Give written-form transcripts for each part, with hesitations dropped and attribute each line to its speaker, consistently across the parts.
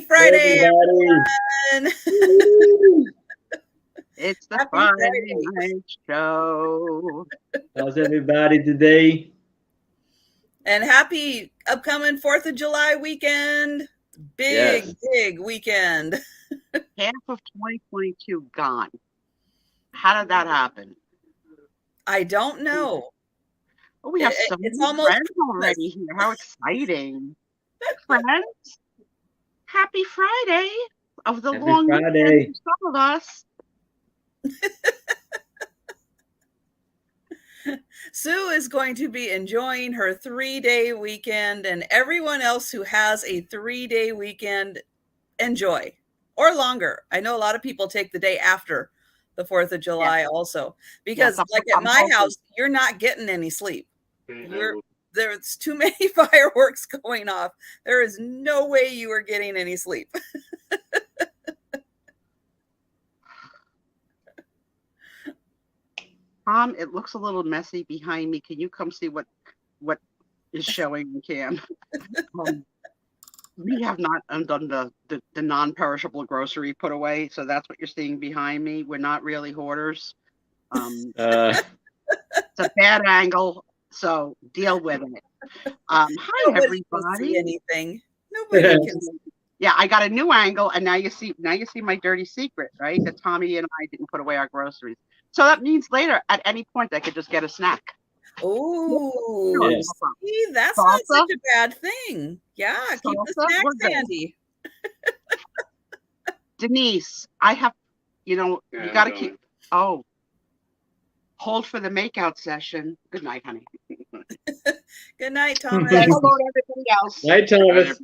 Speaker 1: Friday,
Speaker 2: Hey,
Speaker 1: everyone.
Speaker 3: It's the
Speaker 1: Happy
Speaker 3: Friday
Speaker 1: Friday.
Speaker 3: night show.
Speaker 2: how's everybody today?
Speaker 1: And happy upcoming 4th of July weekend. Big,
Speaker 2: Yes.
Speaker 1: big weekend.
Speaker 3: Half of 2022 gone. How did that happen?
Speaker 1: I don't know.
Speaker 3: Oh, we have so
Speaker 1: It's
Speaker 3: many
Speaker 1: almost
Speaker 3: friends already
Speaker 1: Christmas.
Speaker 3: here. How exciting. Friends, happy Friday of the
Speaker 2: Happy
Speaker 3: long weekend
Speaker 2: Friday.
Speaker 3: for some of us.
Speaker 1: Sue is going to be enjoying her 3-day weekend, and everyone else who has a 3-day weekend, enjoy. Or longer. I know a lot of people take the day after the 4th of July also. Because
Speaker 3: Yes,
Speaker 1: like at
Speaker 3: I'm
Speaker 1: my
Speaker 3: hoping.
Speaker 1: house, you're not getting any sleep. There's too many fireworks going off. There is no way you are getting any sleep.
Speaker 3: Tom, it looks a little messy behind me. Can you come see what is showing in cam? We have not undone the non-perishable grocery put away, so that's what you're seeing behind me. We're not really hoarders. It's a bad angle, so deal with it. Hi,
Speaker 1: Nobody can see
Speaker 3: everybody.
Speaker 1: anything. Nobody can see.
Speaker 3: Yeah, I got a new angle, and now you see my dirty secret, right? That Tommy and I didn't put away our groceries. So that means later, at any point, I could just get a snack.
Speaker 1: Oh,
Speaker 2: Yes.
Speaker 1: see, that's
Speaker 3: Salsa?
Speaker 1: not such a bad thing. Yeah, keep the
Speaker 3: Salsa? We're
Speaker 1: snacks
Speaker 3: good.
Speaker 1: handy.
Speaker 3: Denise, I have, you got to keep. Oh, hold for the makeout session. Good night, honey.
Speaker 1: Good night, Thomas.
Speaker 3: Say hello to everybody else.
Speaker 2: Night, Thomas.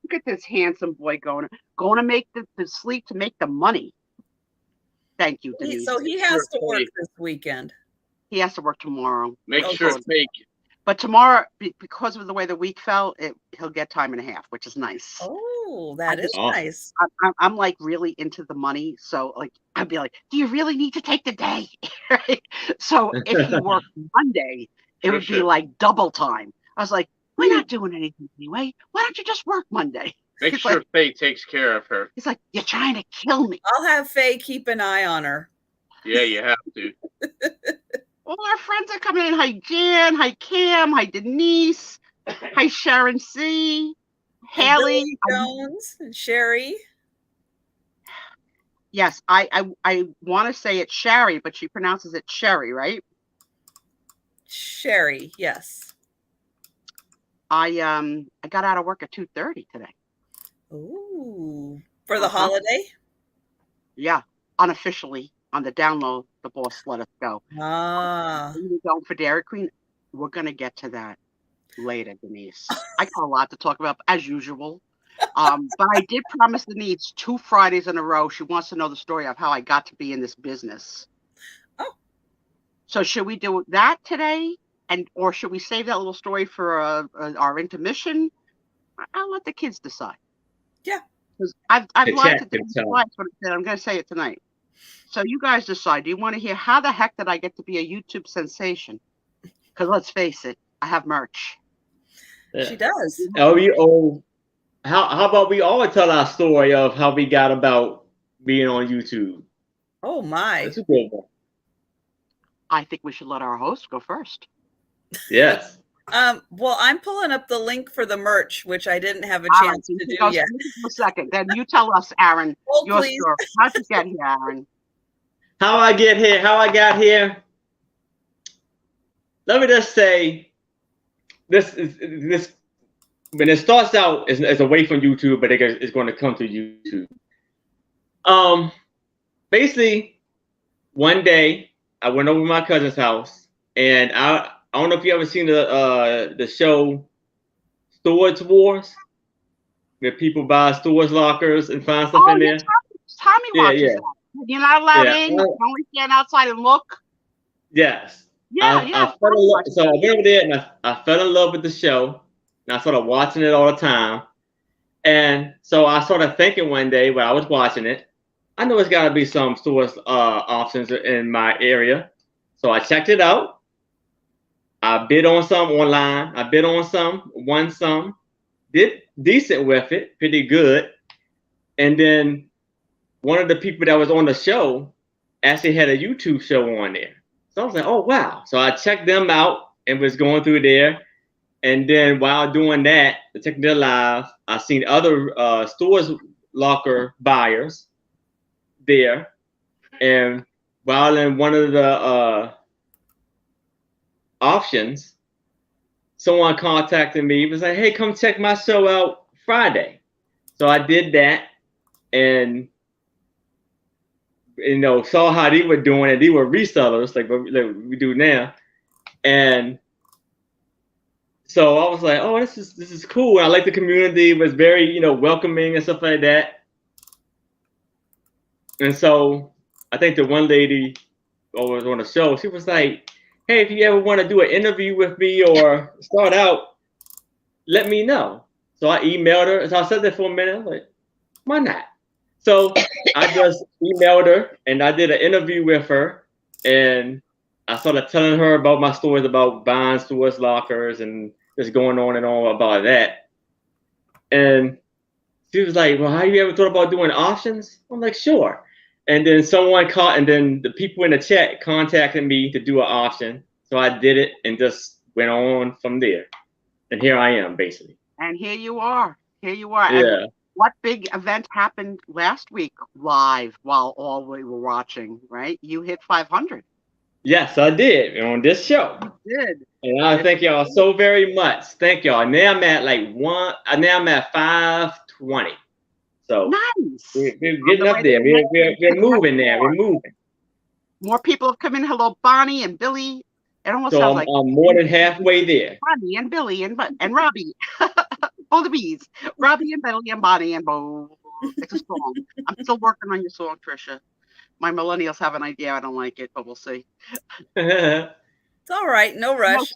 Speaker 3: Look at this handsome boy going to make the sleep to make the money. Thank you, Denise.
Speaker 1: So he has to work this weekend.
Speaker 3: He has to work tomorrow.
Speaker 4: Make sure to take.
Speaker 3: But tomorrow, because of the way the week fell, he'll get time and a half, which is nice.
Speaker 1: Oh, that is
Speaker 2: Awesome.
Speaker 1: nice.
Speaker 3: I'm like really into the money, so like I'd be like, "Do you really need to take the day?" Right? So if he worked Monday, it would be like double time. I was like, "We're not doing anything anyway. Why don't you just work Monday?"
Speaker 4: Make
Speaker 3: He's
Speaker 4: sure
Speaker 3: like,
Speaker 4: Faye takes care of her.
Speaker 3: He's like, "You're trying to kill me."
Speaker 1: I'll have Faye keep an eye on her.
Speaker 4: Yeah, you have to.
Speaker 3: All our friends are coming in. Hi, Jan. Hi, Cam. Hi, Denise. Hi, Sharon C. Haley.
Speaker 1: Billy Jones and Sherry.
Speaker 3: Yes, I want to say it's Sherry, but she pronounces it Sherry, right?
Speaker 1: Sherry, yes.
Speaker 3: I got out of work at 2:30 today.
Speaker 1: Ooh, for the holiday?
Speaker 3: Yeah, unofficially on the download, the boss let us go.
Speaker 1: Ah,
Speaker 3: We were going for Dairy Queen. We're gonna get to that later, Denise. I got a lot to talk about as usual. But I did promise Denise 2 Fridays in a row. She wants to know the story of how I got to be in this business.
Speaker 1: Oh.
Speaker 3: So should we do that today, or should we save that little story for our intermission? I'll let the kids decide.
Speaker 1: Yeah.
Speaker 3: Because I've lied to them
Speaker 2: chat.
Speaker 3: twice, but I'm going to say it tonight. So you guys decide. Do you want to hear how the heck did I get to be a YouTube sensation? Because let's face it, I have merch.
Speaker 1: She does.
Speaker 2: How about we all tell our story of how we got about being on YouTube?
Speaker 1: Oh my.
Speaker 2: That's a good one.
Speaker 3: I think we should let our host go first.
Speaker 2: Yes.
Speaker 1: Well, I'm pulling up the link for the merch, which I didn't have a chance to do yet.
Speaker 3: A second. Then you tell us, Aaron, your
Speaker 1: please.
Speaker 3: story. How'd you get here, Aaron?
Speaker 2: How I got here. Let me just say, this when it starts out, it's away from YouTube, but it's going to come to YouTube. Basically, one day I went over to my cousin's house, and I don't know if you ever seen the show Storage Wars, where people buy storage lockers and find stuff in there.
Speaker 3: Tommy watches that. You're not allowed in. You can only stand outside and look.
Speaker 2: Yes.
Speaker 3: Yeah,
Speaker 2: I fell in love, so I went over there and I fell in love with the show. And I started watching it all the time. And so I started thinking one day when I was watching it, I know it's got to be some storage options in my area. So I checked it out. I bid on some online. I bid on some, won some, did decent with it, pretty good. And then one of the people that was on the show actually had a YouTube show on there. So I was like, oh, wow. So I checked them out and was going through there. And then while doing that, checking their live, I seen other stores locker buyers there. And while in one of the options, someone contacted me, was like, hey, come check my show out Friday. So I did that and saw how they were doing it. They were resellers like we do now. And so I was like, oh, this is cool. And I like the community. It was very, welcoming and stuff like that. And so I think the one lady was on the show, she was like, hey, if you ever want to do an interview with me or start out, let me know. So I emailed her. So I sat there for a minute. I was like, why not? So I just emailed her and I did an interview with her. And I started telling her about my stories about buying stores, lockers, and just going on and on about that. And she was like, well, have you ever thought about doing options? I'm like, sure. And then and then the people in the chat contacted me to do an option. So I did it and just went on from there. And here I am, basically.
Speaker 3: And here you are. Here you are.
Speaker 2: Yeah.
Speaker 3: And what big event happened last week live while all we were watching, right? You hit 500.
Speaker 2: Yes, I did on this show.
Speaker 3: You did.
Speaker 2: And I thank y'all so very much. Thank y'all. Now I'm at now I'm at 520. So
Speaker 3: nice.
Speaker 2: We're getting up there. We're moving there. We're moving.
Speaker 3: More people have come in. Hello, Bonnie and Billy. It almost
Speaker 2: So
Speaker 3: sounds like
Speaker 2: I'm more than halfway there.
Speaker 3: Bonnie and Billy and Robbie. All the bees. Robbie and Billy and Bonnie and Bo. It's a song. I'm still working on your song, Trisha. My millennials have an idea. I don't like it, but we'll see.
Speaker 1: It's all right. No rush.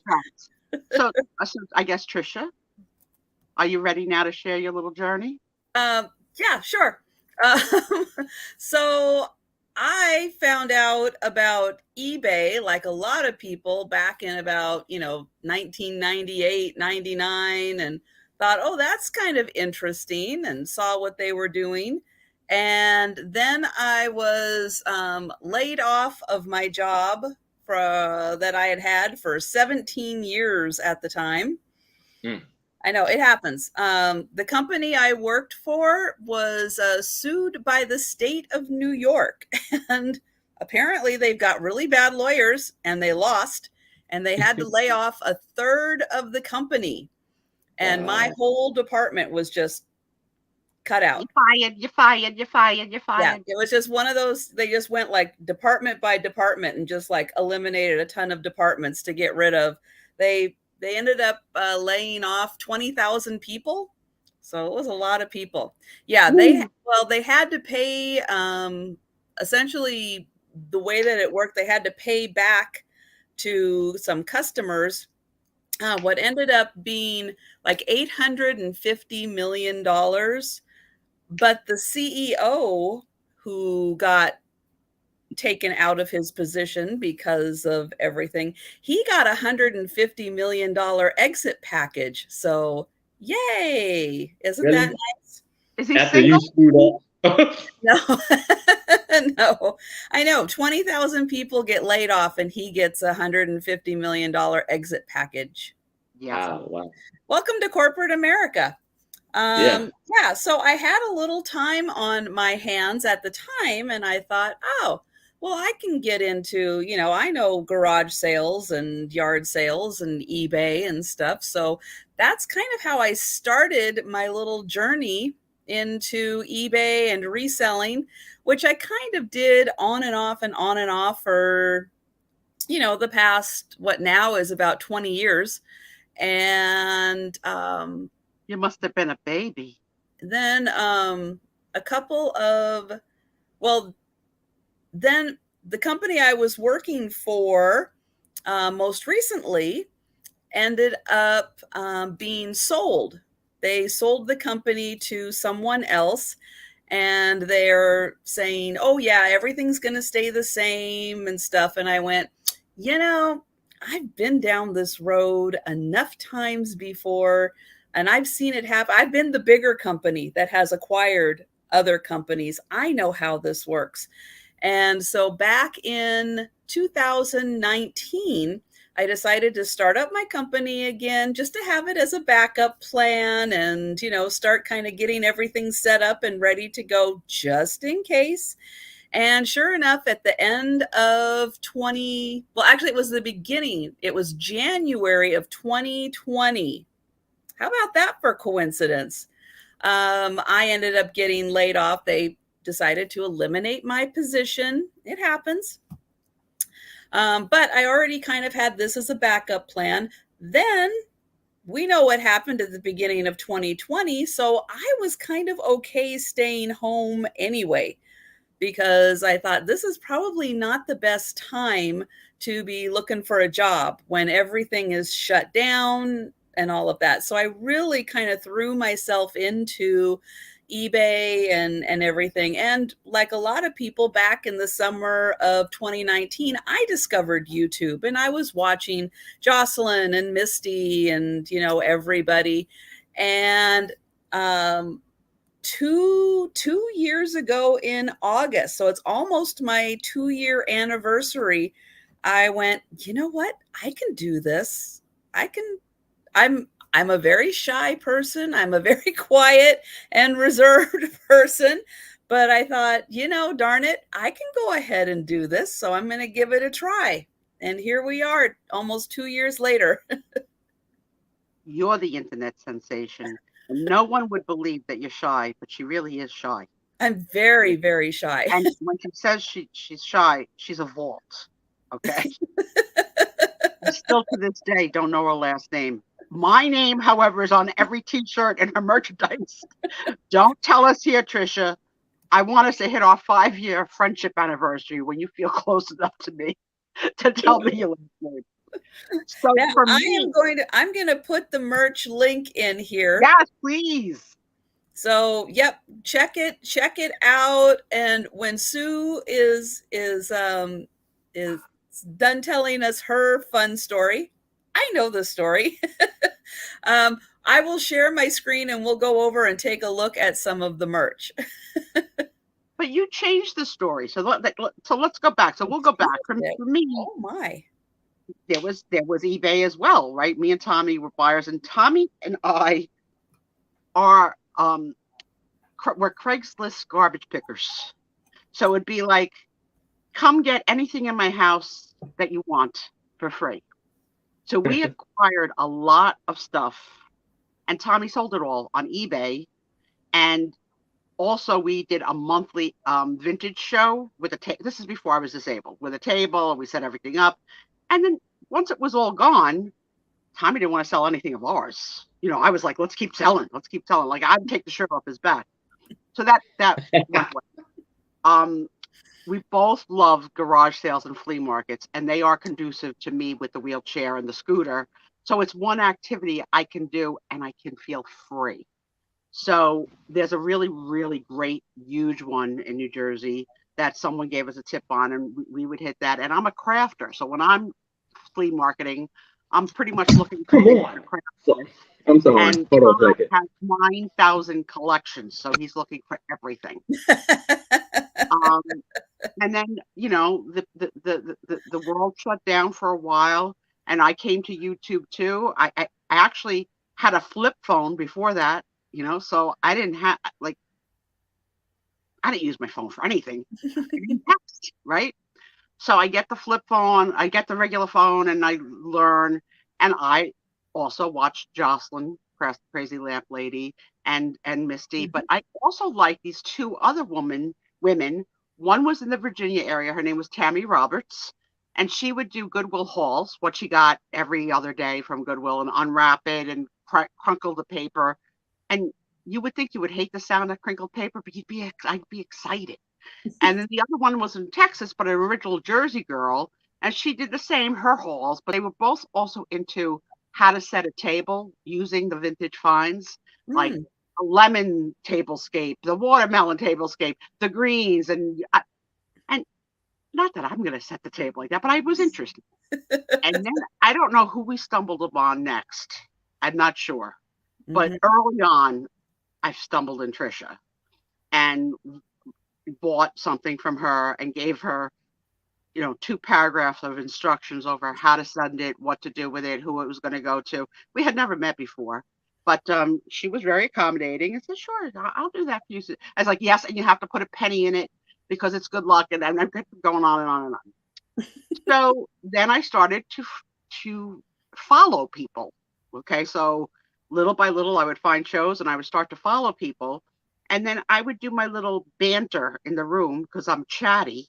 Speaker 3: So I guess, Trisha, are you ready now to share your little journey?
Speaker 1: Yeah, sure. So I found out about eBay, like a lot of people, back in about, 1998, 99, and thought, oh, that's kind of interesting, and saw what they were doing. And then I was laid off of my job that I had for 17 years at the time. Mm. I know it happens. The company I worked for was sued by the state of New York. And apparently they've got really bad lawyers and they lost. And they had to lay off a third of the company. And wow. My whole department was just cut out.
Speaker 3: You're fired.
Speaker 1: Yeah, it was just one of those, they just went like department by department and just like eliminated a ton of departments to get rid of. They ended up laying off 20,000 people. So it was a lot of people. Yeah, they had to pay, essentially the way that it worked, they had to pay back to some customers what ended up being like $850 million. But the CEO who got taken out of his position because of everything, he got $150 million exit package. So yay. Isn't that nice?
Speaker 3: Is he
Speaker 2: after single? You screwed up?
Speaker 1: No. No, I know 20,000 people get laid off and he gets $150 million exit package.
Speaker 3: Yeah.
Speaker 2: Wow.
Speaker 1: Welcome to corporate America. Yeah, so I had a little time on my hands at the time and I thought, oh, well, I can get into, I know garage sales and yard sales and eBay and stuff. So that's kind of how I started my little journey into eBay and reselling, which I kind of did on and off for, the past, what now is about 20 years. And
Speaker 3: you must have been a baby.
Speaker 1: Then then the company I was working for most recently ended up being sold. They sold the company to someone else and they're saying, oh yeah, everything's going to stay the same and stuff. And I went, I've been down this road enough times before and I've seen it happen. I've been the bigger company that has acquired other companies. I know how this works. And so back in 2019, I decided to start up my company again just to have it as a backup plan and, start kind of getting everything set up and ready to go just in case. And sure enough, at the end of it was the beginning, it was January of 2020. How about that for coincidence? I ended up getting laid off. They decided to eliminate my position. It happens. But I already kind of had this as a backup plan. Then we know what happened at the beginning of 2020. So I was kind of okay staying home anyway, because I thought this is probably not the best time to be looking for a job when everything is shut down and all of that. So I really kind of threw myself into eBay and everything. And like a lot of people back in the summer of 2019, I discovered YouTube and I was watching Jocelyn and Misty and, everybody. And two years ago in August, so it's almost my 2-year anniversary, I went, you know what? I can do this. I'm a very shy person. I'm a very quiet and reserved person. But I thought, darn it, I can go ahead and do this. So I'm going to give it a try. And here we are almost 2 years later.
Speaker 3: You're the internet sensation. And no one would believe that you're shy, but she really is shy.
Speaker 1: I'm very, very shy.
Speaker 3: And when she says she's shy, she's a vault. Okay. I still to this day don't know her last name. My name, however, is on every t-shirt and her merchandise. Don't tell us here, Trisha. I want us to hit our 5-year friendship anniversary when you feel close enough to me to tell me your last name. So
Speaker 1: now,
Speaker 3: for me,
Speaker 1: I'm going to put the merch link in here.
Speaker 3: Yes, please.
Speaker 1: So, yep, check it out. And when Sue is done telling us her fun story, I know the story. I will share my screen and we'll go over and take a look at some of the merch.
Speaker 3: But you changed the story, so let's go back. So we'll go back. For me,
Speaker 1: oh my,
Speaker 3: there was eBay as well, right? Me and Tommy were buyers, and Tommy and I are we're Craigslist garbage pickers. So it'd be like, come get anything in my house that you want for free. So we acquired a lot of stuff, and Tommy sold it all on eBay. And also we did a monthly vintage show with this is before I was disabled, with a table. We set everything up. And then once it was all gone, Tommy didn't want to sell anything of ours. I was like, let's keep selling. Like, I'd take the shirt off his back. So that went away. We both love garage sales and flea markets, and they are conducive to me with the wheelchair and the scooter. So it's one activity I can do and I can feel free. So there's a really, really great, huge one in New Jersey that someone gave us a tip on, and we would hit that. And I'm a crafter. So when I'm flea marketing, I'm pretty much looking for crafters.
Speaker 2: I'm sorry.
Speaker 3: And
Speaker 2: Hold on a second.
Speaker 3: has 9,000 collections, so he's looking for everything. And then, the world shut down for a while, and I came to YouTube too. I actually had a flip phone before that, so I didn't use my phone for anything. I didn't text, right? So I get the flip phone, I get the regular phone, and I learn. And I also watched Jocelyn, Crazy Lamp Lady, and Misty. Mm-hmm. But I also like these two other women. One was in the Virginia area. Her name was Tammy Roberts. And she would do Goodwill hauls, what she got every other day from Goodwill, and unwrap it and crunkle the paper. And you would think you would hate the sound of crinkled paper, but I'd be excited. And then the other one was in Texas, but an original Jersey girl. And she did the same, her hauls, but they were both also into how to set a table using the vintage finds, like a lemon tablescape, the watermelon tablescape, the greens, and not that I'm going to set the table like that, but I was interested. And then I don't know who we stumbled upon next. I'm not sure. But early on, I stumbled in Trisha. and bought something from her and gave her, 2 paragraphs of instructions over how to send it, what to do with it, who it was going to go to. We had never met before, but she was very accommodating and said, "Sure, I'll do that for you." I was like, "Yes, and you have to put a penny in it because it's good luck." And I'm going on and on and on. So then I started to follow people. Okay, so little by little, I would find shows and I would start to follow people, and then I would do my little banter in the room because I'm chatty,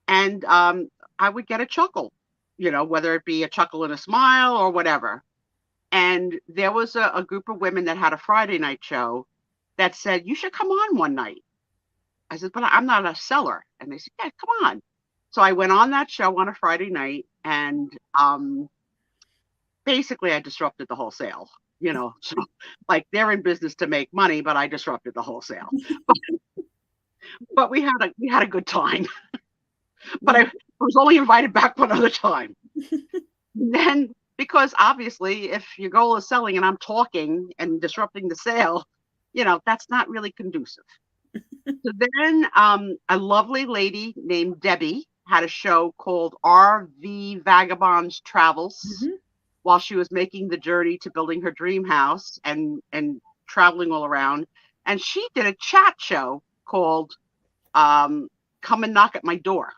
Speaker 3: and I would get a chuckle, whether it be a chuckle and a smile or whatever. And there was a group of women that had a Friday night show that said, "You should come on one night." I said, "But I'm not a seller." And they said, "Yeah, come on." So I went on that show on a Friday night, and basically I disrupted the wholesale. So like they're in business to make money, but I disrupted the wholesale. But we had a good time. But I was only invited back one other time. Then, because obviously, if your goal is selling and I'm talking and disrupting the sale, that's not really conducive. So then, a lovely lady named Debbie had a show called RV Vagabonds Travels while she was making the journey to building her dream house and traveling all around. And she did a chat show called Come and Knock at My Door.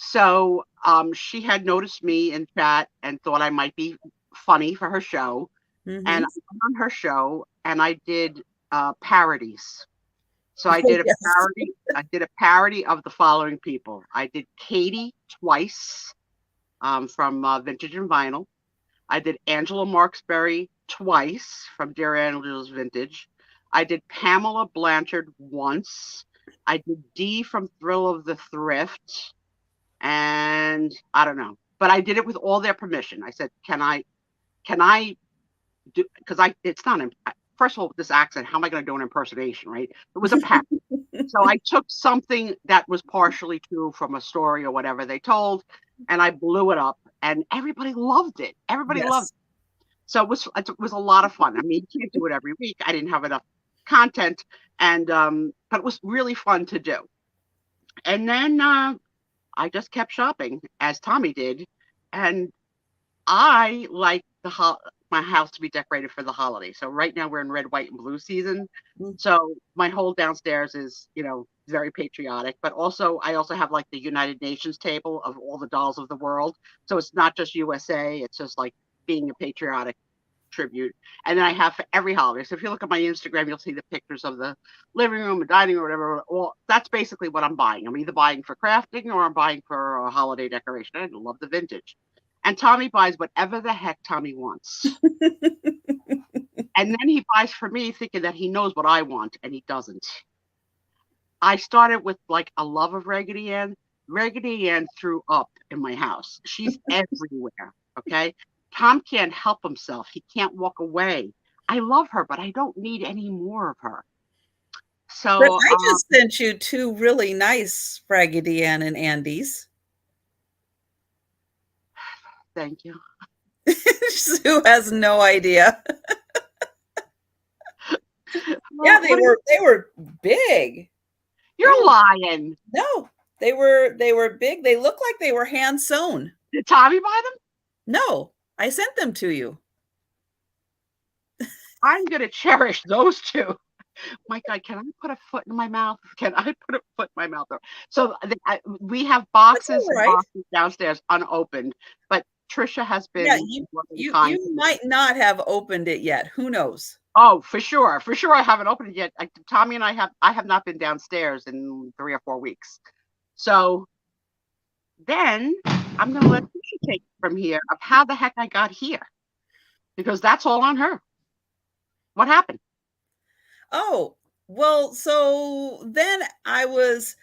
Speaker 3: So she had noticed me in chat and thought I might be funny for her show. And I went on her show and I did parodies. So I did a parody. I did a parody of the following people. I did Katie twice from Vintage and Vinyl. I did Angela Marksberry twice from Dear Angela's Vintage. I did Pamela Blanchard once. I did Dee from Thrill of the Thrift. And I don't know, but I did it with all their permission. I said, can I do, because it's not, first of all, with this accent, how am I going to do an impersonation, right? It was a pack. So I took something that was partially true from a story or whatever they told, and I blew it up, and everybody loved it. Everybody loved it. So it was a lot of fun. I mean, you can't do it every week. I didn't have enough content, and but it was really fun to do. And then I just kept shopping as Tommy did, and I like my house to be decorated for the holiday. So right now we're in red, white, and blue season. So my whole downstairs is, very patriotic, but I also have like the United Nations table of all the dolls of the world. So it's not just USA, it's just like being a patriotic tribute. And then I have for every holiday. So if you look at my Instagram, you'll see the pictures of the living room, the dining room, whatever. Well, that's basically what I'm buying. I'm either buying for crafting or I'm buying for a holiday decoration. I love the vintage. And Tommy buys whatever the heck Tommy wants. And then he buys for me thinking that he knows what I want, and he doesn't. I started with like a love of Raggedy Ann. Raggedy Ann threw up in my house. She's everywhere, okay? Tom can't help himself. He can't walk away. I love her, but I don't need any more of her. So
Speaker 1: but I just sent you 2 really nice Raggedy Ann and Andy's.
Speaker 3: Thank you.
Speaker 1: Sue has no idea. Yeah, they were big.
Speaker 3: You're lying.
Speaker 1: No, they were big. They looked like they were hand sewn.
Speaker 3: Did Tommy buy them?
Speaker 1: No, I sent them to you.
Speaker 3: I'm going to cherish those 2. My God, can I put a foot in my mouth? Can I put a foot in my mouth? So we have boxes and boxes downstairs unopened, but Trisha has been. Yeah,
Speaker 1: you might not have opened it yet. Who knows?
Speaker 3: Oh, for sure. For sure, I haven't opened it yet. Tommy and I have not been downstairs in 3 or 4 weeks. So then I'm going to let Trisha take it from here of how the heck I got here, because that's all on her. What happened?
Speaker 1: Oh, well, so then I was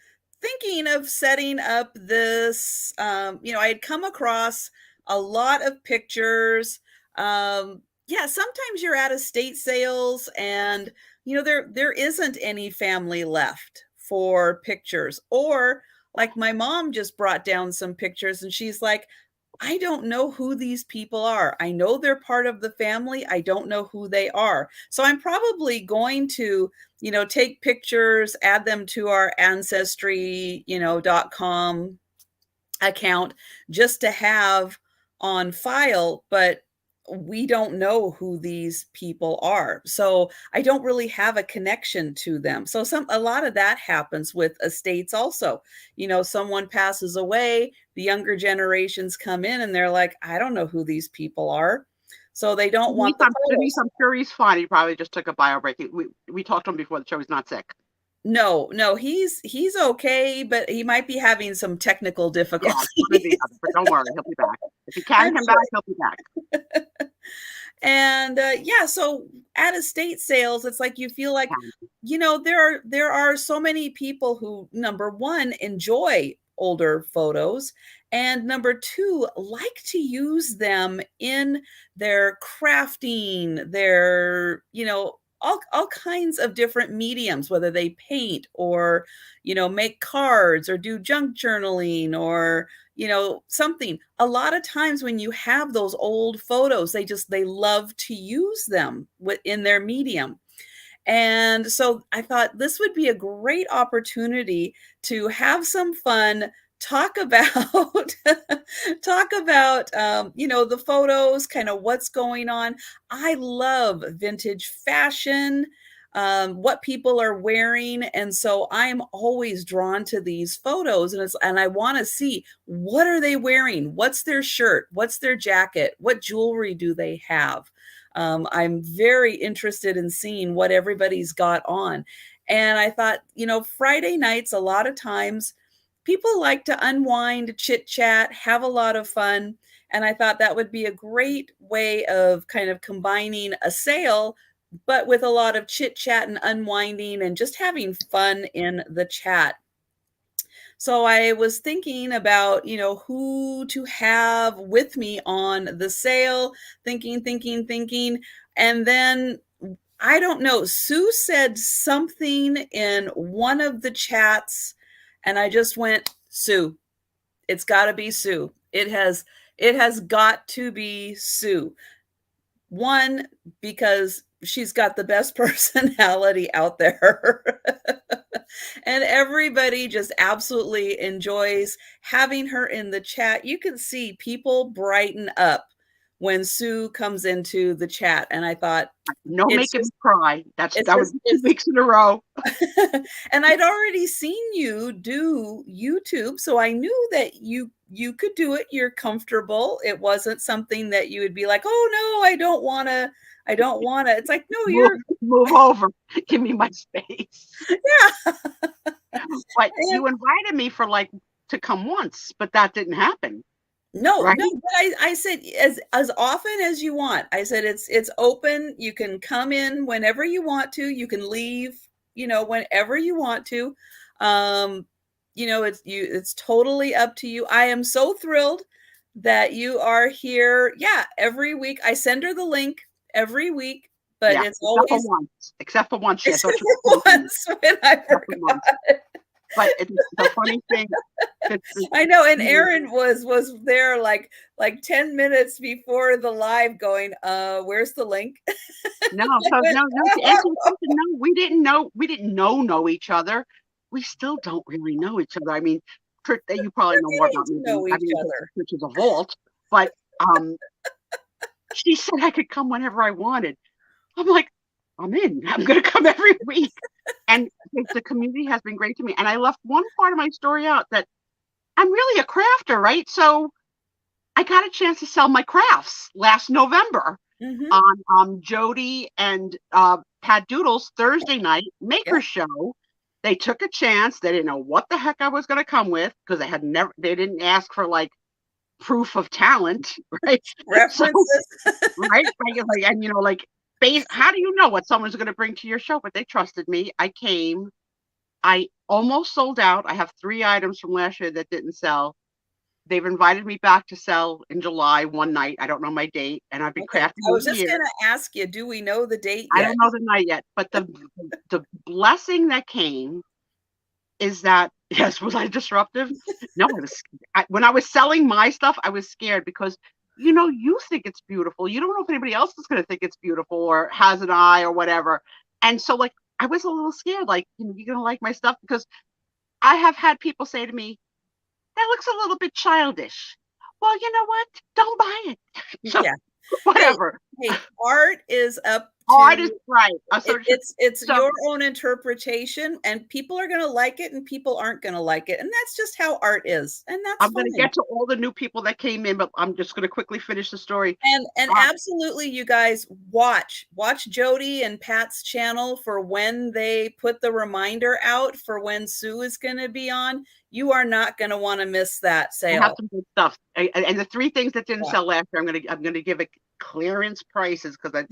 Speaker 1: thinking of setting up this, I had come across a lot of pictures. Sometimes you're at estate sales and, there isn't any family left for pictures, or like my mom just brought down some pictures and she's like, I don't know who these people are. I know they're part of the family. I don't know who they are. So I'm probably going to, take pictures, add them to our ancestry, .com account just to have on file, but we don't know who these people are. So I don't really have a connection to them. So a lot of that happens with estates also. Someone passes away, the younger generations come in and they're like, I don't know who these people are. So they don't want the
Speaker 3: Denise,
Speaker 1: photos.
Speaker 3: I'm sure he's fine. He probably just took a bio break. We talked to him before the show. He's not sick.
Speaker 1: No, he's okay, but he might be having some technical difficulties.
Speaker 3: Yeah, but don't worry, he'll be back. If he can come back, he'll be back.
Speaker 1: And so at estate sales, it's like you feel like, there are so many people who, number one, enjoy older photos, and number two, like to use them in their crafting, their, all kinds of different mediums, whether they paint or, make cards or do junk journaling or, something. A lot of times when you have those old photos, they love to use them in their medium. And so I thought this would be a great opportunity to have some fun, talk about the photos, kind of what's going on. I love vintage fashion, what people are wearing, and so I'm always drawn to these photos, and I want to see, what are they wearing, what's their shirt, what's their jacket, what jewelry do they have. I'm very interested in seeing what everybody's got on. And I thought, Friday nights, a lot of times people like to unwind, chit chat, have a lot of fun. And I thought that would be a great way of kind of combining a sale, but with a lot of chit chat and unwinding and just having fun in the chat. So I was thinking about, who to have with me on the sale, thinking. And then, I don't know, Sue said something in one of the chats, and I just went, Sue. It's got to be Sue. It has got to be Sue. One, because she's got the best personality out there. And everybody just absolutely enjoys having her in the chat. You can see people brighten up when Sue comes into the chat. And I thought,
Speaker 3: no making me cry. That was 2 weeks in a row.
Speaker 1: And I'd already seen you do YouTube, so I knew that you could do it. You're comfortable. It wasn't something that you would be like, oh no, I don't want to. It's like, no,
Speaker 3: move over. Give me my space.
Speaker 1: Yeah.
Speaker 3: But you invited me to come once, but that didn't happen.
Speaker 1: No,
Speaker 3: right?
Speaker 1: No. But I said as often as you want. I said it's open. You can come in whenever you want to. You can leave, whenever you want to. It's totally up to you. I am so thrilled that you are here. Yeah, every week I send her the link every week, but it's always
Speaker 3: except for once.
Speaker 1: Yes, once when I forgot.
Speaker 3: But it's the funny thing.
Speaker 1: I know, and Aaron was there like 10 minutes before the live, going, "Where's the link?"
Speaker 3: No, we didn't know each other. We still don't really know each other. I mean, you probably know more about me than each other, which is a vault. But she said I could come whenever I wanted. I'm like, I'm in. I'm going to come every week. And the community has been great to me. And I left one part of my story out, that I'm really a crafter, right? So I got a chance to sell my crafts last November on Jody and Pat Doodle's Thursday night maker show. They took a chance. They didn't know what the heck I was going to come with, because they didn't ask for proof of talent, right?
Speaker 1: References.
Speaker 3: So, right? And how do you know what someone's going to bring to your show? But they trusted me. I came. I almost sold out. I have 3 items from last year that didn't sell. They've invited me back to sell in July one night. I don't know my date, and I've been crafting.
Speaker 1: I was just going to ask you, do we know the date yet?
Speaker 3: I don't know the night yet, but the blessing that came is that Yes, was I disruptive? No, when I was selling my stuff, I was scared because you think it's beautiful. You don't know if anybody else is going to think it's beautiful or has an eye or whatever. And so like I was a little scared, like, you're going to like my stuff, because I have had people say to me, that looks a little bit childish. Well, you know what? Don't buy it. So
Speaker 1: Yeah.
Speaker 3: whatever.
Speaker 1: Hey, art is up
Speaker 3: Art is
Speaker 1: to
Speaker 3: right.
Speaker 1: it's
Speaker 3: So
Speaker 1: your own interpretation, and people are going to like it and people aren't going to like it, and that's just how art is, and that's
Speaker 3: I'm going to
Speaker 1: fine.
Speaker 3: get to all the new people that came in, but I'm just going to quickly finish the story.
Speaker 1: And absolutely, you guys watch Jody and Pat's channel for when they put the reminder out for when Sue is going to be on. You are not going to want to miss that
Speaker 3: I have
Speaker 1: sale.
Speaker 3: some good stuff. And the 3 things that didn't
Speaker 1: Yeah.
Speaker 3: sell last year, I'm gonna give it clearance prices because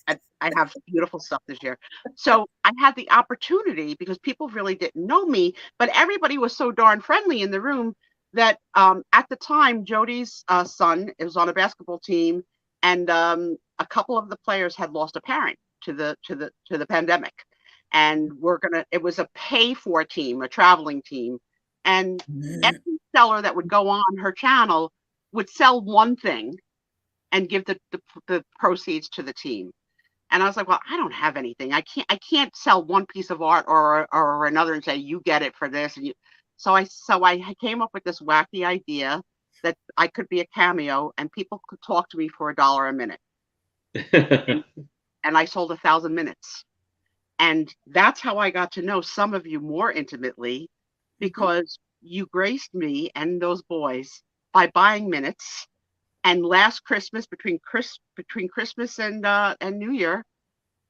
Speaker 3: I have beautiful stuff this year. So I had the opportunity, because people really didn't know me, but everybody was so darn friendly in the room that at the time Jody's son was on a basketball team, and a couple of the players had lost a parent to the pandemic, and it was a pay for team, a traveling team, and every seller that would go on her channel would sell one thing and give the proceeds to the team. And I was like, well, I don't have anything. I can't sell one piece of art or another and say you get it for this. And so I came up with this wacky idea that I could be a cameo and people could talk to me for $1 a minute. And I sold 1,000 minutes. And that's how I got to know some of you more intimately, because you graced me and those boys by buying minutes. And last Christmas, between Christmas and New Year,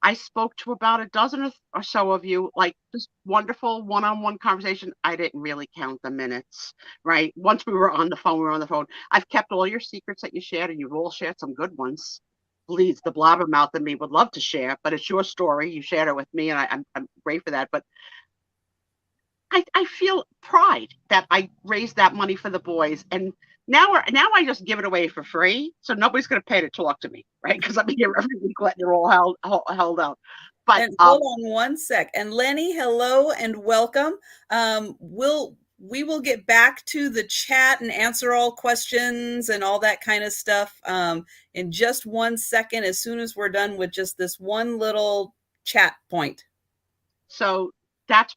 Speaker 3: I spoke to about a dozen or so of you, like just wonderful one-on-one conversation. I didn't really count the minutes, right? Once we were on the phone, we were on the phone. I've kept all your secrets that you shared, and you've all shared some good ones. Please, the blabbermouth in me would love to share, but it's your story. You shared it with me, and I'm great for that. But I feel pride that I raised that money for the boys, and now I just give it away for free, so nobody's going to pay to talk to me, right? Because I'm here every week letting it all held out. But
Speaker 1: And hold on one sec. And Lenny, hello and welcome. We will get back to the chat and answer all questions and all that kind of stuff in just 1 second, as soon as we're done with just this one little chat point.
Speaker 3: So that's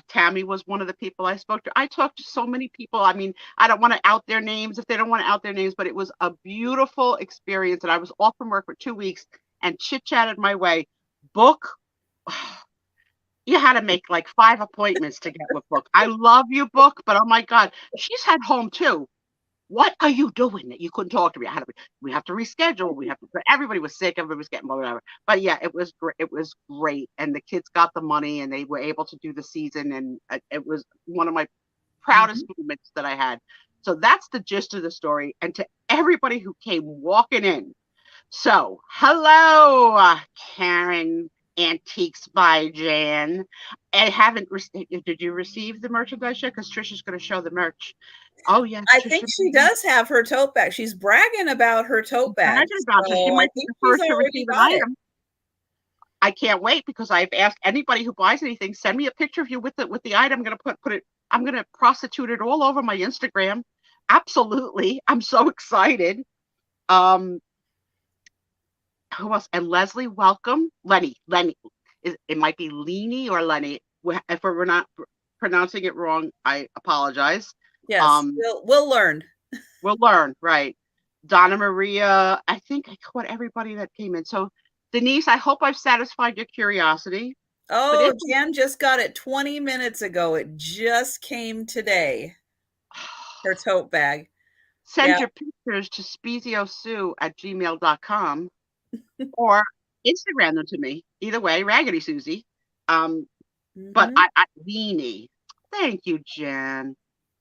Speaker 3: Tammy was one of the people I spoke to. I talked to so many people. I mean, I don't want to out their names if they don't want to out their names, but it was a beautiful experience. And I was off from work for 2 weeks and chit-chatted my way. Book, you had to make like 5 appointments to get with Book. I love you, Book, but oh my God, she's had home too. What are you doing that you couldn't talk to me? We have to reschedule. Everybody was sick. Everybody was getting whatever. But yeah, it was great. It was great. And the kids got the money and they were able to do the season. And it was one of my proudest moments that I had. So that's the gist of the story. And to everybody who came walking in. So hello, Karen Antiques by Jan. Did you receive the merchandise yet? Because Trisha's going to show the merch. Oh yeah,
Speaker 1: I think she does have her tote bag. She's bragging about her tote bag.
Speaker 3: So she might be the first to receive an item. I can't wait, because I've asked anybody who buys anything, send me a picture of you with the item. I'm gonna put it. I'm gonna prostitute it all over my Instagram. Absolutely, I'm so excited. Who else? And Leslie, welcome. Lenny. It might be Lenny or Lenny. If we're not pronouncing it wrong, I apologize.
Speaker 1: Yes, we'll learn.
Speaker 3: We'll learn, right? Donna Maria, I think I caught everybody that came in. So Denise, I hope I've satisfied your curiosity.
Speaker 1: Oh, Jan just got it 20 minutes ago. It just came today. Her tote bag.
Speaker 3: Send your pictures to spiezio@gmail.com or Instagram them to me. Either way, Raggedy Susie. But Leanie. Thank you, Jan.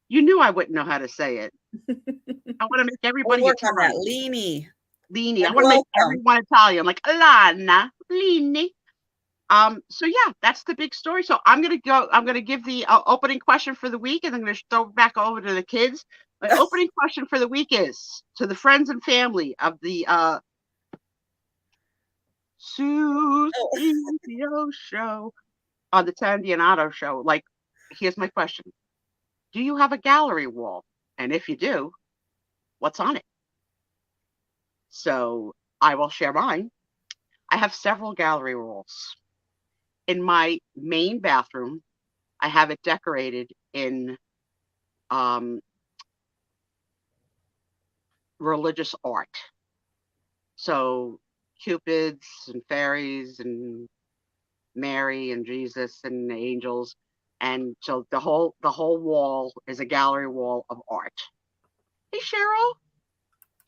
Speaker 3: You knew I wouldn't know how to say it. I want to make everybody Italian.
Speaker 1: Leanie.
Speaker 3: I want to make everyone Italian, like Alana, Leanie. So yeah, that's the big story. So I'm gonna give the opening question for the week, and I'm gonna throw it back over to the kids. My opening question for the week is to the friends and family of the Spiezio show on the Tandy and Otto show. Like, here's my question: do you have a gallery wall? And if you do, what's on it? So I will share mine. I have several gallery walls. In my main bathroom, I have it decorated in religious art. So cupids and fairies and Mary and Jesus and angels. And so the whole wall is a gallery wall of art. Hey, Cheryl.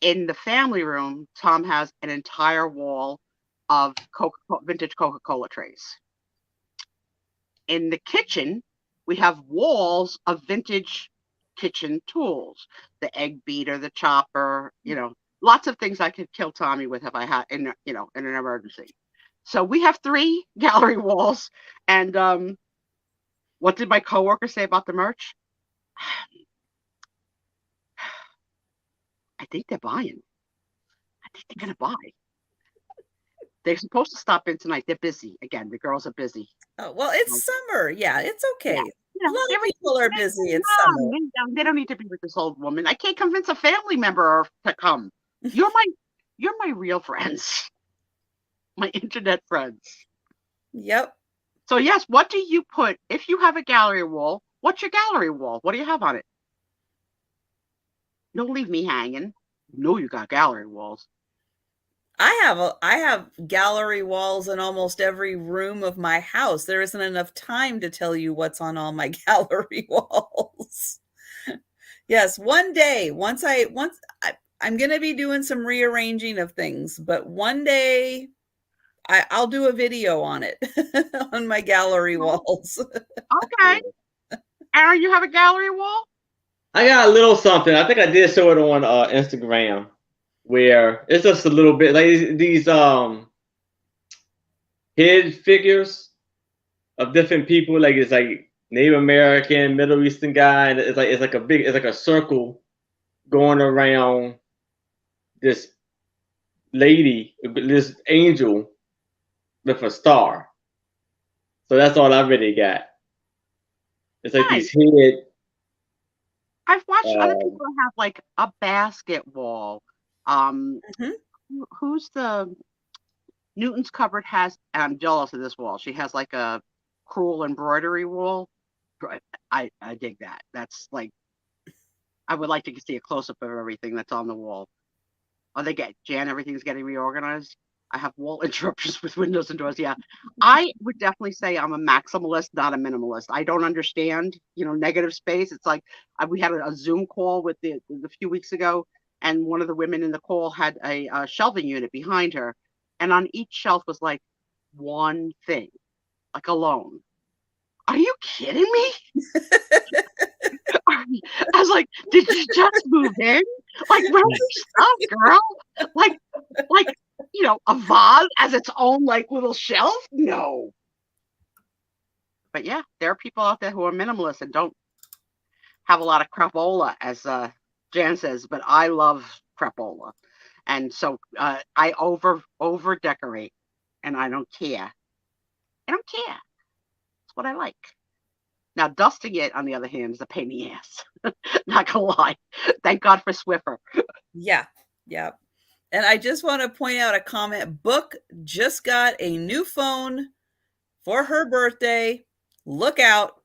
Speaker 3: In the family room, Tom has an entire wall of vintage Coca-Cola trays. In the kitchen, we have walls of vintage kitchen tools, the egg beater, the chopper, lots of things I could kill Tommy with if I had in an emergency. So we have 3 gallery walls. And what did my coworker say about the merch? I think they're buying. I think they're gonna buy. They're supposed to stop in tonight. They're busy. Again, the girls are busy.
Speaker 1: Oh, well, it's summer. Yeah, it's okay.
Speaker 3: Yeah.
Speaker 1: A lot of people are busy. It's summer.
Speaker 3: They don't need to be with this old woman. I can't convince a family member to come. You're my real friends. My internet friends.
Speaker 1: Yep.
Speaker 3: So yes, what do you put if you have a gallery wall? What's your gallery wall? What do you have on it? Don't leave me hanging. No, you got gallery walls.
Speaker 1: I have gallery walls in almost every room of my house. There isn't enough time to tell you what's on all my gallery walls. Yes, one day, I'm going to be doing some rearranging of things, but one day I'll do a video on it on my gallery walls.
Speaker 3: Okay. Aaron, you have a gallery wall?
Speaker 2: I got a little something. I think I did show it on Instagram, where it's just a little bit like these head figures of different people. Like it's like Native American, Middle Eastern guy, and it's like a circle going around this lady, this angel with a star. So that's all I really got. It's like
Speaker 3: Nice.
Speaker 2: these head.
Speaker 3: I've watched other people have like a basket wall. Who's the Newton's Cupboard has? I'm jealous of this wall. She has like a cruel embroidery wall. I dig that. That's like, I would like to see a close up of everything that's on the wall. Oh, Jan, everything's getting reorganized. I have wall interruptions with windows and doors. Yeah, I would definitely say I'm a maximalist, not a minimalist. I don't understand, negative space. It's like we had a Zoom call with a few weeks ago, and one of the women in the call had a shelving unit behind her, and on each shelf was like one thing, like alone. Are you kidding me? I was like, did you just move in? Like, where's your stuff, girl? Like, a vase as its own like little shelf? No. But yeah, there are people out there who are minimalist and don't have a lot of crapola, as Jan says, but I love crapola. And so I over decorate, and I don't care. I don't care. It's what I like. Now, dusting it, on the other hand, is a pain in the ass. Not gonna lie. Thank God for Swiffer.
Speaker 1: Yeah. And I just want to point out a comment. Book just got a new phone for her birthday. Look out.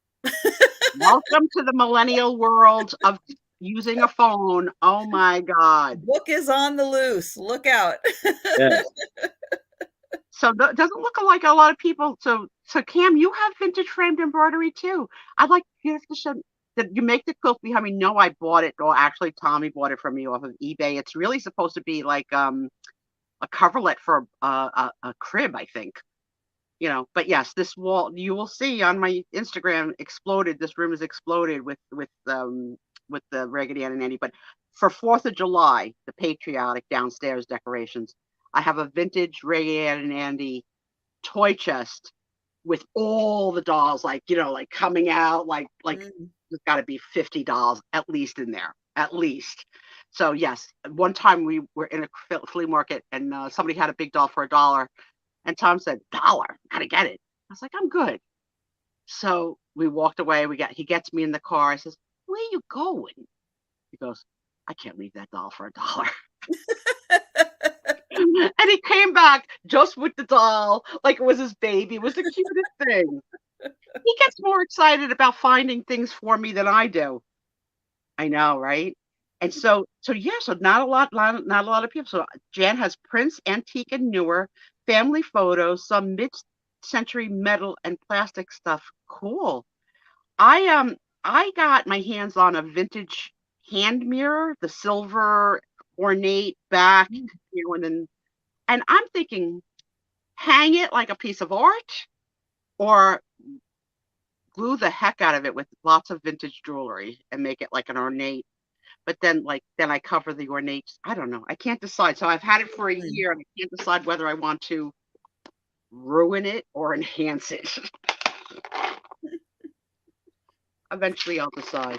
Speaker 3: Welcome to the millennial world of using a phone. Oh my God.
Speaker 1: Book is on the loose. Look out.
Speaker 2: Yes.
Speaker 3: So it doesn't look like a lot of people. So Cam, you have vintage framed embroidery too. I'd like you to show that you make the quilt behind me. No, I bought it. Or actually, Tommy bought it from me off of eBay. It's really supposed to be like a coverlet for a crib, I think. But yes, this wall, you will see on my Instagram, exploded. This room is exploded with the Raggedy Ann and Andy. But for 4th of July, the patriotic downstairs decorations, I have a vintage Raggedy Ann and Andy toy chest with all the dolls, like coming out, like there's got to be 50 dolls at least in there, at least. So yes, one time we were in a flea market and somebody had a big doll for $1, and Tom said, $1, gotta get it. I was like, I'm good. So we walked away. He gets me in the car. I says, where you going? He goes, I can't leave that doll for $1. And he came back just with the doll, like it was his baby. It was the cutest thing. He gets more excited about finding things for me than I do. I know, right? And so yeah, so not a lot of people. So Jan has Prince, antique and newer, family photos, some mid-century metal and plastic stuff. Cool. I got my hands on a vintage hand mirror, the silver ornate back, and I'm thinking hang it like a piece of art or glue the heck out of it with lots of vintage jewelry and make it like an ornate. But then I cover the ornates. I don't know. I can't decide. So I've had it for a year and I can't decide whether I want to ruin it or enhance it. Eventually I'll decide.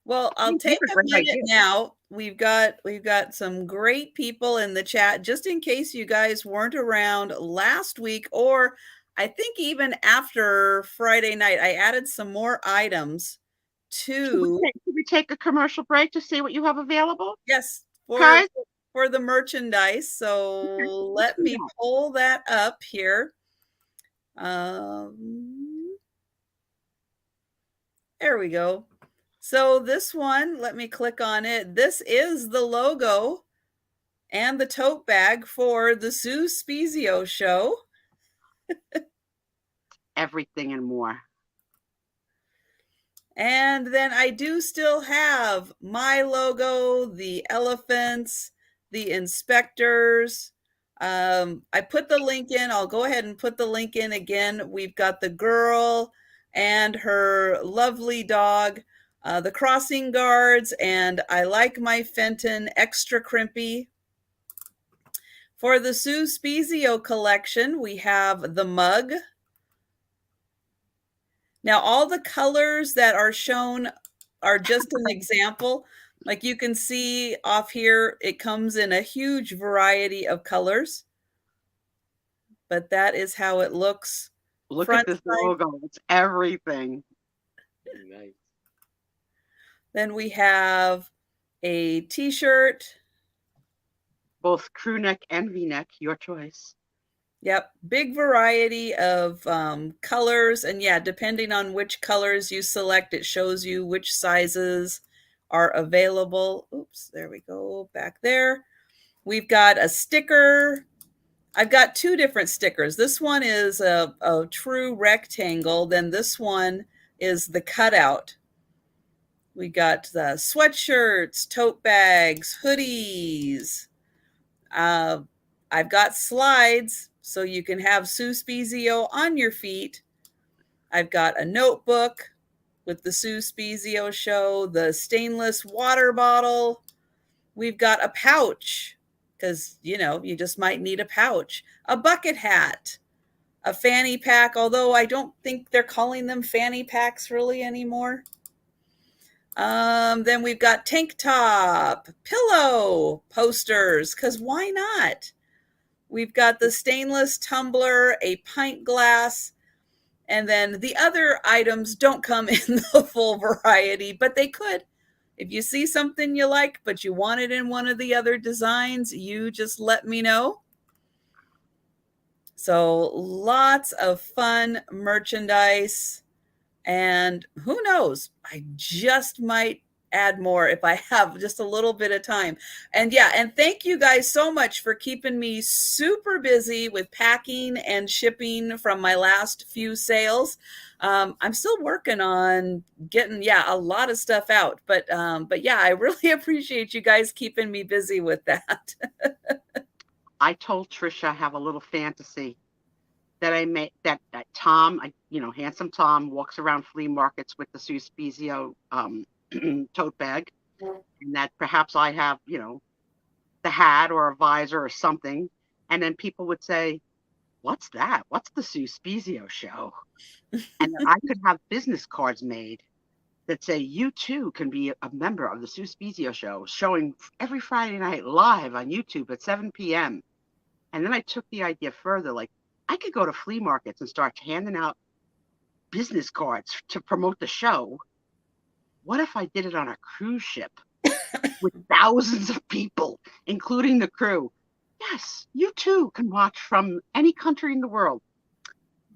Speaker 1: Well, I'll take a minute now. We've got some great people in the chat, just in case you guys weren't around last week, or I think even after Friday night, I added some more items to.
Speaker 3: Should we take a commercial break to see what you have available?
Speaker 1: Yes, for the merchandise. So let me pull that up here. There we go. So this one, let me click on it. This is the logo and the tote bag for the Sue Spiezio show.
Speaker 3: Everything and more.
Speaker 1: And then I do still have my logo, the elephants, the inspectors. I put the link in. I'll go ahead and put the link in again. We've got the girl and her lovely dog, the crossing guards, and I like my Fenton extra crimpy. For the Sue Spiezio collection, we have the mug. Now, all the colors that are shown are just an example. Like you can see off here, it comes in a huge variety of colors. But that is how it looks.
Speaker 3: Look at this logo. It's everything.
Speaker 2: Nice.
Speaker 1: Then we have a t-shirt.
Speaker 3: Both crew neck and V-neck, your choice.
Speaker 1: Yep, big variety of colors. And yeah, depending on which colors you select, it shows you which sizes are available. Oops, there we go, back there. We've got a sticker. I've got two different stickers. This one is a true rectangle. Then this one is the cutout. We got the sweatshirts, tote bags, hoodies. I've got slides so you can have Sue Spiezio on your feet. I've got a notebook with the Sue Spiezio show, the stainless water bottle. We've got a pouch because, you just might need a pouch, a bucket hat, a fanny pack, although I don't think they're calling them fanny packs really anymore. Then we've got tank top, pillow, posters, because why not? We've got the stainless tumbler, a pint glass, and then the other items don't come in the full variety, but they could. If you see something you like, but you want it in one of the other designs, you just let me know. So lots of fun merchandise. And who knows, I just might add more if I have just a little bit of time. And yeah, and thank you guys so much for keeping me super busy with packing and shipping from my last few sales. I'm still working on getting, a lot of stuff out, but yeah, I really appreciate you guys keeping me busy with that.
Speaker 3: I told Trisha I have a little fantasy that I made that Tom, handsome Tom walks around flea markets with the Sue Spiezio tote bag, and that perhaps I have, the hat or a visor or something, and then people would say, "What's that? What's the Sue Spiezio show?" And then I could have business cards made that say, "You too can be a member of the Sue Spiezio show, showing every Friday night live on YouTube at 7 p.m." And then I took the idea further, like I could go to flea markets and start handing out business cards to promote the show. what if I did it on a cruise ship with thousands of people, including the crew? Yes, you too can watch from any country in the world.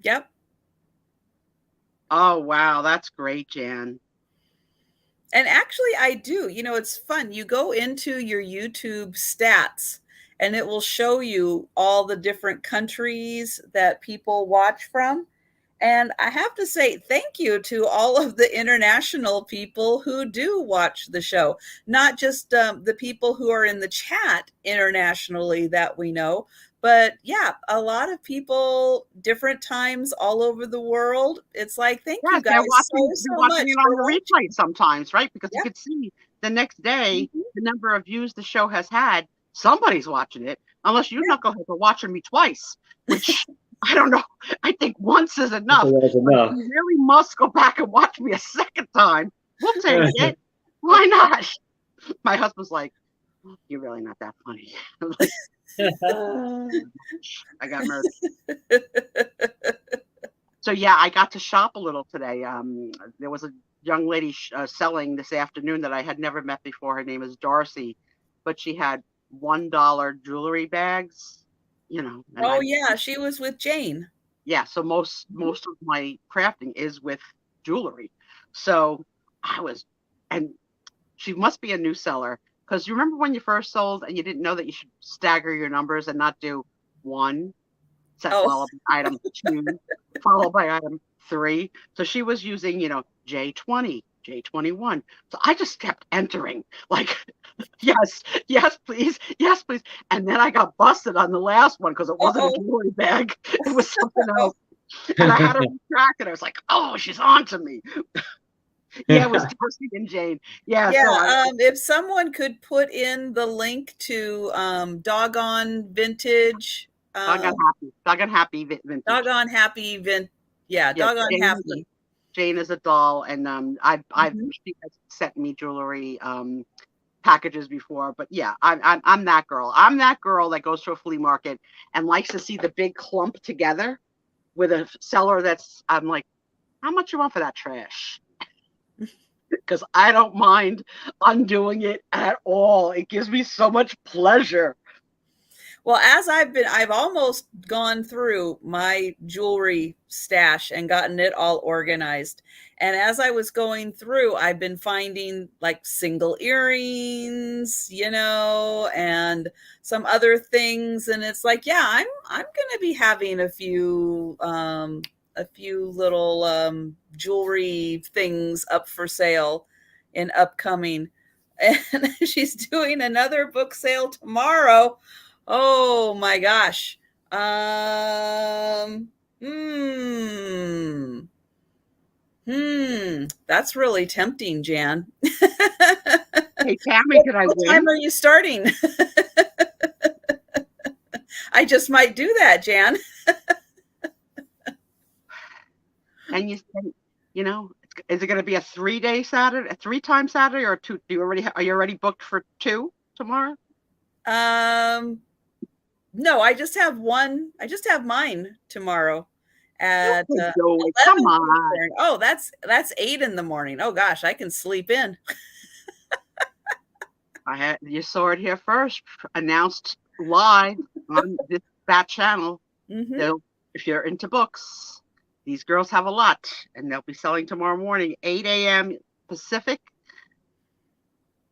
Speaker 1: Yep.
Speaker 3: Oh, wow. That's great, Jan.
Speaker 1: And actually, I do. You know, it's fun. You go into your YouTube stats and it will show you all the different countries that people watch from. And I have to say thank you to all of the international people who do watch the show, not just the people who are in the chat internationally that we know, but yeah, a lot of people, different times all over the world. It's like, thank you
Speaker 3: Yes,
Speaker 1: guys
Speaker 3: they're watching,
Speaker 1: so
Speaker 3: watching
Speaker 1: much
Speaker 3: it on
Speaker 1: for
Speaker 3: the
Speaker 1: watching.
Speaker 3: replay sometimes, right? Because you
Speaker 1: Yeah.
Speaker 3: could see the next day
Speaker 1: Mhm.
Speaker 3: the number of views the show has had. Somebody's watching it, unless you knuckleheads are watching me twice, which I don't know. I think once is enough.
Speaker 2: That's
Speaker 3: But
Speaker 2: enough.
Speaker 3: you really must go back and watch me a second time. We'll take it. Why not? My husband's like, you're really not that funny. I'm like, I got murdered. So yeah, I got to shop a little today. There was a young lady selling this afternoon that I had never met before. Her name is Darcy, but she had $1 jewelry bags, you know. And
Speaker 1: Oh yeah, she was with Jane.
Speaker 3: yeah, so most of my crafting is with jewelry. So I was, and she must be a new seller, because you remember when you first sold and you didn't know that you should stagger your numbers and not do one set
Speaker 1: Oh,
Speaker 3: followed by item 2, followed by item 3. So she was using, J20, J21. So I just kept entering, like, yes, yes, please, yes, please. And then I got busted on the last one because it wasn't a
Speaker 1: uh-oh.
Speaker 3: jewelry bag. It was something else. And I had to retract it. I was like, oh, she's on to me. Yeah, it was Darcy and Jane. Yeah,
Speaker 1: Yeah,
Speaker 3: so
Speaker 1: if someone could put in the link to Doggone Vintage,
Speaker 3: doggone happy vintage.
Speaker 1: Doggone Happy
Speaker 3: Yeah,
Speaker 1: Doggone Happy.
Speaker 3: Jane is a doll, and she has sent me jewelry packages before, but yeah, I'm that girl. I'm that girl that goes to a flea market and likes to see the big clump together with a seller I'm like, how much you want for that trash? Because I don't mind undoing it at all. It gives me so much pleasure.
Speaker 1: Well, as I've almost gone through my jewelry stash and gotten it all organized. And as I was going through, I've been finding like single earrings, and some other things. And it's like, yeah, I'm going to be having a few little jewelry things up for sale in upcoming. And she's doing another book sale tomorrow. Oh my gosh. That's really tempting, Jan.
Speaker 3: Hey, Tammy, did I
Speaker 1: What
Speaker 3: win?
Speaker 1: time are you starting? I just might do that, Jan.
Speaker 3: And is it going to be a 3-day Saturday, a 3-time Saturday, or 2? Are you already booked for 2 tomorrow?
Speaker 1: No, I just have one. I just have mine tomorrow at 11.
Speaker 3: Come on.
Speaker 1: Oh, that's 8 in the morning. Oh gosh, I can sleep in.
Speaker 3: You saw it here first, announced live on that channel.
Speaker 1: Mm-hmm.
Speaker 3: If you're into books, these girls have a lot, and they'll be selling tomorrow morning, 8 a.m. Pacific.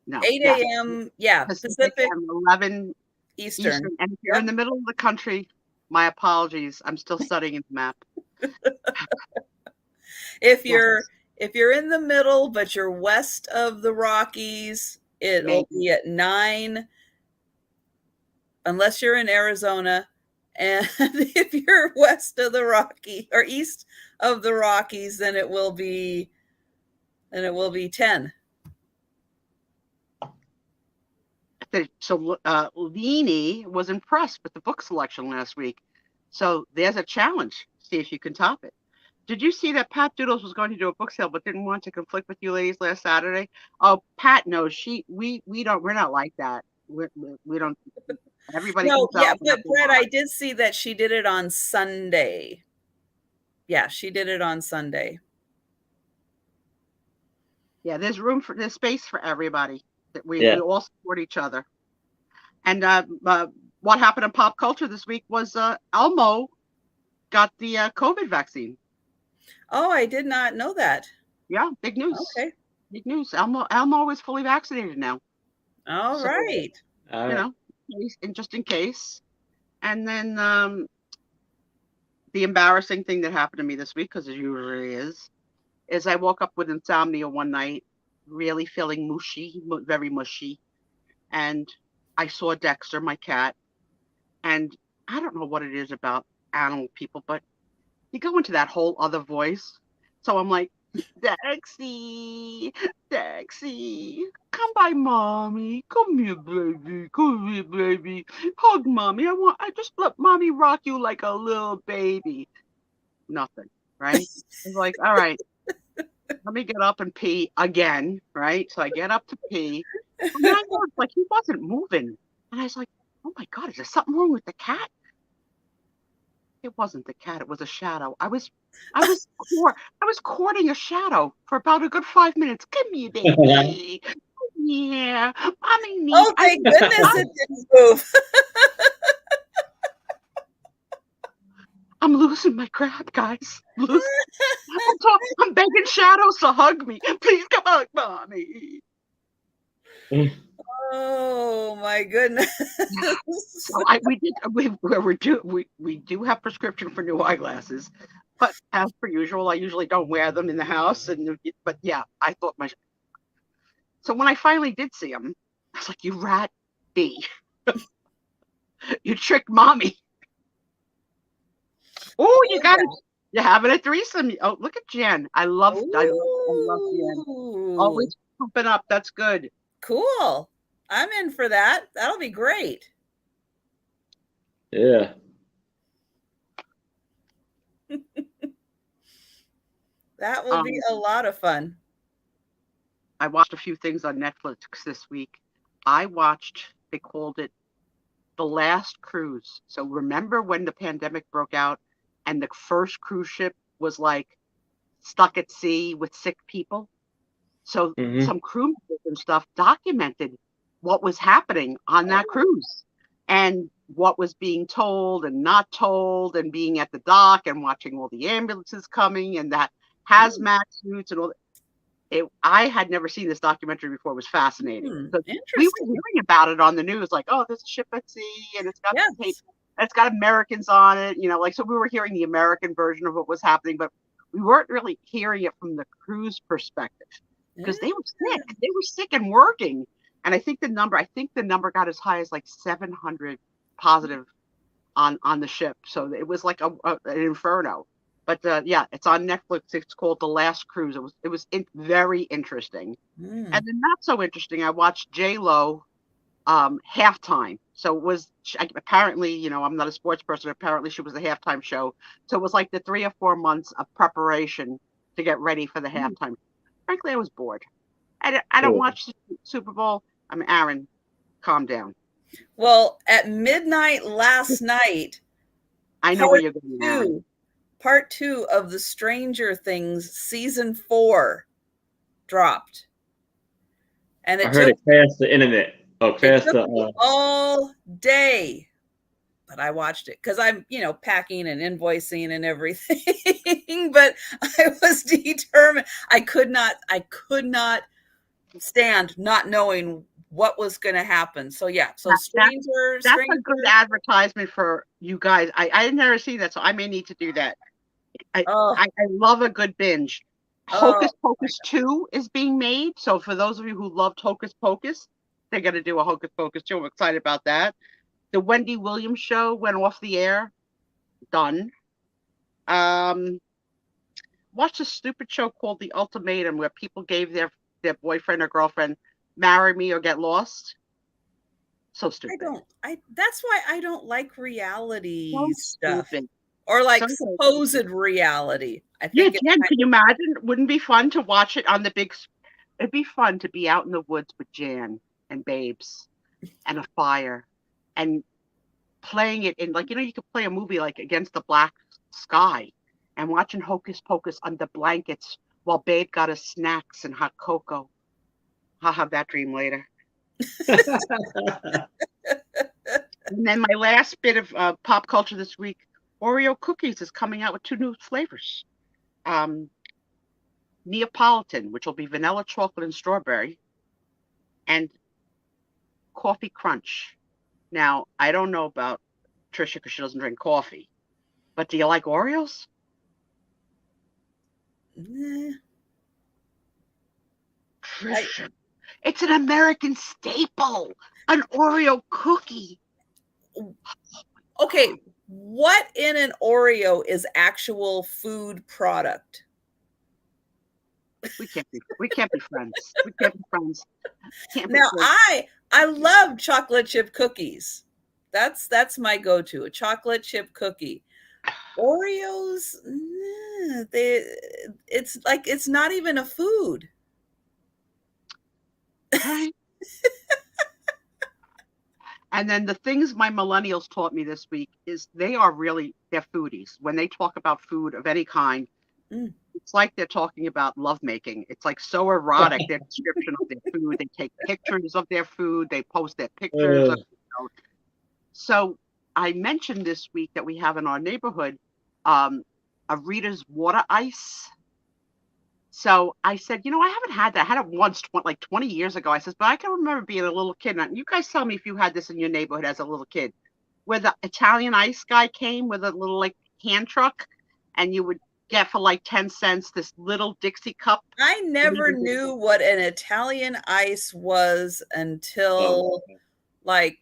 Speaker 3: No,
Speaker 1: 8 a.m. Yeah, Pacific
Speaker 3: and 11 Eastern. And if you're in the middle of the country, my apologies. I'm still studying the map.
Speaker 1: If you're in the middle, but you're west of the Rockies, it'll be at 9, unless you're in Arizona. And if you're west of the Rockies or east of the Rockies, then it will be 10.
Speaker 3: So Leanie was impressed with the book selection last week. So there's a challenge. See if you can top it. Did you see that Pat Doodles was going to do a book sale but didn't want to conflict with you ladies last Saturday? Oh, Pat knows we're not like that. We don't. Everybody.
Speaker 1: No, yeah, but Brett, I did see that she did it on Sunday. Yeah, she did it on Sunday.
Speaker 3: Yeah, there's space for everybody. We
Speaker 2: Yeah.
Speaker 3: all support each other. And what happened in pop culture this week was Elmo got the COVID vaccine.
Speaker 1: Oh, I did not know that.
Speaker 3: Yeah, big news.
Speaker 1: Okay.
Speaker 3: Big news. Elmo is fully vaccinated now.
Speaker 1: All
Speaker 3: So,
Speaker 1: right.
Speaker 2: All
Speaker 3: you
Speaker 2: right.
Speaker 3: know, just in case. And then the embarrassing thing that happened to me this week, because it usually is I woke up with insomnia one night, really feeling mushy, very mushy. And I saw Dexter, my cat, and I don't know what it is about animal people, but you go into that whole other voice. So I'm like, Dexy, Dexy, come by mommy. Come here, baby. Come here, baby. Hug mommy. I just let mommy rock you like a little baby. Nothing, right? It's like, all right, let me get up and pee again, right? So I get up to pee. And then I noticed like he wasn't moving. And I was like, oh my God, is there something wrong with the cat? It wasn't the cat, it was a shadow. I was courting a shadow for about a good 5 minutes. Come here, baby. Yeah. Mommy needs
Speaker 1: Oh, thank goodness it didn't move.
Speaker 3: I'm losing my crap, guys. I'm begging shadows to hug me. Please come hug mommy.
Speaker 1: Oh my goodness.
Speaker 3: So we do have prescription for new eyeglasses, but as per usual, I usually don't wear them in the house. But yeah, I thought so when I finally did see him, I was like, you rat B. You tricked mommy. Oh, you're having a threesome. Oh, look at Jen. I love Jen.
Speaker 1: Ooh.
Speaker 3: Always pumping up. That's good.
Speaker 1: Cool. I'm in for that. That'll be great.
Speaker 2: Yeah.
Speaker 1: That will be a lot of fun.
Speaker 3: I watched a few things on Netflix this week. They called it The Last Cruise. So remember when the pandemic broke out and the first cruise ship was like stuck at sea with sick people? So some crew members and stuff documented what was happening on that cruise and what was being told and not told, and being at the dock and watching all the ambulances coming and that hazmat suits and all that. I had never seen this documentary before. It was fascinating. We were hearing about it on the news, like, oh, there's a ship at sea and it's got Americans on it, so we were hearing the American version of what was happening, but we weren't really hearing it from the crew's perspective because they were sick. They were sick and working. And I think the number got as high as like 700 positive on the ship. So it was like an inferno. But yeah, it's on Netflix. It's called The Last Cruise. It was very interesting. And then not so interesting, I watched J-Lo halftime. So it was apparently, I'm not a sports person. Apparently she was a halftime show. So it was like the 3 or 4 months of preparation to get ready for the halftime. Frankly, I was bored. I don't watch the Super Bowl. Aaron, calm down.
Speaker 1: Well, at midnight last night,
Speaker 3: I know where you're going, Aaron.
Speaker 1: Part 2 of the Stranger Things season 4 dropped. And
Speaker 2: I heard it past the internet.
Speaker 1: It took me all day. But I watched it because I'm, packing and invoicing and everything. But I was determined. I could not stand not knowing what was going to happen. So yeah, that's
Speaker 3: a good advertisement for you guys. I never see that, so I may need to do that. I love a good binge. Hocus Pocus 2 is being made. So for those of you who loved Hocus Pocus, they're going to do a Hocus Pocus 2. I'm excited about that. The Wendy Williams show went off the air. Done. Watched a stupid show called The Ultimatum where people gave their boyfriend or girlfriend, marry me or get lost. So stupid.
Speaker 1: That's why I don't like reality stuff.
Speaker 3: Stupid.
Speaker 1: Or like supposed reality. I
Speaker 3: think Jen, can you imagine? Wouldn't it be fun to watch it on the big? It'd be fun to be out in the woods with Jan and babes and a fire and playing it in, like, you could play a movie like Against the Black Sky and watching Hocus Pocus under blankets while Babe got us snacks and hot cocoa. I'll have that dream later. And then my last bit of pop culture this week, Oreo cookies is coming out with 2 new flavors. Neapolitan, which will be vanilla, chocolate, and strawberry, and coffee crunch. Now, I don't know about Trisha because she doesn't drink coffee, but do you like Oreos?
Speaker 1: Nah.
Speaker 3: Trisha, it's an American staple, an Oreo cookie.
Speaker 1: Okay, what in an Oreo is actual food product?
Speaker 3: We can't be friends. We can't be friends.
Speaker 1: Now, I love chocolate chip cookies. That's my go-to, a chocolate chip cookie. Oreos, nah, it's like it's not even a food.
Speaker 3: Right. And then the things my millennials taught me this week is they're foodies. When they talk about food of any kind, it's like they're talking about lovemaking. It's like so erotic, their description of their food. They take pictures of their food. They post their pictures. So I mentioned this week that we have in our neighborhood a Rita's water ice. So I said, I haven't had that. I had it once, like 20 years ago. I said, but I can remember being a little kid. And you guys tell me if you had this in your neighborhood as a little kid, where the Italian ice guy came with a little like hand truck, and you would get for like 10 cents this little Dixie cup.
Speaker 1: I never knew what an Italian ice was until like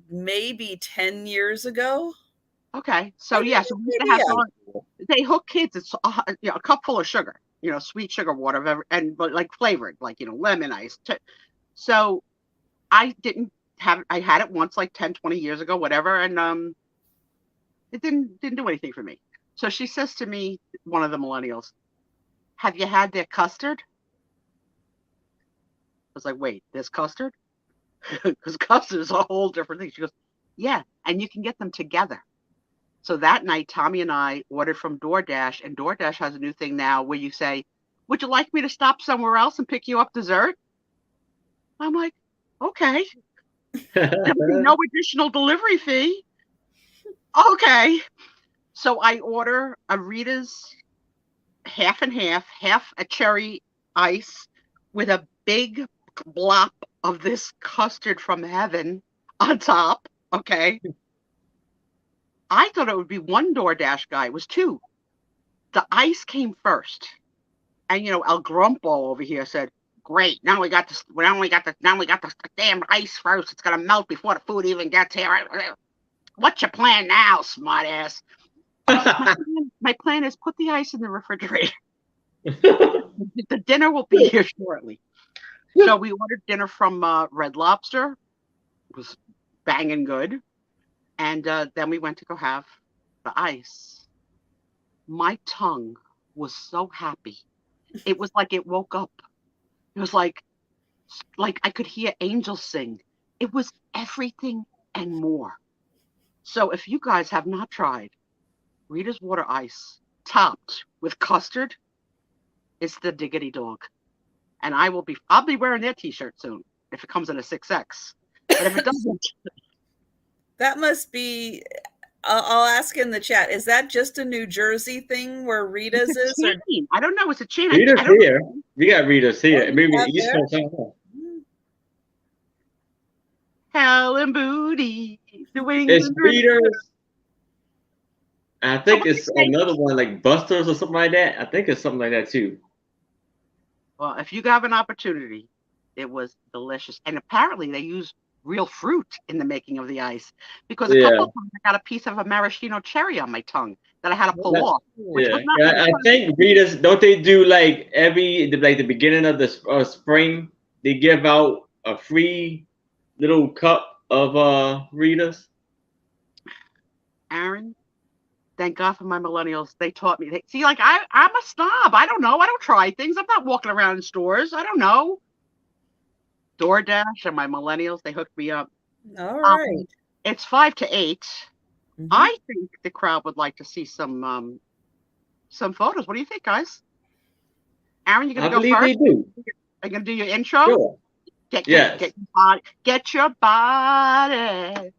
Speaker 1: maybe 10 years ago.
Speaker 3: Okay. So yeah, so we used to have they hook kids. It's a cup full of sugar, sweet sugar water, but like flavored, like, lemon ice. So I had it once like 10, 20 years ago, whatever. And it didn't do anything for me. So she says to me, one of the millennials, have you had their custard? I was like, wait, there's custard? Because custard is a whole different thing. She goes, yeah, and you can get them together. So that night, Tommy and I ordered from DoorDash, and DoorDash has a new thing now where you say, would you like me to stop somewhere else and pick you up dessert? I'm like, okay. There would be no additional delivery fee. Okay. So I order a Rita's half and half a cherry ice with a big blop of this custard from heaven on top. Okay. I thought it would be one DoorDash guy. It was 2. The ice came first. And El Grumpo over here said, great, now we got the damn ice first. It's gonna melt before the food even gets here. What's your plan now, smart ass? My plan is put the ice in the refrigerator. The dinner will be here shortly. So we ordered dinner from Red Lobster. It was banging good. And then we went to go have the ice. My tongue was so happy. It was like it woke up. It was like I could hear angels sing. It was everything and more. So if you guys have not tried Rita's water ice topped with custard, it's the diggity dog. And I'll be wearing their t-shirt soon if it comes in a 6X. But if it doesn't,
Speaker 1: that must be, I'll ask in the chat, is that just a New Jersey thing where Rita's is? Or?
Speaker 3: I don't know. It's a chain.
Speaker 2: Rita's here. We got Rita's here. Maybe East Coast.
Speaker 3: Helen Booty.
Speaker 2: It's Rita's. I think it's another one like Buster's or something like that. I think it's something like that too.
Speaker 3: Well, if you have an opportunity, it was delicious. And apparently they use real fruit in the making of the ice, because a couple of times I got a piece of a maraschino cherry on my tongue that I had to pull off.
Speaker 2: I think Rita's, don't they do like the beginning of the spring, they give out a free little cup of Rita's?
Speaker 3: Aaron, thank God for my millennials. They taught me. I'm a snob. I don't know. I don't try things. I'm not walking around in stores. I don't know. DoorDash and my millennials, they hooked me up.
Speaker 1: All right.
Speaker 3: It's 5 to 8. Mm-hmm. I think the crowd would like to see some photos. What do you think, guys? Aaron, you
Speaker 2: I
Speaker 3: gonna go
Speaker 2: believe
Speaker 3: first?
Speaker 2: they do.
Speaker 3: Are you gonna do your intro?
Speaker 2: Sure. Yes.
Speaker 3: Get your body,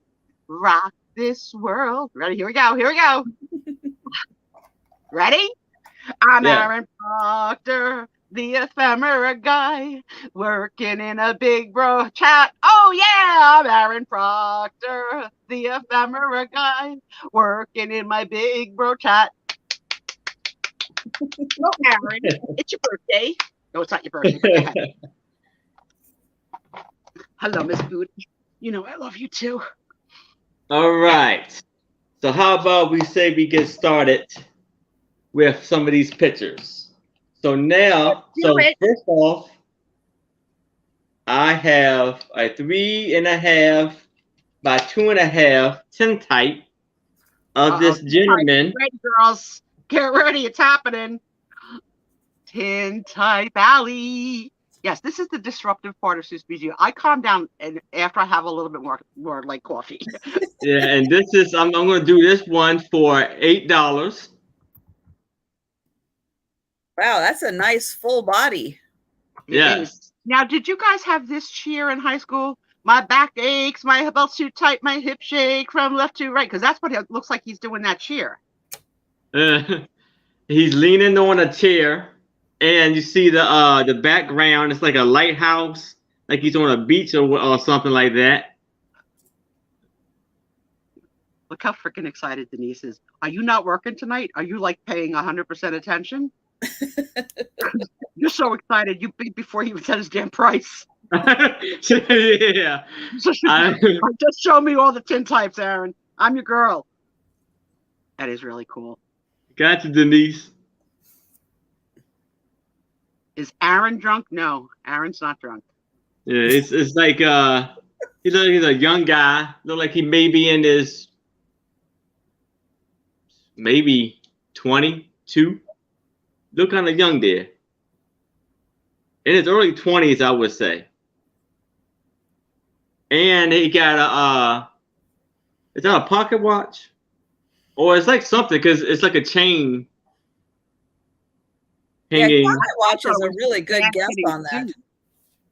Speaker 3: rock this world. Ready? Here we go. Here we go. Ready? I'm
Speaker 2: Yeah.
Speaker 3: Aaron Proctor, the ephemera guy, working in a big bro chat. Oh yeah, I'm Aaron Proctor, the ephemera guy, working in my big bro chat. Oh, Aaron, it's your birthday. No, it's not your birthday, but go ahead. Hello, Miss Booty. You know I love you too.
Speaker 2: All right. So how about we say we get started with some of these pictures. So now, first off, I have a 3.5 by 2.5 tintype of this gentleman.
Speaker 3: Ready, girls. Get ready. It's happening. Tintype Alley. Yes, this is the disruptive part of Spiezio. I calm down and after I have a little bit more like coffee.
Speaker 2: Yeah, and this is I'm going to do this one for $8.
Speaker 1: Wow, that's a nice full body.
Speaker 2: Yes.
Speaker 3: Now, did you guys have this cheer in high school? My back aches, my belt's too tight, my hip shake from left to right, because that's what it looks like he's doing that cheer.
Speaker 2: He's leaning on a chair, and you see the background. It's like a lighthouse, like he's on a beach or something like that.
Speaker 3: Look how freaking excited Denise is. Are you not working tonight? Are you like paying 100% attention? You're so excited. You beat before he even said his damn price.
Speaker 2: Yeah.
Speaker 3: Just show me all the tintypes, Aaron. I'm your girl. That is really cool.
Speaker 2: Got you, Denise.
Speaker 3: Is Aaron drunk? No, Aaron's not drunk.
Speaker 2: Yeah, it's like he's a young guy. Look like he may be in his maybe 22. Look kind of young there. In his early 20s, I would say. And he got is that a pocket watch? Or it's like something, because it's like a chain hanging.
Speaker 1: Yeah, pocket watch is a really good guess on that.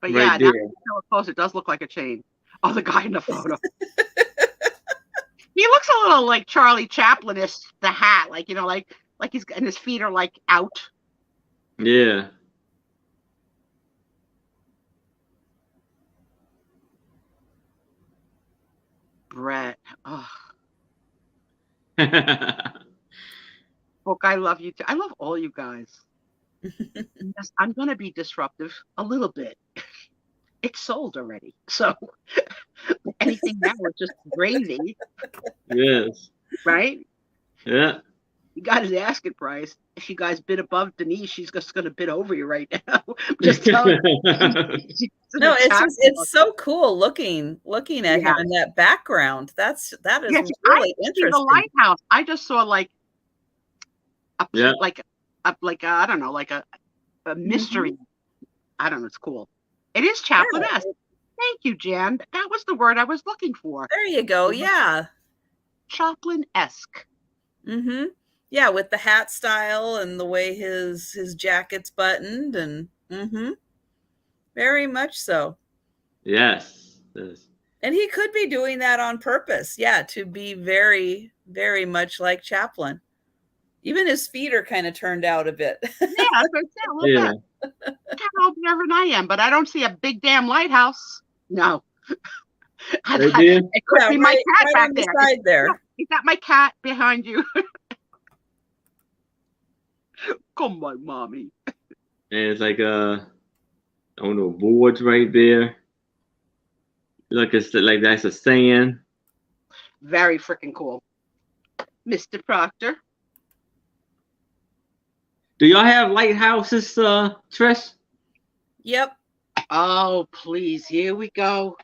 Speaker 3: But yeah,
Speaker 2: right
Speaker 3: now
Speaker 2: there.
Speaker 3: close, it does look like a chain. Oh, the guy in the photo. He looks a little like Charlie Chaplin-ish, the hat, like, you know, like he's and his feet are like out.
Speaker 2: Yeah.
Speaker 3: Brett. Oh. Book, I love you too. I love all you guys. Yes, I'm gonna be disruptive a little bit. It's sold already, so anything now is just gravy.
Speaker 2: Yes.
Speaker 3: Right?
Speaker 2: Yeah.
Speaker 3: You got his asking price. If you guys bid above Denise, she's just gonna bid over you right now. Just telling you.
Speaker 1: No, it's so cool looking at him in that background. That is really interesting.
Speaker 3: The lighthouse. I just saw like a I don't know, like a mystery. I don't know. It's cool. It is Chaplin-esque. Thank you, Jan. That was the word I was looking for.
Speaker 1: There you go. Yeah.
Speaker 3: Chaplin-esque.
Speaker 1: Mm-hmm. Yeah, with the hat style and the way his jacket's buttoned and very much so.
Speaker 2: Yes.
Speaker 1: And he could be doing that on purpose. Yeah, to be very, very much like Chaplin. Even his feet are kind of turned out a bit.
Speaker 3: Yeah, that's what I said. Look how observant I am, but I don't see a big damn lighthouse. No. It could be my cat back there.
Speaker 1: Side there.
Speaker 3: Is that my cat behind you? Come on, mommy.
Speaker 2: And it's like I don't know, boards right there. Look, it's like that's a sand.
Speaker 3: Very freaking cool. Mr. Proctor.
Speaker 2: Do y'all have lighthouses, Trish?
Speaker 1: Yep.
Speaker 3: Oh, please. Here we go.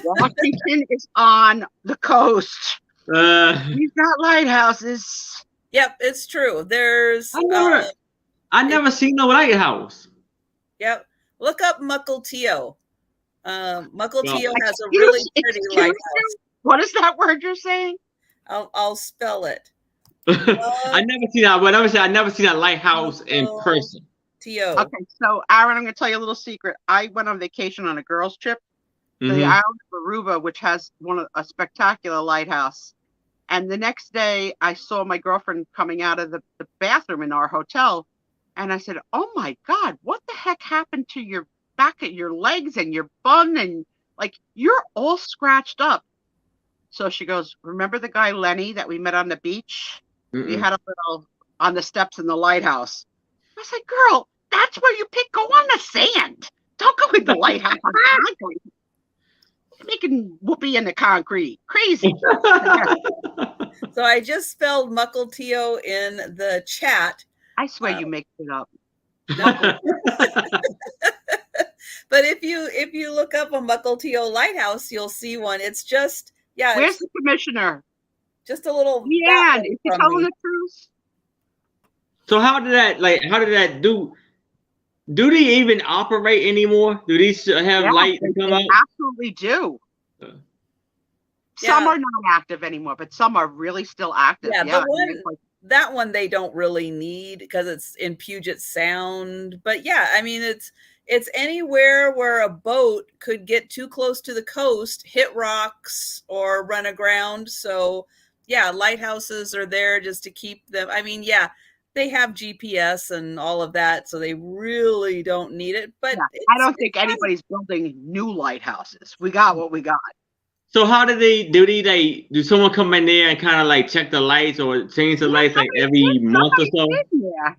Speaker 3: Washington is on the coast. We've got lighthouses.
Speaker 1: Yep, it's true. There's
Speaker 2: I never seen no lighthouse.
Speaker 1: Yep. Look up Mukilteo. Mukilteo has a really pretty lighthouse.
Speaker 3: What is that word you're saying?
Speaker 1: I'll spell it.
Speaker 2: I never seen a lighthouse in person.
Speaker 1: T.O.
Speaker 3: Okay, so Aaron, I'm going to tell you a little secret. I went on vacation on a girls' trip to the island of Aruba, which has a spectacular lighthouse. And the next day, I saw my girlfriend coming out of the bathroom in our hotel, and I said, "Oh my God, what the heck happened to your back, of your legs, and your bun, and like you're all scratched up?" So she goes, "Remember the guy Lenny that we met on the beach? We had a little on the steps in the lighthouse." I said, "Girl, that's where you go on the sand. Don't go in the lighthouse on concrete. You're making whoopee in the concrete. Crazy."
Speaker 1: So I just spelled Muckle-Tio in the chat.
Speaker 3: I swear you make it up.
Speaker 1: But if you look up a Muckle-Tio lighthouse, you'll see one. It's just
Speaker 3: Where's the commissioner?
Speaker 1: Just a little.
Speaker 3: Yeah, is he telling the truth?
Speaker 2: So how did that do? Do they even operate anymore? Do these have lights that come out?
Speaker 3: Absolutely do. Some are not active anymore, but some are really still active.
Speaker 1: Yeah, that one they don't really need because it's in Puget Sound. But yeah, I mean it's anywhere where a boat could get too close to the coast, hit rocks, or run aground. So yeah, lighthouses are there just to keep them. I mean, yeah, they have GPS and all of that, so they really don't need it. But
Speaker 3: I don't think anybody's building new lighthouses. We got what we got.
Speaker 2: So how do do someone come in there and kind of like check the lights or change the lights like every month or so?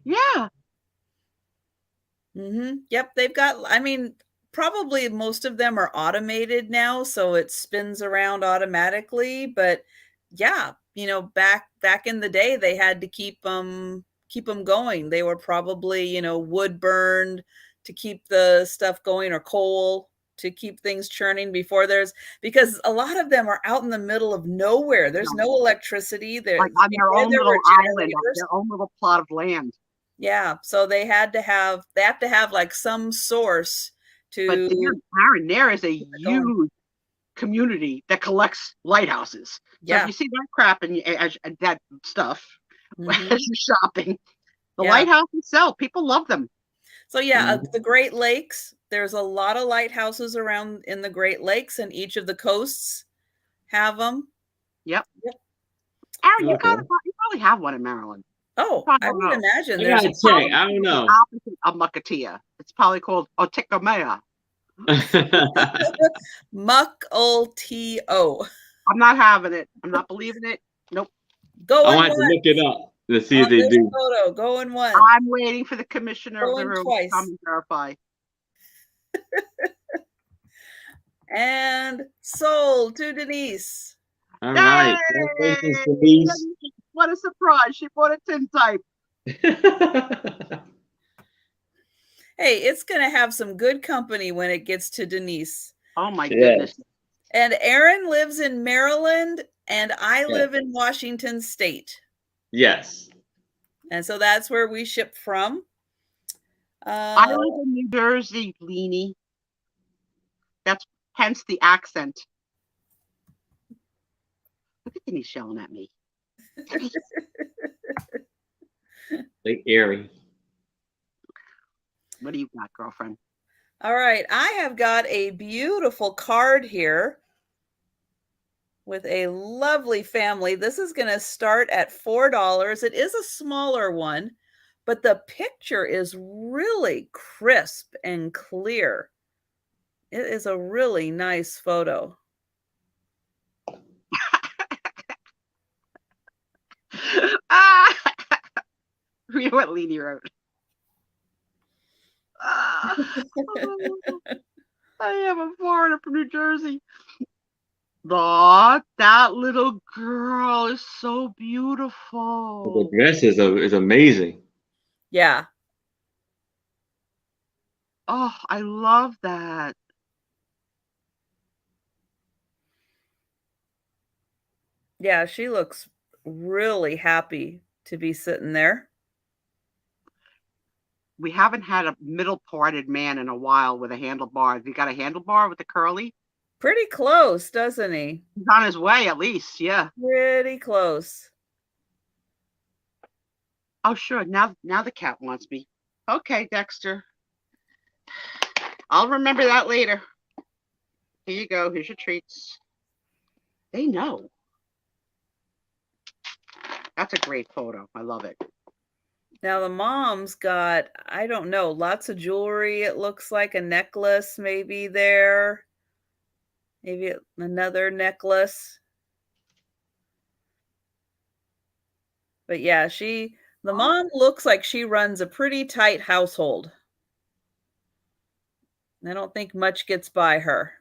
Speaker 3: Yeah.
Speaker 1: Yep, they've got, I mean, probably most of them are automated now, so it spins around automatically. But yeah, back in the day, they had to keep them going. They were probably, wood burned to keep the stuff going, or coal to keep things churning because a lot of them are out in the middle of nowhere. There's no electricity. They're
Speaker 3: like on their own little island, on their own little plot of land.
Speaker 1: Yeah, so they have to have like some source to.
Speaker 3: But Aaron, there is a huge community that collects lighthouses. So if you see that crap and that stuff as you're shopping, the lighthouses sell. People love them.
Speaker 1: So the Great Lakes, there's a lot of lighthouses around in the Great Lakes, and each of the coasts have them.
Speaker 3: Yep. Aaron, you probably have one in Maryland.
Speaker 1: Oh, I would imagine.
Speaker 2: I gotta check. I don't know.
Speaker 3: Opposite of Muckle-Tio. It's probably called Otto-Trisha.
Speaker 1: Muckle-Tio.
Speaker 3: I'm not having it. I'm not believing it. Nope.
Speaker 2: I want to look it up to see if they do.
Speaker 1: Photo, going once.
Speaker 3: I'm waiting for the commissioner of the room to come and verify.
Speaker 1: And sold to Denise.
Speaker 2: All right. Congratulations, Denise.
Speaker 3: What a surprise. She bought a tintype.
Speaker 1: Hey, it's going to have some good company when it gets to Denise.
Speaker 3: Oh, my goodness.
Speaker 1: And Aaron lives in Maryland, and I live in Washington State.
Speaker 2: Yes.
Speaker 1: And so that's where we ship from.
Speaker 3: I live in New Jersey, Leanie. That's hence the accent. Look at Denise yelling at me.
Speaker 2: Lake Erie.
Speaker 3: What do you got, girlfriend?
Speaker 1: All right. I have got a beautiful card here with a lovely family. This is going to start at $4. It is a smaller one, but the picture is really crisp and clear. It is a really nice photo.
Speaker 3: Read what Leanie wrote. I am a foreigner from New Jersey. That little girl is so beautiful.
Speaker 2: The dress is amazing.
Speaker 1: Yeah.
Speaker 3: Oh, I love that.
Speaker 1: Yeah, she looks really happy to be sitting there.
Speaker 3: We haven't had a middle-parted man in a while with a handlebar. Have you got a handlebar with the curly?
Speaker 1: Pretty close, doesn't he?
Speaker 3: He's on his way, at least. Yeah.
Speaker 1: Pretty close.
Speaker 3: Oh, sure. Now the cat wants me. Okay, Dexter. I'll remember that later. Here you go. Here's your treats. They know. That's a great photo. I love it.
Speaker 1: Now the mom's got, I don't know, lots of jewelry. It looks like a necklace maybe there. Maybe another necklace. But yeah, the mom looks like she runs a pretty tight household. I don't think much gets by her.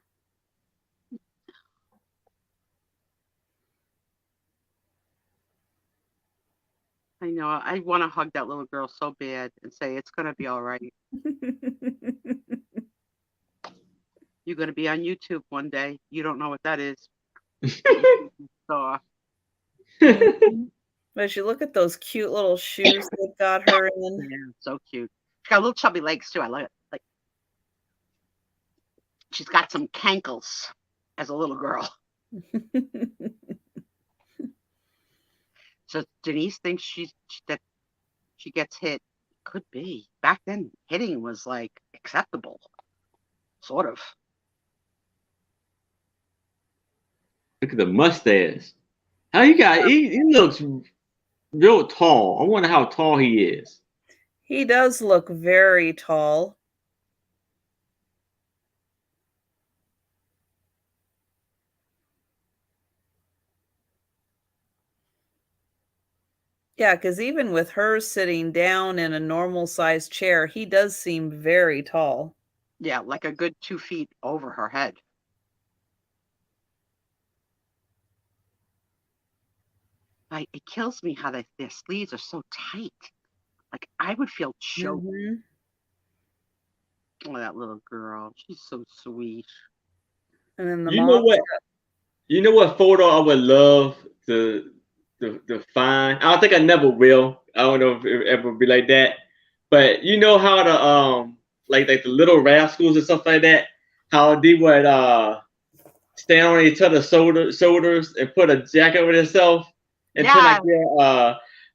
Speaker 3: I know. I want to hug that little girl so bad and say, it's going to be all right. You're going to be on YouTube one day. You don't know what that is. So,
Speaker 1: But you look at those cute little shoes they've got her in.
Speaker 3: yeah, so cute. She's got little chubby legs too. I love it. Like, she's got some cankles as a little girl. So Denise thinks that she gets hit. Could be. Back then, hitting was like acceptable, sort of.
Speaker 2: Look at the mustache. How you got? He looks real tall. I wonder how tall he is.
Speaker 1: He does look very tall. Yeah, because even with her sitting down in a normal sized chair, he does seem very tall.
Speaker 3: Yeah, like a good 2 feet over her head. It kills me how their sleeves are so tight. Like, I would feel choked.
Speaker 1: Mhm.
Speaker 3: Oh, that little girl. She's so sweet.
Speaker 1: And then the
Speaker 2: You know
Speaker 1: mom.
Speaker 2: what? You know what photo I would love to find? I don't think I never will. I don't know if it ever be like that. But you know how the like the little rascals and stuff like that, how they would stand on each other's shoulders and put a jacket over themselves and
Speaker 3: Yeah.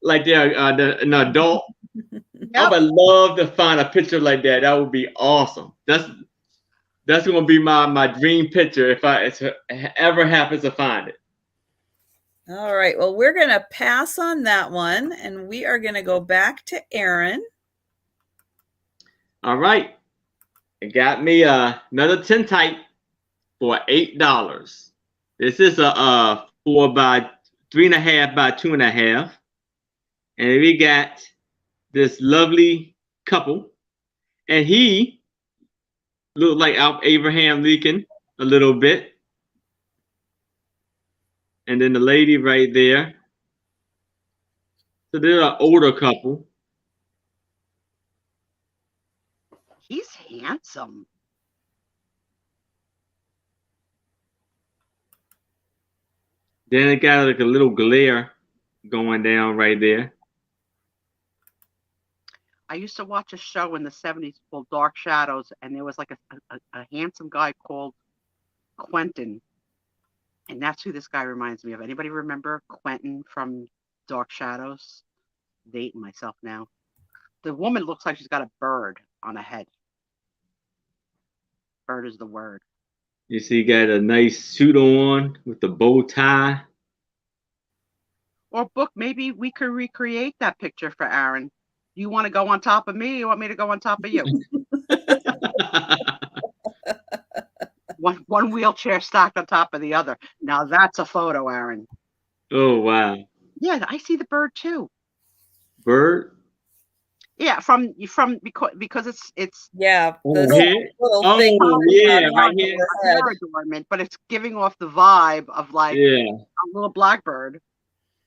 Speaker 2: like they're an adult. I
Speaker 3: Yep.
Speaker 2: would love to find a picture like that. That would be awesome. That's gonna be my dream picture if it ever happens to find it.
Speaker 1: All right. Well, we're going to pass on that one and we are going to go back to Aaron.
Speaker 2: All right. It got me another tintype for $8. This is a 4 by 3.5 by 2.5. And we got this lovely couple. And he looked like Abraham Lincoln a little bit. And then the lady right there. So they're an older couple.
Speaker 3: He's handsome.
Speaker 2: Then it got like a little glare going down right there.
Speaker 3: I used to watch a show in the 70s called Dark Shadows, and there was like a handsome guy called Quentin. And that's who this guy reminds me of. Anybody remember Quentin from Dark Shadows? Dating myself now. The woman looks like she's got a bird on a head. Bird is the word.
Speaker 2: You see, he got a nice suit on with the bow tie.
Speaker 3: Or Book, maybe we could recreate that picture for Aaron. You want to go on top of me? Or you want me to go on top of you? One wheelchair stacked on top of the other. Now that's a photo, Aaron.
Speaker 2: Oh wow!
Speaker 3: Yeah, I see the bird too.
Speaker 2: Bird?
Speaker 3: Yeah, from because it's
Speaker 1: Yeah.
Speaker 2: Oh, here?
Speaker 1: Little
Speaker 2: Oh,
Speaker 1: thing
Speaker 2: yeah, right here.
Speaker 3: a hair adornment, but it's giving off the vibe of like
Speaker 2: Yeah,
Speaker 3: a little blackbird.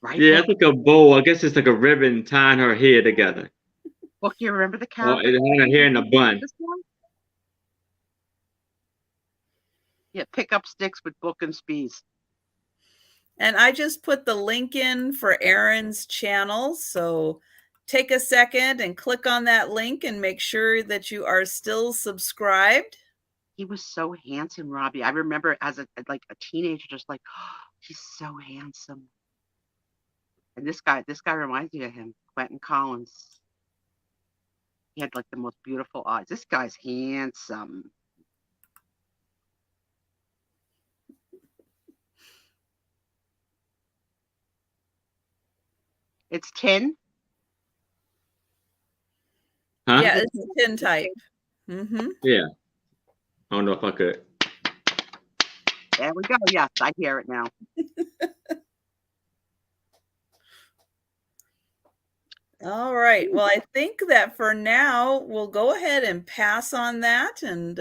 Speaker 3: Right?
Speaker 2: yeah.
Speaker 3: Book?
Speaker 2: It's like a bow. I guess it's like a ribbon tying her hair together.
Speaker 3: Book, you remember the
Speaker 2: Or
Speaker 3: character?
Speaker 2: it had her hair in a bun.
Speaker 3: This one? Yeah, pick up sticks with Book and Spiez.
Speaker 1: And I just put the link in for Aaron's channel. So take a second and click on that link and make sure that you are still subscribed.
Speaker 3: He was so handsome, Robbie. I remember as a teenager, just like, oh, he's so handsome. And this guy reminds me of him, Quentin Collins. He had like the most beautiful eyes. This guy's handsome. It's tin.
Speaker 2: Huh?
Speaker 1: Yeah, it's a tin type. Mm-hmm.
Speaker 2: Yeah. I don't know if I could.
Speaker 3: There we go. Yes, I hear it now.
Speaker 1: All right. Well, I think that for now, we'll go ahead and pass on that, and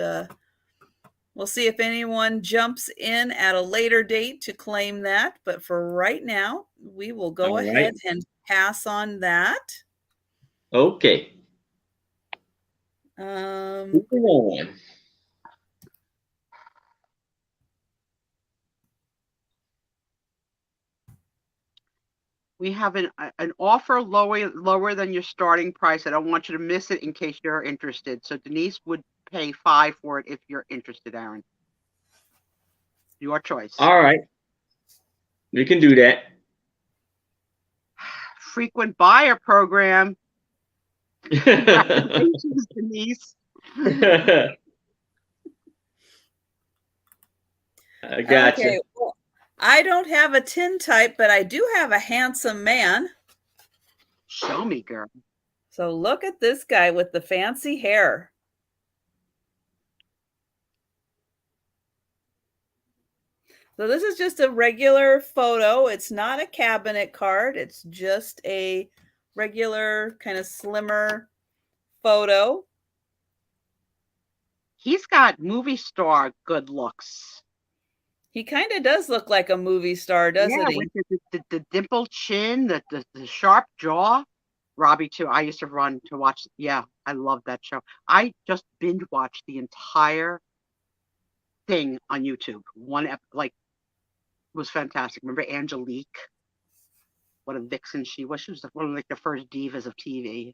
Speaker 1: we'll see if anyone jumps in at a later date to claim that. But for right now, we will go
Speaker 2: All
Speaker 1: ahead
Speaker 2: right.
Speaker 1: and pass on that.
Speaker 2: Okay.
Speaker 1: Um,
Speaker 2: Moving on.
Speaker 3: We have an offer lower than your starting price. I don't want you to miss it in case you're interested. So Denise would pay $5 for it if you're interested, Aaron. Your choice.
Speaker 2: All right. We can do that.
Speaker 3: Frequent buyer program. Congratulations, Denise.
Speaker 2: I gotcha.
Speaker 1: okay. Well, I don't have a tin type, but I do have a handsome man.
Speaker 3: Show me, girl.
Speaker 1: So look at this guy with the fancy hair. So this is just a regular photo. It's not a cabinet card. It's just a regular kind of slimmer photo.
Speaker 3: He's got movie star good looks.
Speaker 1: He kind of does look like a movie star, doesn't he?
Speaker 3: With the dimpled chin, the sharp jaw. Robbie too. I used to run to watch. Yeah, I love that show. I just binge watched the entire thing on YouTube. Like was fantastic. Remember Angelique? What a vixen she was. She was one of like the first divas of TV.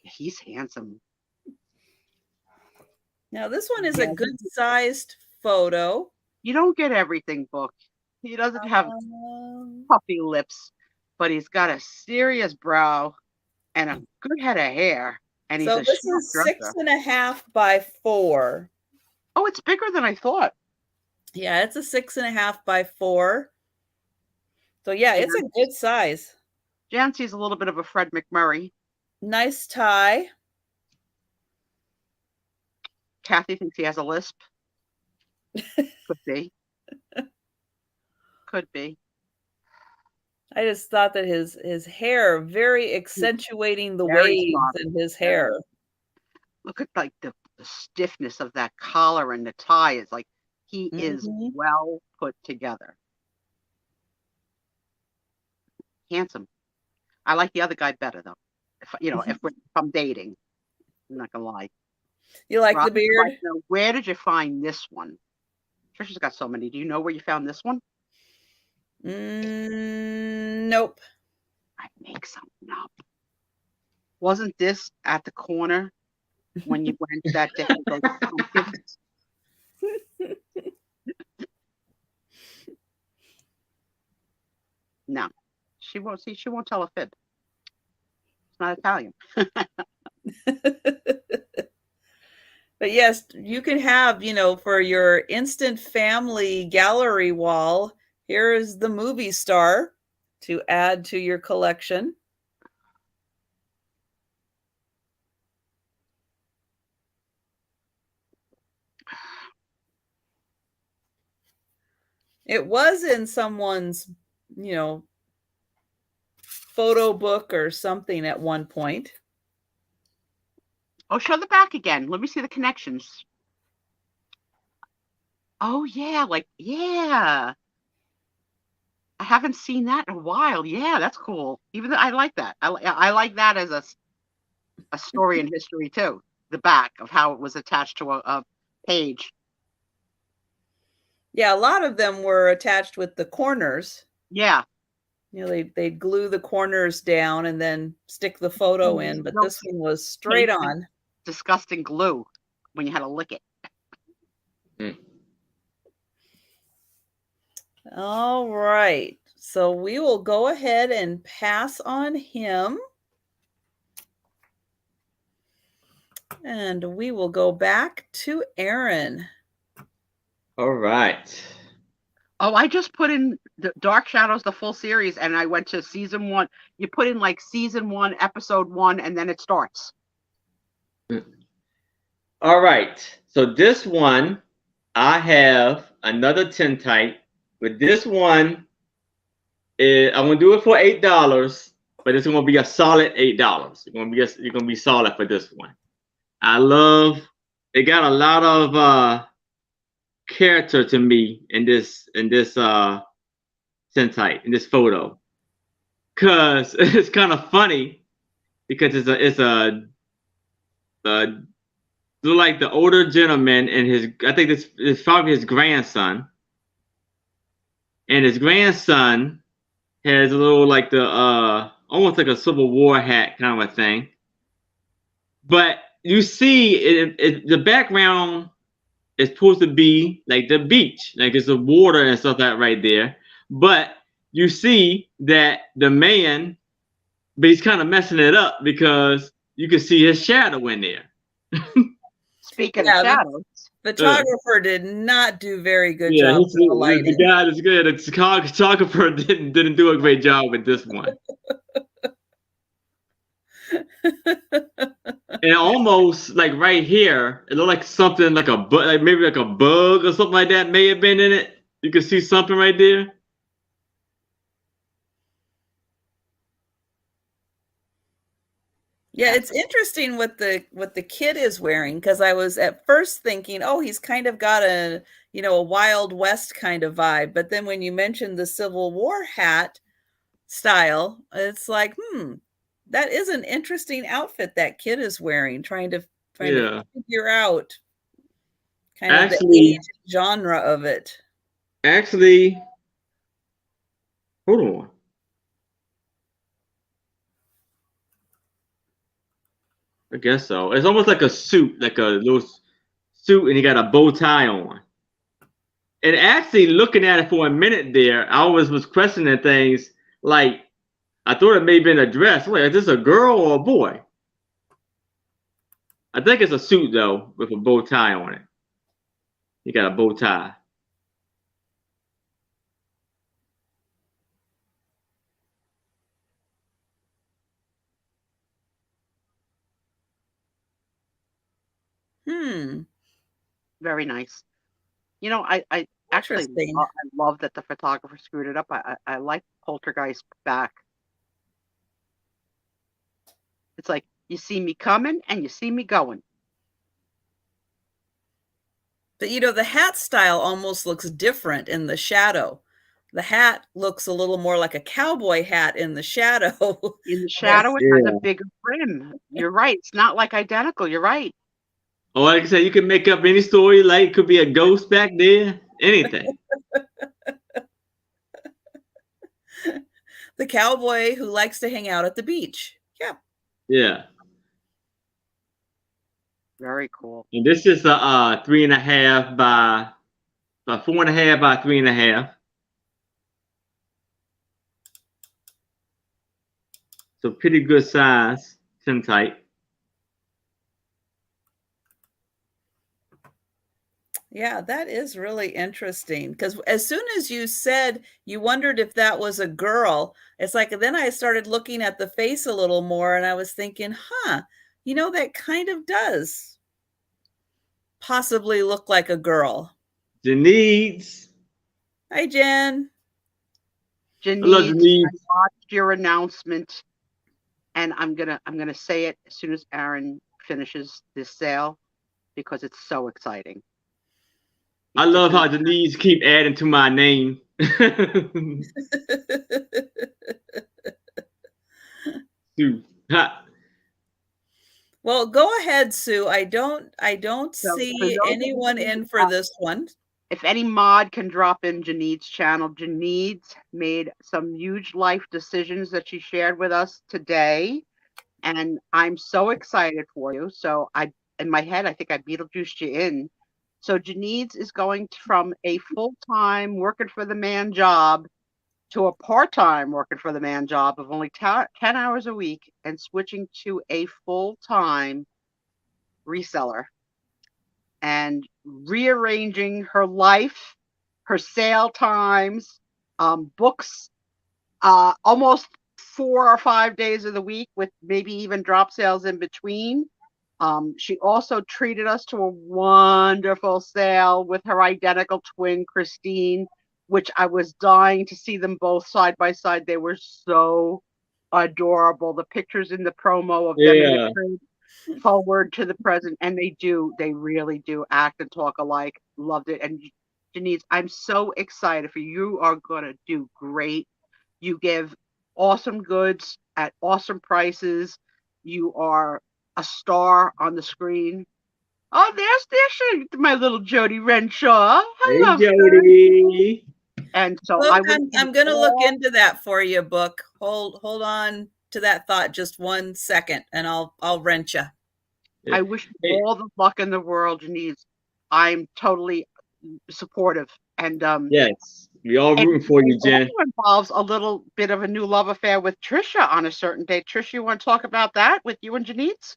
Speaker 3: He's handsome.
Speaker 1: Now this one is a good sized photo.
Speaker 3: You don't get everything booked. He doesn't have puffy lips, but he's got a serious brow and a good head of hair. And he's
Speaker 1: so this is 6.5 by 4.
Speaker 3: Oh, it's bigger than I thought.
Speaker 1: Yeah, it's a 6.5 by 4. So yeah, it's a good size.
Speaker 3: Jancy's a little bit of a Fred McMurray.
Speaker 1: Nice tie.
Speaker 3: Kathy thinks he has a lisp. Could be. Could be.
Speaker 1: I just thought that his hair very accentuating the waves in his hair.
Speaker 3: Look at like the stiffness of that collar and the tie. It's like he is well put together. Handsome. I like the other guy better though. If I'm dating, I'm not gonna lie.
Speaker 1: You like the beard?
Speaker 3: Where did you find this one? Trisha's got so many. Do you know where you found this one?
Speaker 1: Nope.
Speaker 3: I make something up. Wasn't this at the corner when you went that day? No, she won't see. She won't tell a fib. It's not Italian.
Speaker 1: But yes, you can have, for your instant family gallery wall, here is the movie star to add to your collection. It was in someone's, photo book or something at one point.
Speaker 3: Oh, show the back again. Let me see the connections. Oh, yeah. Yeah. I haven't seen that in a while. Yeah, that's cool. Even though I like that. I like that as a story in history, too. The back of how it was attached to a page.
Speaker 1: Yeah, a lot of them were attached with the corners.
Speaker 3: Yeah.
Speaker 1: They'd glue the corners down and then stick the photo in, but this one was straight on.
Speaker 3: Disgusting glue when you had to lick it.
Speaker 1: All right. So we will go ahead and pass on him. And we will go back to Aaron.
Speaker 2: All right.
Speaker 3: Oh, I just put in the Dark Shadows, the full series, and I went to season 1. You put in like season 1, episode 1, and then it starts.
Speaker 2: All right. So this one, I have another tintype, but this one I'm gonna do it for $8, but it's gonna be a solid $8. You're gonna be solid for this one. I love. It got a lot of character to me in this tintype in this photo, cause it's kind of funny because uh look like the older gentleman and his, I think this is probably his grandson, and his grandson has a little like the almost like a Civil War hat kind of a thing. But you see the background is supposed to be like the beach, like it's the water and stuff like that right there. But you see that the man, but he's kind of messing it up because you can see his shadow in there.
Speaker 3: Speaking of shadows,
Speaker 1: the photographer did not do very good job with the lighting.
Speaker 2: The guy is good. The photographer didn't do a great job with this one. And almost like right here, it looked like something like a bug, like maybe like a bug or something like that may have been in it. You can see something right there.
Speaker 1: Yeah, it's interesting what the kid is wearing, because I was at first thinking, oh, he's kind of got a Wild West kind of vibe. But then when you mentioned the Civil War hat style, it's like, that is an interesting outfit that kid is wearing, trying to figure out kind of the age genre of it.
Speaker 2: Actually, hold on. I guess so. It's almost like a suit, like a little suit, and he got a bow tie on. And actually, looking at it for a minute there, I was questioning things. Like, I thought it may have been a dress. Wait, is this a girl or a boy? I think it's a suit though, with a bow tie on it. He got a bow tie.
Speaker 3: Very nice. I actually love that the photographer screwed it up. I like Poltergeist back. It's like, you see me coming and you see me going.
Speaker 1: But the hat style almost looks different in the shadow. The hat looks a little more like a cowboy hat in the shadow.
Speaker 3: In the shadow, it has a bigger brim. You're right. It's not like identical. You're right.
Speaker 2: Oh, like I said, you can make up any story. Like, it could be a ghost back there. Anything.
Speaker 1: The cowboy who likes to hang out at the beach. Yeah.
Speaker 2: Yeah.
Speaker 3: Very cool.
Speaker 2: And this is a 3.5 by 4.5 by 3.5. So pretty good size, tintype.
Speaker 1: Yeah, that is really interesting, because as soon as you said you wondered if that was a girl, it's like, then I started looking at the face a little more and I was thinking, that kind of does possibly look like a girl.
Speaker 2: Janice.
Speaker 1: Hi, Jen.
Speaker 3: Janice, I watched your announcement, and I'm gonna say it as soon as Aaron finishes this sale, because it's so exciting.
Speaker 2: I love how Denise keep adding to my name. Sue.
Speaker 1: Well, go ahead, Sue. I don't see anyone in for this one.
Speaker 3: If any mod can drop in Janice's channel, Janice made some huge life decisions that she shared with us today, and I'm so excited for you. So in my head, I think I Beetlejuiced you in. So Janice is going from a full-time working for the man job to a part-time working for the man job of only 10 hours a week, and switching to a full-time reseller and rearranging her life, her sale times, books, almost 4 or 5 days of the week with maybe even drop sales in between. She also treated us to a wonderful sale with her identical twin, Christine, which I was dying to see them both side by side. They were so adorable. The pictures in the promo of them in the crib, forward to the present, and they really do act and talk alike. Loved it. And Denise, I'm so excited for you. You are going to do great. You give awesome goods at awesome prices. You are a star on the screen. Oh, there's my little Jody Renshaw.
Speaker 2: Hey,
Speaker 3: Hello,
Speaker 2: Jody.
Speaker 3: and so
Speaker 1: Book,
Speaker 3: I would.
Speaker 1: I'm going to look into that for you, Book. Hold on to that thought just 1 second, and I'll rent you.
Speaker 3: I wish you all the luck in the world, Denise. I'm totally supportive, and
Speaker 2: yes, we all rooting for you, Jen.
Speaker 3: It also involves a little bit of a new love affair with Trisha on a certain day. Trisha, you want to talk about that with you and Janice?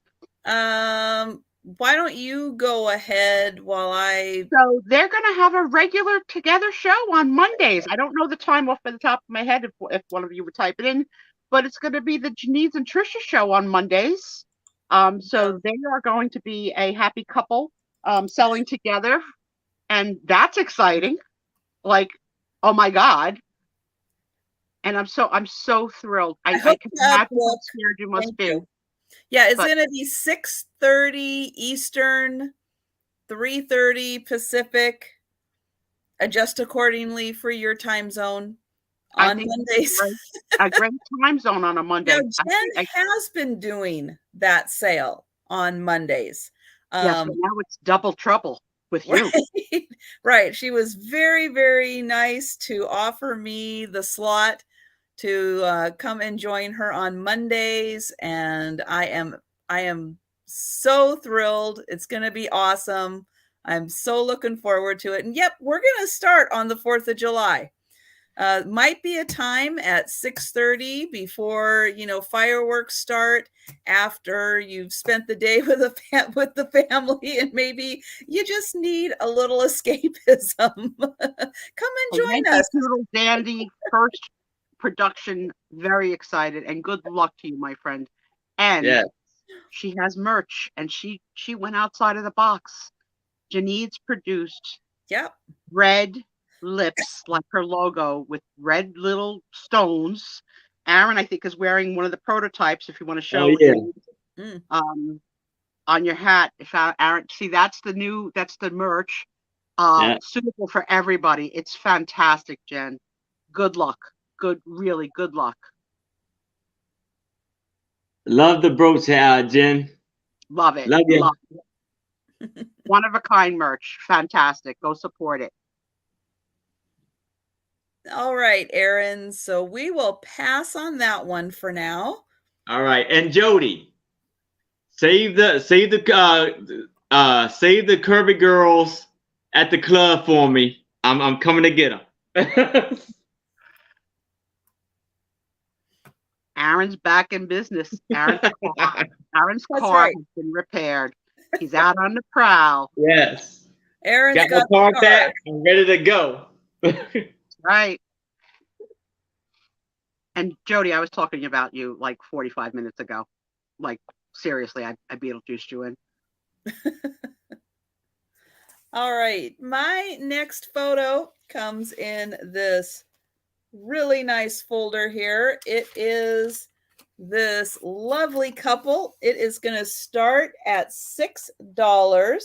Speaker 1: Why don't you go ahead while I...
Speaker 3: So they're going to have a regular together show on Mondays. I don't know the time off the top of my head if one of you would type it in, but it's going to be the Janice and Trisha show on Mondays. So they are going to be a happy couple selling together, and that's exciting. Like, oh my God. And I'm so thrilled. I can imagine how scared you must be.
Speaker 1: Yeah, it's going to be 6:30 Eastern, 3:30 Pacific. Adjust accordingly for your time zone on Mondays.
Speaker 3: A great time zone on a Monday.
Speaker 1: Now, Jen has been doing that sale on Mondays.
Speaker 3: Yes, but now it's double trouble with you.
Speaker 1: Right. She was very, very nice to offer me the slot to come and join her on Mondays, and I am so thrilled. It's going to be awesome. I'm so looking forward to it. And yep, we're going to start on the 4th of July. Might be a time at 6:30 before, fireworks start, after you've spent the day with the family, and maybe you just need a little escapism. Come and join us.
Speaker 3: Little dandy first production. Very excited, and good luck to you, my friend. And she has merch, and she went outside of the box. Janine's produced red lips like her logo with red little stones. Aaron, I think, is wearing one of the prototypes. If you want to show on your hat, if Aaron, see, that's the merch. Suitable for everybody. It's fantastic, Jen. Good luck. Really good luck.
Speaker 2: Love the TheBroochHat, Jen.
Speaker 3: Love it.
Speaker 2: Love you.
Speaker 3: Love it. One of a kind merch. Fantastic. Go support it.
Speaker 1: All right, Aaron. So we will pass on that one for now.
Speaker 2: All right, and Jody, save the curvy girls at the club for me. I'm coming to get them.
Speaker 3: Aaron's back in business. Aaron's car has been repaired. He's out on the prowl.
Speaker 2: Yes.
Speaker 1: Aaron's
Speaker 2: got my car back. I'm ready to go.
Speaker 3: Right. And Jody, I was talking about you like 45 minutes ago. Like, seriously, I Beetlejuiced you in.
Speaker 1: All right. My next photo comes in this really nice folder here. It is this lovely couple. It is going to start at $6.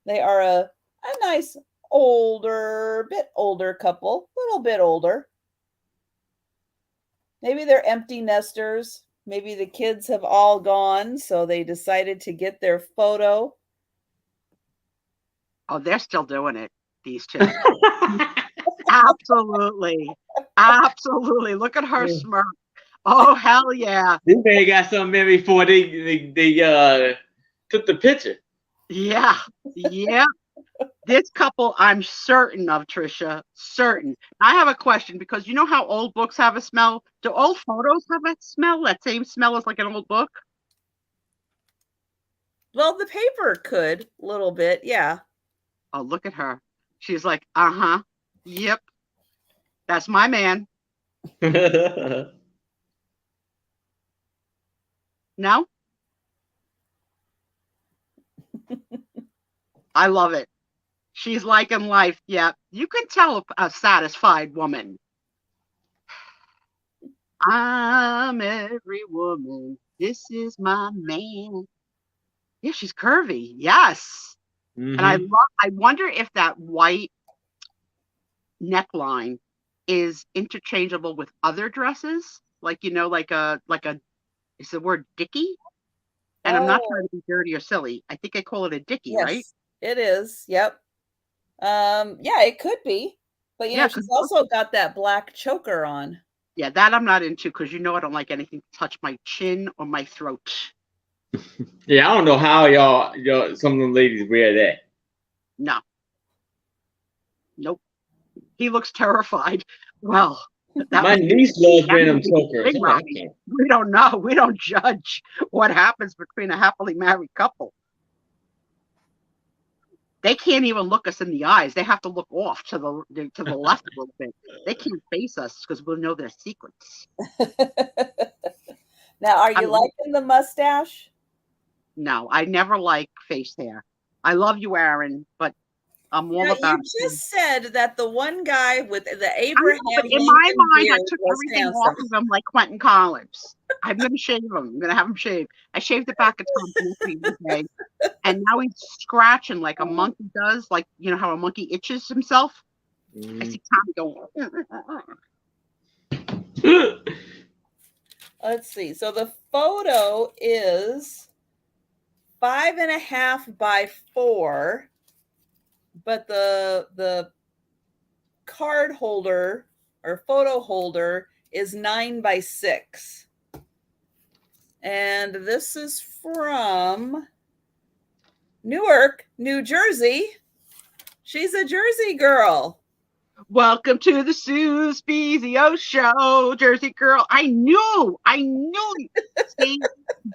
Speaker 1: They are a nice bit older couple, a little bit older. Maybe they're empty nesters. Maybe the kids have all gone, so they decided to get their photo.
Speaker 3: Oh, they're still doing it, these two. Absolutely. Absolutely. Look at her smirk. Oh, hell yeah.
Speaker 2: They got something in before they took the picture.
Speaker 3: Yeah. Yeah. This couple, I'm certain of, Trisha. Certain. I have a question, because you know how old books have a smell? Do old photos have that smell? That same smell as like an old book?
Speaker 1: Well, the paper could a little bit, yeah.
Speaker 3: Oh, look at her. She's like, uh-huh. Yep. That's my man. No? I love it. She's liking life. Yeah. You can tell a satisfied woman. I'm every woman. This is my man. Yeah, she's curvy. Yes.
Speaker 2: Mm-hmm.
Speaker 3: And I wonder if that white neckline is interchangeable with other dresses. Like, like a is the word dickie? And I'm not trying to be dirty or silly. I think I call it a dickie, right?
Speaker 1: Yes, it is. Yep. Yeah, it could be. But
Speaker 3: Yeah,
Speaker 1: she's also got that black choker on.
Speaker 3: Yeah, that I'm not into because I don't like anything to touch my chin or my throat.
Speaker 2: Yeah, I don't know how y'all some of them ladies wear that.
Speaker 3: No. Nope. He looks terrified. Well,
Speaker 2: my niece loves wearing them chokers.
Speaker 3: We don't know. We don't judge what happens between a happily married couple. They can't even look us in the eyes. They have to look off to the left a little bit. They can't face us because we'll know their secrets.
Speaker 1: Now, are you liking the mustache?
Speaker 3: No, I never like face hair. I love you, Aaron, but I'm all about.
Speaker 1: You just said that the one guy with the Abraham
Speaker 3: but in my mind, I took everything off of him like Quentin Collins. I'm going to shave him. I'm going to have him shaved. I shaved the back of Tom today, and now he's scratching like a monkey does, like how a monkey itches himself. I see Tommy
Speaker 1: going. Let's see. So the photo is 5.5 by 4. But the card holder or photo holder is 9 by 6. And this is from Newark, New Jersey. She's a Jersey girl.
Speaker 3: Welcome to the Sue Spiezio show, Jersey girl. I knew. See,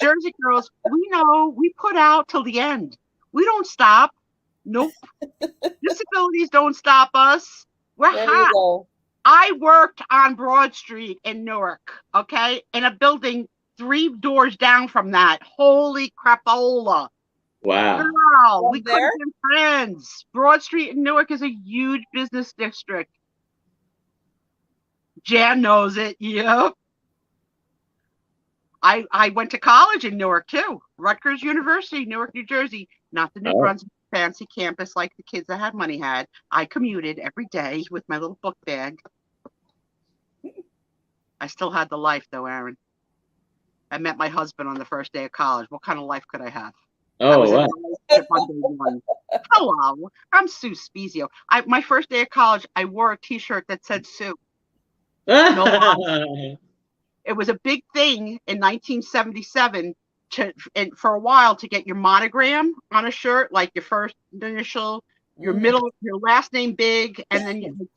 Speaker 3: Jersey girls, we know we put out till the end. We don't stop. Nope. Disabilities don't stop us. We're hot. I worked on Broad Street in Newark, okay, in a building 3 doors down from that. Holy crapola.
Speaker 2: Wow.
Speaker 3: Girl, we could have been friends. Broad Street in Newark is a huge business district. Jan knows it. Yep. I went to college in Newark too. Rutgers University, Newark, New Jersey. Not the New Brunswick fancy campus like the kids that had money had. I commuted every day with my little book bag. I still had the life though, Aaron. I met my husband on the first day of college. What kind of life could I have?
Speaker 2: Oh, wow.
Speaker 3: Hello, I'm Sue Spiezio. My first day of college, I wore a T-shirt that said Sue. No, it was a big thing in 1977 for a while to get your monogram on a shirt, like your first initial, your middle, your last name big, and then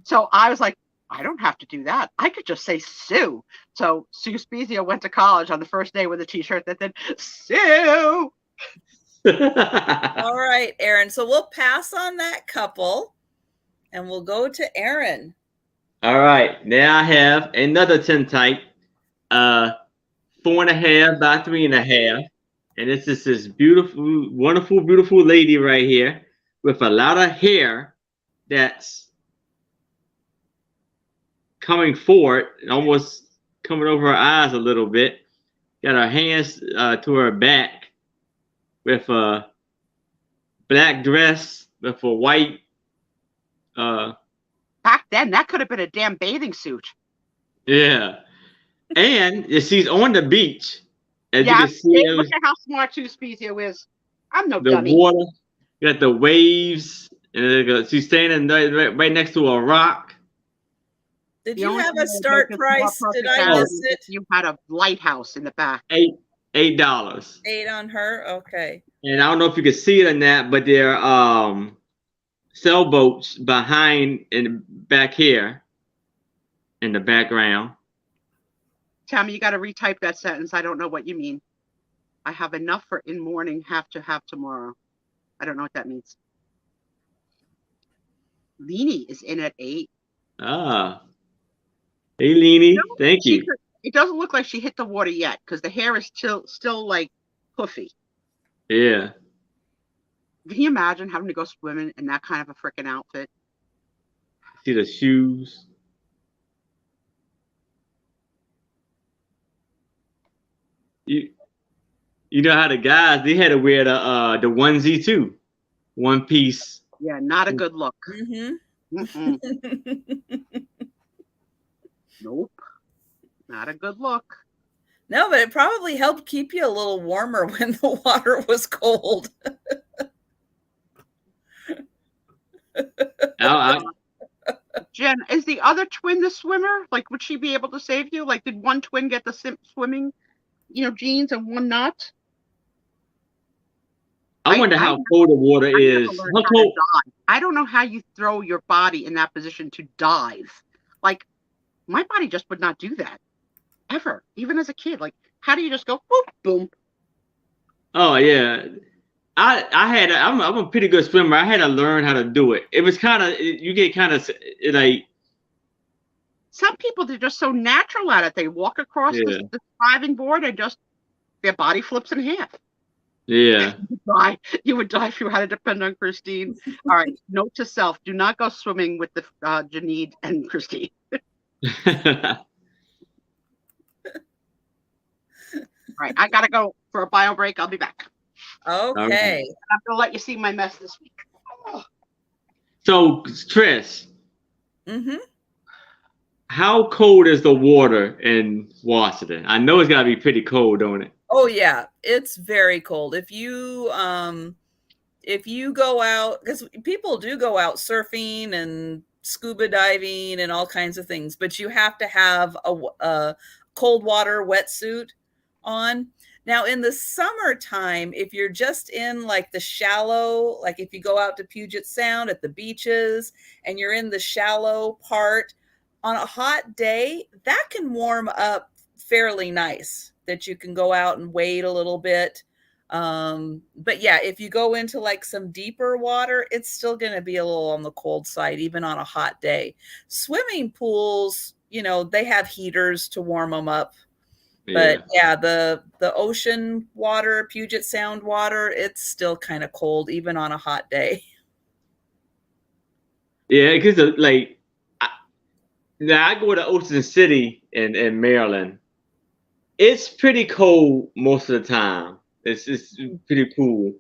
Speaker 3: so I was like, I don't have to do that. I could just say Sue. So Sue Spiezio went to college on the first day with a T-shirt that said Sue.
Speaker 1: All right, Aaron. So we'll pass on that couple and we'll go to Aaron.
Speaker 2: All right. Now I have another tintype, 4.5 by 3.5. And this is this beautiful, wonderful, beautiful lady right here with a lot of hair that's coming forward, almost coming over her eyes a little bit. Got her hands to her back with a black dress with a white.
Speaker 3: Back then, that could have been a damn bathing suit.
Speaker 2: Yeah. And she's on the beach. As
Speaker 3: yeah,
Speaker 2: you can see,
Speaker 3: look at how smart Sue Spiezio is. I'm no
Speaker 2: the
Speaker 3: dummy.
Speaker 2: water, you got the waves, and she's standing right next to a rock.
Speaker 1: Did you have a start price? Did I miss it?
Speaker 3: You had a lighthouse in the back.
Speaker 2: $8.
Speaker 1: 8 on her? Okay.
Speaker 2: And I don't know if you can see it or not, but there are sailboats behind and back here in the background.
Speaker 3: Tammy, you got to retype that sentence. I don't know what you mean. I have enough for in morning, have to have tomorrow. I don't know what that means. Leanie is in at 8.
Speaker 2: Ah. Hey, Leanie.
Speaker 3: No,
Speaker 2: Thank you.
Speaker 3: it doesn't look like she hit the water yet because the hair is still like puffy.
Speaker 2: Yeah.
Speaker 3: Can you imagine having to go swimming in that kind of a freaking outfit?
Speaker 2: See the shoes. You know how the guys, they had to wear the onesie too. One piece.
Speaker 3: Yeah, not a good look.
Speaker 1: Mm-hmm.
Speaker 3: Nope, not a good look.
Speaker 1: No, but it probably helped keep you a little warmer when the water was cold.
Speaker 3: Jen, is the other twin the swimmer? Like, would she be able to save you? Like, did one twin get the swimming, jeans and one not?
Speaker 2: I wonder how cold the water is. How cold?
Speaker 3: I don't know how you throw your body in that position to dive. Like, my body just would not do that ever, even as a kid. Like, how do you just go boom, boom?
Speaker 2: Oh yeah, I'm a pretty good swimmer. I had to learn how to do it. It was kind of, you get kind of like.
Speaker 3: Some people, they're just so natural at it. They walk across the diving board and just their body flips in half.
Speaker 2: Yeah.
Speaker 3: You would die if you had to depend on Christine. All right. Note to self: do not go swimming with the Janine and Christine. All right. I gotta go for a bio break. I'll be back.
Speaker 1: Okay.
Speaker 3: I'm gonna let you see my mess this week. Oh.
Speaker 2: So, Trish.
Speaker 1: Mm-hmm.
Speaker 2: How cold is the water in Washington? I know it's got to be pretty cold, don't it?
Speaker 1: Oh yeah, it's very cold. If you go out, because people do go out surfing and scuba diving and all kinds of things, but you have to have a cold water wetsuit on. Now in the summertime, if you're just in like the shallow, like if you go out to Puget Sound at the beaches and you're in the shallow part, on a hot day, that can warm up fairly nice, that you can go out and wade a little bit. But yeah, if you go into like some deeper water, it's still going to be a little on the cold side, even on a hot day. Swimming pools, they have heaters to warm them up. But yeah, the ocean water, Puget Sound water, it's still kind of cold, even on a hot day.
Speaker 2: Yeah, because now I go to Ocean City in Maryland. It's pretty cold most of the time. It's pretty cool.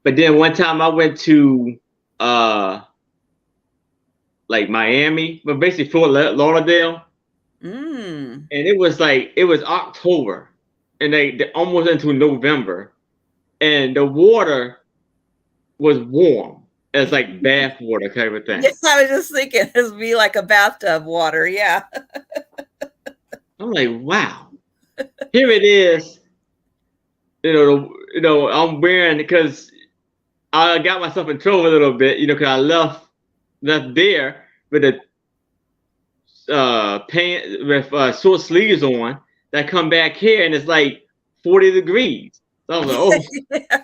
Speaker 2: But then one time I went to like Miami, but basically Fort Lauderdale. And it was October, and they almost into November, and the water was warm. It's like bath water kind of thing.
Speaker 1: Yes, I was just thinking it'd be like a bathtub water. Yeah.
Speaker 2: I'm like, wow. Here it is. I'm wearing, because I got myself in trouble a little bit, because I left there with a pants with short sleeves on. That come back here and it's like 40 degrees. So I was like, oh.
Speaker 1: Yeah.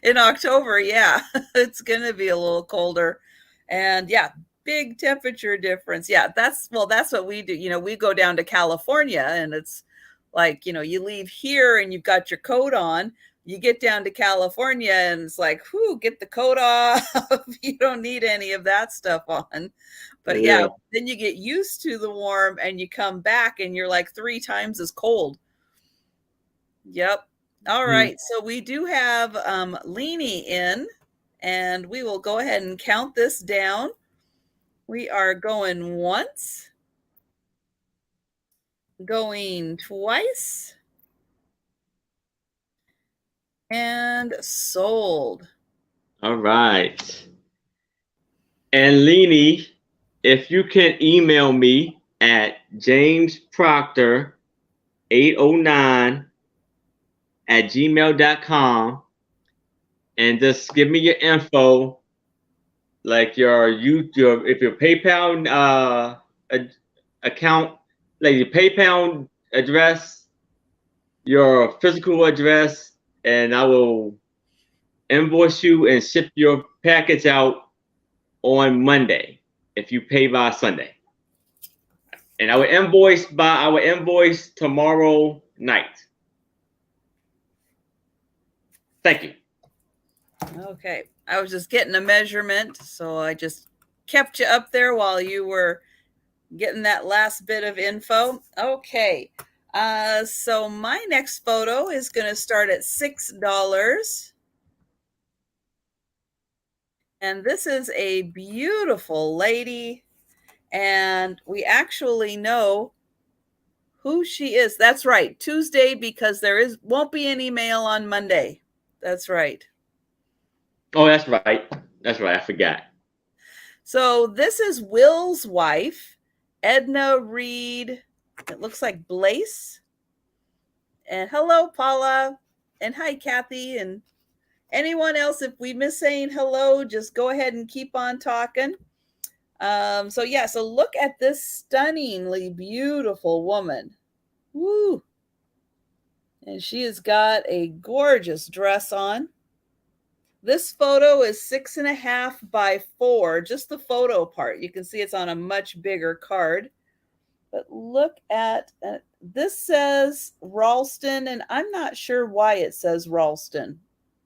Speaker 1: In October, yeah, it's gonna be a little colder, and yeah, big temperature difference. Yeah, that's what we do. We go down to California, and it's like, you leave here and you've got your coat on. You get down to California and it's like, whoo, get the coat off. You don't need any of that stuff on. But yeah, then you get used to the warm and you come back and you're like 3 times as cold. Yep. All right. So we do have Leanie in, and we will go ahead and count this down. We are going once, going twice, and sold.
Speaker 2: All right. And Leanie, if you can email me at jamesproctor809@gmail.com and just give me your info, like your PayPal account, like your PayPal address, your physical address, and I will invoice you and ship your package out on Monday if you pay by Sunday. And I will invoice tomorrow night. Thank you.
Speaker 1: Okay. I was just getting a measurement, so I just kept you up there while you were getting that last bit of info. Okay. So my next photo is going to start at $6. And this is a beautiful lady. And we actually know who she is. That's right. Tuesday, because won't be any mail on Monday. That's right.
Speaker 2: Oh, that's right. That's right. I forgot.
Speaker 1: So this is Will's wife, Edna Reed. It looks like Blaze. And hello, Paula. And hi, Kathy. And anyone else, if we miss saying hello, just go ahead and keep on talking. So look at this stunningly beautiful woman. Woo. And she has got a gorgeous dress on. This photo is 6.5 by 4, just the photo part. You can see it's on a much bigger card. But look at, this says Ralston, and I'm not sure why it says Ralston.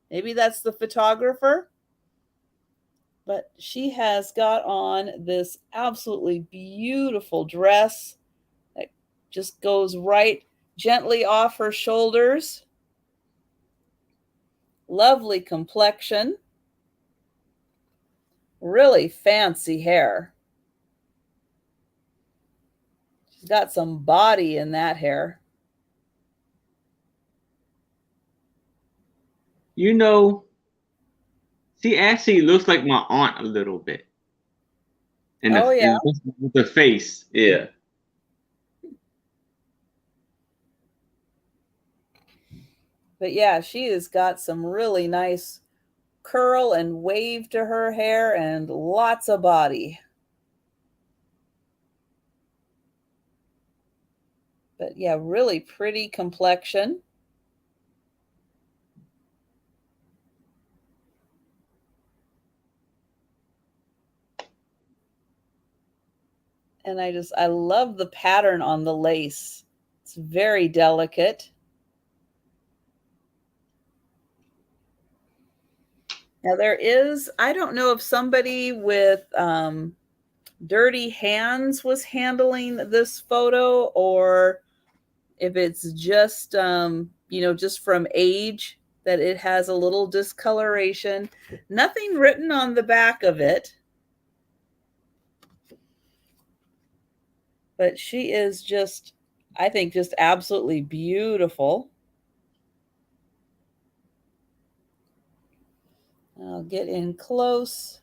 Speaker 1: Maybe that's the photographer. But she has got on this absolutely beautiful dress that just goes right gently off her shoulders. Lovely complexion. Really fancy hair. She's got some body in that hair.
Speaker 2: You know, she actually looks like my aunt a little bit. With the face, yeah.
Speaker 1: But yeah, she has got some really nice curl and wave to her hair and lots of body. But yeah, really pretty complexion. And I love the pattern on the lace. It's very delicate. Now I don't know if somebody with dirty hands was handling this photo or if it's just, just from age that it has a little discoloration. Nothing written on the back of it. But she is just, I think, just absolutely beautiful. I'll get in close.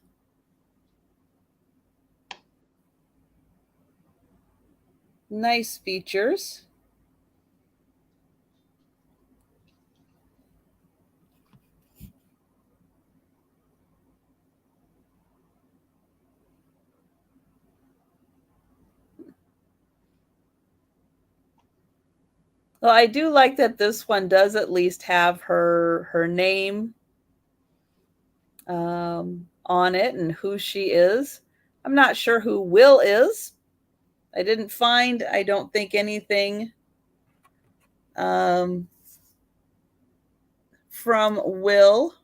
Speaker 1: Nice features. Well, I do like that this one does at least have her name on it and who she is. I'm not sure who Will is. I didn't find, I don't think, anything from Will.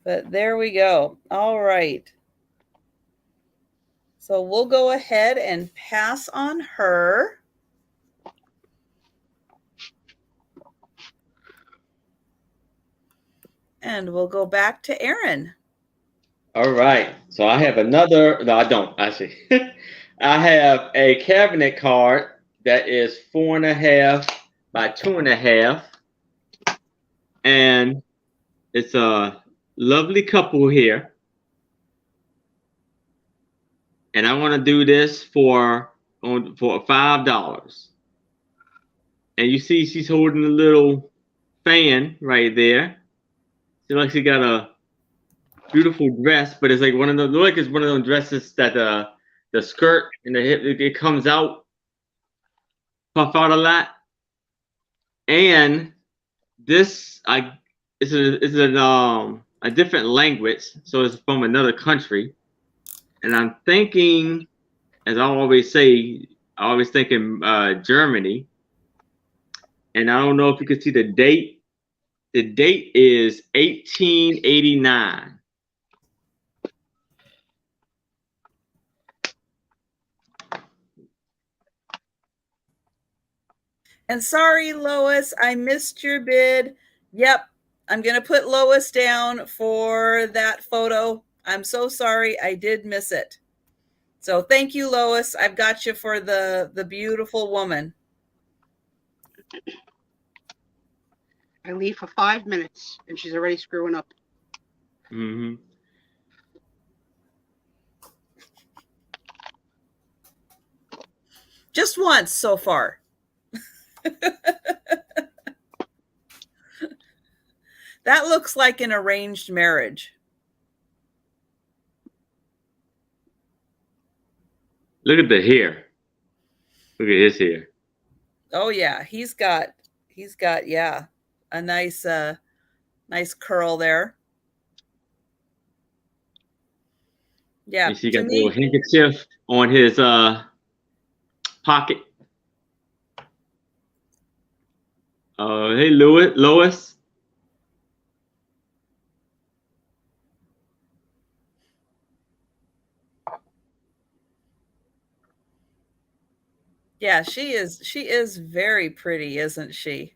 Speaker 1: But there we go. All right. So we'll go ahead and pass on her. And we'll go back to Aaron.
Speaker 2: All right. So I have another. No, I don't actually. I have a cabinet card that is 4.5 by 2.5, and it's a lovely couple here. And I want to do this for $5. And you see, she's holding a little fan right there. She looks like she got a beautiful dress, but it's like one of those dresses that the skirt and the hip it comes out, puff out a lot. And this is a different language, so it's from another country. And I'm thinking, as I always say, I always think in Germany. And I don't know if you can see the date. The date is 1889.
Speaker 1: And sorry, Lois, I missed your bid. Yep, I'm going to put Lois down for that photo. I'm so sorry, I did miss it. So thank you, Lois. I've got you for the beautiful woman.
Speaker 3: I leave for 5 minutes, and she's already screwing up.
Speaker 2: Mm-hmm.
Speaker 1: Just once so far. That looks like an arranged marriage.
Speaker 2: Look at the hair. Look at his hair.
Speaker 1: Oh yeah, he's got yeah, a nice nice curl there. Yeah.
Speaker 2: And she got a little handkerchief on his pocket. Hey, Lois.
Speaker 1: Yeah, she is very pretty, isn't she?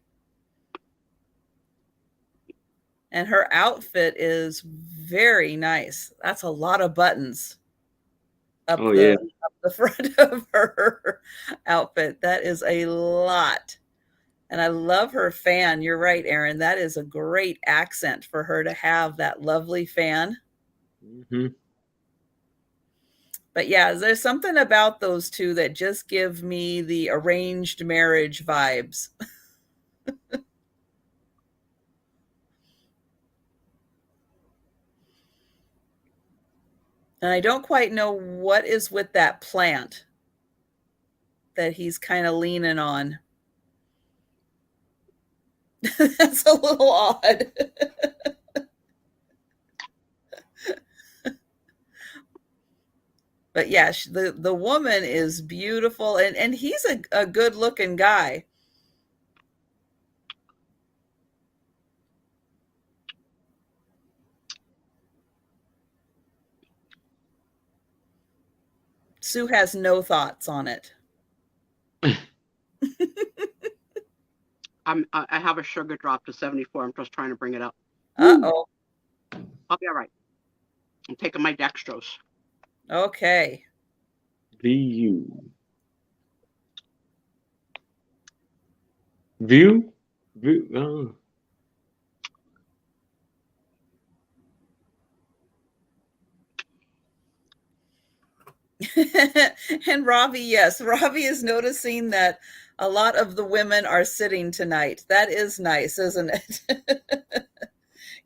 Speaker 1: And her outfit is very nice. That's a lot of buttons up the front of her outfit. That is a lot. And I love her fan. You're right, Aaron. That is a great accent for her to have, that lovely fan.
Speaker 2: Mm-hmm.
Speaker 1: But yeah, there's something about those two that just give me the arranged marriage vibes. And I don't quite know what is with that plant that he's kind of leaning on. That's a little odd. But yeah, the woman is beautiful, and he's a good looking guy. Sue has no thoughts on it.
Speaker 3: I have a sugar drop to 74. I'm just trying to bring it up.
Speaker 1: Uh-oh.
Speaker 3: I'll be all right. I'm taking my dextrose.
Speaker 1: Okay.
Speaker 2: View. Oh.
Speaker 1: And Ravi, yes, Ravi is noticing that a lot of the women are sitting tonight. That is nice, isn't it?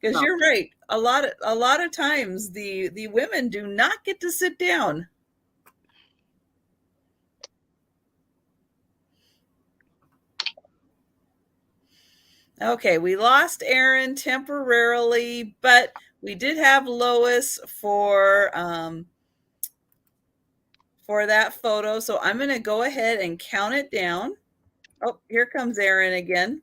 Speaker 1: Because you're right. A lot of times the women do not get to sit down. Okay, we lost Aaron temporarily, but we did have Lois for that photo. So I'm going to go ahead and count it down. Oh, here comes Aaron again.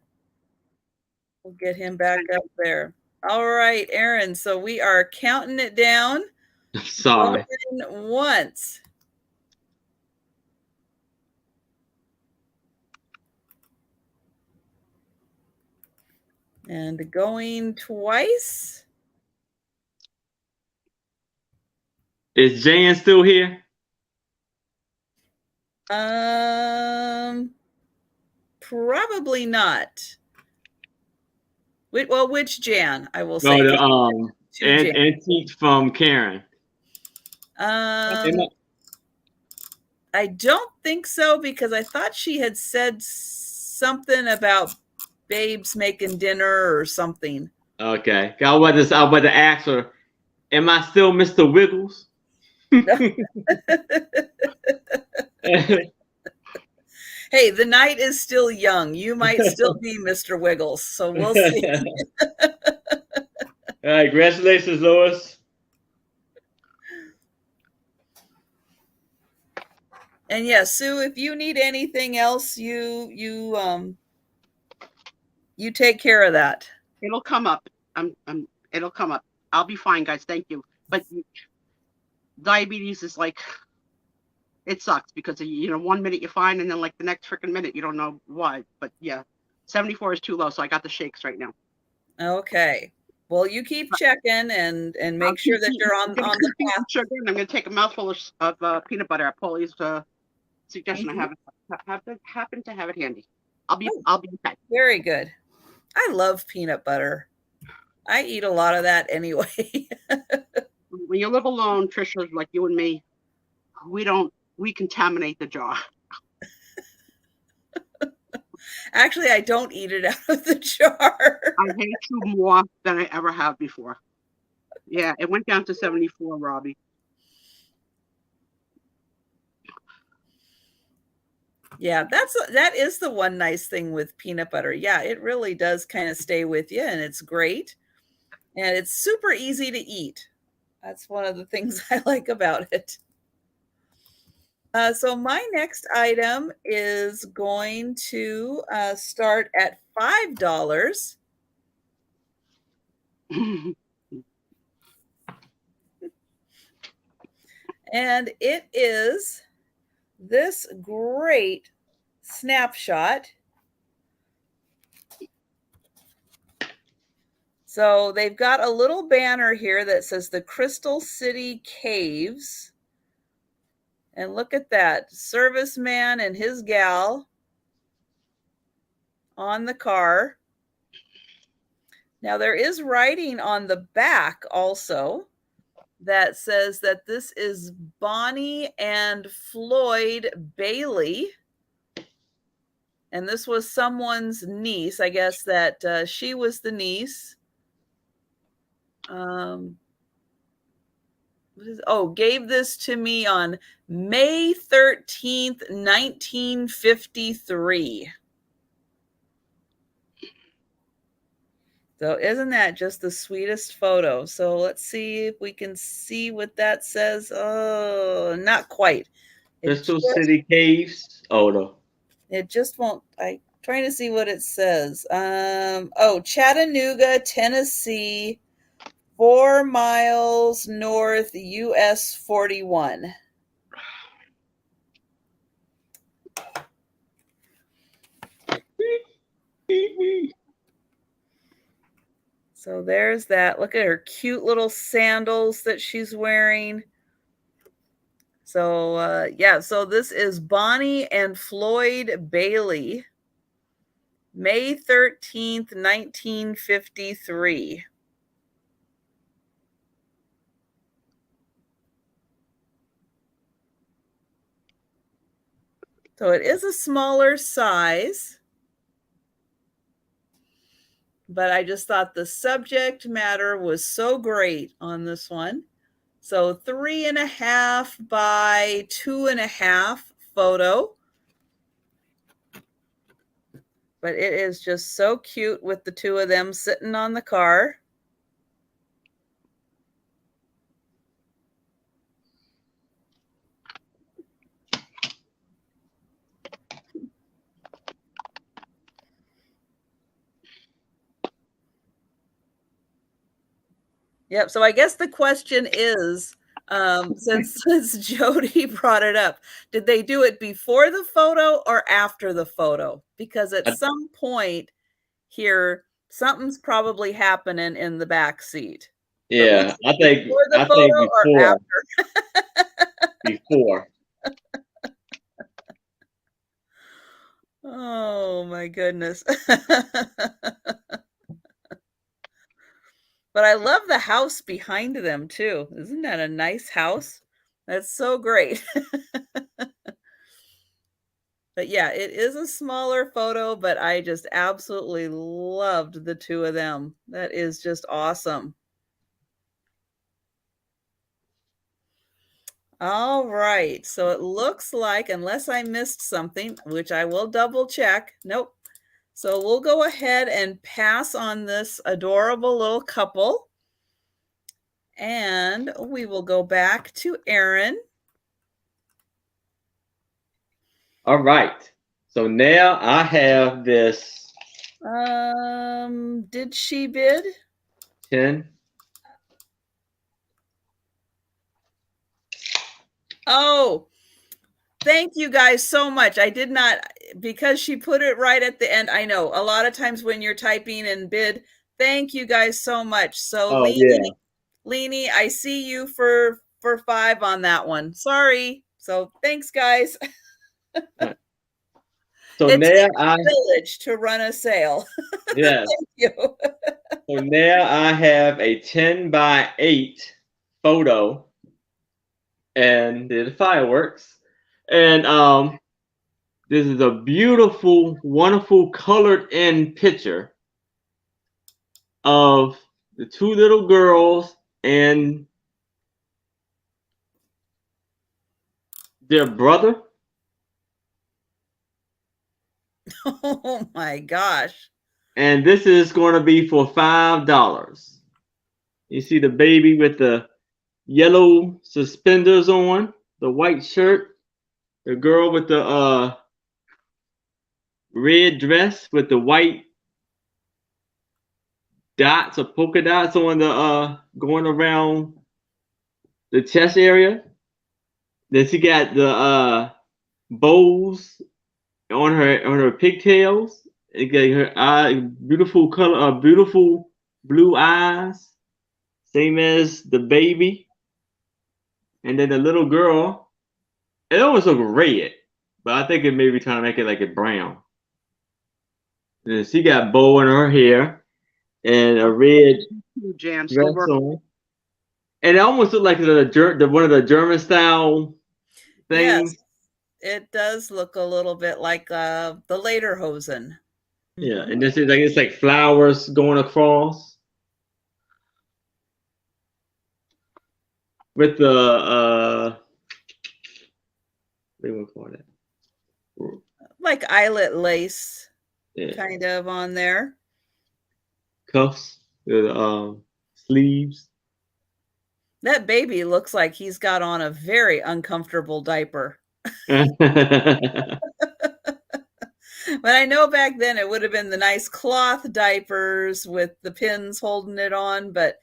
Speaker 1: We'll get him back up there. All right, Aaron. So we are counting it down.
Speaker 2: Sorry.
Speaker 1: Going once. And going twice.
Speaker 2: Is Jan still here?
Speaker 1: Probably not. Well, which Jan? I will
Speaker 2: No,
Speaker 1: say.
Speaker 2: Antique from Karen.
Speaker 1: I don't think so, because I thought she had said something about babes making dinner or something.
Speaker 2: Okay. I was about to ask her, am I still Mr. Wiggles?
Speaker 1: Hey, the night is still young. You might still be Mr. Wiggles, so we'll see.
Speaker 2: All right, congratulations, Lois.
Speaker 1: And yeah, Sue, if you need anything else, you take care of that.
Speaker 3: It'll come up. It'll come up. I'll be fine, guys. Thank you. But diabetes is like, it sucks because 1 minute you're fine, and then like the next freaking minute you don't know why. But yeah, 74 is too low, so I got the shakes right now.
Speaker 1: Okay. Well, you keep checking and make sure that you're on the path.
Speaker 3: Sugar, and I'm going to take a mouthful of peanut butter at Paulie's suggestion.
Speaker 1: Mm-hmm.
Speaker 3: I happen to have it handy. I'll be okay.
Speaker 1: Very good. I love peanut butter. I eat a lot of that anyway.
Speaker 3: When you live alone, Trisha, like you and me, we contaminate the jar.
Speaker 1: Actually, I don't eat it out of the jar.
Speaker 3: I hate you more than I ever have before. Yeah, it went down to 74, Robbie.
Speaker 1: Yeah, that is the one nice thing with peanut butter. Yeah, it really does kind of stay with you, and it's great. And it's super easy to eat. That's one of the things I like about it. So my next item is going to start at $5. And it is this great snapshot. So they've got a little banner here that says the Crystal City Caves. And look at that, serviceman and his gal on the car. Now there is writing on the back also that says that this is Bonnie and Floyd Bailey. And this was someone's niece. I guess that she was the niece. Gave this to me on May 13th, 1953. So isn't that just the sweetest photo? So let's see if we can see what that says. Oh, not quite.
Speaker 2: Crystal City Caves. Oh, no.
Speaker 1: It just won't. I'm trying to see what it says. Chattanooga, Tennessee, 4 miles north, US 41. So there's that. Look at her cute little sandals that she's wearing. So, so this is Bonnie and Floyd Bailey, May 13th, 1953. So it is a smaller size, but I just thought the subject matter was so great on this one. So 3.5 by 2.5 photo. But it is just so cute with the two of them sitting on the car. Yep. So I guess the question is, since Jody brought it up, did they do it before the photo or after the photo? Because at some point here, something's probably happening in the back seat.
Speaker 2: Yeah, I think before. Before.
Speaker 1: Oh my goodness. But I love the house behind them too. Isn't that a nice house? That's so great. But yeah, it is a smaller photo, but I just absolutely loved the two of them. That is just awesome. All right. So it looks like, unless I missed something, which I will double check. Nope. So we'll go ahead and pass on this adorable little couple. And we will go back to Erin.
Speaker 2: All right. So now I have this
Speaker 1: Did she bid?
Speaker 2: 10.
Speaker 1: Oh, thank you guys so much. I did not, because she put it right at the end. I know a lot of times when you're typing in bid, thank you guys so much. So
Speaker 2: Oh, yeah.
Speaker 1: Leanie, I see you for 5 on that one. Sorry. So thanks, guys.
Speaker 2: So
Speaker 1: It
Speaker 2: now
Speaker 1: takes
Speaker 2: I
Speaker 1: a village to run a sale.
Speaker 2: yes.
Speaker 1: Thank you.
Speaker 2: So now I have a 10 by 8 photo and the fireworks. And this is a beautiful, wonderful colored in picture of the 2 little girls and their brother.
Speaker 1: Oh my gosh.
Speaker 2: And this is going to be for $5. You see the baby with the yellow suspenders on, the white shirt, the girl with the red dress with the white dots or polka dots on the going around the chest area. Then she got the bows on her pigtails. It got her eye beautiful color, beautiful blue eyes, same as the baby. And then the little girl, it almost look red, but I think it may be trying to make it like a brown. And then she got bow in her hair and a red
Speaker 3: Jan, still
Speaker 2: dress
Speaker 3: working.
Speaker 2: on. And it almost looked like the one of the German style things.
Speaker 1: Yes, it does look a little bit like the Lederhosen.
Speaker 2: Yeah, and this is like it's like flowers going across with the what do you want to call that?
Speaker 1: Like eyelet lace,
Speaker 2: Yeah,
Speaker 1: kind of on there.
Speaker 2: cuffs, the sleeves.
Speaker 1: That baby looks like he's got on a very uncomfortable diaper. But I know back then it would have been the nice cloth diapers with the pins holding it on, but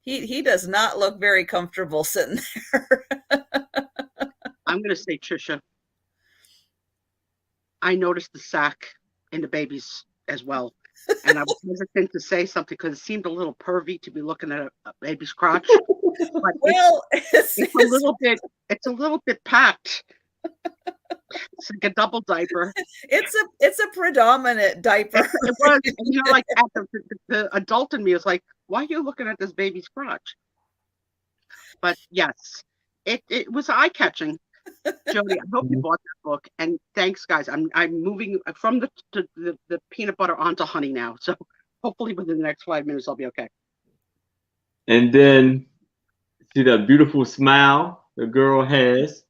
Speaker 1: he does not look very comfortable sitting there.
Speaker 3: I'm going to say, Trisha, I noticed the sack in the babies as well. And I was hesitant to say something because it seemed a little pervy to be looking at a baby's crotch. But
Speaker 1: Well,
Speaker 3: it's a little bit packed. It's like a double diaper.
Speaker 1: it's a predominant diaper.
Speaker 3: It was, and you know, like the adult in me is like, why are you looking at this baby's crotch? But yes, it was eye catching. Jody, I hope you bought that book. And thanks, guys. I'm moving from the peanut butter onto honey now. So hopefully within the next 5 minutes I'll be okay.
Speaker 2: And then see that beautiful smile the girl has.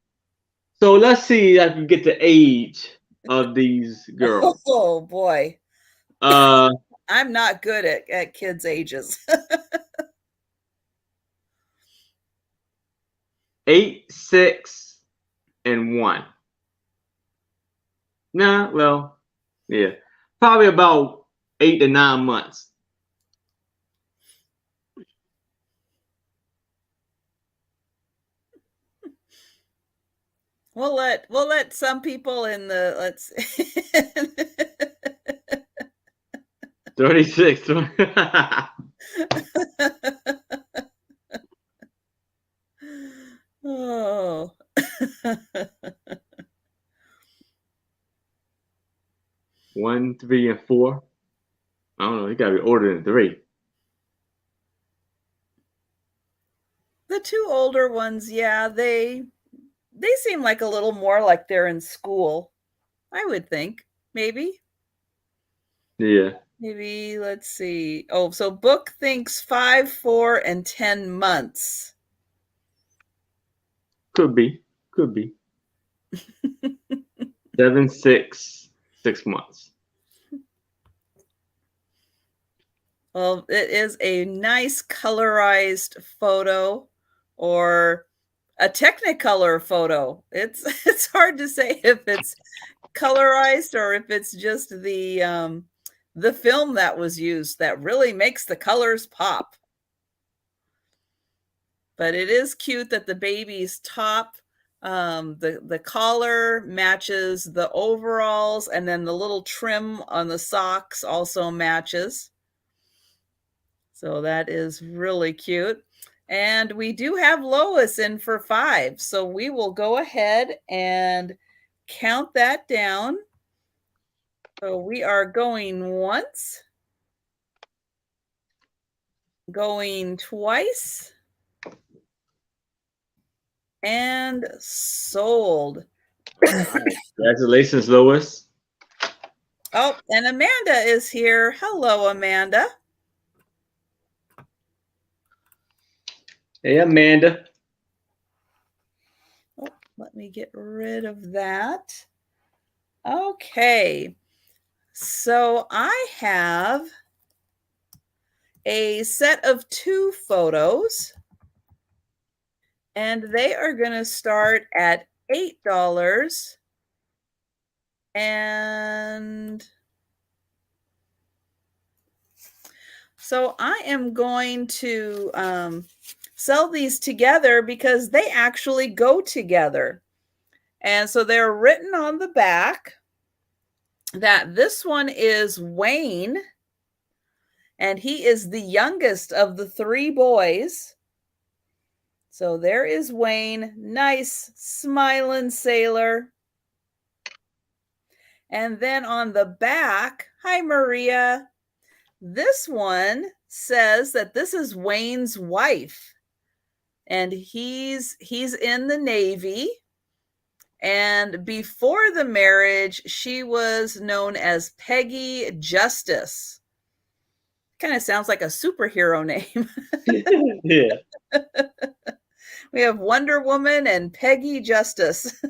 Speaker 2: So let's see if I can get the age of these girls.
Speaker 1: Oh boy.
Speaker 2: Uh,
Speaker 1: I'm not good at kids' ages.
Speaker 2: 8, 6, and 1. Nah, well, yeah, probably about 8 to 9 months.
Speaker 1: We'll let some people in the let's
Speaker 2: 36.
Speaker 1: Oh.
Speaker 2: 1, 3, and 4. I don't know. You gotta be older than 3.
Speaker 1: The 2 older ones, yeah, they seem like a little more like they're in school. I would think. Maybe.
Speaker 2: Yeah.
Speaker 1: Maybe let's see. Oh, so book thinks 5, 4, and 10 months.
Speaker 2: Could be. Could be. 7, 6, 6 months.
Speaker 1: Well, it is a nice colorized photo or a Technicolor photo. It's hard to say if it's colorized or if it's just the film that was used that really makes the colors pop. But it is cute that the baby's top, the collar matches the overalls, and then the little trim on the socks also matches. So that is really cute. And we do have Lois in for 5. So we will go ahead and count that down. So we are going once, going twice, and sold.
Speaker 2: Congratulations, Lois.
Speaker 1: Oh, and Amanda is here. Hello, Amanda.
Speaker 2: Hey, Amanda.
Speaker 1: Oh, let me get rid of that. Okay. So I have a set of 2 photos, and they are going to start at $8. And so I am going to sell these together because they actually go together. And so they're written on the back that this one is Wayne, and he is the youngest of the 3 boys. So there is Wayne, nice smiling sailor. And then on the back, hi Maria. This one says that this is Wayne's wife, and he's in the Navy. And before the marriage, she was known as Peggy Justice. Kind of sounds like a superhero name.
Speaker 2: Yeah.
Speaker 1: We have Wonder Woman and Peggy Justice.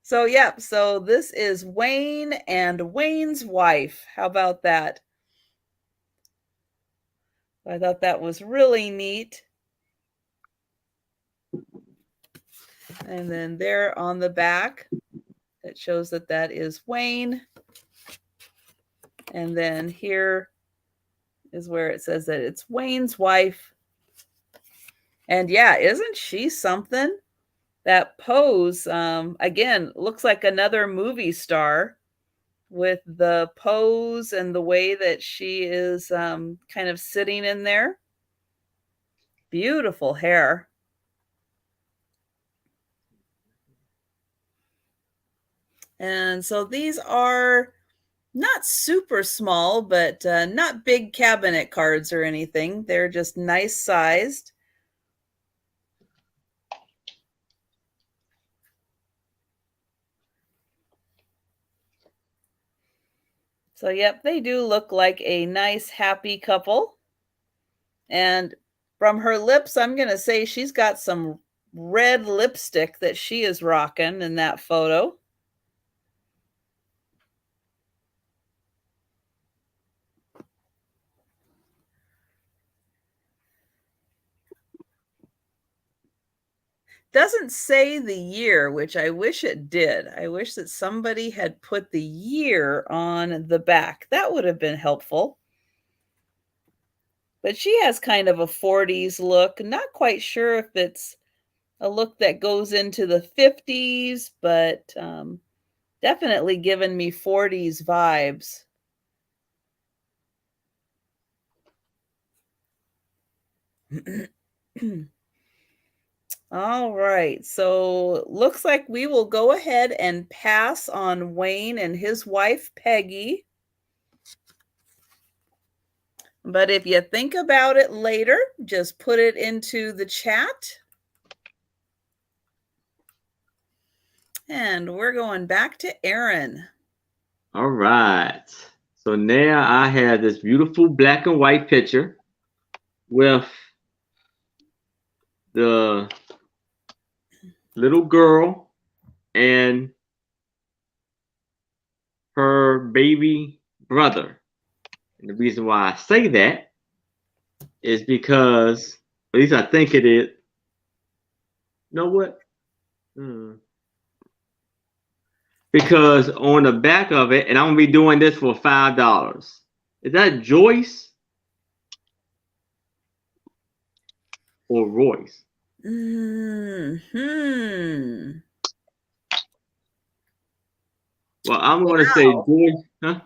Speaker 1: So, yeah, so this is Wayne and Wayne's wife. How about that? I thought that was really neat. And then there on the back, it shows that that is Wayne. And then here is where it says that it's Wayne's wife. And yeah, isn't she something? That pose, again, looks like another movie star with the pose and the way that she is kind of sitting in there. Beautiful hair. And so these are not super small, but not big cabinet cards or anything. They're just nice sized. So, yep, they do look like a nice, happy couple. And from her lips, I'm going to say she's got some red lipstick that she is rocking in that photo. Doesn't say the year, which I wish it did. I wish that somebody had put the year on the back. That would have been helpful. But she has kind of a 40s look. Not quite sure if it's a look that goes into the 50s, but definitely giving me 40s vibes. All right, so looks like we will go ahead and pass on Wayne and his wife, Peggy. But if you think about it later, just put it into the chat. And we're going back to Aaron.
Speaker 2: All right. So now I have this beautiful black and white picture with the little girl and her baby brother. And the reason why I say that is because, at least I think it is. You know what? Because on the back of it, and I'm gonna be doing this for $5. Is that Joyce or Royce?
Speaker 1: Hmm.
Speaker 2: Well, I'm gonna say Joyce. Huh?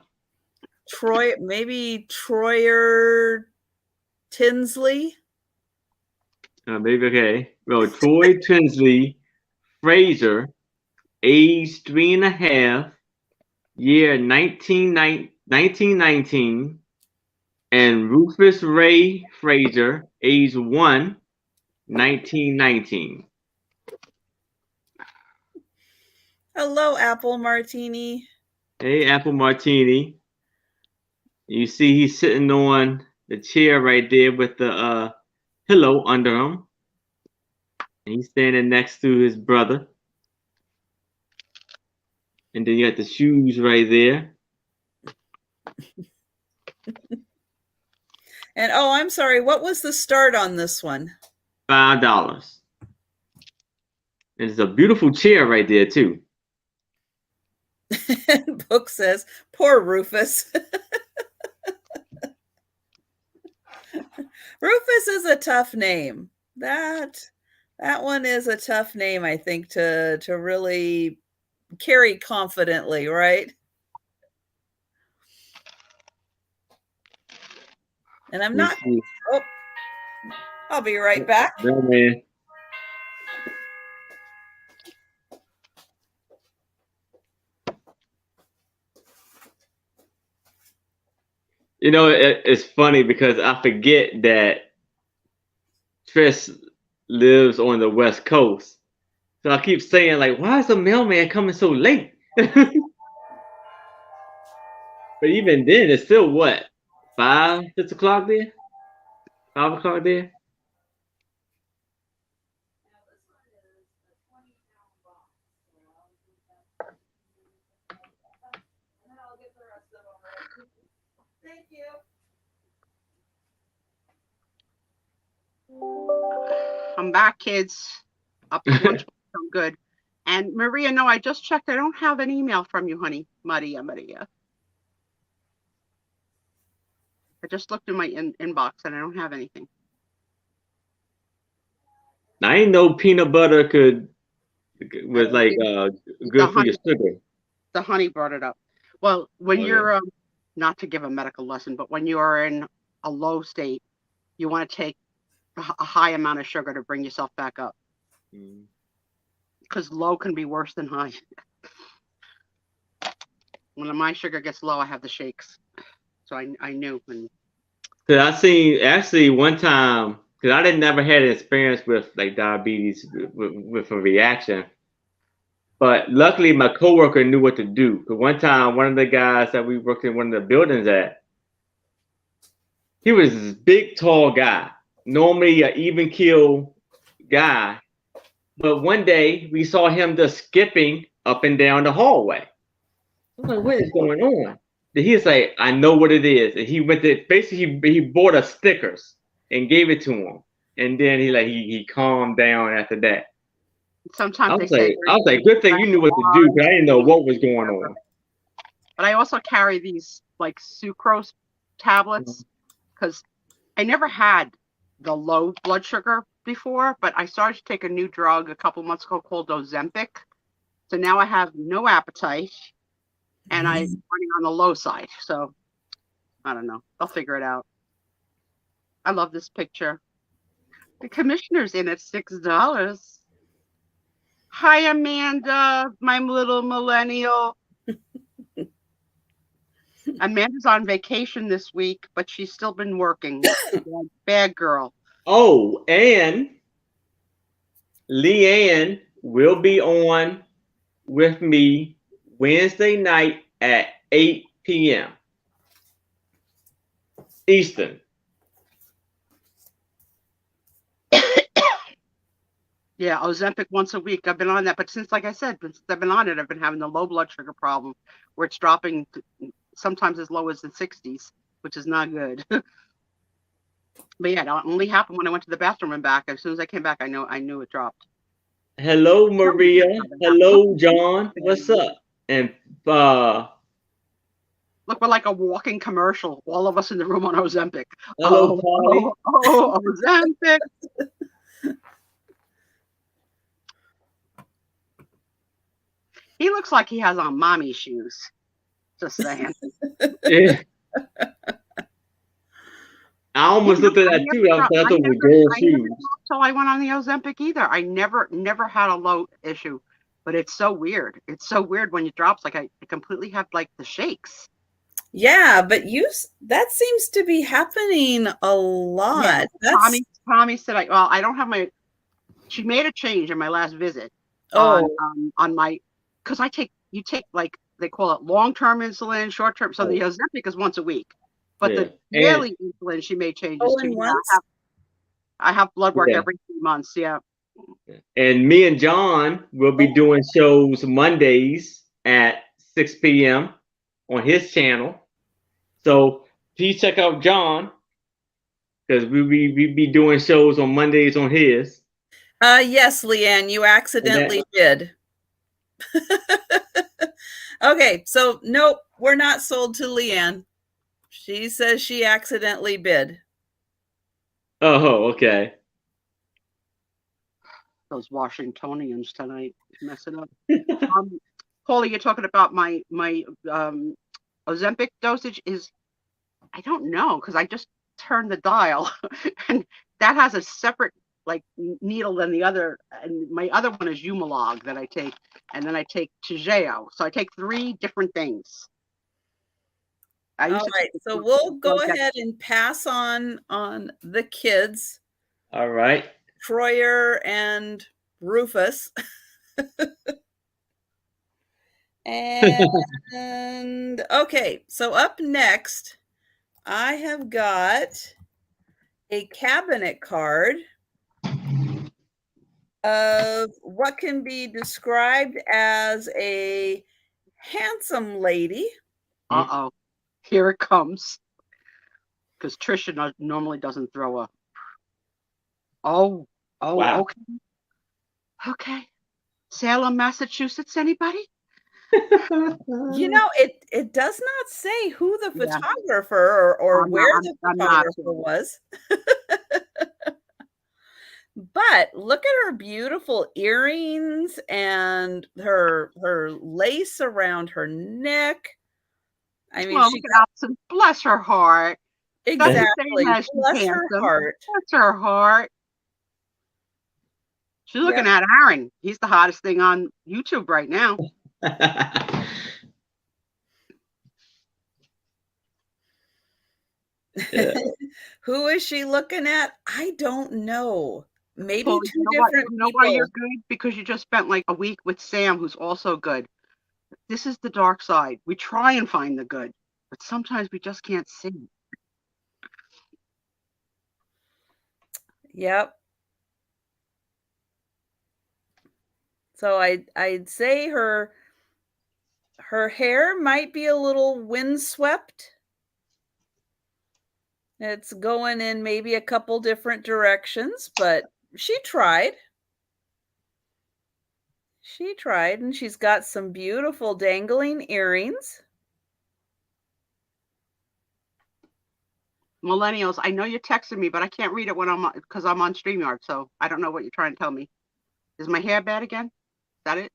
Speaker 1: Maybe Troyer Tinsley.
Speaker 2: Maybe okay. Well, Troy Tinsley Fraser, age 3.5, year 1919, and Rufus Ray Fraser, age 1, 1919.
Speaker 1: Hello, Apple Martini.
Speaker 2: Hey, Apple Martini. You see he's sitting on the chair right there with the pillow under him. And he's standing next to his brother. And then you got the shoes right there.
Speaker 1: And oh, I'm sorry. What was the start on this one?
Speaker 2: $5. It's a beautiful chair right there too.
Speaker 1: Book says, poor Rufus. Rufus is a tough name. That one is a tough name, I think, to really carry confidently, right? And I'm not. Oh, I'll be right back.
Speaker 2: No, man. You know, it's funny because I forget that Trish lives on the West Coast. So I keep saying, like, why is the mailman coming so late? But even then, it's still what? 5, 6 o'clock there? 5 o'clock there?
Speaker 1: Thank you.
Speaker 3: I'm back, kids. Up to lunch. I'm good. And Maria, no, I just checked. I don't have an email from you, honey. Maria. I just looked in my inbox and I don't have anything.
Speaker 2: I ain't know peanut butter was like good for your sugar.
Speaker 3: The honey brought it up. Well, when you're not to give a medical lesson, but when you are in a low state, you want to take a high amount of sugar to bring yourself back up. Because low can be worse than high. When my sugar gets low, I have the shakes. So I knew.
Speaker 2: Cause I seen actually one time, cause I didn't never had an experience with like diabetes with a reaction. But luckily, my coworker knew what to do. Cause one time, one of the guys that we worked in one of the buildings at, he was this big, tall guy. Normally, an even keel guy. But one day, we saw him just skipping up and down the hallway. I'm like, what is going on? And he's like, I know what it is. And he went to basically he bought us stickers and gave it to him. And then he calmed down after that.
Speaker 3: Sometimes
Speaker 2: I was like, good thing you knew what to do, because I didn't know what was going on.
Speaker 3: But I also carry these like sucrose tablets because I never had the low blood sugar before, but I started to take a new drug a couple months ago called Ozempic. So now I have no appetite and I'm running on the low side. So I don't know. I'll figure it out. I love this picture. The commissioner's in at $6. Hi, Amanda, my little millennial. Amanda's on vacation this week, but she's still been working. Bad girl.
Speaker 2: Oh, and Leanne will be on with me Wednesday night at 8 p.m. Eastern.
Speaker 3: Yeah, Ozempic once a week. I've been on that, but since, like I said, since I've been on it, I've been having the low blood sugar problem where it's dropping sometimes as low as the 60s, which is not good. But yeah, it only happened when I went to the bathroom and back. As soon as I came back, I knew it dropped.
Speaker 2: Hello,
Speaker 3: So weird
Speaker 2: Maria.
Speaker 3: how that happens. Look,
Speaker 2: Hello, John. What's up? And
Speaker 3: look, we're like a walking commercial. All of us in the room on Ozempic.
Speaker 2: hello, Polly.
Speaker 3: Ozempic. He looks like he has on mommy shoes. Just saying.
Speaker 2: Yeah. I almost looked at that too. I thought those were girl
Speaker 3: I never
Speaker 2: shoes.
Speaker 3: dropped till I went on the Ozempic either. I never had a low issue, but it's so weird. It's so weird when it drops. Like I completely have like the shakes.
Speaker 1: Yeah, but that seems to be happening a lot.
Speaker 3: Yeah, Tommy said, I don't have my. She made a change in my last visit
Speaker 1: Oh,
Speaker 3: on my, because you take like they call it long-term insulin, short-term. So the Ozempic is once a week, but
Speaker 2: Yeah.
Speaker 3: the daily insulin she made changes
Speaker 1: all
Speaker 3: to.
Speaker 1: in
Speaker 3: Yeah,
Speaker 1: once?
Speaker 3: I have blood work
Speaker 2: Yeah.
Speaker 3: every 3 months. Yeah.
Speaker 2: And me and John will be doing shows Mondays at 6 p.m. on his channel. So please check out John because we be doing shows on Mondays on his.
Speaker 1: Yes, Leanne, you accidentally did. Okay, so nope, we're not sold to Leanne. She says she accidentally bid.
Speaker 2: Oh, okay.
Speaker 3: Those Washingtonians tonight mess it up. Paulie, you're talking about my Ozempic dosage is, I don't know, because I just turned the dial and that has a separate like needle than the other, and my other one is Humalog that I take, and then I take Toujeo. So I take 3 different things.
Speaker 1: All right, so we'll go ahead and pass on the kids.
Speaker 2: All right.
Speaker 1: Troyer and Rufus. And okay, so up next, I have got a cabinet card of what can be described as a handsome lady.
Speaker 3: Uh-oh, here it comes. Because Trisha normally doesn't throw a. Oh, wow. Okay. Salem, Massachusetts, anybody?
Speaker 1: You know, it does not say who the photographer or where the photographer was. But look at her beautiful earrings and her lace around her neck. I mean, she
Speaker 3: got some, bless her heart.
Speaker 1: Exactly. Bless her heart.
Speaker 3: Bless her heart. She's looking at Aaron. He's the hottest thing on YouTube right now.
Speaker 1: Who is she looking at? I don't know. Maybe
Speaker 3: Paul,
Speaker 1: two different
Speaker 3: people. Why you're good? Because you just spent like a week with Sam, who's also good. This is the dark side. We try and find the good, but sometimes we just can't see.
Speaker 1: Yep. So I'd say her hair might be a little windswept. It's going in maybe a couple different directions, but she tried. She tried, and she's got some beautiful dangling earrings.
Speaker 3: Millennials, I know you're texting me, but I can't read it when because I'm on StreamYard, so I don't know what you're trying to tell me. Is my hair bad again? Is that it?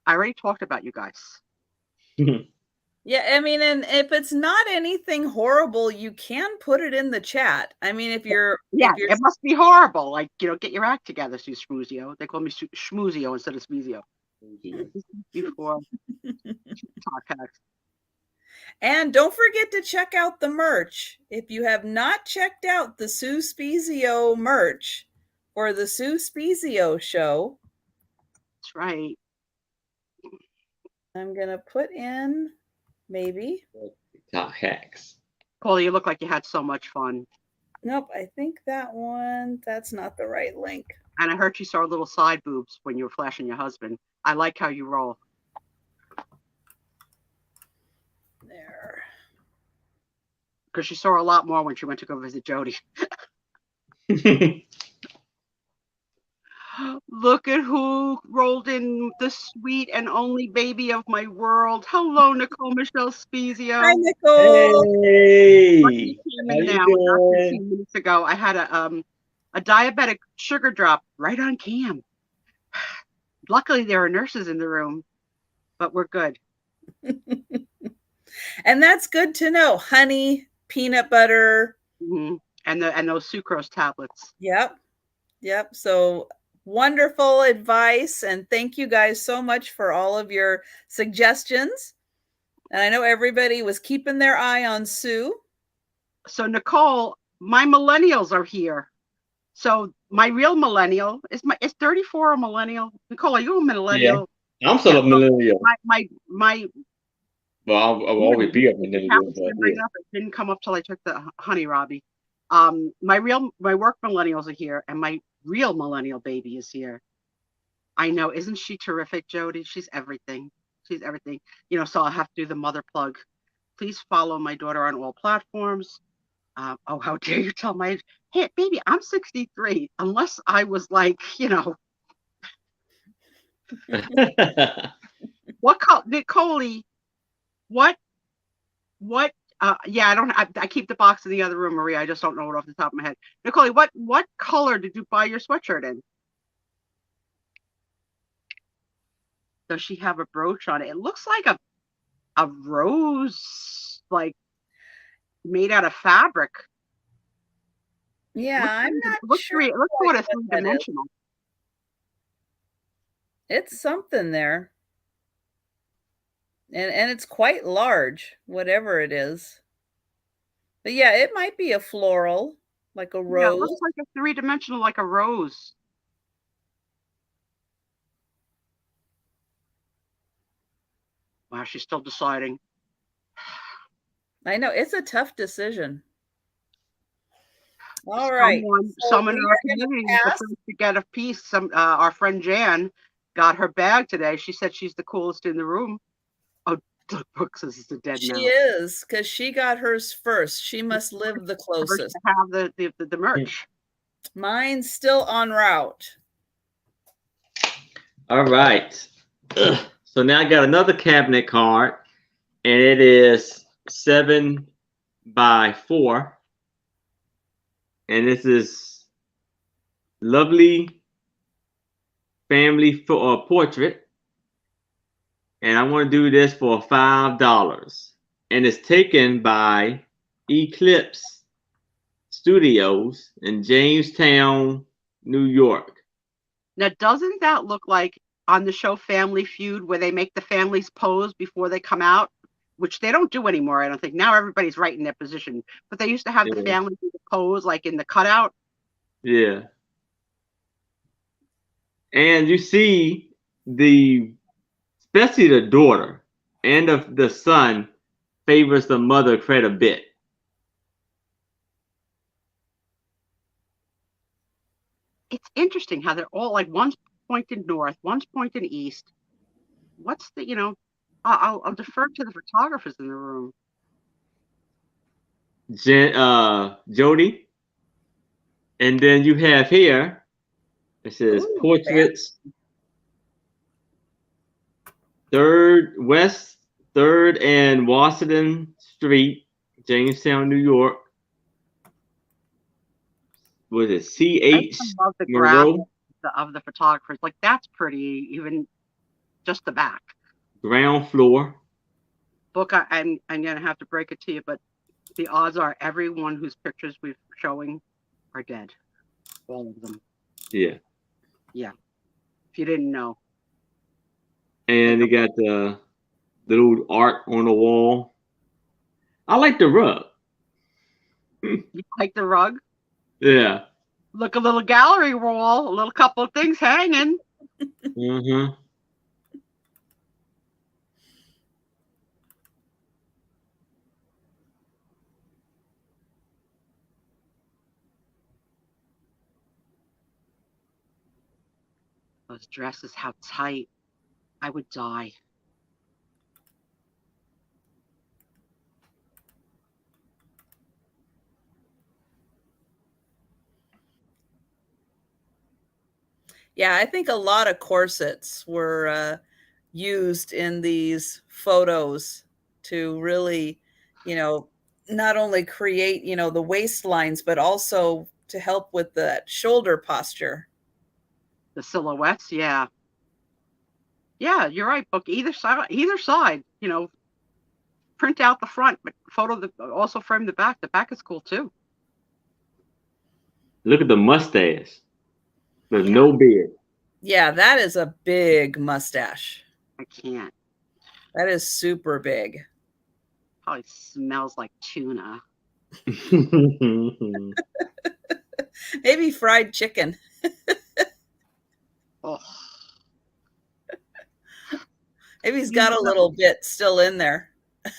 Speaker 3: I already talked about you guys.
Speaker 1: Yeah, I mean, and if it's not anything horrible, you can put it in the chat. I mean, if you're
Speaker 3: it must be horrible. Like, get your act together, Sue Spiezio. They call me Schmoozio instead of Spiezio. Before
Speaker 1: And don't forget to check out the merch. If you have not checked out the Sue Spiezio merch for the Sue Spiezio show.
Speaker 3: That's right.
Speaker 1: I'm going to put in maybe.
Speaker 2: Top hacks.
Speaker 3: Paul, you look like you had so much fun.
Speaker 1: Nope, I think that's not the right link.
Speaker 3: And I heard you saw little side boobs when you were flashing your husband. I like how you roll.
Speaker 1: There.
Speaker 3: Because she saw a lot more when she went to go visit Jody. Look at who rolled in, the sweet and only baby of my world. Hello, Nicole Michelle Spiezio.
Speaker 1: Hi, Nicole.
Speaker 2: Hey,
Speaker 3: Came
Speaker 2: how
Speaker 3: in
Speaker 2: you
Speaker 3: now, not
Speaker 2: doing?
Speaker 3: 15 minutes ago. I had a diabetic sugar drop right on cam. Luckily, there are nurses in the room, but we're good.
Speaker 1: And that's good to know. Honey, peanut butter.
Speaker 3: Mm-hmm. And those sucrose tablets.
Speaker 1: Yep. So wonderful advice. And thank you guys so much for all of your suggestions. And I know everybody was keeping their eye on Sue.
Speaker 3: So, Nicole, my millennials are here. So my real millennial is 34 a millennial. Nicole, are you a millennial?
Speaker 2: Yeah, I'm still a millennial.
Speaker 3: My
Speaker 2: Well, I'll always be a millennial, but yeah.
Speaker 3: It didn't come up till I took the honey, Robbie. My work millennials are here, and my real millennial baby is here. I know, isn't she terrific, Jody? She's everything. She's everything. You know, so I'll have to do the mother plug. Please follow my daughter on all platforms. Oh, how dare you tell my hey baby, I'm 63. Unless I was like, you know, what color, Nicole? What? Yeah, I keep the box in the other room, Maria. I just don't know it off the top of my head. Nicole, what color did you buy your sweatshirt in? Does she have a brooch on it? It looks like a rose, like made out of fabric.
Speaker 1: Yeah, I'm not sure.
Speaker 3: It looks sort of three-dimensional.
Speaker 1: It's something there. And it's quite large, whatever it is. But yeah, it might be a floral, like a rose.
Speaker 3: Yeah, it looks like a three-dimensional, like a rose. Wow, she's still deciding.
Speaker 1: I know, it's a tough decision. All right.
Speaker 3: Someone in our community is the first to get a piece. Our friend Jan got her bag today. She said she's the coolest in the room. Oh, Brooks is the dead now.
Speaker 1: She is, because she got hers first. She must live the closest.
Speaker 3: To have the merch.
Speaker 1: Mine's still en route.
Speaker 2: All right. So now I got another cabinet card, and it is 7 by 4. And this is lovely family portrait. And I want to do this for $5. And it's taken by Eclipse Studios in Jamestown, New York.
Speaker 3: Now, doesn't that look like on the show Family Feud, where they make the families pose before they come out, which they don't do anymore, I don't think. Now everybody's right in their position. But they used to have the family pose like in the cutout.
Speaker 2: Yeah. And you see especially the daughter and the son favors the mother quite a bit.
Speaker 3: It's interesting how they're all like, one's pointed north, one's pointed east. What's the, you know, I'll defer to the photographers in the room.
Speaker 2: Jody. And then you have here, it says portraits. 3rd and Washington Street, Jamestown, New York. Was it C.H.
Speaker 3: I love the
Speaker 2: Monroe?
Speaker 3: of the photographers. Like, that's pretty, even just the back.
Speaker 2: Ground floor.
Speaker 3: Book, I'm going to have to break it to you, but the odds are everyone whose pictures we're showing are dead. All of them.
Speaker 2: Yeah.
Speaker 3: Yeah. If you didn't know.
Speaker 2: And they got the little art on the wall. I like the rug.
Speaker 3: You like the rug?
Speaker 2: Yeah.
Speaker 3: Look, a little gallery wall, a little couple of things hanging.
Speaker 2: Mm-hmm.
Speaker 3: Those dresses, how tight. I would die.
Speaker 1: Yeah, I think a lot of corsets were used in these photos to really, not only create, the waistlines, but also to help with the shoulder posture.
Speaker 3: The silhouettes, yeah. Yeah, you're right. Book either side. Print out the front, but also frame the back. The back is cool too.
Speaker 2: Look at the mustache. There's no beard.
Speaker 1: Yeah, that is a big mustache.
Speaker 3: I can't.
Speaker 1: That is super big.
Speaker 3: Probably smells like tuna.
Speaker 1: Maybe fried chicken.
Speaker 3: Oh.
Speaker 1: Maybe he's got a little bit still in there.
Speaker 3: I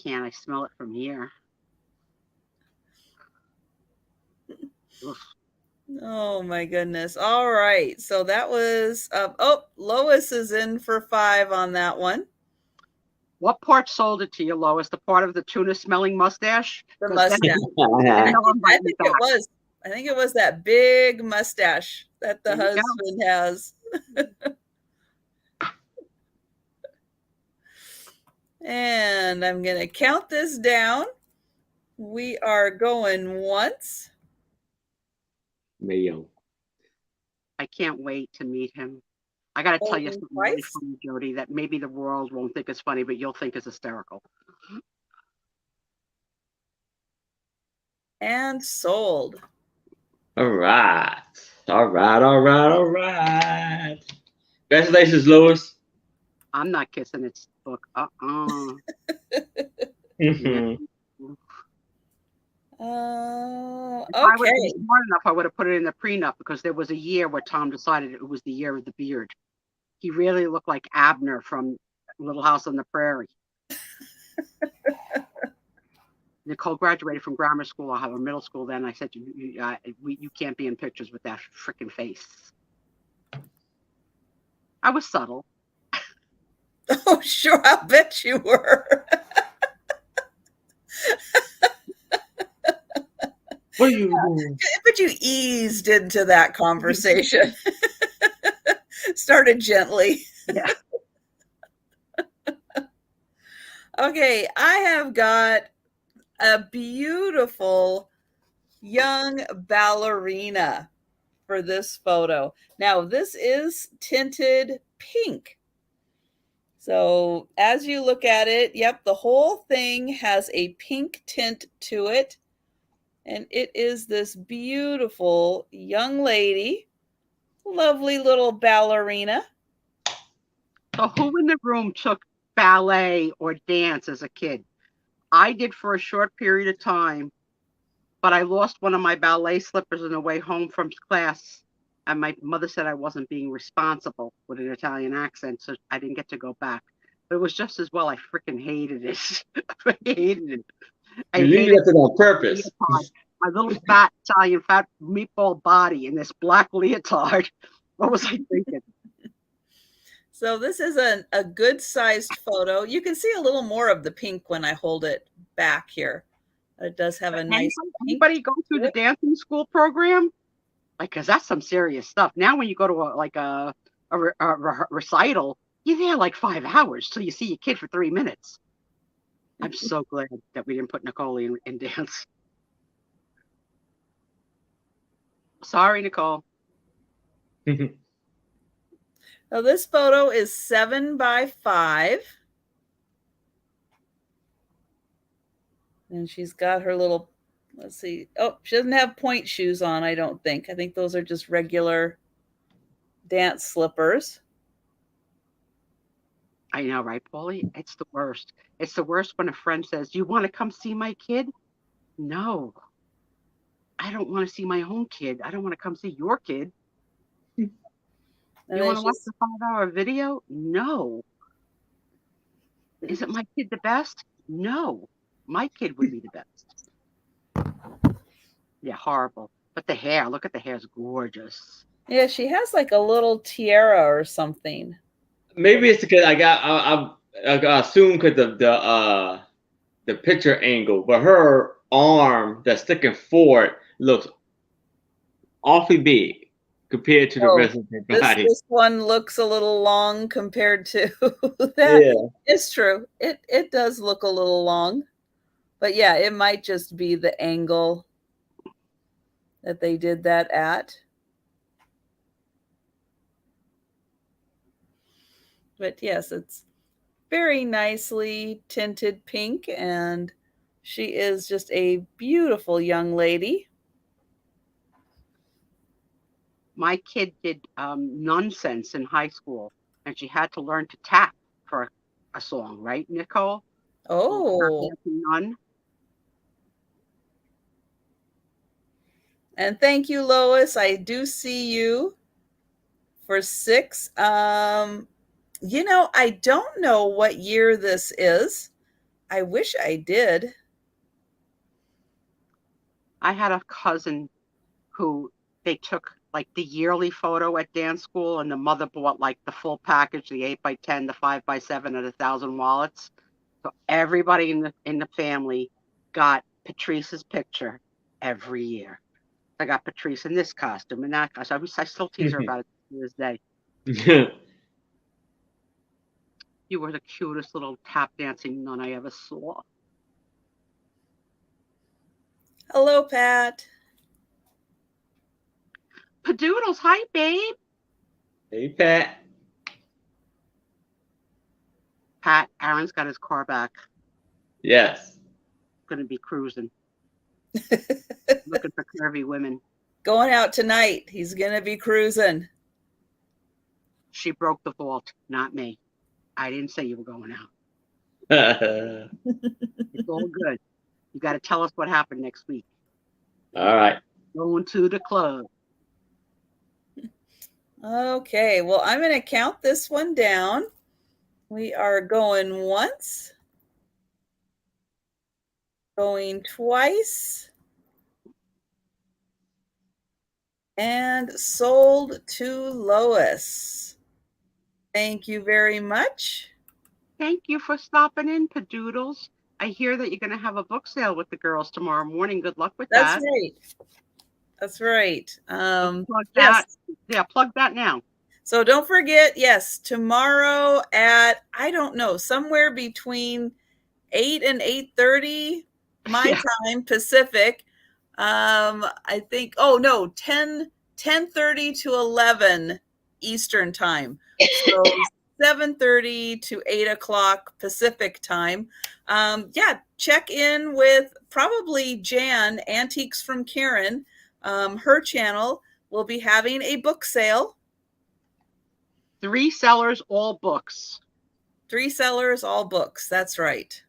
Speaker 3: can't. I smell it from here. Oof.
Speaker 1: Oh my goodness. All right. So that was Lois is in for 5 on that one.
Speaker 3: What part sold it to you, Lois? The part of the tuna smelling mustache?
Speaker 1: The mustache. I think it was that big mustache that the husband has. And I'm going to count this down. We are going once.
Speaker 2: Mayo.
Speaker 3: I can't wait to meet him. I got to tell you something really funny, Jody, that maybe the world won't think is funny, but you'll think is hysterical.
Speaker 1: And sold.
Speaker 2: All right. Congratulations, Lois.
Speaker 3: I'm not kissing its book.
Speaker 1: Okay.
Speaker 3: If I would have been smart enough, I would have put it in the prenup because there was a year where Tom decided it was the year of the beard. He really looked like Abner from Little House on the Prairie. Nicole graduated from grammar school. I have a middle school then. I said, you can't be in pictures with that freaking face. I was subtle.
Speaker 1: Oh, sure. I bet you were.
Speaker 2: What are you doing?
Speaker 1: But you eased into that conversation. Started gently.
Speaker 3: Yeah.
Speaker 1: Okay, I have got a beautiful young ballerina for this photo. Now, this is tinted pink. So as you look at it, yep, the whole thing has a pink tint to it. And it is this beautiful young lady, lovely little ballerina.
Speaker 3: So who in the room took ballet or dance as a kid? I did for a short period of time, but I lost one of my ballet slippers on the way home from class. And my mother said I wasn't being responsible with an Italian accent, so I didn't get to go back. But it was just as well. I freaking hated it. I hated it.
Speaker 2: You leave it on purpose.
Speaker 3: My little fat meatball body in this black leotard. What was I thinking?
Speaker 1: So this is a good sized photo. You can see a little more of the pink when I hold it back here. It does have a nice.
Speaker 3: Anybody go through the dancing school program? Like, cause that's some serious stuff. Now, when you go to a recital, you're there like 5 hours till you see your kid for 3 minutes. I'm so glad that we didn't put Nicole in dance. Sorry, Nicole.
Speaker 1: So this photo is 7 by 5. And she's got her little, let's see. Oh, she doesn't have point shoes on, I don't think. I think those are just regular dance slippers.
Speaker 3: I know, right, Paulie? It's the worst. It's the worst when a friend says, "Do you want to come see my kid?" No. I don't want to see my own kid. I don't want to come see your kid. You want to watch the 5-hour video? No. Is it my kid the best? No. My kid would be the best. Yeah, horrible. But the hair. Look at the hair. It's gorgeous.
Speaker 1: Yeah, she has like a little tiara or something.
Speaker 2: Maybe it's because I assume because of the picture angle, but her arm that's sticking forward looks awfully big compared to the rest of her body.
Speaker 1: This one looks a little long compared to that.
Speaker 2: Yeah.
Speaker 1: It's true. It does look a little long. But yeah, it might just be the angle that they did that at. But yes, it's very nicely tinted pink, and she is just a beautiful young lady.
Speaker 3: My kid did nonsense in high school, and she had to learn to tap for a song, right, Nicole?
Speaker 1: Oh.
Speaker 3: Nun.
Speaker 1: And thank you, Lois. I do see you for 6. You know, I don't know what year this is. I wish I did.
Speaker 3: I had a cousin who they took like the yearly photo at dance school, and the mother bought like the full package, the 8x10, the 5x7, and 1,000 wallets. So everybody in the family got Patrice's picture every year. I got Patrice in this costume and that costume. I still tease her about it to this day. You were the cutest little tap dancing nun I ever saw.
Speaker 1: Hello, Pat.
Speaker 3: Padoodles, hi, babe.
Speaker 2: Hey, Pat.
Speaker 3: Pat, Aaron's got his car back.
Speaker 2: Yes.
Speaker 3: Going to be cruising. Looking for curvy women.
Speaker 1: Going out tonight. He's going to be cruising.
Speaker 3: She broke the vault, not me. I didn't say you were going out. It's all good. You got to tell us what happened next week.
Speaker 2: All right.
Speaker 3: Going to the club.
Speaker 1: Okay, well, I'm going to count this one down. We are going once, going twice, and sold to Lois. Thank you very much.
Speaker 3: Thank you for stopping in, Padoodles. I hear that you're going to have a book sale with the girls tomorrow morning. Good luck with that.
Speaker 1: That's right. That's right.
Speaker 3: Plug
Speaker 1: yes.
Speaker 3: that. Yeah, plug that now.
Speaker 1: So don't forget, yes, tomorrow at, I don't know, somewhere between 8 and 8:30 my time, Pacific. I think, 10:30 to 11 Eastern time. So 7:30 to 8 o'clock Pacific time. Check in with probably Jan, Antiques from Karen. Her channel will be having a book sale.
Speaker 3: 3 sellers, all books.
Speaker 1: 3 sellers, all books. That's right.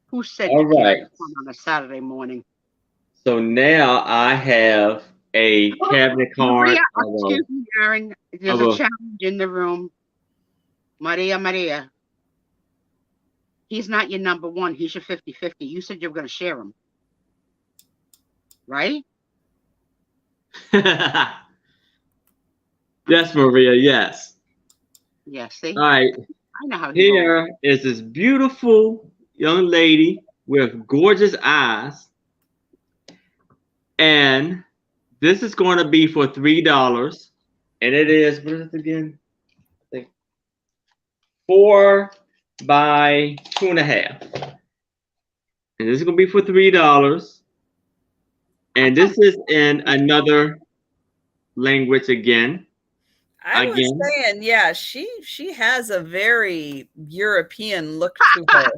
Speaker 3: Who said
Speaker 2: all
Speaker 3: you
Speaker 2: right.
Speaker 3: can't come on a Saturday morning?
Speaker 2: So now I have a cabinet card.
Speaker 3: Maria, excuse me, Aaron. There's a challenge in the room. Maria. He's not your number 1. He's your 50-50. You said you were going to share him. Right?
Speaker 2: Yes, Maria, yes.
Speaker 3: Yeah, see?
Speaker 2: All right.
Speaker 3: I know how
Speaker 2: Here is this beautiful young lady with gorgeous eyes. And this is going to be for $3. And it is, what is it again? I think 4 by 2.5. And this is going to be for $3. And this is in another language again.
Speaker 1: I was saying, yeah, she has a very European look to her.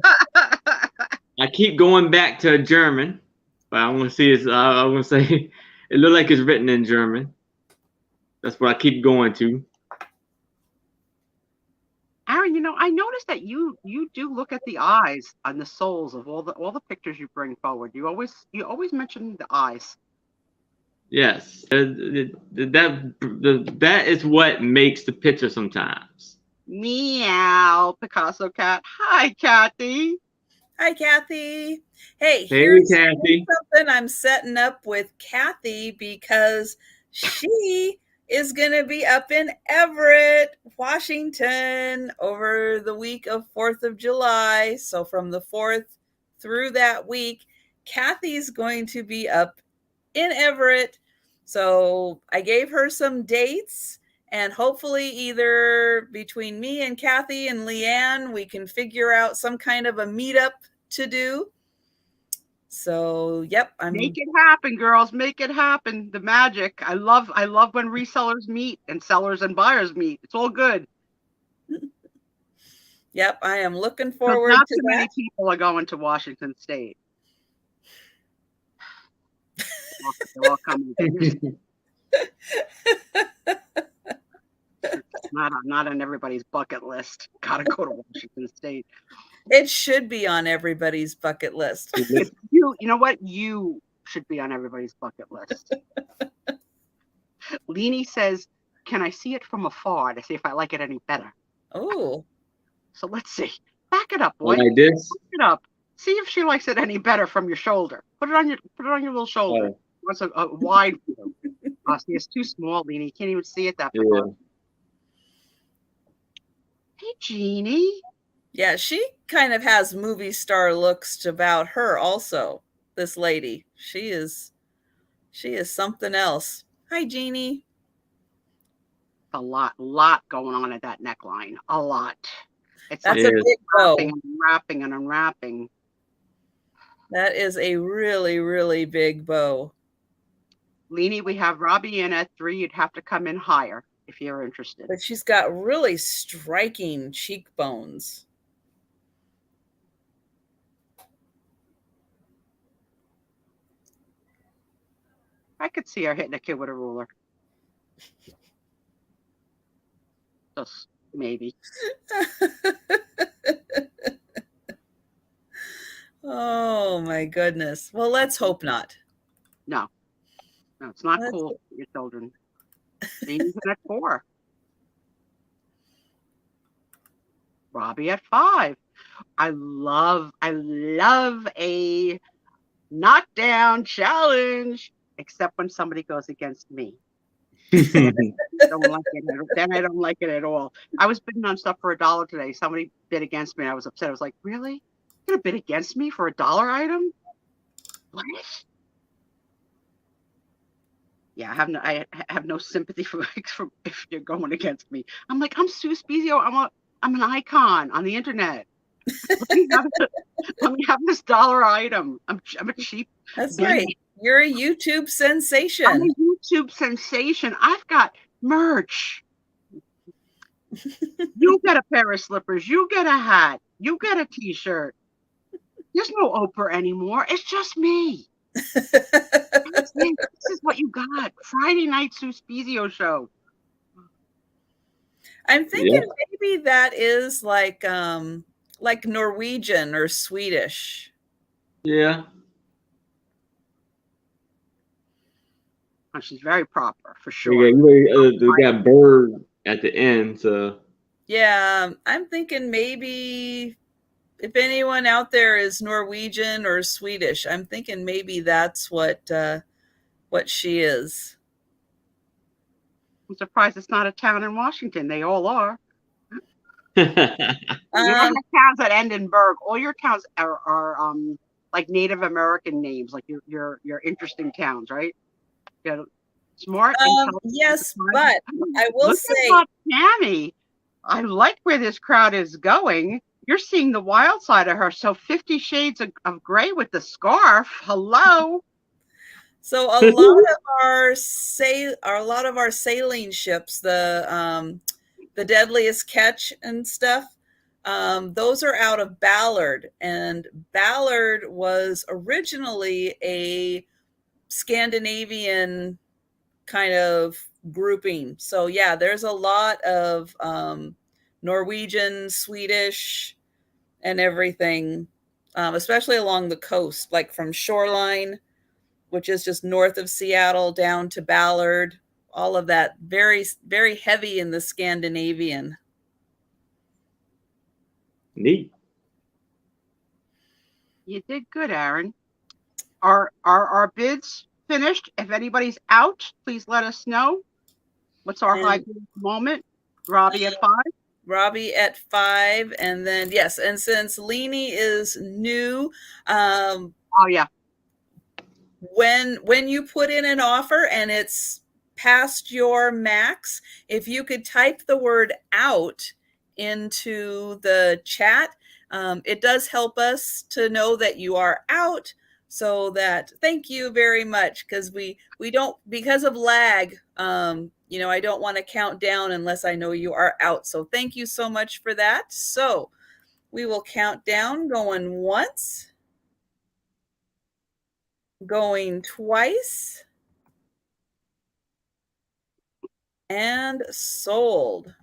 Speaker 2: I keep going back to German, but I want to see it. I want to say it looks like it's written in German. That's what I keep going to.
Speaker 3: Aaron, I noticed that you do look at the eyes on the souls of all the pictures you bring forward. You always mention the eyes.
Speaker 2: Yes, that is what makes the picture sometimes.
Speaker 3: Meow, Picasso cat. Hi, Kathy.
Speaker 1: Hi, Kathy. Hey,
Speaker 2: Hey,
Speaker 1: here's
Speaker 2: Kathy.
Speaker 1: something I'm setting up with Kathy because she is going to be up in Everett, Washington over the week of 4th of July. So from the 4th through that week, Kathy's going to be up in Everett. So I gave her some dates, and hopefully either between me and Kathy and Leanne, we can figure out some kind of a meetup to do. So, yep,
Speaker 3: Make it happen, girls. Make it happen. The magic. I love when resellers meet and sellers and buyers meet. It's all good.
Speaker 1: Yep, I am looking forward
Speaker 3: not
Speaker 1: to
Speaker 3: too
Speaker 1: that.
Speaker 3: many people are going to Washington State. They're all coming. It's not on everybody's bucket list. Gotta go to Washington State.
Speaker 1: It should be on everybody's bucket list.
Speaker 3: You know what? You should be on everybody's bucket list. Leanie says, "Can I see it from afar to see if I like it any better?"
Speaker 1: Oh.
Speaker 3: So let's see. Back it up, boy.
Speaker 2: Like this?
Speaker 3: Back it up. See if she likes it any better from your shoulder. Put it on your little shoulder.
Speaker 2: Oh.
Speaker 3: What's a wide view? See, it's too small, Leanie. You can't even see it that far.
Speaker 2: Yeah.
Speaker 3: Hey, Jeannie.
Speaker 1: Yeah, she kind of has movie star looks about her also, this lady. She is something else. Hi, Jeannie.
Speaker 3: A lot going on at that neckline. A lot. It's
Speaker 1: That's
Speaker 3: like
Speaker 1: a big bow.
Speaker 3: Unwrapping and unwrapping.
Speaker 1: That is a really, really big bow.
Speaker 3: Leanie, we have Robbie in at 3. You'd have to come in higher if you're interested.
Speaker 1: But she's got really striking cheekbones.
Speaker 3: I could see her hitting a kid with a ruler. Just maybe.
Speaker 1: Oh my goodness. Well, let's hope not.
Speaker 3: No, it's not cool for your children. Leanie's at 4. Robbie at 5. I love a knockdown challenge, except when somebody goes against me. I don't like it. Then I don't like it at all. I was bidding on stuff for $1 today. Somebody bid against me. And I was upset. I was like, really? You're gonna bid against me for $1 item? What? Yeah, I have no sympathy for if you're going against me. I'm like, I'm Sue Spiezio. I'm an icon on the internet. Let me have this $1 item. I'm a cheap.
Speaker 1: That's right. You're a YouTube sensation.
Speaker 3: I'm a YouTube sensation. I've got merch. You get a pair of slippers. You get a hat. You get a t-shirt. There's no Oprah anymore. It's just me. This is what you got. Friday night Sue Spiezio show.
Speaker 1: I'm thinking maybe that is like Norwegian or Swedish.
Speaker 2: Yeah.
Speaker 3: Oh, she's very proper for sure.
Speaker 2: Yeah, you got bird at the end, so. Yeah,
Speaker 1: I'm thinking maybe if anyone out there is Norwegian or Swedish, I'm thinking maybe that's what she is.
Speaker 3: I'm surprised it's not a town in Washington. They all are. You don't have towns that end in Berg. All your towns are like Native American names, like your interesting towns, right? Yeah, smart.
Speaker 1: Yes, but I will say,
Speaker 3: Tammy, I like where this crowd is going. You're seeing the wild side of her. So 50 Shades of Gray with the scarf. Hello.
Speaker 1: So a lot of our sailing ships, the Deadliest Catch and stuff, those are out of Ballard, and Ballard was originally a Scandinavian kind of grouping. So yeah, there's a lot of Norwegian, Swedish, and everything, especially along the coast, like from Shoreline, which is just north of Seattle, down to Ballard, all of that, very, very heavy in the Scandinavian.
Speaker 2: Neat.
Speaker 3: You did good, Aaron. Are our bids finished? If anybody's out, please let us know. What's our high bid at the moment? Robbie at 5.
Speaker 1: Robbie at 5, and then yes, and since Leanie is new,
Speaker 3: Oh yeah.
Speaker 1: when you put in an offer and it's past your max, if you could type the word out into the chat, it does help us to know that you are out. So that, thank you very much, because we don't, because of lag, I don't want to count down unless I know you are out. So thank you so much for that. So we will count down, going once, going twice, and sold.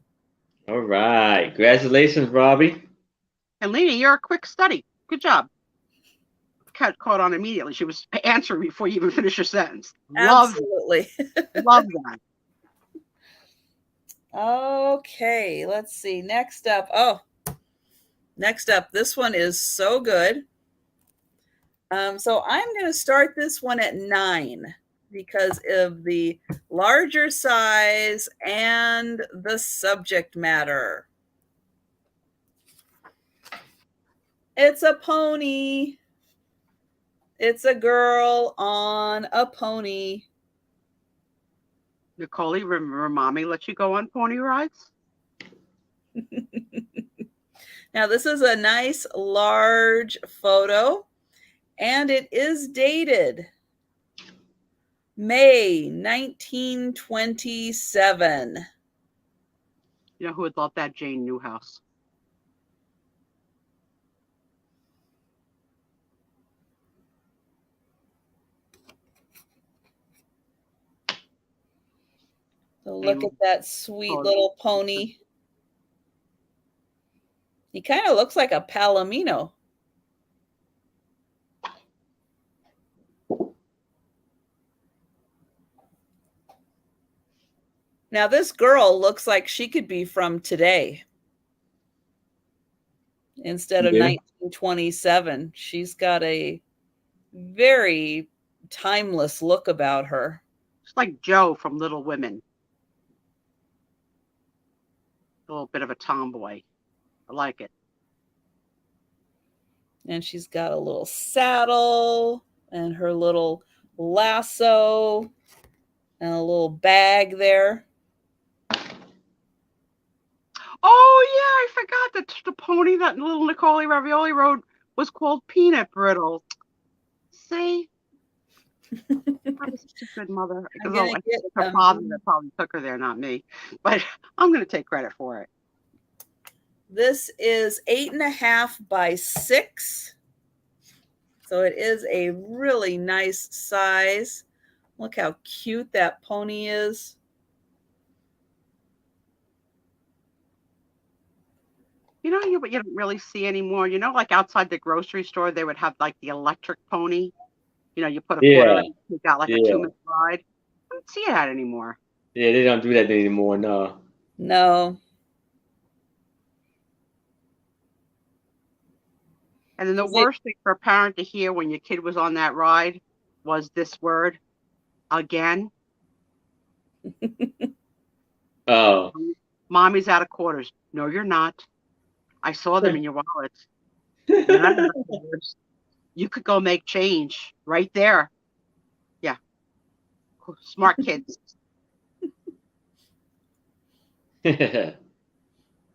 Speaker 2: All right. Congratulations, Robbie.
Speaker 3: And Lena, you're a quick study. Good job. Caught on immediately. She was answering before you even finished your sentence.
Speaker 1: Absolutely.
Speaker 3: Love that.
Speaker 1: Okay, let's see. Next up. This one is so good. So I'm going to start this one at 9 because of the larger size and the subject matter. It's a pony. It's a girl on a pony.
Speaker 3: Nicole, remember Mommy let you go on pony rides?
Speaker 1: Now, this is a nice large photo, and it is dated May 1927.
Speaker 3: You know who would love that? Jane Newhouse.
Speaker 1: So look at that sweet little pony. He kind of looks like a palomino. Now, this girl looks like she could be from today instead of 1927. She's got a very timeless look about her.
Speaker 3: It's like Joe from Little Women. A little bit of a tomboy. I like it.
Speaker 1: And she's got a little saddle and her little lasso and a little bag there.
Speaker 3: Oh, yeah, I forgot that the pony that little Nicole Ravioli rode was called Peanut Brittle. See? I was such a good mother. Because I think it's her father that probably took her there, not me. But I'm going to take credit for it.
Speaker 1: This is 8.5 by 6. So it is a really nice size. Look how cute that pony is.
Speaker 3: You know, you don't really see anymore. You know, like outside the grocery store, they would have like the electric pony. You know, you put a quarter in, you got like a 2-minute ride. I don't see that anymore.
Speaker 2: Yeah, they don't do that anymore, no.
Speaker 1: No.
Speaker 3: And then the worst thing for a parent to hear when your kid was on that ride was this word, again.
Speaker 2: Oh.
Speaker 3: Mommy's out of quarters. No, you're not. I saw them in your wallet. You could go make change right there. Yeah. Smart kids.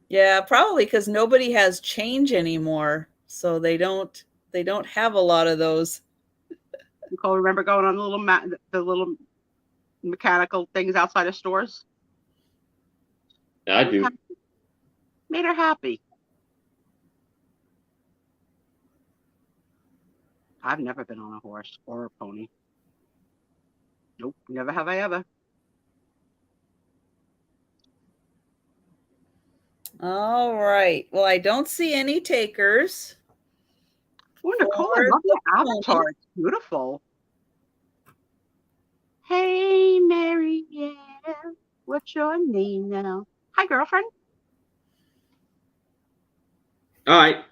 Speaker 1: Yeah, probably because nobody has change anymore. So they don't have a lot of those.
Speaker 3: Nicole, remember going on the little mechanical things outside of stores?
Speaker 2: I do.
Speaker 3: Made her happy. I've never been on a horse or a pony. Nope, never have I ever.
Speaker 1: All right. Well, I don't see any takers.
Speaker 3: Oh, Nicole, I love the avatar. It's beautiful. Hey, Mary, yeah. What's your name now? Hi, girlfriend.
Speaker 2: All right.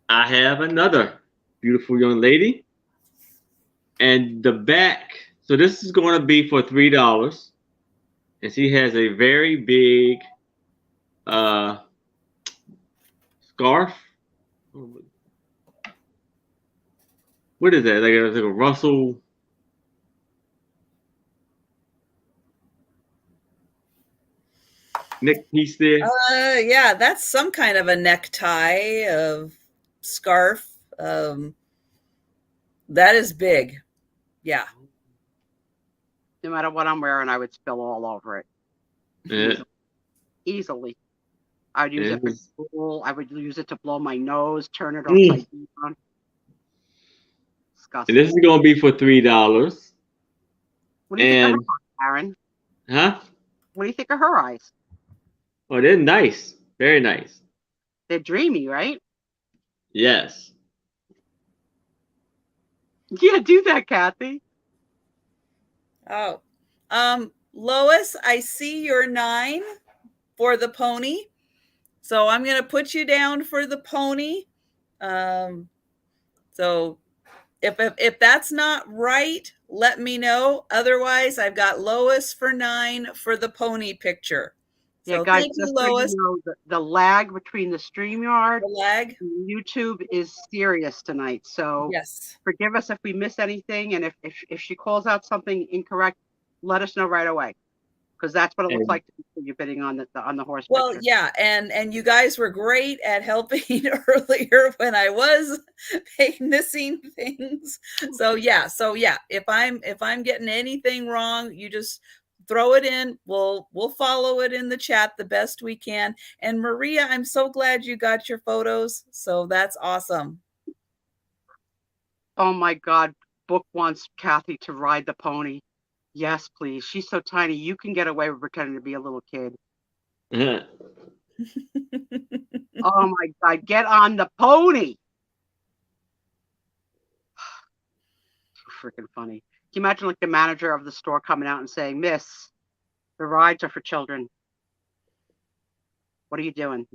Speaker 2: I have another beautiful young lady. And the back, so this is going to be for $3. And she has a very big scarf. What is that? Like a Russell. Neck piece there.
Speaker 1: Yeah, that's some kind of a necktie of scarf. That is big. Yeah.
Speaker 3: No matter what I'm wearing, I would spill all over it.
Speaker 2: Yeah.
Speaker 3: Easily. I would use
Speaker 2: Yeah.
Speaker 3: it for school. I would use it to blow my nose, turn it upside down. Disgusting.
Speaker 2: And this is going to be for $3.
Speaker 3: What do you think of her eyes, Aaron?
Speaker 2: Huh?
Speaker 3: What do you think of her eyes?
Speaker 2: Oh, they're nice. Very nice.
Speaker 3: They're dreamy, right?
Speaker 2: Yes.
Speaker 3: Yeah, do that, Kathy.
Speaker 1: Oh. Lois, I see your 9 for the pony. So I'm going to put you down for the pony. So if that's not right, let me know. Otherwise, I've got Lois for 9 for the pony picture.
Speaker 3: Yeah,
Speaker 1: So
Speaker 3: guys,
Speaker 1: thank you,
Speaker 3: just so
Speaker 1: Lois.
Speaker 3: you know, the lag between the StreamYard
Speaker 1: The lag.
Speaker 3: and YouTube is serious tonight. So
Speaker 1: Yes.
Speaker 3: forgive us if we miss anything. And if she calls out something incorrect, let us know right away. Because that's what it looks like when you're bidding on the horse
Speaker 1: Well,
Speaker 3: picture.
Speaker 1: yeah, and you guys were great at helping earlier when I was missing things. So yeah, if I'm getting anything wrong, you just throw it in. We'll follow it in the chat the best we can. And Maria, I'm so glad you got your photos. So that's awesome.
Speaker 3: Oh my God, Book wants Kathy to ride the pony. Yes, please. She's so tiny. You can get away with pretending to be a little kid.
Speaker 2: Uh-huh.
Speaker 3: Oh my God, get on the pony. Freaking funny. Can you imagine like the manager of the store coming out and saying, "Miss, the rides are for children. What are you doing?"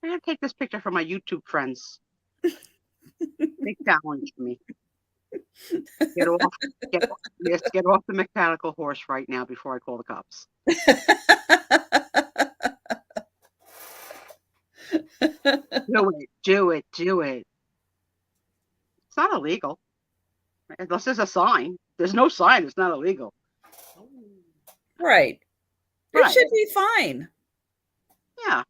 Speaker 3: I'm going to take this picture for my YouTube friends. Big challenge for me. Get off the mechanical horse right now before I call the cops. Do it. It's not illegal. Unless there's a sign. There's no sign. It's not illegal.
Speaker 1: Right. It should be fine.
Speaker 3: Yeah.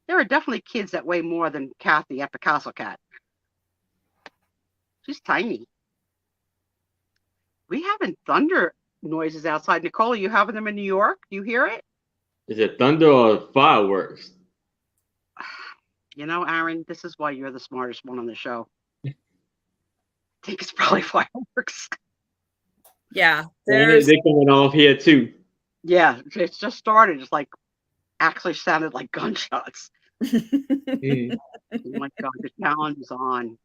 Speaker 3: There are definitely kids that weigh more than Kathy at Picasso Cat. She's tiny. We having thunder noises outside. Nicole, are you having them in New York? Do you hear it?
Speaker 2: Is it thunder or fireworks?
Speaker 3: You know, Aaron, this is why you're the smartest one on the show. I think it's probably fireworks.
Speaker 1: Yeah.
Speaker 2: They're coming off here too.
Speaker 3: Yeah, it's just started. It's like actually sounded like gunshots. Oh my God, the challenge is on.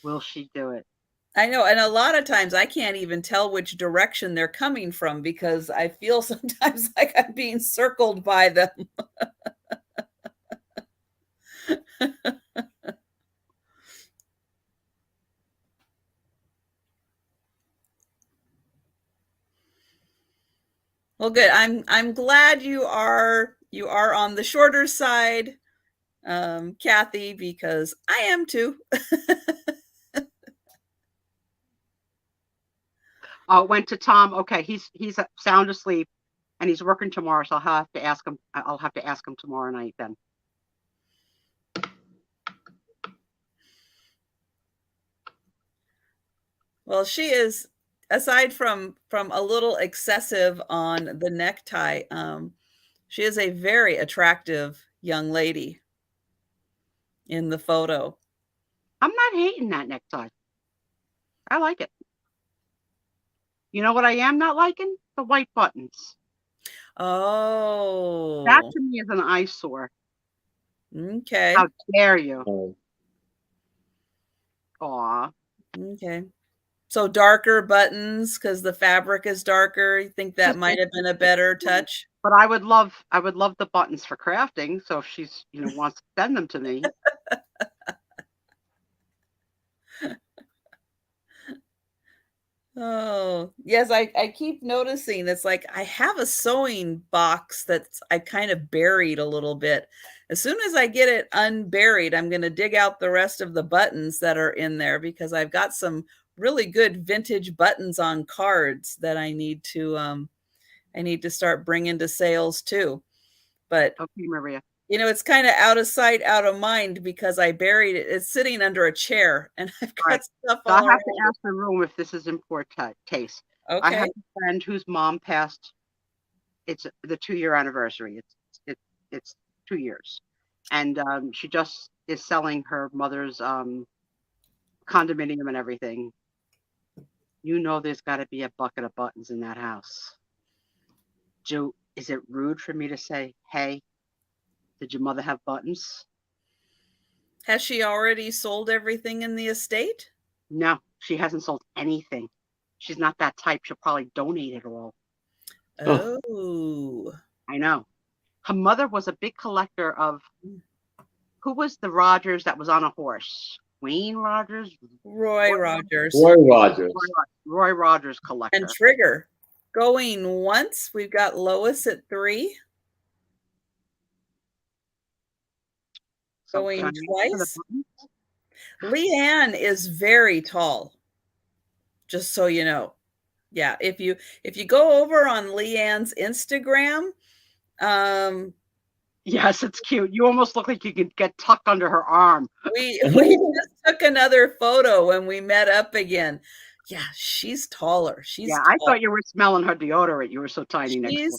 Speaker 3: Will she do it?
Speaker 1: I know. And a lot of times I can't even tell which direction they're coming from because I feel sometimes like I'm being circled by them. Well, good. I'm glad you are on the shorter side, Kathy, because I am too.
Speaker 3: Went to Tom. Okay, he's sound asleep, and he's working tomorrow, so I'll have to ask him. I'll have to ask him tomorrow night then.
Speaker 1: Well, she is, aside from a little excessive on the necktie, she is a very attractive young lady in the photo.
Speaker 3: I'm not hating that necktie. I like it. You know what I am not liking? The white buttons.
Speaker 1: Oh.
Speaker 3: That to me is an eyesore.
Speaker 1: Okay.
Speaker 3: How dare you? Aw.
Speaker 1: Okay. So darker buttons because the fabric is darker. You think that might have been a better touch?
Speaker 3: But I would love the buttons for crafting. So if she's wants to send them to me.
Speaker 1: Oh, yes, I keep noticing it's like I have a sewing box that's I kind of buried a little bit. As soon as I get it unburied, I'm going to dig out the rest of the buttons that are in there because I've got some really good vintage buttons on cards that I need to start bringing to sales too. But
Speaker 3: Okay, Maria.
Speaker 1: you know, it's kind of out of sight, out of mind because I buried it. It's sitting under a chair and I've
Speaker 3: All right.
Speaker 1: got stuff
Speaker 3: So I
Speaker 1: all
Speaker 3: have to
Speaker 1: around
Speaker 3: ask the room if this is in poor taste.
Speaker 1: it.
Speaker 3: I have
Speaker 1: Okay.
Speaker 3: a friend whose mom passed. It's the 2-year anniversary. It's 2 years, and she just is selling her mother's condominium and everything. You know, there's got to be a bucket of buttons in that house. Joe, is it rude for me to say, "Hey, did your mother have buttons?"
Speaker 1: Has she already sold everything in the estate?
Speaker 3: No, she hasn't sold anything. She's not that type. She'll probably donate it all.
Speaker 2: Oh,
Speaker 1: Oh.
Speaker 3: I know. Her mother was a big collector of, who was the Rogers that was on a horse? Wayne Rogers?
Speaker 1: Roy Rogers
Speaker 2: Roy Rogers.
Speaker 3: Roy Rogers
Speaker 1: and
Speaker 3: collector.
Speaker 1: Trigger. Going once, we've got Lois at 3.
Speaker 3: So
Speaker 1: Going
Speaker 3: can I ask for the
Speaker 1: twice.
Speaker 3: buttons?
Speaker 1: Leanne is very tall, just so you know. Yeah, if you go over on Leanne's Instagram,
Speaker 3: Yes, it's cute. You almost look like you could get tucked under her arm.
Speaker 1: we just took another photo when we met up again. Yeah, she's taller. She's
Speaker 3: Yeah, I
Speaker 1: tall.
Speaker 3: thought you were smelling her deodorant. You were so tiny next to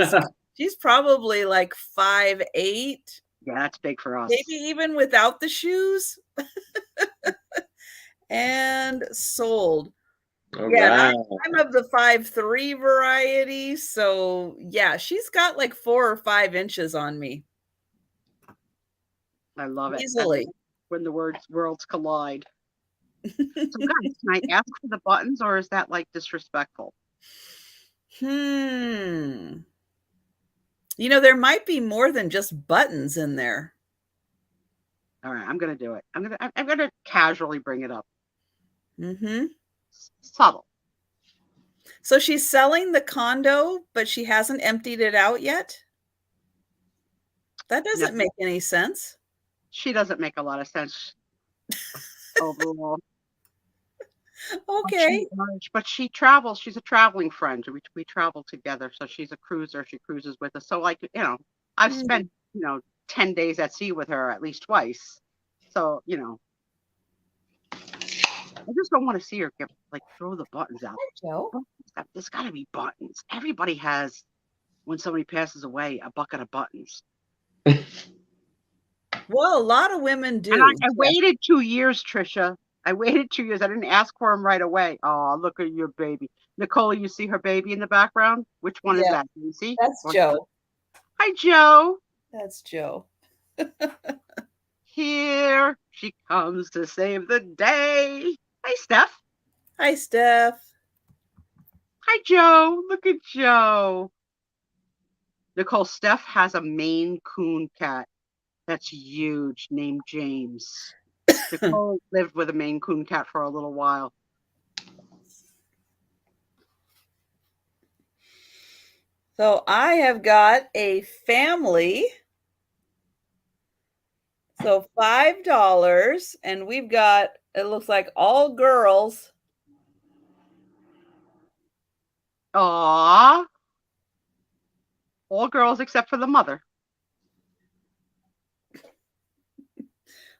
Speaker 3: her.
Speaker 1: She's probably like 5'8",
Speaker 3: Yeah, that's big for us.
Speaker 1: maybe even without the shoes. And sold.
Speaker 2: All
Speaker 1: Yeah,
Speaker 2: right.
Speaker 1: I'm of the 5'3" variety, so yeah, she's got like 4 or 5 inches on me
Speaker 3: I love it. That's
Speaker 1: easily.
Speaker 3: when the worlds collide. So guys, can I ask for the buttons or is that like disrespectful?
Speaker 1: You know, there might be more than just buttons in there.
Speaker 3: All right, I'm gonna do it. I'm gonna casually bring it up. Subtle.
Speaker 1: So she's selling the condo, but she hasn't emptied it out yet? That doesn't make any sense.
Speaker 3: She doesn't make a lot of sense overall.
Speaker 1: Okay.
Speaker 3: But she travels. She's a traveling friend. We travel together. So she's a cruiser. She cruises with us. So like, you know, I've spent, 10 days at sea with her at least twice. So, I just don't want to see her throw the buttons out.
Speaker 1: Joe.
Speaker 3: There's got to be buttons. Everybody has, when somebody passes away, a bucket of buttons.
Speaker 1: Well, a lot of women do.
Speaker 3: And I waited 2 years, Trisha. I waited 2 years. I didn't ask for them right away. Oh, look at your baby. Nicole, you see her baby in the background? Which one is that? Can you see?
Speaker 1: That's Joe.
Speaker 3: Hi, Joe.
Speaker 1: That's Joe.
Speaker 3: Here she comes to save the day. Hi, Steph.
Speaker 1: Hi, Steph.
Speaker 3: Hi, Joe. Look at Joe. Nicole, Steph has a Maine Coon cat that's huge named James. Nicole lived with a Maine Coon cat for a little while.
Speaker 1: So I have got a family. So $5, and we've got, it looks like all girls.
Speaker 3: Aww. All girls except for the mother.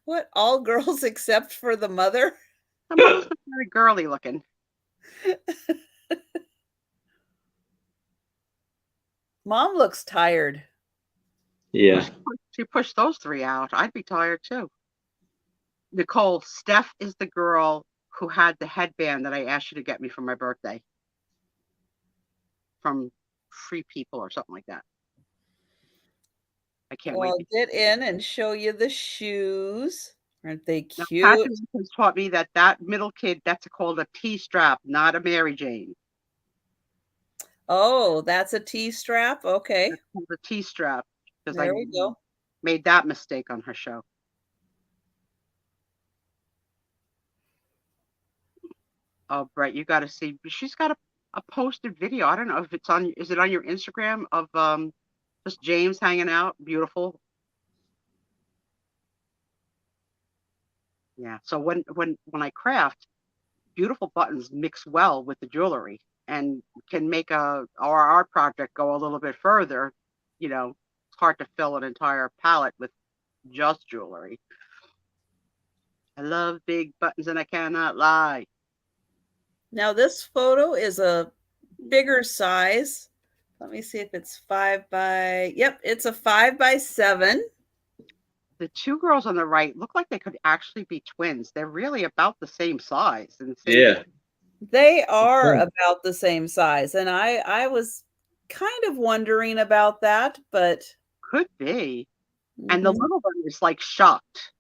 Speaker 1: What? All girls except for the mother?
Speaker 3: The mother's very girly looking.
Speaker 1: Mom looks tired.
Speaker 2: Yeah.
Speaker 3: She pushed those 3 out. I'd be tired too. Nicole, Steph is the girl who had the headband that I asked you to get me for my birthday. From Free People or something like that. I can't wait.
Speaker 1: I'll get in and show you the shoes. Aren't they cute?
Speaker 3: Now, Patrick has taught me that middle kid, that's called a T-strap, not a Mary Jane.
Speaker 1: Oh, that's a T-strap? Okay.
Speaker 3: That's called a T-strap. Because
Speaker 1: There we go.
Speaker 3: Made that mistake on her show. Oh, Brett, you got to see. She's got a posted video. I don't know if it's on. Is it on your Instagram of just James hanging out? Beautiful. Yeah. So when I craft, beautiful buttons mix well with the jewelry and can make our art project go a little bit further. You know, it's hard to fill an entire palette with just jewelry. I love big buttons and I cannot lie.
Speaker 1: Now this photo is a bigger size. Let me see if it's 5 by, yep, it's a 5 by 7.
Speaker 3: The two girls on the right look like they could actually be twins. They're really about the same size and same.
Speaker 2: Yeah.
Speaker 1: They are about the same size. And I was kind of wondering about that, but
Speaker 3: Could be. And the little one is like shocked.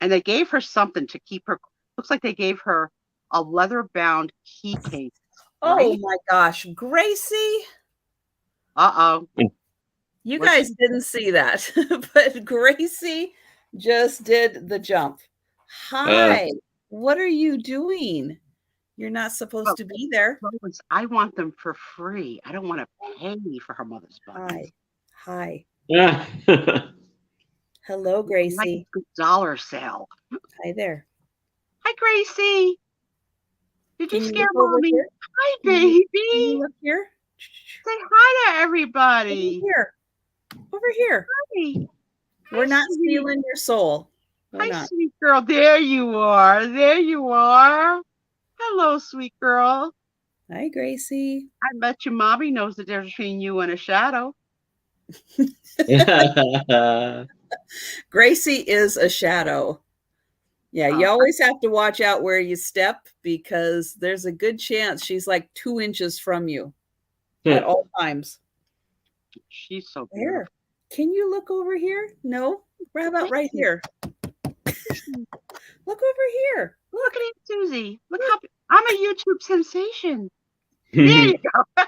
Speaker 3: And they gave her something to keep her. Looks like they gave her a leather bound key case.
Speaker 1: oh
Speaker 3: Right?
Speaker 1: my gosh, Gracie.
Speaker 3: Uh-oh.
Speaker 1: You
Speaker 3: What's
Speaker 1: guys didn't see that, but Gracie just did the jump. Hi, what are you doing? You're not supposed to be there.
Speaker 3: I want them for free. I don't want to pay for her mother's buttons.
Speaker 1: Hi.
Speaker 2: Yeah.
Speaker 1: Hello, Gracie.
Speaker 3: Like a good dollar sale.
Speaker 1: Hi there.
Speaker 3: Hi, Gracie. Did you
Speaker 1: Can
Speaker 3: scare
Speaker 1: look over
Speaker 3: Mommy?
Speaker 1: here?
Speaker 3: Hi,
Speaker 1: Can
Speaker 3: baby.
Speaker 1: you look here?
Speaker 3: Say hi to everybody.
Speaker 1: Over here. Over here.
Speaker 3: Hi.
Speaker 1: We're
Speaker 3: Hi,
Speaker 1: not
Speaker 3: sweet.
Speaker 1: stealing your soul. We're
Speaker 3: Hi,
Speaker 1: not.
Speaker 3: sweet girl. There you are. There you are. Hello, sweet girl.
Speaker 1: Hi, Gracie.
Speaker 3: I bet you Mommy knows the difference between you and a shadow.
Speaker 1: Gracie is a shadow. Yeah, you always have to watch out where you step because there's a good chance she's like 2 inches from you at all times.
Speaker 3: She's so
Speaker 1: There.
Speaker 3: beautiful.
Speaker 1: Can you look over here? No? How about right here? Look over here.
Speaker 3: Look at Aunt Susie. Look how I'm a YouTube sensation. There you go.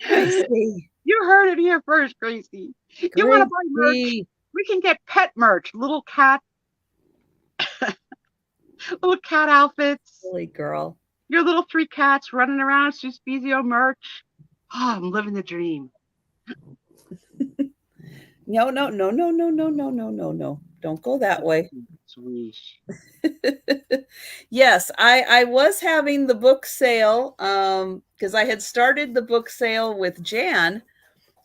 Speaker 1: Gracie.
Speaker 3: You heard it here first, Gracie. You want to buy merch? We can get pet merch, little cat outfits.
Speaker 1: Silly girl.
Speaker 3: Your little 3 cats running around, Spiezio merch. Oh, I'm living the dream.
Speaker 1: No. Don't go that way.
Speaker 3: Sweet.
Speaker 1: Yes, I was having the book sale because I had started the book sale with Jan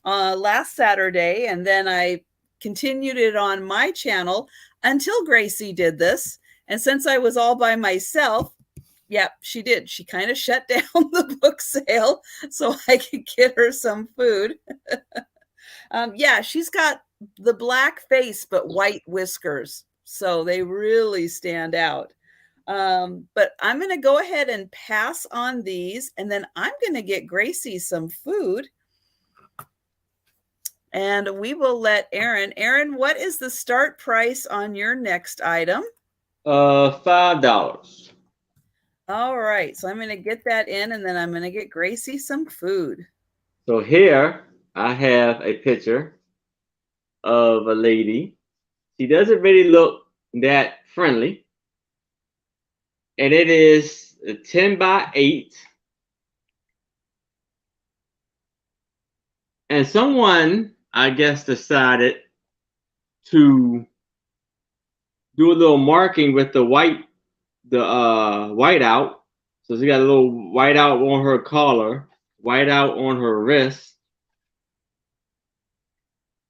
Speaker 1: last Saturday, and then I continued it on my channel until Gracie did this. And since I was all by myself, yep, she did. She kind of shut down the book sale so I could get her some food. Yeah, she's got the black face but white whiskers, so they really stand out. But I'm going to go ahead and pass on these, and then I'm going to get Gracie some food. And we will let Aaron. Aaron, what is the start price on your next item?
Speaker 2: $5.
Speaker 1: All right, so I'm going to get that in, and then I'm going to get Gracie some food.
Speaker 2: So here I have a picture of a lady. She doesn't really look that friendly. And it is a 10 by 8. And someone, I guess, decided to do a little marking with the white out. So she got a little white out on her collar, white out on her wrist,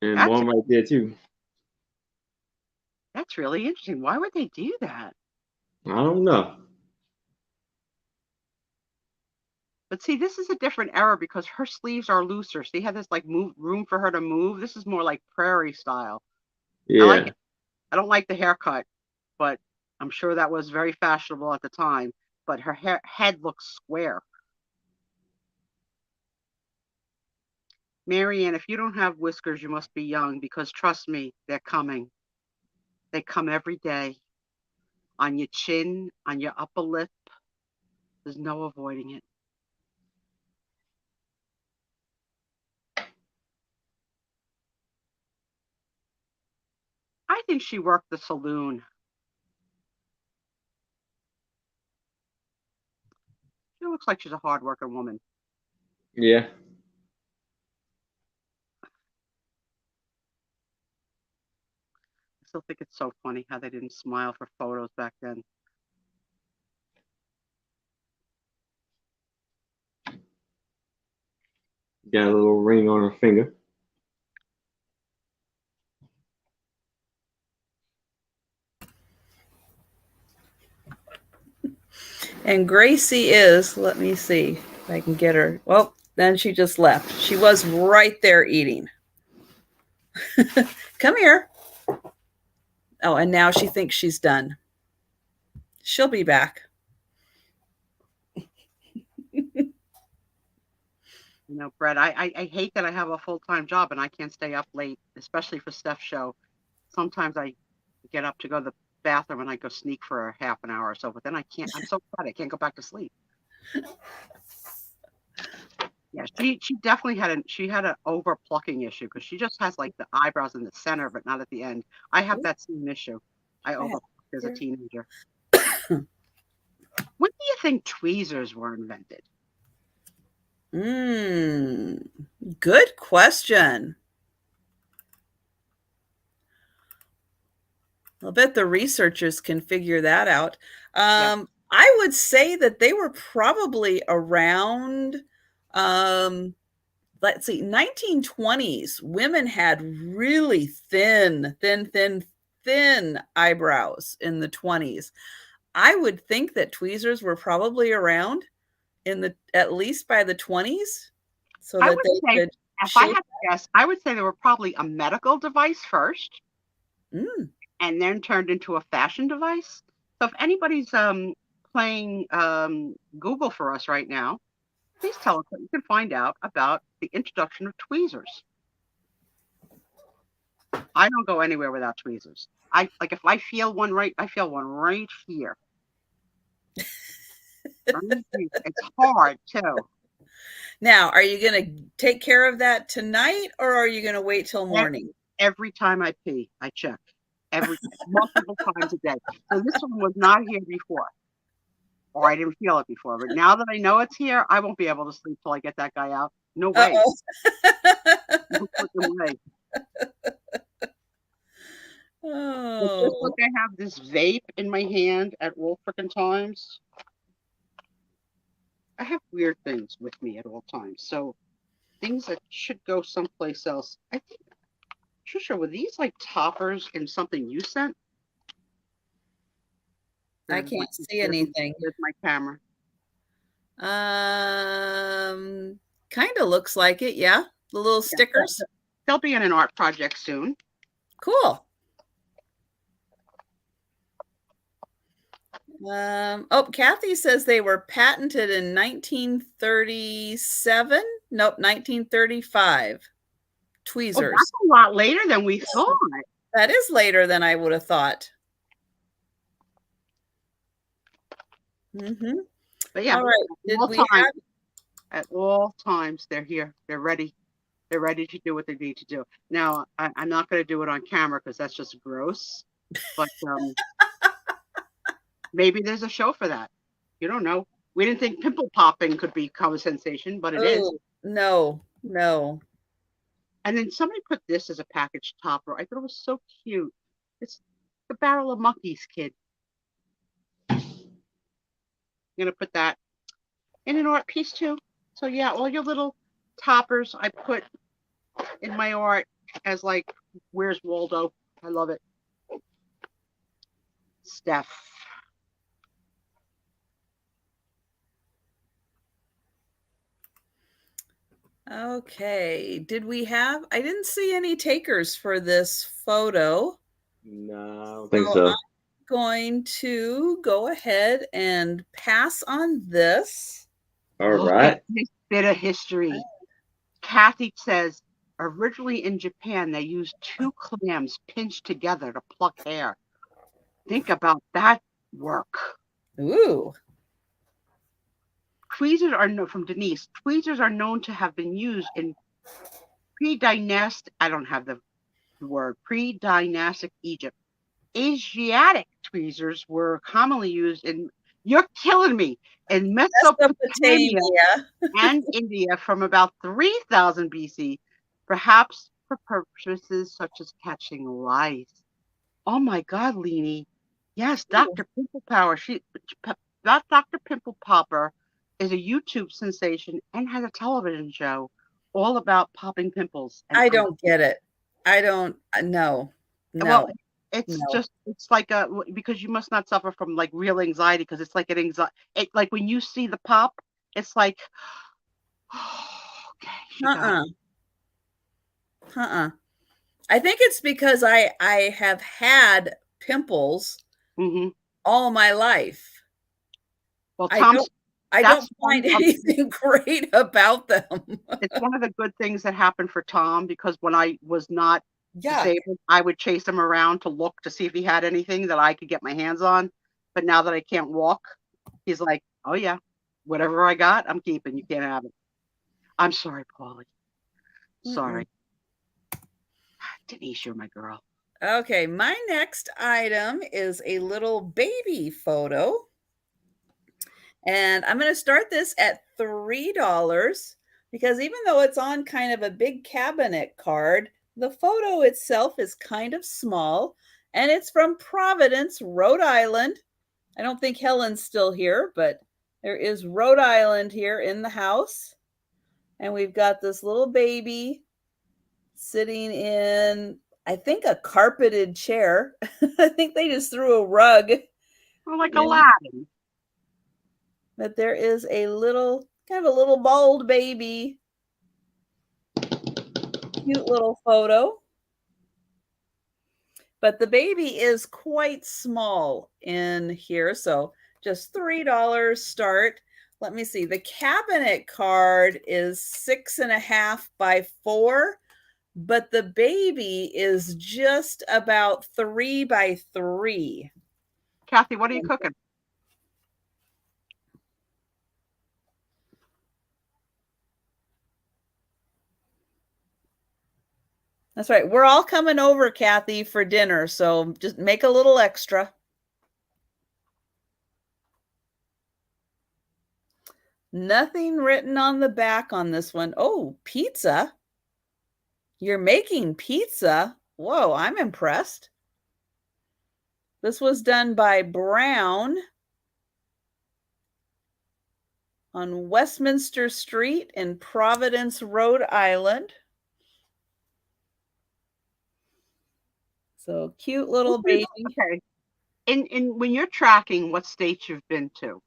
Speaker 2: and one right there too.
Speaker 3: That's really interesting. Why would they do that?
Speaker 2: I don't know.
Speaker 3: But see, this is a different era because her sleeves are looser. So you have this like room for her to move. This is more like prairie style.
Speaker 2: Yeah.
Speaker 3: I like it. I don't like the haircut, but I'm sure that was very fashionable at the time. But her head looks square. Marianne, if you don't have whiskers, you must be young because trust me, they're coming. They come every day. On your chin, on your upper lip. There's no avoiding it. I think she worked the saloon. looks like she's a hard-working woman.
Speaker 2: Yeah.
Speaker 3: I still think it's so funny how they didn't smile for photos back then.
Speaker 2: Got a little ring on her finger.
Speaker 1: And Gracie is, let me see if I can get her. Well, then she just left. She was right there eating. Come here. Oh, and now she thinks she's done. She'll be back.
Speaker 3: You know, Brett, I hate that I have a full-time job and I can't stay up late, especially for Steph's show. Sometimes I get up to go to the bathroom and I go sneak for a half an hour or so, but then I can't. I'm so glad I can't go back to sleep. Yeah, she definitely had an over plucking issue because she just has like the eyebrows in the center, but not at the end. I have that same issue. I over plucked as a teenager. When do you think tweezers were invented?
Speaker 1: Good question. I'll bet the researchers can figure that out.
Speaker 3: Yeah.
Speaker 1: I would say that they were probably around, let's see, 1920s. Women had really thin eyebrows in the 20s. I would think that tweezers were probably around at least by the 20s, so that they could
Speaker 3: if I had to guess, I would say they were probably a medical device first, and then turned into a fashion device. So if anybody's playing Google for us right now, please tell us what you can find out about the introduction of tweezers. I don't go anywhere without tweezers. If I feel one right here. It's hard too.
Speaker 1: Now, are you going to take care of that tonight, or are you going to wait till morning?
Speaker 3: Every time I pee, I check. Multiple times a day. So this one was not here before, or I didn't feel it before. But now that I know it's here, I won't be able to sleep till I get that guy out. No way. No freaking way.
Speaker 1: Oh.
Speaker 3: Just like I have this vape in my hand at all freaking times. I have weird things with me at all times. So things that should go someplace else. I think, Trisha, were these like toppers in something you sent?
Speaker 1: I can't see anything.
Speaker 3: Here's my camera.
Speaker 1: Kind of looks like it. Yeah. The little stickers.
Speaker 3: They'll be in an art project soon.
Speaker 1: Cool. Kathy says they were patented in 1937. Nope, 1935. Tweezers.
Speaker 3: Oh, that's a lot later than we thought.
Speaker 1: That is later than I would have thought.
Speaker 3: But yeah,
Speaker 1: all right.
Speaker 3: At all times, they're here. They're ready. They're ready to do what they need to do. Now, I'm not going to do it on camera because that's just gross. But maybe there's a show for that. You don't know. We didn't think pimple popping could become a sensation, but it is.
Speaker 1: No.
Speaker 3: And then somebody put this as a package topper. I thought it was so cute. It's the Barrel of Monkeys kid. I'm going to put that in an art piece too. So yeah, all your little toppers I put in my art as like, where's Waldo? I love it. Steph.
Speaker 1: Okay. I didn't see any takers for this photo.
Speaker 2: No, I don't think so.
Speaker 1: I'm going to go ahead and pass on this.
Speaker 2: All right.
Speaker 3: This bit of history. Kathy says, originally in Japan, they used 2 clams pinched together to pluck hair. Think about that work.
Speaker 1: Ooh.
Speaker 3: Tweezers are known, from Denise, tweezers are known to have been used in pre-dynastic Egypt. Asiatic tweezers were commonly used in You're killing me. In Mesopotamia
Speaker 1: Mesopotamia.
Speaker 3: and India from about 3000 BC, perhaps for purposes such as catching lice. Oh my God, Leanie. Yes, Dr. Pimple Power. That Dr. Pimple Popper is a YouTube sensation and has a television show all about popping pimples. And
Speaker 1: I don't get it. I don't know.
Speaker 3: well,
Speaker 1: No.
Speaker 3: it's
Speaker 1: No.
Speaker 3: just it's like because you must not suffer from like real anxiety because it's like an anxiety. Like when you see the pop, it's like, okay, she got it.
Speaker 1: I think it's because I have had pimples all my life.
Speaker 3: Well,
Speaker 1: I don't find anything great about them.
Speaker 3: It's one of the good things that happened for Tom because when I was not disabled, I would chase him around to look to see if he had anything that I could get my hands on. But now that I can't walk, he's like, oh yeah, whatever I got, I'm keeping. You can't have it. I'm sorry, Paulie. Sorry. Denise, you're my girl.
Speaker 1: Okay, my next item is a little baby photo. And I'm going to start this at $3 because even though it's on kind of a big cabinet card, the photo itself is kind of small and it's from Providence, Rhode Island. I don't think Helen's still here, but there is Rhode Island here in the house. And we've got this little baby sitting in, I think, a carpeted chair. I think they just threw a rug.
Speaker 3: Oh, like Aladdin.
Speaker 1: But there is a little, kind of a little bald baby. Cute little photo. But the baby is quite small in here. So just $3 start. Let me see. The cabinet card is 6.5 by 4. But the baby is just about 3 by 3.
Speaker 3: Kathy, what are you cooking?
Speaker 1: That's right. We're all coming over, Kathy, for dinner. So just make a little extra. Nothing written on the back on this one. Oh, pizza. You're making pizza. Whoa, I'm impressed. This was done by Brown on Westminster Street in Providence, Rhode Island. So cute little baby.
Speaker 3: Okay. In when you're tracking what states you've been to,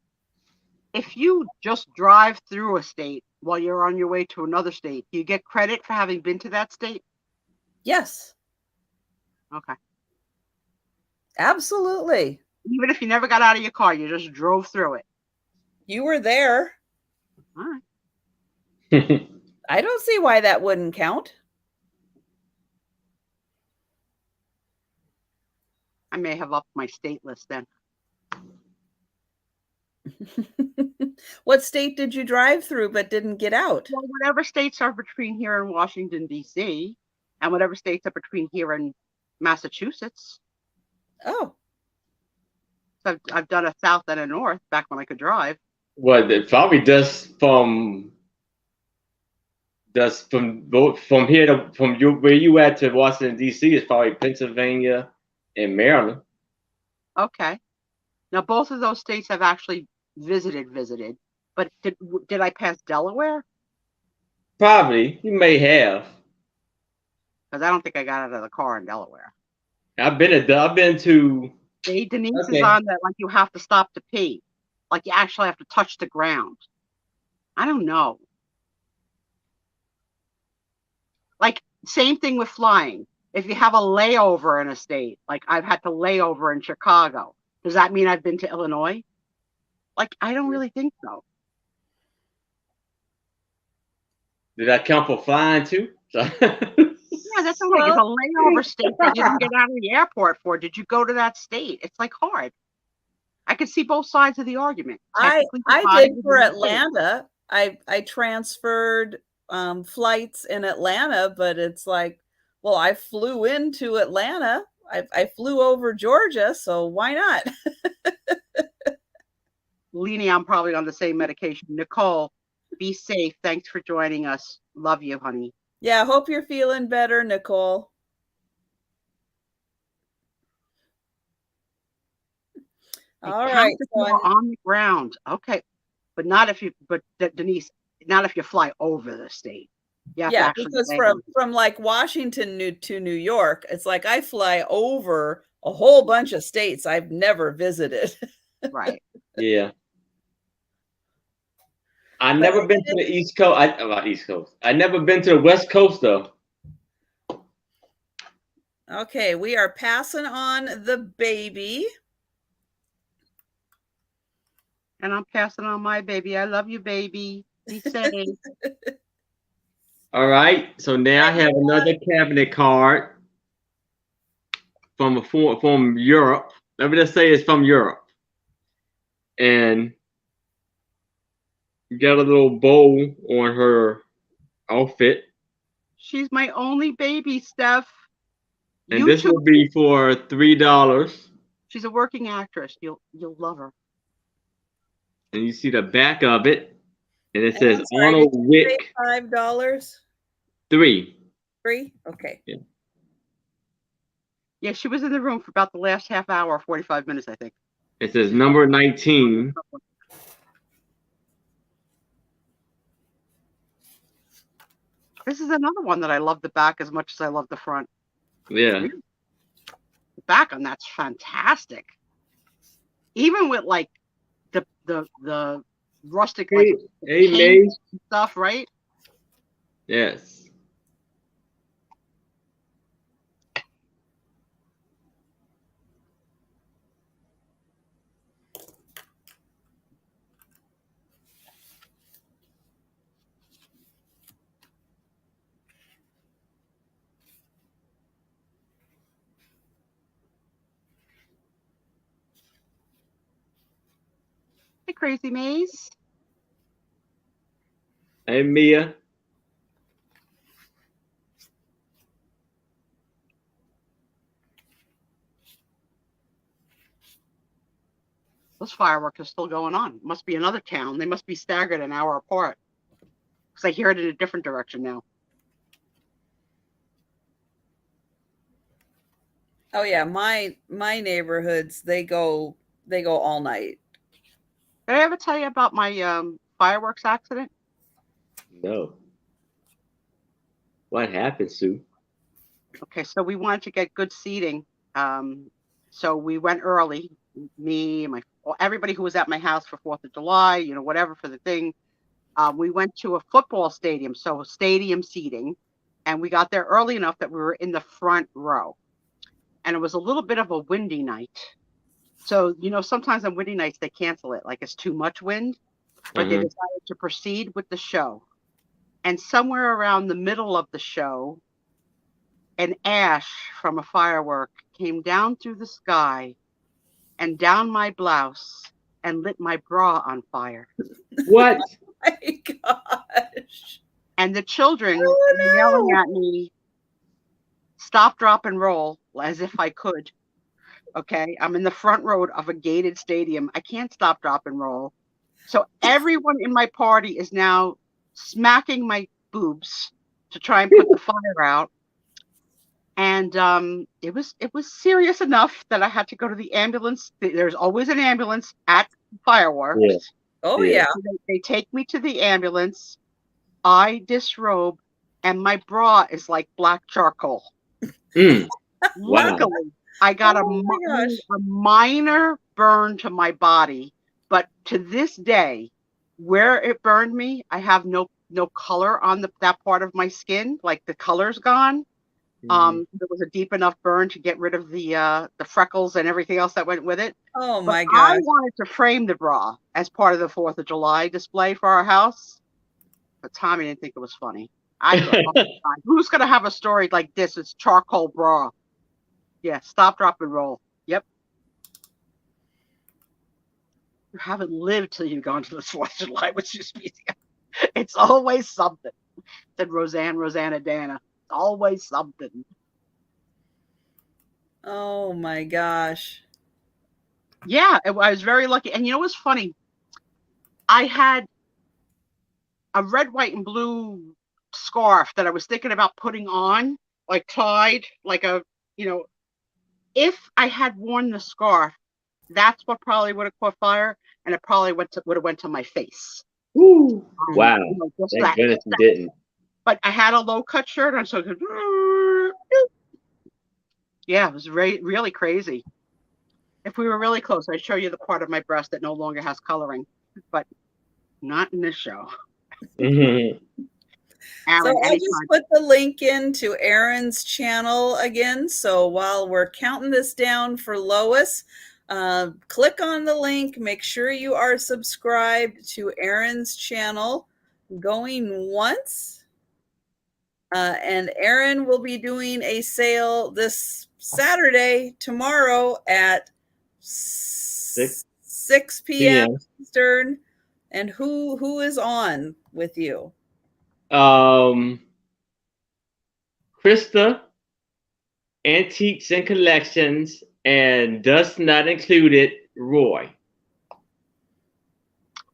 Speaker 3: if you just drive through a state while you're on your way to another state, do you get credit for having been to that state?
Speaker 1: Yes.
Speaker 3: Okay.
Speaker 1: Absolutely.
Speaker 3: Even if you never got out of your car, you just drove through it.
Speaker 1: You were there.
Speaker 3: All right.
Speaker 1: I don't see why that wouldn't count.
Speaker 3: I may have upped my state list then.
Speaker 1: What state did you drive through but didn't get out?
Speaker 3: Well, whatever states are between here and Washington, D.C., and whatever states are between here and Massachusetts.
Speaker 1: Oh.
Speaker 3: So I've done a south and a north back when I could drive.
Speaker 2: Well, probably just from here to where you at to Washington D.C. is probably Pennsylvania and Maryland.
Speaker 3: Okay. Now both of those states have actually visited, but did I pass Delaware?
Speaker 2: Probably you may have.
Speaker 3: Because I don't think I got out of the car in Delaware.
Speaker 2: I've been to.
Speaker 3: See, Denise is on that, like you have to stop to pee, like you actually have to touch the ground. I don't know. Like same thing with flying. If you have a layover in a state, like I've had to lay over in Chicago, does that mean I've been to Illinois? Like I don't really think so.
Speaker 2: Did that count for flying too?
Speaker 3: Yeah, that's okay. It's a layover state that you didn't get out of the airport for. Did you go to that state? It's like hard. I could see both sides of the argument.
Speaker 1: I did for Atlanta. I transferred flights in Atlanta, but it's like, well, I flew into Atlanta. I flew over Georgia, so why not?
Speaker 3: Leanie, I'm probably on the same medication. Nicole, be safe. Thanks for joining us. Love you, honey.
Speaker 1: Yeah, hope you're feeling better, Nicole. All right.
Speaker 3: Count if you're on the ground. Okay. But not if you, Denise, not if you fly over the state. You have to actually
Speaker 1: because
Speaker 3: land.
Speaker 1: from like Washington to New York, it's like I fly over a whole bunch of states I've never visited.
Speaker 3: Right.
Speaker 2: Yeah. I've never been to the East Coast. East Coast. I've never been to the West Coast though.
Speaker 1: Okay, we are passing on the baby.
Speaker 3: And I'm passing on my baby. I love you, baby. Be safe.
Speaker 2: All right. So now I have another cabinet card from Europe. Let me just say it's from Europe. And you got a little bow on her outfit.
Speaker 3: She's my only baby, Steph.
Speaker 2: And this will be for $3.
Speaker 3: She's a working actress. You'll love her.
Speaker 2: And you see the back of it. And it says Arnold Wick.
Speaker 1: $5?
Speaker 2: $3.
Speaker 1: Okay.
Speaker 2: Yeah.
Speaker 3: Yeah, she was in the room for about the last half hour, 45 minutes, I think.
Speaker 2: It says number 19.
Speaker 3: This is another one that I love the back as much as I love the front.
Speaker 2: Yeah.
Speaker 3: The back on that's fantastic. Even with like the rustic like stuff, right?
Speaker 2: Yes.
Speaker 3: Hey, Crazy Maze.
Speaker 2: Hey, Mia.
Speaker 3: Those fireworks are still going on. Must be another town. They must be staggered an hour apart. Because I hear it in a different direction now.
Speaker 1: Oh yeah, my neighborhoods, they go all night.
Speaker 3: Did I ever tell you about my fireworks accident?
Speaker 2: No. What happened, Sue?
Speaker 3: Okay, so we wanted to get good seating. So we went early. Me, everybody who was at my house for 4th of July, whatever for the thing. We went to a football stadium, so stadium seating, and we got there early enough that we were in the front row. And it was a little bit of a windy night. So, sometimes on windy nights, they cancel it, like it's too much wind, but they decided to proceed with the show. And somewhere around the middle of the show, an ash from a firework came down through the sky and down my blouse and lit my bra on fire.
Speaker 2: What?
Speaker 1: Oh my gosh.
Speaker 3: And the children were yelling at me, stop, drop, and roll, as if I could. Okay, I'm in the front row of a gated stadium. I can't stop, drop, and roll. So everyone in my party is now smacking my boobs to try and put the fire out. And it was serious enough that I had to go to the ambulance. There's always an ambulance at fireworks.
Speaker 2: Yeah.
Speaker 1: Oh yeah.
Speaker 3: So they take me to the ambulance. I disrobe, and my bra is like black charcoal.
Speaker 2: Wow.
Speaker 3: Luckily, I got a minor burn to my body, but to this day, where it burned me, I have no color on that part of my skin. Like the color's gone. There was a deep enough burn to get rid of the freckles and everything else that went with it.
Speaker 1: Oh my
Speaker 3: gosh! I
Speaker 1: gosh.
Speaker 3: wanted to frame the bra as part of the 4th of July display for our house, but Tommy didn't think it was funny. I thought, oh my God, who's gonna have a story like this? It's charcoal bra. Yeah, stop, drop, and roll. Yep. You haven't lived till you've gone to the 4th of July with Spiezio. It's always something. Said Rosanna Dana. It's always something.
Speaker 1: Oh my gosh.
Speaker 3: Yeah, I was very lucky. And what's funny? I had a red, white, and blue scarf that I was thinking about putting on, like tied, like a, if I had worn the scarf, that's what probably would have caught fire, and it probably would have went to my face.
Speaker 2: Woo. Wow.
Speaker 3: Just
Speaker 2: Thank goodness you didn't.
Speaker 3: But I had a low cut shirt on, so it could, yeah, it was really crazy. If we were really close, I'd show you the part of my breast that no longer has coloring, but not in this show.
Speaker 2: Mm-hmm.
Speaker 3: Aaron,
Speaker 1: So I'll just put the link into Aaron's channel again. So while we're counting this down for Lois, click on the link. Make sure you are subscribed to Aaron's channel. Going once. And Aaron will be doing a sale this Saturday, tomorrow at 6 p.m. Eastern. And who is on with you?
Speaker 2: Krista, Antiques and Collections, and Dust Not Included, Roy.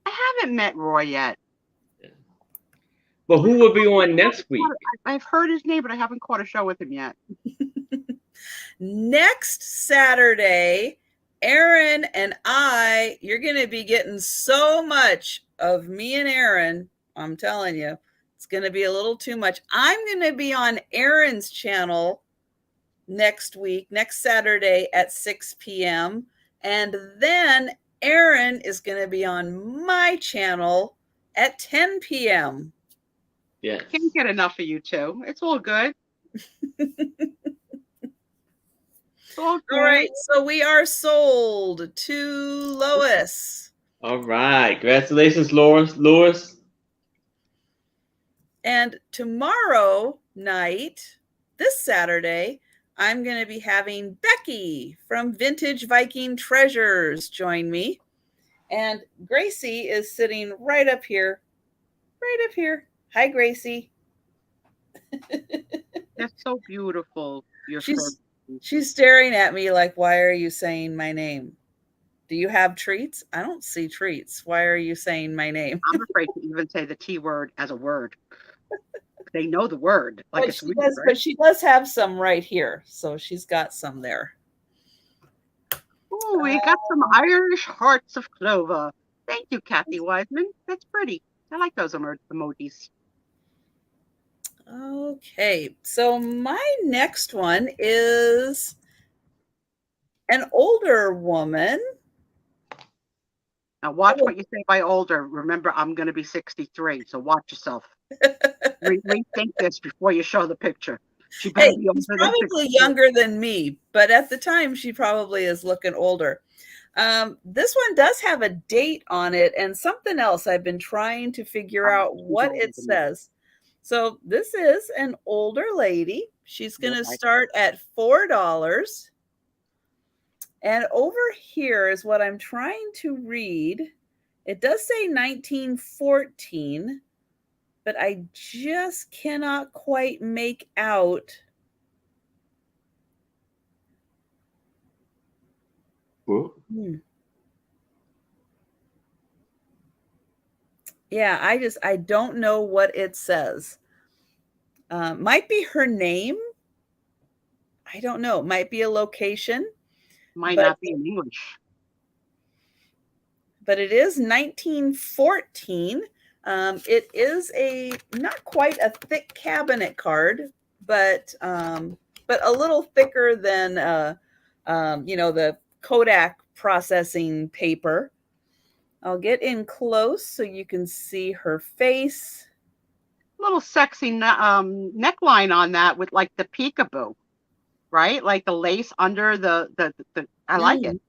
Speaker 3: I haven't met Roy yet.
Speaker 2: But who will be on next week?
Speaker 3: I've heard his name, but I haven't caught a show with him yet.
Speaker 1: Next Saturday, Aaron and you're going to be getting so much of me and Aaron. I'm telling you, it's going to be a little too much. I'm going to be on Aaron's channel next Saturday at 6 p.m. And then Aaron is going to be on my channel at 10 p.m.
Speaker 2: Yeah.
Speaker 3: Can't get enough of you two. It's all good.
Speaker 1: All right. So we are sold to Lois.
Speaker 2: All right. Congratulations, Lois.
Speaker 1: And tomorrow night, this Saturday, I'm going to be having Becky from Vintage Viking Treasures join me. And Gracie is sitting right up here. Hi, Gracie.
Speaker 3: That's so beautiful.
Speaker 1: She's staring at me like, why are you saying my name? Do you have treats? I don't see treats. Why are you saying my name?
Speaker 3: I'm afraid to even say the T word as a word. They know the word. Like
Speaker 1: but, but she does have some right here. So she's got some there.
Speaker 3: Oh, we got some Irish hearts of clover. Thank you, Kathy Wiseman. That's pretty. I like those emojis.
Speaker 1: Okay, so my next one is an older woman.
Speaker 3: Now watch what you say by older. Remember, I'm going to be 63, so watch yourself. Rethink this before you show the picture. She's
Speaker 1: probably younger than me, but at the time she probably is looking older. This one does have a date on it and something else. I've been trying to figure out what it says. So this is an older lady. She's going to start at $4. And over here is what I'm trying to read. It does say 1914, but I just cannot quite make out. Yeah, I don't know what it says. Might be her name. I don't know. Might be a location.
Speaker 3: Might not be in English.
Speaker 1: But it is 1914. It is not quite a thick cabinet card, but a little thicker than the Kodak processing paper. I'll get in close so you can see her face.
Speaker 3: Little sexy neckline on that with like the peekaboo, right? Like the lace under the I like it.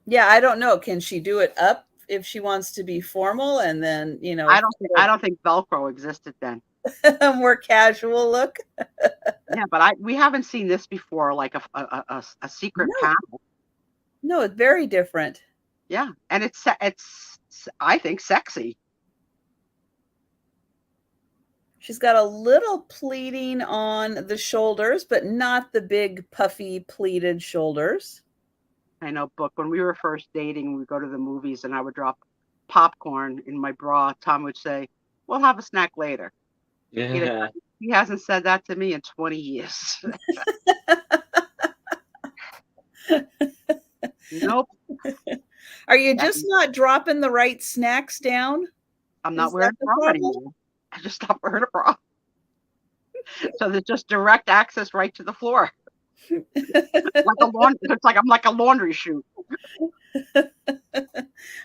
Speaker 1: Yeah, I don't know. Can she do it up if she wants to be formal and then,
Speaker 3: I don't think Velcro existed then.
Speaker 1: A more casual look.
Speaker 3: Yeah, but we haven't seen this before, like a secret panel.
Speaker 1: No, it's very different.
Speaker 3: Yeah, and it's I think sexy.
Speaker 1: She's got a little pleating on the shoulders, but not the big puffy pleated shoulders.
Speaker 3: I know, Book. When we were first dating, we'd go to the movies and I would drop popcorn in my bra. Tom would say, "We'll have a snack later."
Speaker 2: Yeah.
Speaker 3: He hasn't said that to me in 20 years. Nope.
Speaker 1: Are you just not dropping the right snacks down?
Speaker 3: I'm not
Speaker 1: Is
Speaker 3: wearing
Speaker 1: that
Speaker 3: a
Speaker 1: the
Speaker 3: bra
Speaker 1: problem?
Speaker 3: anymore. I just stopped wearing a bra. So there's just direct access right to the floor. It's like I'm like a laundry chute.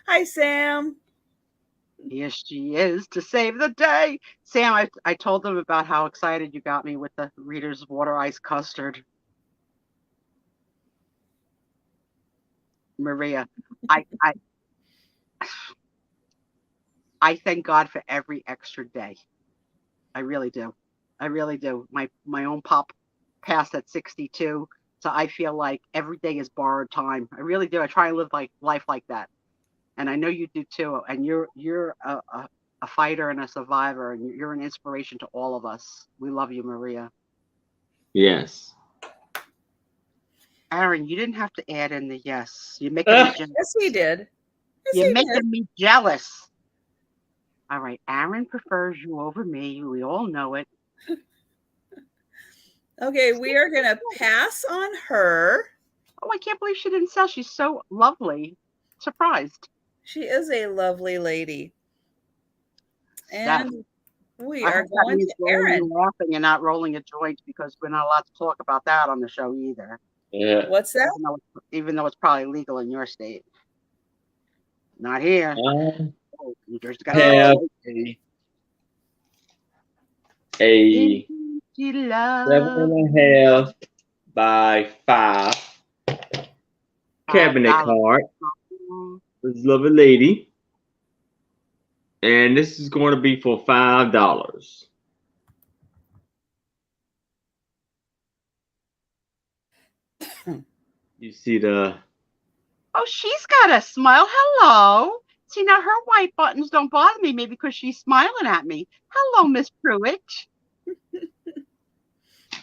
Speaker 1: Hi, Sam.
Speaker 3: Here she is to save the day. Sam, I told them about how excited you got me with the Reader's Water Ice Custard. Maria, I thank God for every extra day. I really do. I really do. My own pop passed at 62, so I feel like every day is borrowed time. I really do. I try and live life like that, and I know you do too. And you're a fighter and a survivor, and you're an inspiration to all of us. We love you, Maria.
Speaker 2: Yes.
Speaker 3: Aaron, you didn't have to add in the yes. You're making me jealous.
Speaker 1: Yes, he did. Yes,
Speaker 3: You're
Speaker 1: he did.
Speaker 3: making me jealous. All right, Aaron prefers you over me. We all know it.
Speaker 1: Okay, we are going to pass on her.
Speaker 3: Oh, I can't believe she didn't sell. She's so lovely. Surprised.
Speaker 1: She is a lovely lady. And we
Speaker 3: I
Speaker 1: are
Speaker 3: hope that
Speaker 1: going
Speaker 3: means
Speaker 1: to Aaron.
Speaker 3: rolling and laughing and not rolling a joint, because we're not allowed to talk about that on the show either.
Speaker 2: Yeah.
Speaker 1: What's that?
Speaker 3: Even though it's probably legal in your state. Not here. You just got
Speaker 2: Have a
Speaker 3: love.
Speaker 2: 7.5 by 5 cabinet card. This lovely lady. And this is going to be for $5. You see the...
Speaker 3: Oh, she's got a smile. Hello. See, now her white buttons don't bother me, maybe because she's smiling at me. Hello, Miss Pruitt.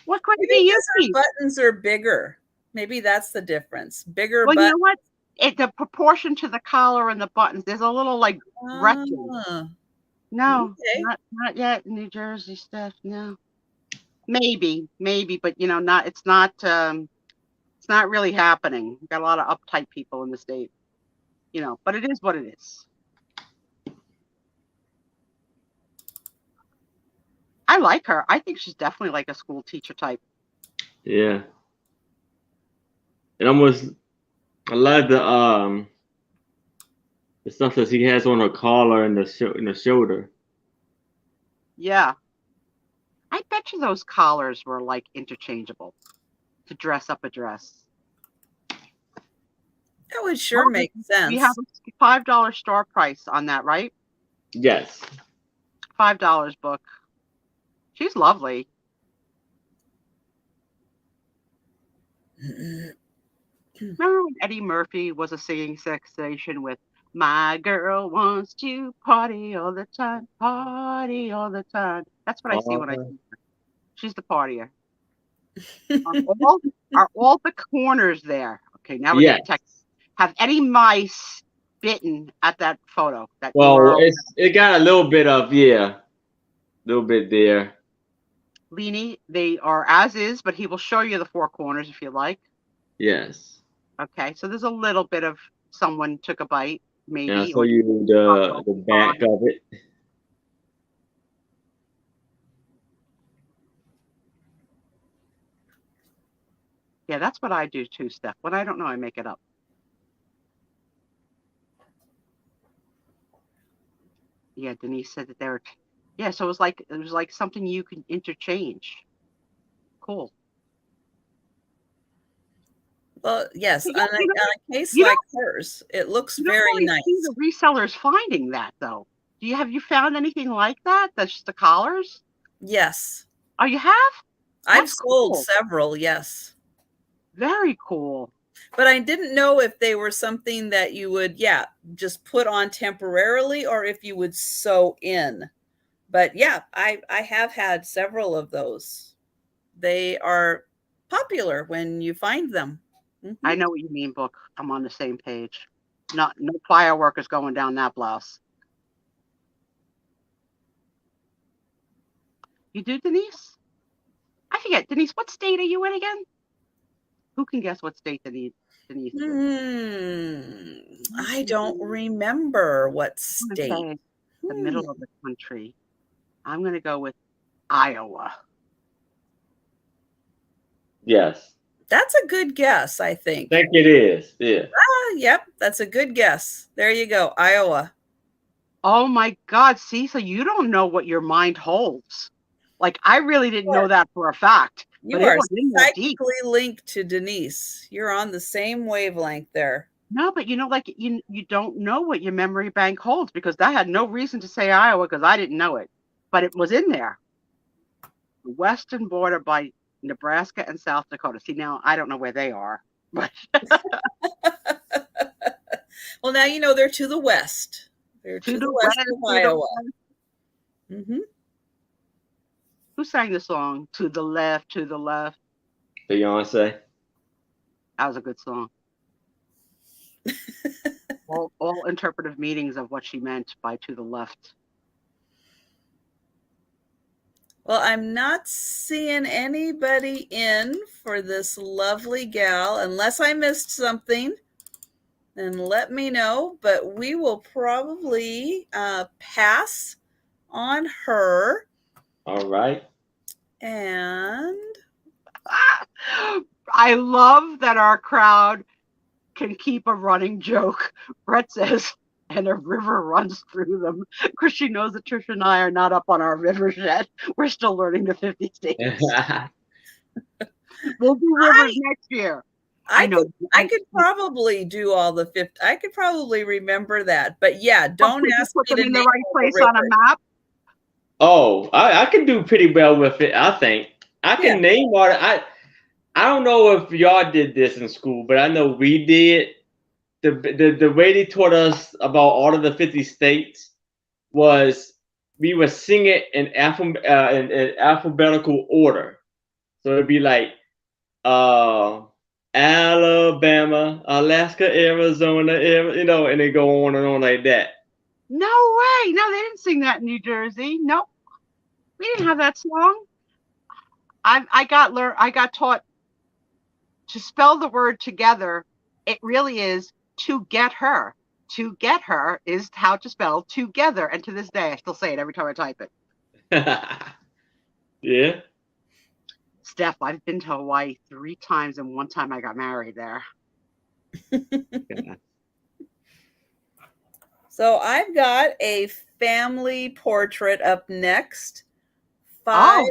Speaker 3: What could
Speaker 1: Maybe
Speaker 3: be
Speaker 1: because her buttons are bigger. Maybe that's the difference. Bigger
Speaker 3: well,
Speaker 1: buttons.
Speaker 3: you know what? The proportion to the collar and the buttons, there's a little like retching. No,
Speaker 1: Okay.
Speaker 3: not yet. New Jersey stuff. No, maybe, but you know, it's not really happening. We've got a lot of uptight people in the state, you know, but it is what it is. I like her. I think she's definitely like a school teacher type.
Speaker 2: Yeah. And almost a lot of the stuff that she has on her collar and the shoulder.
Speaker 3: Yeah. I bet you those collars were like interchangeable to dress up a dress.
Speaker 1: That would sure make sense.
Speaker 3: We have a $5 star price on that, right?
Speaker 2: Yes.
Speaker 3: $5 book. She's lovely. Remember when Eddie Murphy was a singing sensation with "My girl wants to party all the time, party all the time"? That's what I see when I see her. She's the partier. Are all the corners there? Okay, now we're getting technical. Have any mice bitten at that photo?
Speaker 2: It got a little bit of little bit there.
Speaker 3: Leanie, they are as is, but he will show you the four corners if you like.
Speaker 2: Yes.
Speaker 3: Okay, so there's a little bit of someone took a bite, maybe.
Speaker 2: I'll show you the back of it.
Speaker 3: Yeah, that's what I do too, Steph. When I don't know, I make it up. Yeah, Denise said that they were. Yeah, so it was like something you can interchange. Cool.
Speaker 1: Well, yes, on a case like hers, it looks very nice.
Speaker 3: See the resellers finding that though. Have you found anything like that? That's just the collars?
Speaker 1: Yes.
Speaker 3: Oh, you have?
Speaker 1: I've sold several, yes.
Speaker 3: Very cool.
Speaker 1: But I didn't know if they were something that you would, just put on temporarily or if you would sew in. But yeah, I have had several of those. They are popular when you find them.
Speaker 3: I know what you mean, Book. I'm on the same page. No fireworkers going down that blouse. You do, Denise? I forget, Denise. What state are you in again? Who can guess what state Denise is in?
Speaker 1: I don't remember what state.
Speaker 3: Okay, the middle of the country. I'm going to go with Iowa.
Speaker 2: Yes.
Speaker 1: That's a good guess, I think.
Speaker 2: I think it is. Yeah.
Speaker 1: Yep, that's a good guess. There you go, Iowa.
Speaker 3: Oh my God. See, so you don't know what your mind holds. Like, I really didn't know that for a fact.
Speaker 1: You are psychically linked to Denise. You're on the same wavelength there.
Speaker 3: No, but like you don't know what your memory bank holds, because I had no reason to say Iowa because I didn't know it, but it was in there. The western border by Nebraska and South Dakota. See, now I don't know where they are, but
Speaker 1: well, now you know they're to the west. They're to the west of Iowa. Mm-hmm.
Speaker 3: Who sang the song? To the left, to the left.
Speaker 2: Beyonce.
Speaker 3: That was a good song. all interpretive meanings of what she meant by to the left.
Speaker 1: Well, I'm not seeing anybody in for this lovely gal. Unless I missed something, then let me know. But we will probably pass on her.
Speaker 2: All right.
Speaker 1: And
Speaker 3: I love that our crowd can keep a running joke. Brett says, and a river runs through them, because she knows that Trisha and I are not up on our rivers yet. We're still learning the 50 states. We'll do rivers next year. I know.
Speaker 1: I could probably do all the 50. I could probably remember that. But yeah, don't ask
Speaker 3: put
Speaker 1: me
Speaker 3: them
Speaker 1: to
Speaker 3: in the right place on a map.
Speaker 2: Oh, I can do pretty well with it, I think. I can name all I don't know if y'all did this in school, but I know we did. The way they taught us about all of the 50 states was we would sing it in alphabetical order. So it'd be like Alabama, Alaska, Arizona, and they go on and on like that.
Speaker 3: No way. No, they didn't sing that in New Jersey. Nope. We didn't have that song. I got taught to spell the word together. It really is to get her. To get her is how to spell together. And to this day, I still say it every time I type it.
Speaker 2: Yeah.
Speaker 3: Steph, I've been to Hawaii 3 times, and 1 time I got married there.
Speaker 1: So I've got a family portrait up next.
Speaker 3: Oh,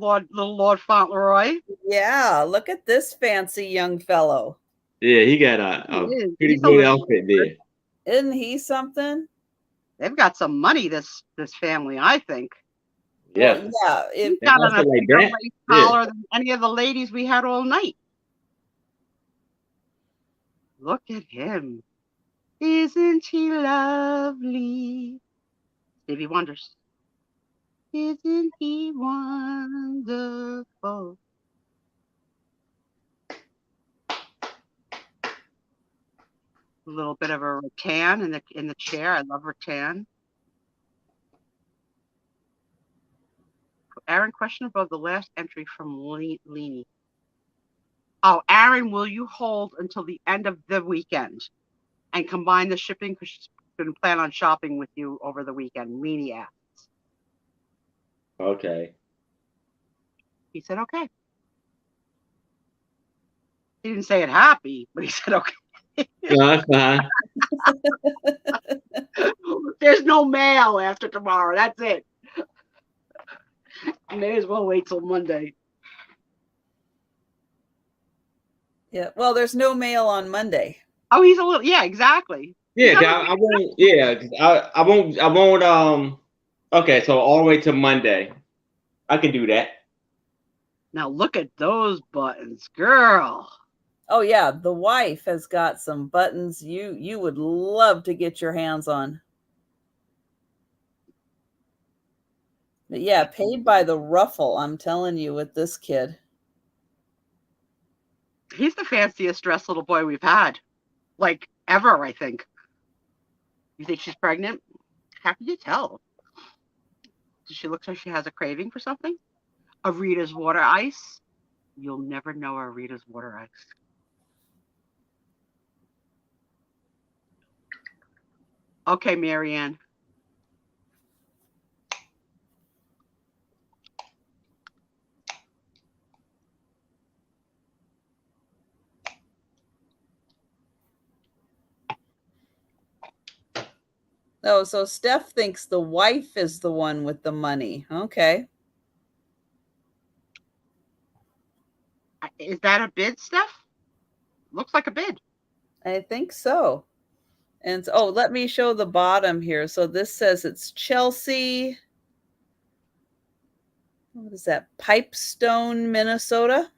Speaker 3: hello, Lord Fauntleroy.
Speaker 1: Yeah, look at this fancy young fellow.
Speaker 2: Yeah, he got a pretty good outfit there.
Speaker 1: Isn't he something?
Speaker 3: They've got some money, this family, I think.
Speaker 2: Yeah.
Speaker 1: Well, yeah.
Speaker 3: He's got on a bigger lace collar than any of the ladies we had all night. Look at him. Isn't he lovely? Stevie Wonders. Isn't he wonderful? A little bit of a rattan in the chair. I love rattan. Aaron, question about the last entry from Leanie. Oh, Aaron, will you hold until the end of the weekend and combine the shipping, because she's going to plan on shopping with you over the weekend? Leanie asks.
Speaker 2: Okay.
Speaker 3: He said, okay. He didn't say it happy, but he said, okay.
Speaker 2: No, that's fine.
Speaker 3: There's no mail after tomorrow. That's it. I may as well wait till Monday.
Speaker 1: Yeah. Well, there's no mail on Monday.
Speaker 3: Oh, he's a little. Yeah, exactly.
Speaker 2: Yeah, I won't. Yeah, I won't. I won't. Okay, so all the way to Monday, I can do that.
Speaker 3: Now look at those buttons, girl.
Speaker 1: Oh yeah, the wife has got some buttons you would love to get your hands on. But yeah, paid by the ruffle, I'm telling you, with this kid.
Speaker 3: He's the fanciest dressed little boy we've had, like, ever, I think. You think she's pregnant? How can you tell? Does she look like she has a craving for something? A Rita's water ice? You'll never know a Rita's water ice. Okay, Marianne.
Speaker 1: Oh, so Steph thinks the wife is the one with the money. Okay.
Speaker 3: Is that a bid, Steph? Looks like a bid.
Speaker 1: I think so. And oh, let me show the bottom here. So this says it's Chelsea. What is that? Pipestone, Minnesota.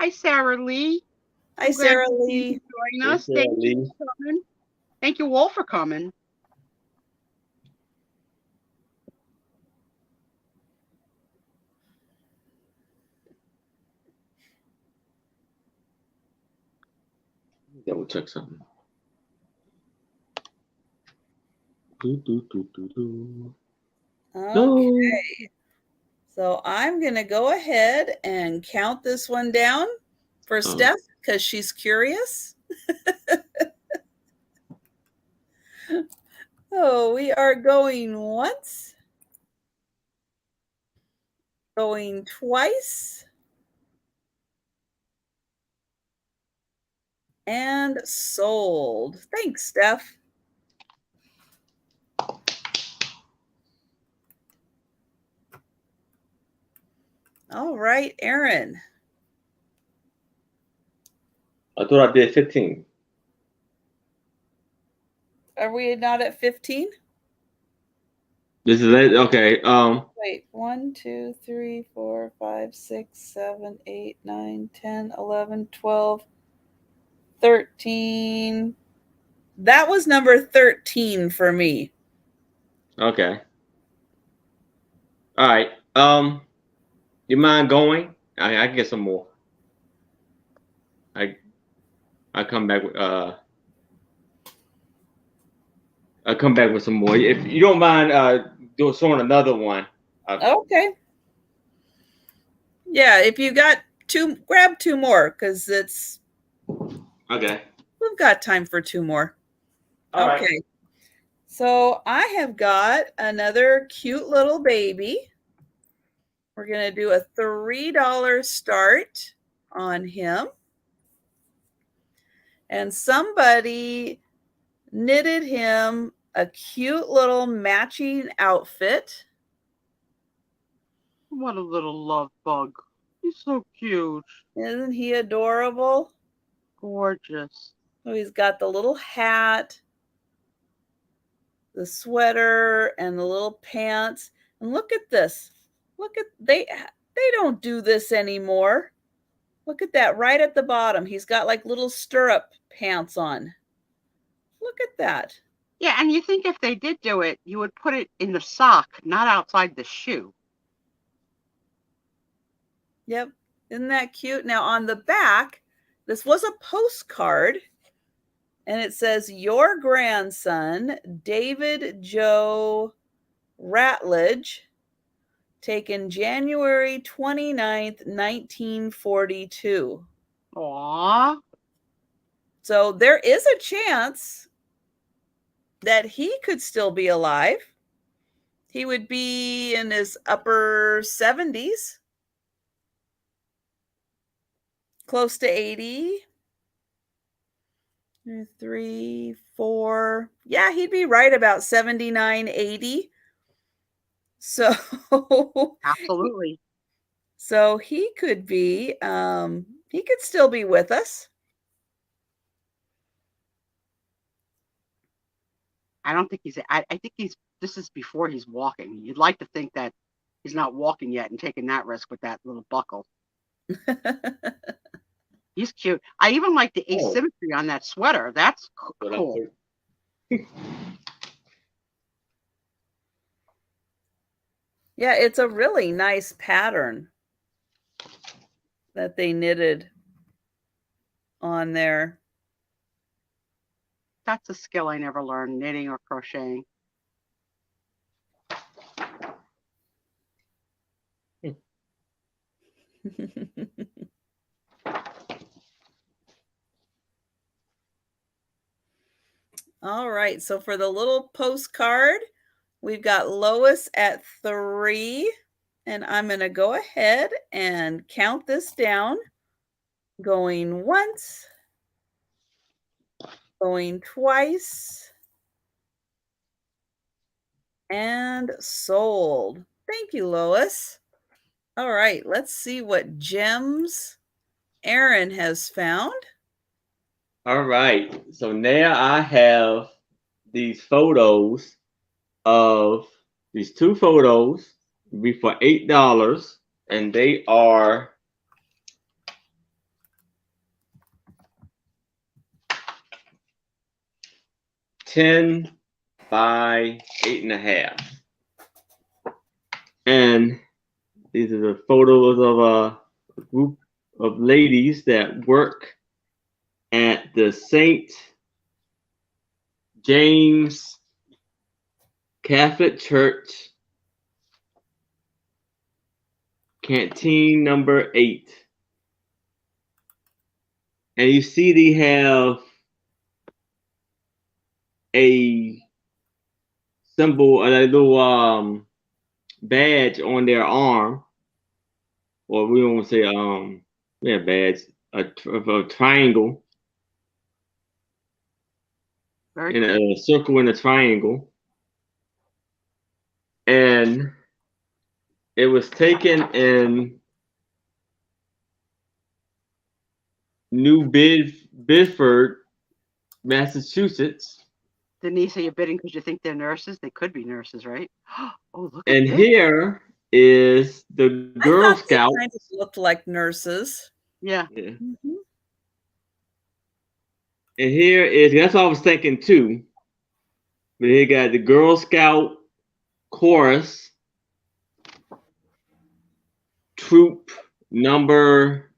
Speaker 3: Hi, Sarah Lee.
Speaker 1: Hi, Sarah Lee.
Speaker 3: Join us. Thank you for coming. Thank you all for coming.
Speaker 2: Double check something.
Speaker 1: Okay.
Speaker 2: No.
Speaker 1: So I'm going to go ahead and count this one down for Steph because she's curious. Oh, we are going once, going twice, and sold. Thanks, Steph. All right, Aaron.
Speaker 2: I thought I did 15.
Speaker 1: Are we not at 15?
Speaker 2: This is it? Okay.
Speaker 1: Wait, 1, 2, 3, 4, 5, 6, 7, 8, 9, 10, 11, 12, 13. That was number 13 for me.
Speaker 2: Okay. All right. You mind going? I can get some more. I come back with I'll come back with some more. If you don't mind showing another one.
Speaker 1: Okay. Yeah, if you got two, grab two more because it's
Speaker 2: okay.
Speaker 1: We've got time for two more.
Speaker 2: All
Speaker 1: okay.
Speaker 2: Right.
Speaker 1: So I have got another cute little baby. We're going to do a $3 start on him. And somebody knitted him a cute little matching outfit.
Speaker 3: What a little love bug. He's so cute.
Speaker 1: Isn't he adorable?
Speaker 3: Gorgeous.
Speaker 1: So he's got the little hat, the sweater, and the little pants. And look at this. Look at they don't do this anymore. Look at that right at the bottom. He's got like little stirrup pants on. Look at that.
Speaker 3: Yeah, and you think if they did do it, you would put it in the sock, not outside the shoe.
Speaker 1: Yep. Isn't that cute? Now on the back, this was a postcard, and it says, "Your grandson, David Joe Ratledge, taken January 29th, 1942.
Speaker 3: Aww.
Speaker 1: So there is a chance that he could still be alive. He would be in his upper 70s, close to 80. 3, 4. Yeah, he'd be right about 79, 80. So
Speaker 3: absolutely.
Speaker 1: So he could be, he could still be with us.
Speaker 3: I don't think he's, I think this is before he's walking. You'd like to think that he's not walking yet and taking that risk with that little buckle. He's cute. I even like the asymmetry on that sweater. That's cool.
Speaker 1: Yeah, it's a really nice pattern. that they knitted on there.
Speaker 3: That's a skill I never learned, knitting or crocheting.
Speaker 1: All right, so for the little postcard, we've got Lois at 3, and I'm going to go ahead and count this down. Going once, going twice, and sold. Thank you, Lois. All right, let's see what gems Aaron has found.
Speaker 2: All right. So now I have these photos of these 2 photos be for $8, and they are $10 by 8.5. And these are the photos of a group of ladies that work at the St. James Catholic Church, canteen number 8. And you see they have a symbol, a little badge on their arm, or we don't want to say badge, a triangle,
Speaker 3: Very
Speaker 2: in
Speaker 3: cool.
Speaker 2: a circle and a triangle, and it was taken in New Bedford, Massachusetts.
Speaker 3: Denise, are you bidding because you think they're nurses? They could be nurses, right? Oh, look
Speaker 2: And
Speaker 3: at this.
Speaker 2: here is the
Speaker 1: I
Speaker 2: Girl
Speaker 1: thought they
Speaker 2: Scout.
Speaker 1: kind of looked like nurses.
Speaker 3: Yeah.
Speaker 2: Yeah.
Speaker 1: Mhm.
Speaker 2: And here is, that's what I was thinking too. But here got the Girl Scout chorus, troop number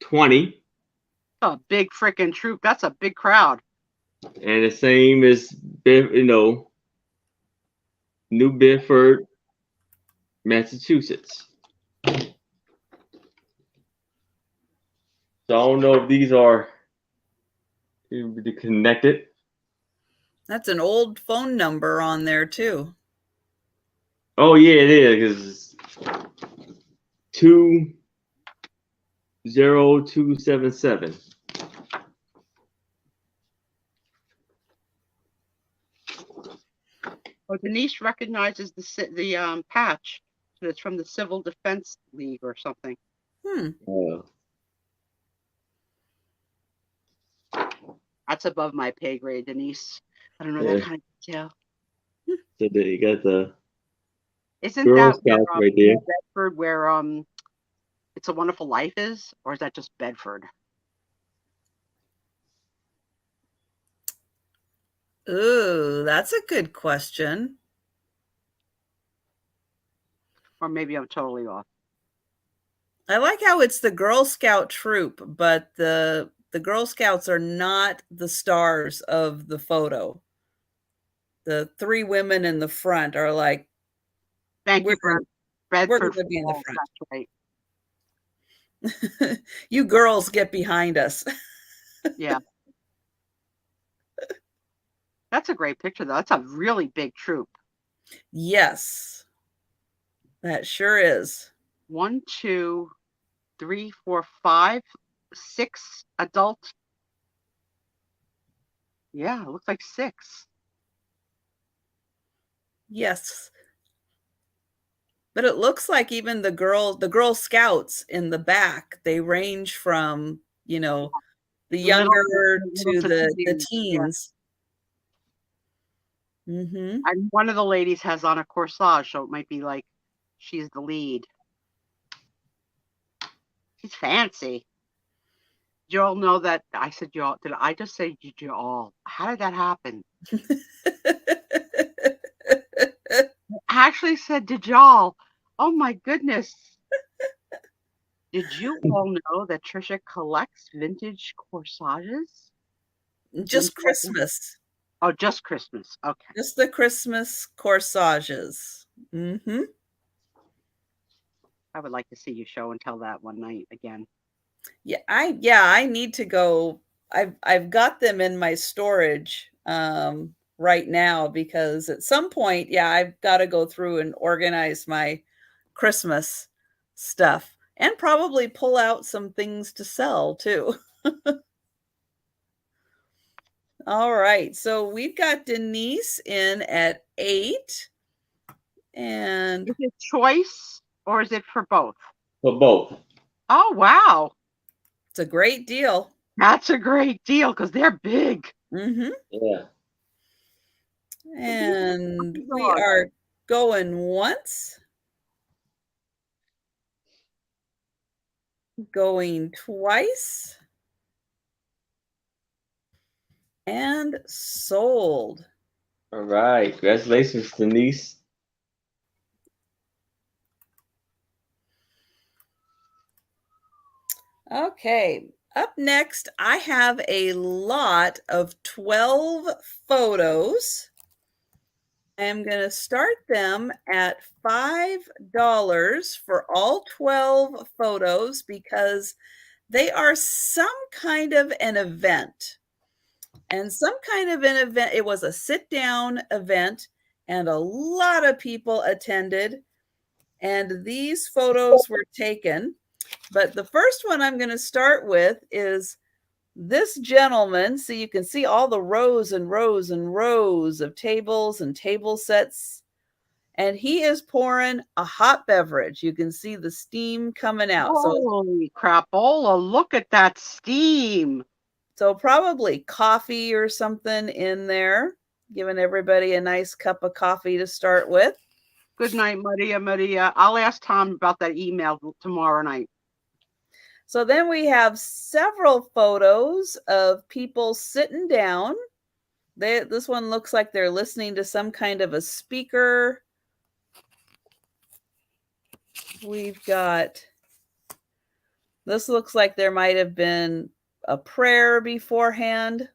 Speaker 2: 20.
Speaker 3: A big freaking troop. That's a big crowd.
Speaker 2: And the same as, New Bedford, Massachusetts. So I don't know if these are connected.
Speaker 1: That's an old phone number on there too.
Speaker 2: Oh yeah, it is. 20277.
Speaker 3: Oh, Denise recognizes the patch. So it's from the Civil Defense League or something. That's above my pay grade, Denise. I don't know that kind of detail.
Speaker 2: So there you got the
Speaker 3: Isn't
Speaker 2: Girl
Speaker 3: that
Speaker 2: Scouts
Speaker 3: where,
Speaker 2: right there.
Speaker 3: Bedford, where It's a Wonderful Life is, or is that just Bedford?
Speaker 1: Ooh, that's a good question.
Speaker 3: Or maybe I'm totally off.
Speaker 1: I like how it's the Girl Scout troop, but the Girl Scouts are not the stars of the photo. The 3 women in the front are like,
Speaker 3: Thank you,
Speaker 1: we're
Speaker 3: Bedford.
Speaker 1: going to be in the front.
Speaker 3: That's right.
Speaker 1: You girls get behind us.
Speaker 3: Yeah. That's a great picture, though. That's a really big troop.
Speaker 1: Yes, that sure is.
Speaker 3: 1, 2, 3, 4, 5, 6 adult. Yeah, it looks like 6.
Speaker 1: Yes. But it looks like even the Girl Scouts in the back, they range from, the younger to the teens.
Speaker 3: Yeah.
Speaker 1: Mm-hmm.
Speaker 3: And one of the ladies has on a corsage, so it might be like she's the lead. She's fancy. Did you all know that? I said you all. Did I just say did you all? How did that happen? I actually said did y'all. Oh my goodness. Did you all know that Trisha collects vintage corsages?
Speaker 1: Just Christmas.
Speaker 3: Oh, just Christmas. Okay.
Speaker 1: Just the Christmas corsages. Mm-hmm.
Speaker 3: I would like to see you show and tell that one night again.
Speaker 1: Yeah, I need to go. I've got them in my storage right now because at some point, yeah, I've got to go through and organize my Christmas stuff and probably pull out some things to sell too. All right, so we've got Denise in at 8. And
Speaker 3: is it choice or is it for both?
Speaker 2: For both.
Speaker 3: Oh, wow.
Speaker 1: It's a great deal.
Speaker 3: That's a great deal because they're big.
Speaker 1: Mm-hmm.
Speaker 2: Yeah.
Speaker 1: And we are going once. Going twice. And sold.
Speaker 2: All right. Congratulations, Denise.
Speaker 1: Okay. Up next, I have a lot of 12 photos. I'm going to start them at $5 for all 12 photos because they are some kind of an event. And some kind of an event, it was a sit-down event, and a lot of people attended. And these photos were taken. But the first one I'm going to start with is this gentleman. So you can see all the rows and rows and rows of tables and table sets. And he is pouring a hot beverage. You can see the steam coming out.
Speaker 3: Holy crapola, look at that steam.
Speaker 1: So probably coffee or something in there, giving everybody a nice cup of coffee to start with.
Speaker 3: Good night, Maria. I'll ask Tom about that email tomorrow night.
Speaker 1: So then we have several photos of people sitting down. This one looks like they're listening to some kind of a speaker. We've got, this looks like there might have been a prayer beforehand.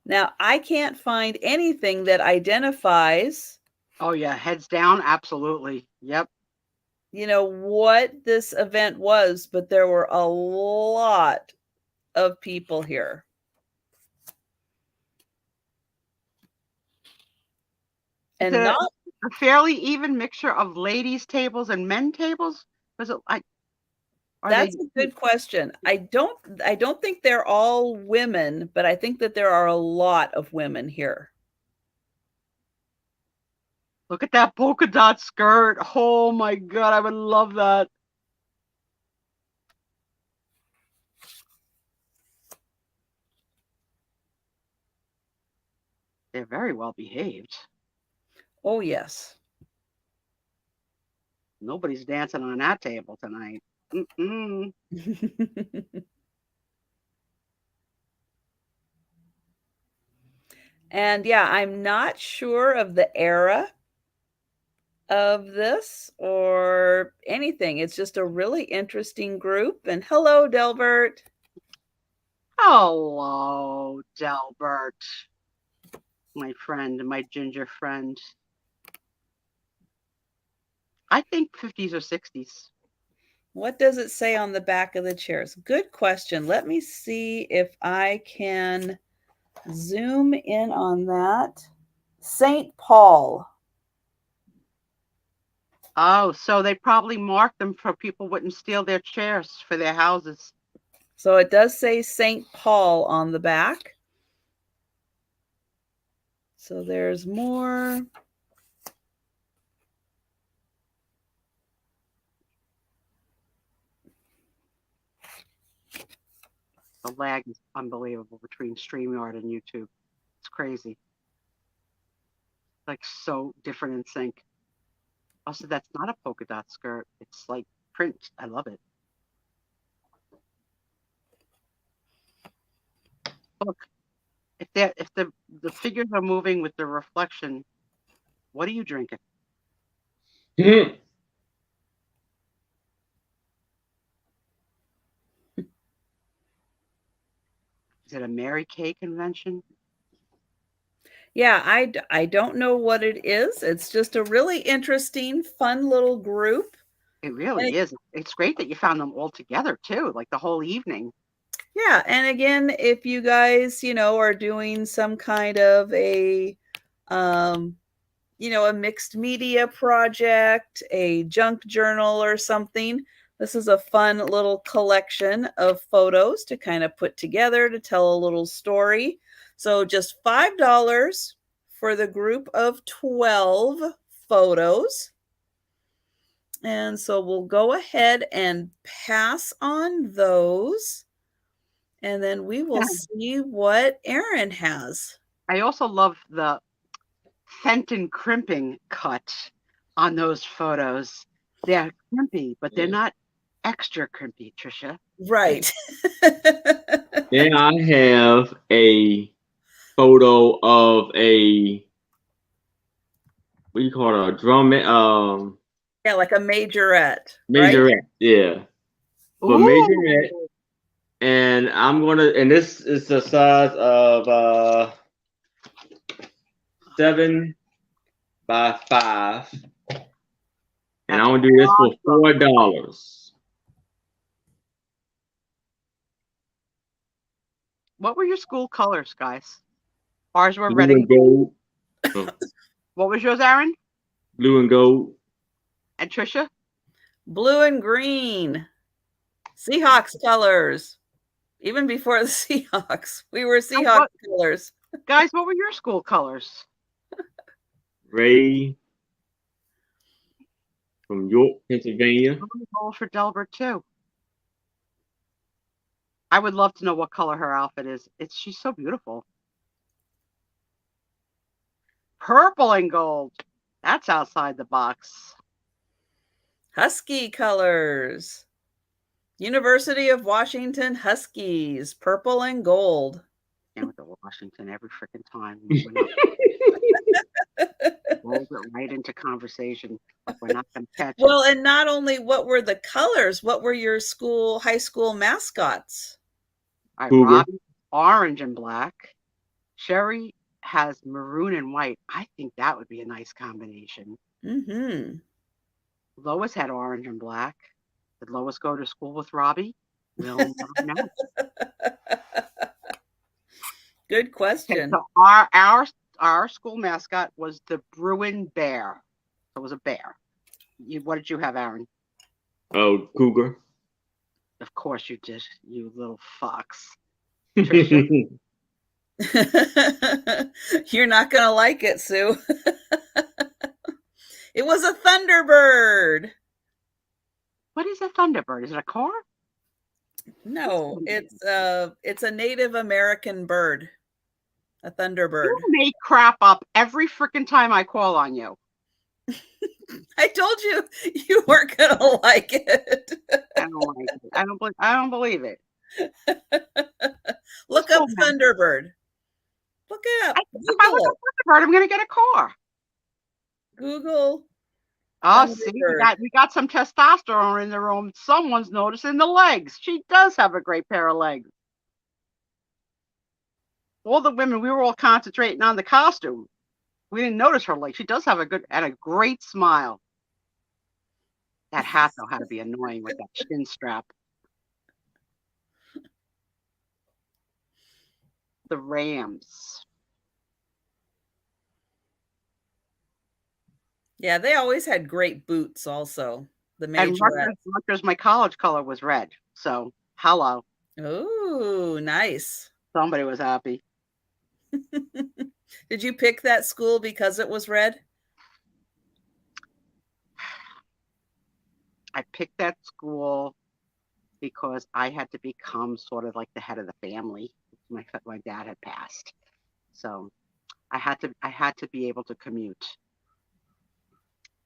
Speaker 1: Now, I can't find anything that identifies.
Speaker 3: Oh, yeah. Heads down. Absolutely. Yep.
Speaker 1: You know, what this event was, but there were a lot of people here. And not
Speaker 3: a fairly even mixture of ladies' tables and men tables? Was it like?
Speaker 1: That's a good question. I don't think they're all women, but I think that there are a lot of women here.
Speaker 3: Look at that polka dot skirt. Oh my God, I would love that. They're very well behaved.
Speaker 1: Oh, yes.
Speaker 3: Nobody's dancing on that table tonight. Mm-mm.
Speaker 1: And yeah, I'm not sure of the era of this or anything. It's just a really interesting group. And hello, Delbert.
Speaker 3: Hello, Delbert. My friend, my ginger friend. I think 50s or 60s.
Speaker 1: What does it say on the back of the chairs? Good question. Let me see if I can zoom in on that. St. Paul.
Speaker 3: Oh, so they probably marked them so people wouldn't steal their chairs for their houses.
Speaker 1: So it does say St. Paul on the back. So there's more.
Speaker 3: The lag is unbelievable between StreamYard and YouTube. It's crazy. Like so different in sync. Also, that's not a polka dot skirt. It's like print. I love it. Look, if the figures are moving with the reflection, what are you drinking?
Speaker 2: Mhm.
Speaker 3: Is it a Mary Kay convention?
Speaker 1: Yeah, I don't know what it is. It's just a really interesting, fun little group.
Speaker 3: It really is. It's great that you found them all together too, like the whole evening.
Speaker 1: Yeah, and again, if you guys, are doing some kind of a a mixed media project, a junk journal or something, this is a fun little collection of photos to kind of put together to tell a little story. So just $5 for the group of 12 photos. And so we'll go ahead and pass on those. And then we will see what Erin has.
Speaker 3: I also love the Fenton crimping cut on those photos. They're crimpy, but they're not extra crimpy, Trisha.
Speaker 1: Right.
Speaker 2: Then I have a photo of a, what do you call it? A drum,
Speaker 1: Yeah, like a majorette.
Speaker 2: majorette.
Speaker 1: Right?
Speaker 2: Yeah. But majorette. And and this is the size of 7 by 5. And I'm gonna do this for $4.
Speaker 3: What were your school colors, guys? Ours were
Speaker 2: Blue
Speaker 3: red and
Speaker 2: gold.
Speaker 3: What was yours, Aaron?
Speaker 2: Blue and gold.
Speaker 3: And Trisha?
Speaker 1: Blue and green. Seahawks colors. Even before the Seahawks. We were Seahawks colors.
Speaker 3: Guys, what were your school colors?
Speaker 2: Ray from York, Pennsylvania.
Speaker 3: Gold for Delbert too. I would love to know what color her outfit is. She's so beautiful. Purple and gold. That's outside the box.
Speaker 1: Husky colors. University of Washington Huskies, purple and gold.
Speaker 3: And with the Washington every freaking time. Rolled it right into conversation. Like we're not going to catch it.
Speaker 1: Well, and not only what were the colors, what were your high school mascots?
Speaker 3: All right, Robbie, orange and black. Sherry has maroon and white. I think that would be a nice combination.
Speaker 1: Mm-hmm.
Speaker 3: Lois had orange and black. Did Lois go to school with Robbie? We'll never know.
Speaker 1: Good question.
Speaker 3: Okay, so our school mascot was the Bruin Bear. So it was a bear. What did you have, Aaron?
Speaker 2: Oh, cougar.
Speaker 3: Of course you did, you little fox.
Speaker 1: You're not going to like it, Sue. It was a Thunderbird.
Speaker 3: What is a Thunderbird? Is it a car?
Speaker 1: No, it's a Native American bird. A Thunderbird.
Speaker 3: You make crap up every freaking time I call on you.
Speaker 1: I told you you weren't gonna like it.
Speaker 3: I don't like it. I don't believe it.
Speaker 1: Look up Thunderbird. Look it up.
Speaker 3: If I look up Thunderbird, I'm gonna get a car.
Speaker 1: Google.
Speaker 3: Oh, see, we got some testosterone in the room. Someone's noticing the legs. She does have a great pair of legs. All the women, we were all concentrating on the costume. We didn't notice her legs. She does have a great smile. That hat, though, had to be annoying with that chin strap. The Rams.
Speaker 1: Yeah, they always had great boots also. The major.
Speaker 3: And Rutgers, my college color was red. So, hello.
Speaker 1: Oh, nice.
Speaker 3: Somebody was happy.
Speaker 1: Did you pick that school because it was red?
Speaker 3: I picked that school because I had to become sort of like the head of the family. My dad had passed. So I had to be able to commute.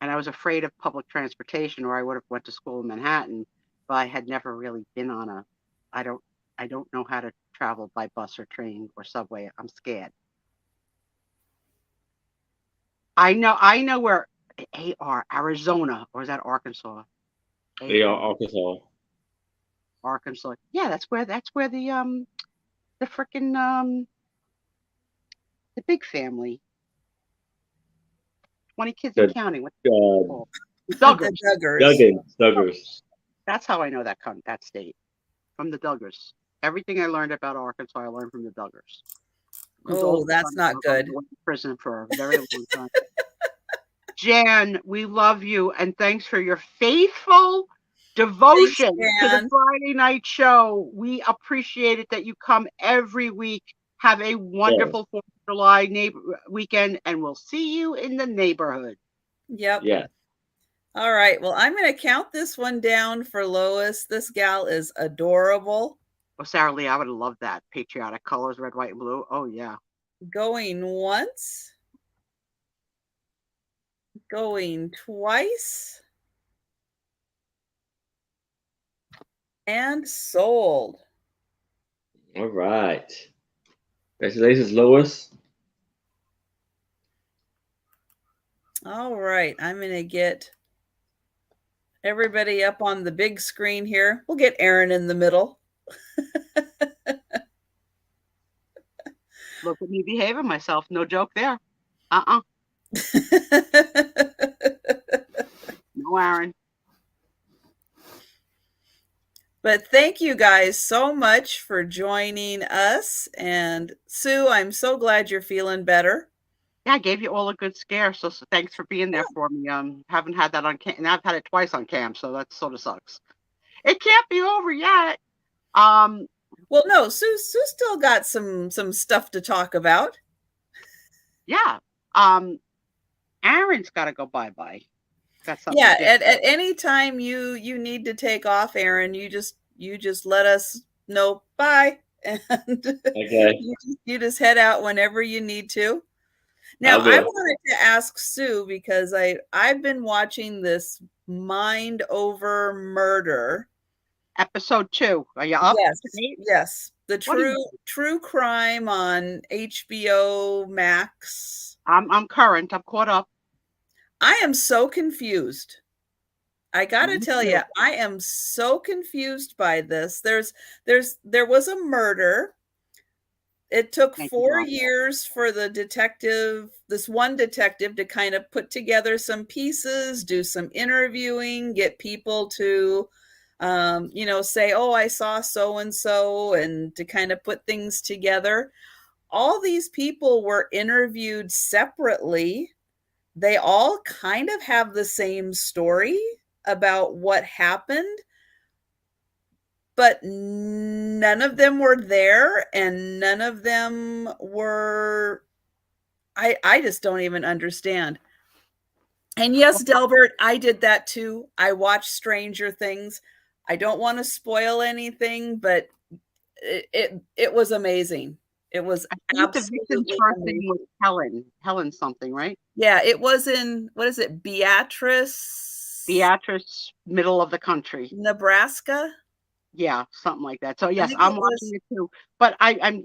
Speaker 3: And I was afraid of public transportation, or I would have went to school in Manhattan, but I had never really been on I don't know how to travel by bus or train or subway. I'm scared. I know where Arizona, or is that Arkansas?
Speaker 2: They are Arkansas.
Speaker 3: Arkansas. Yeah, that's where the frickin' the big family, 20 kids and
Speaker 2: The
Speaker 3: counting. What's it
Speaker 2: uh,
Speaker 3: called? The
Speaker 1: The
Speaker 3: Duggars.
Speaker 1: Duggars.
Speaker 2: Duggars.
Speaker 3: That's how I know that state, from the Duggars. Everything I learned about Arkansas, I learned from the Duggars. Whose
Speaker 1: Oh,
Speaker 3: oldest
Speaker 1: that's
Speaker 3: son
Speaker 1: not good.
Speaker 3: went to prison for a very long time. Jan, we love you, and thanks for your faithful devotion to the
Speaker 1: Jan.
Speaker 3: Friday night show. We appreciate it that you come every week. Have a wonderful 4th of July weekend, and we'll see you in the neighborhood.
Speaker 1: Yep.
Speaker 2: Yeah.
Speaker 1: All right. Well, I'm going to count this one down for Lois. This gal is adorable.
Speaker 3: Oh, Sarah Lee, I would have loved that. Patriotic colors, red, white, and blue. Oh, yeah.
Speaker 1: Going once. Going twice. And sold.
Speaker 2: All right. Congratulations, Lois.
Speaker 1: All right. I'm going to get everybody up on the big screen here. We'll get Aaron in the middle.
Speaker 3: Look at me behaving myself. No joke there. No, Aaron.
Speaker 1: But thank you guys so much for joining us. And Sue, I'm so glad you're feeling better.
Speaker 3: Yeah, I gave you all a good scare. So thanks for being there for me. Haven't had that on cam, and I've had it twice on cam, so that sort of sucks. It can't be over yet.
Speaker 1: Well, no, Sue still got some stuff to talk about.
Speaker 3: Yeah. Aaron's got to go bye-bye.
Speaker 1: Yeah, at any time you need to take off, Aaron, you just let us know. Bye. And
Speaker 2: Okay.
Speaker 1: you just head out whenever you need to. Now, I wanted to ask Sue, because I've been watching this Mind Over Murder.
Speaker 3: Episode 2. Are you up?
Speaker 1: Yes. The true crime on HBO Max.
Speaker 3: I'm current. I'm caught up.
Speaker 1: I am so confused. I got to tell you, I am so confused by this. There was a murder. It took 4 years for this one detective to kind of put together some pieces, do some interviewing, get people to, say, oh, I saw so-and-so, and to kind of put things together. All these people were interviewed separately. They all kind of have the same story about what happened, but none of them were there, and none of them were, I just don't even understand. And yes, Delbert, I did that too. I watched Stranger Things. I don't want to spoil anything, but it was amazing. It was absolutely
Speaker 3: the victim's first name was Helen something, right?
Speaker 1: Yeah, it was in, what is it, Beatrice,
Speaker 3: middle of the country,
Speaker 1: Nebraska.
Speaker 3: Yeah, something like that. So yes, I'm watching it too. But I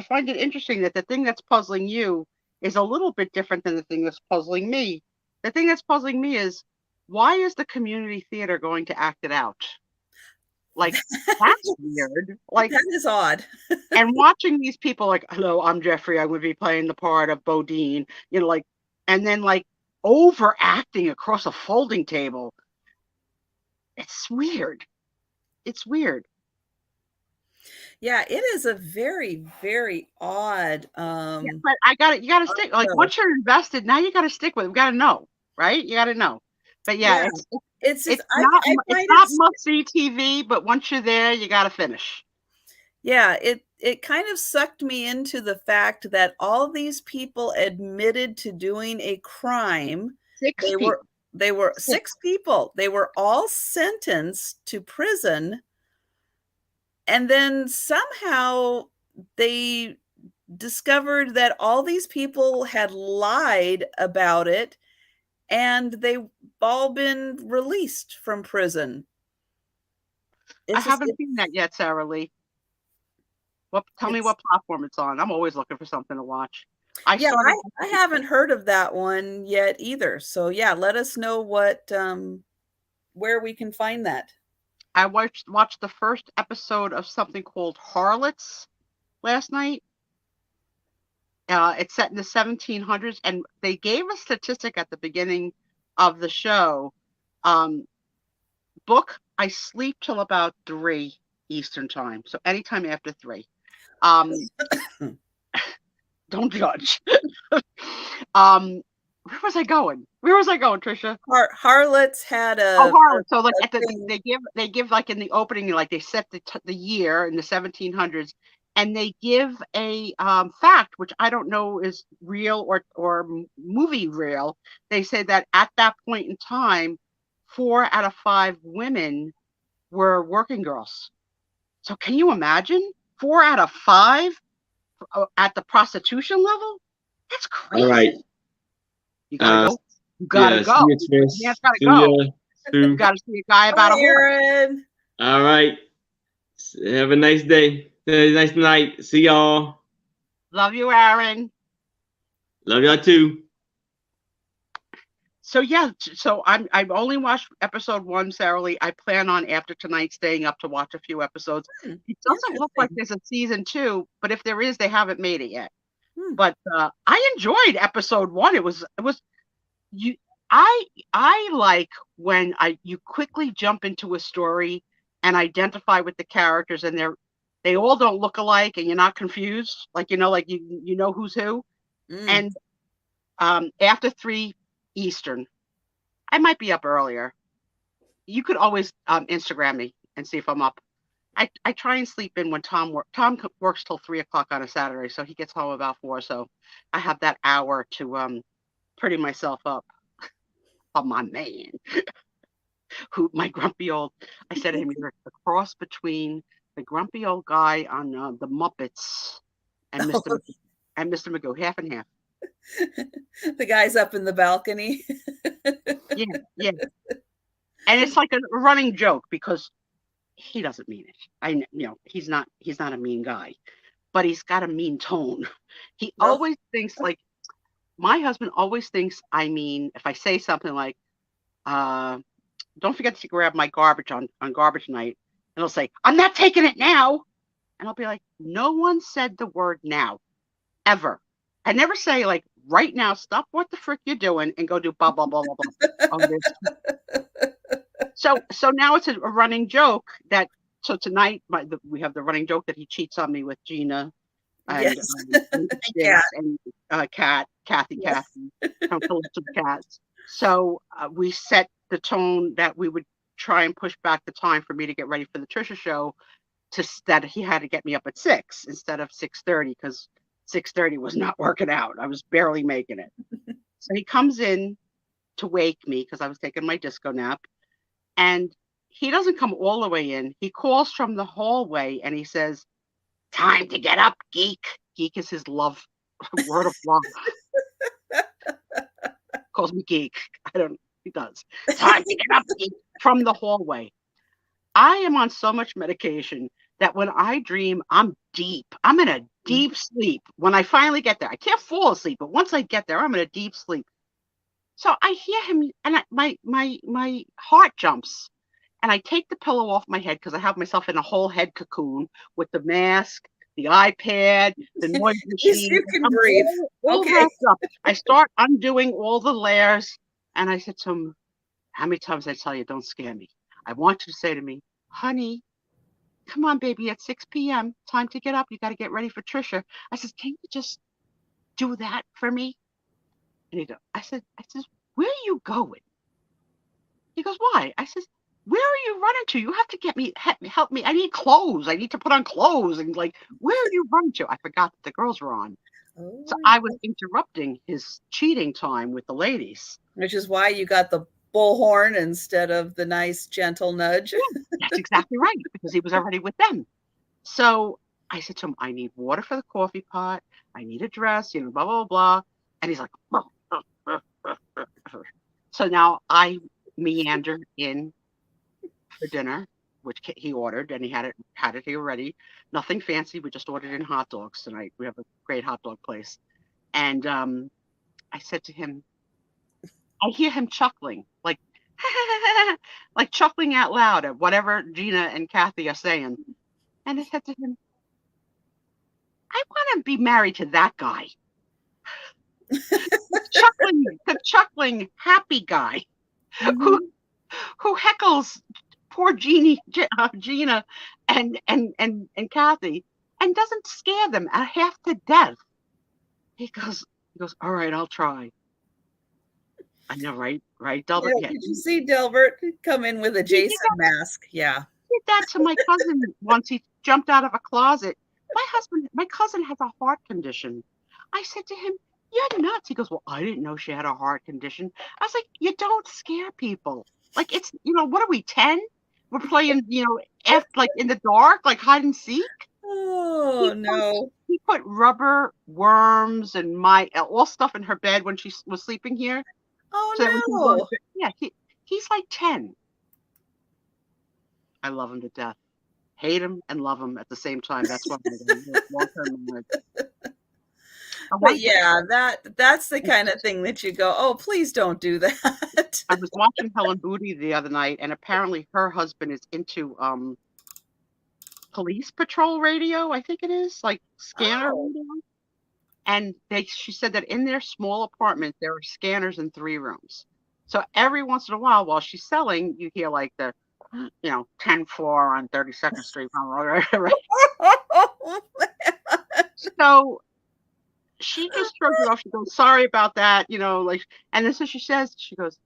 Speaker 3: find it interesting that the thing that's puzzling you is a little bit different than the thing that's puzzling me. The thing that's puzzling me is, why is the community theater going to act it out? Like, that's weird. Like,
Speaker 1: that is odd.
Speaker 3: And watching these people like, hello, I'm Jeffrey. I would be playing the part of Bodine, and then like overacting across a folding table. It's weird. It's weird.
Speaker 1: Yeah, it is a very, very odd.
Speaker 3: Yeah, but you gotta stick. Like, once you're invested, now you gotta stick with it. We gotta know, right? You gotta know. But yeah, it's not must-see TV, but once you're there, you gotta finish.
Speaker 1: Yeah, it kind of sucked me into the fact that all these people admitted to doing a crime. They were 6 people. They were all sentenced to prison. And then somehow they discovered that all these people had lied about it, and they've all been released from prison.
Speaker 3: I haven't seen that yet, Sarah Lee. Tell me what platform it's on. I'm always looking for something to watch.
Speaker 1: Yeah, I haven't heard of that one yet either. So yeah, let us know what where we can find that.
Speaker 3: I watched the first episode of something called Harlots last night. It's set in the 1700s, and they gave a statistic at the beginning of the show. Book, I sleep till about 3 Eastern time, so anytime after 3. Don't judge. Where was I going? Trisha?
Speaker 1: Harlots had
Speaker 3: Harlots. So like they give like in the opening, like they set the year in the 1700s, and they give a fact which I don't know is real or movie real. They say that at that point in time, 4 out of 5 women were working girls. So can you imagine 4 out of 5 at the prostitution level? That's crazy.
Speaker 2: All right.
Speaker 3: You gotta go. You gotta go. Man's gotta go. You gotta see a guy about a horse.
Speaker 2: All right. Have a nice day. Have a nice night. See y'all.
Speaker 3: Love you, Aaron.
Speaker 2: Love y'all too.
Speaker 3: So yeah, so I've only watched episode 1, Sarah Lee. I plan on after tonight staying up to watch a few episodes. It doesn't look like there's a season 2, but if there is, they haven't made it yet. But I enjoyed episode 1. It was you. I like when you quickly jump into a story and identify with the characters, and they all don't look alike, and you're not confused. Like you know who's who. And after 3 Eastern, I might be up earlier. You could always Instagram me and see if I'm up. I try and sleep in when Tom works till 3 o'clock on a Saturday, so he gets home about 4. So I have that hour to pretty myself up. Oh, my man, who my grumpy old. I said to him, you're a cross between the grumpy old guy on the Muppets and Mr. Magoo, half and half.
Speaker 1: The guy's up in the balcony.
Speaker 3: Yeah. And it's like a running joke because he doesn't mean it. He's not a mean guy, but he's got a mean tone. He always thinks like my husband always thinks I mean if I say something like, don't forget to grab my garbage on garbage night, and he'll say, I'm not taking it now. And I'll be like, no one said the word now, ever. I never say like right now, stop what the frick you're doing and go do blah, blah, blah, blah, blah. So now it's a running joke so tonight we have the running joke that he cheats on me with Gina and, and Kathy from Collective Cats. So we set the tone that we would try and push back the time for me to get ready for the Trisha show that he had to get me up at 6 instead of 6:30 because 6:30 was not working out. I was barely making it. So he comes in to wake me because I was taking my disco nap. And he doesn't come all the way in. He calls from the hallway and he says, time to get up, geek. Geek is his word of love. Calls me geek. He does. Time to get up, geek, from the hallway. I am on so much medication that when I dream, I'm deep. I'm in a deep sleep. When I finally get there, I can't fall asleep, but once I get there, I'm in a deep sleep. So I hear him, and my heart jumps, and I take the pillow off my head because I have myself in a whole head cocoon with the mask, the iPad, the noise machine.
Speaker 1: You can breathe.
Speaker 3: All wrapped up. I start undoing all the layers, and I said to him, how many times I tell you, don't scare me. I want you to say to me, honey, come on, baby, at 6 p.m., time to get up. You got to get ready for Trisha. I said, can you just do that for me? And I said, where are you going? He goes, why? I said, where are you running to? You have to help me. I need clothes. I need to put on clothes. And like, where are you running to? I forgot that the girls were on. So I was interrupting his cheating time with the ladies.
Speaker 1: Which is why you got the bullhorn instead of the nice, gentle nudge.
Speaker 3: Yeah, that's exactly right, because he was already with them. So I said to him, I need water for the coffee pot. I need a dress, blah, blah, blah. And he's like, so now I meander in for dinner, which he ordered, and he had it here ready. Nothing fancy. We just ordered in hot dogs tonight. We have a great hot dog place. And I said to him, I hear him chuckling, like, like chuckling out loud at whatever Gina and Kathy are saying. And I said to him, I want to be married to that guy. The chuckling, happy guy who heckles poor Gina and Kathy and doesn't scare them half to death. He goes, all right, I'll try. I know, right, Delbert?
Speaker 1: Yeah, did you see Delbert come in with a Jason mask? Yeah.
Speaker 3: Did that to my cousin once. He jumped out of a closet. My cousin has a heart condition. I said to him, you're nuts. He goes, well, I didn't know she had a heart condition. I was like, you don't scare people. Like, it's, what are we, 10? We're playing, like in the dark, like hide and seek.
Speaker 1: Oh, no.
Speaker 3: He put rubber worms and all stuff in her bed when she was sleeping here.
Speaker 1: Oh,
Speaker 3: so
Speaker 1: no.
Speaker 3: Yeah, he's like 10. I love him to death. Hate him and love him at the same time. That's why long-term marriage.
Speaker 1: But yeah, that's the kind of thing that you go, oh, please don't do that.
Speaker 3: I was watching Helen Booty the other night, and apparently her husband is into police patrol radio, I think it is, like scanner radio. And she said that in their small apartment, there are scanners in 3 rooms. So every once in a while she's selling, you hear like the, 10th floor on 32nd Street. Right? So she just shrugged it off. She goes, sorry about that, and then so she goes,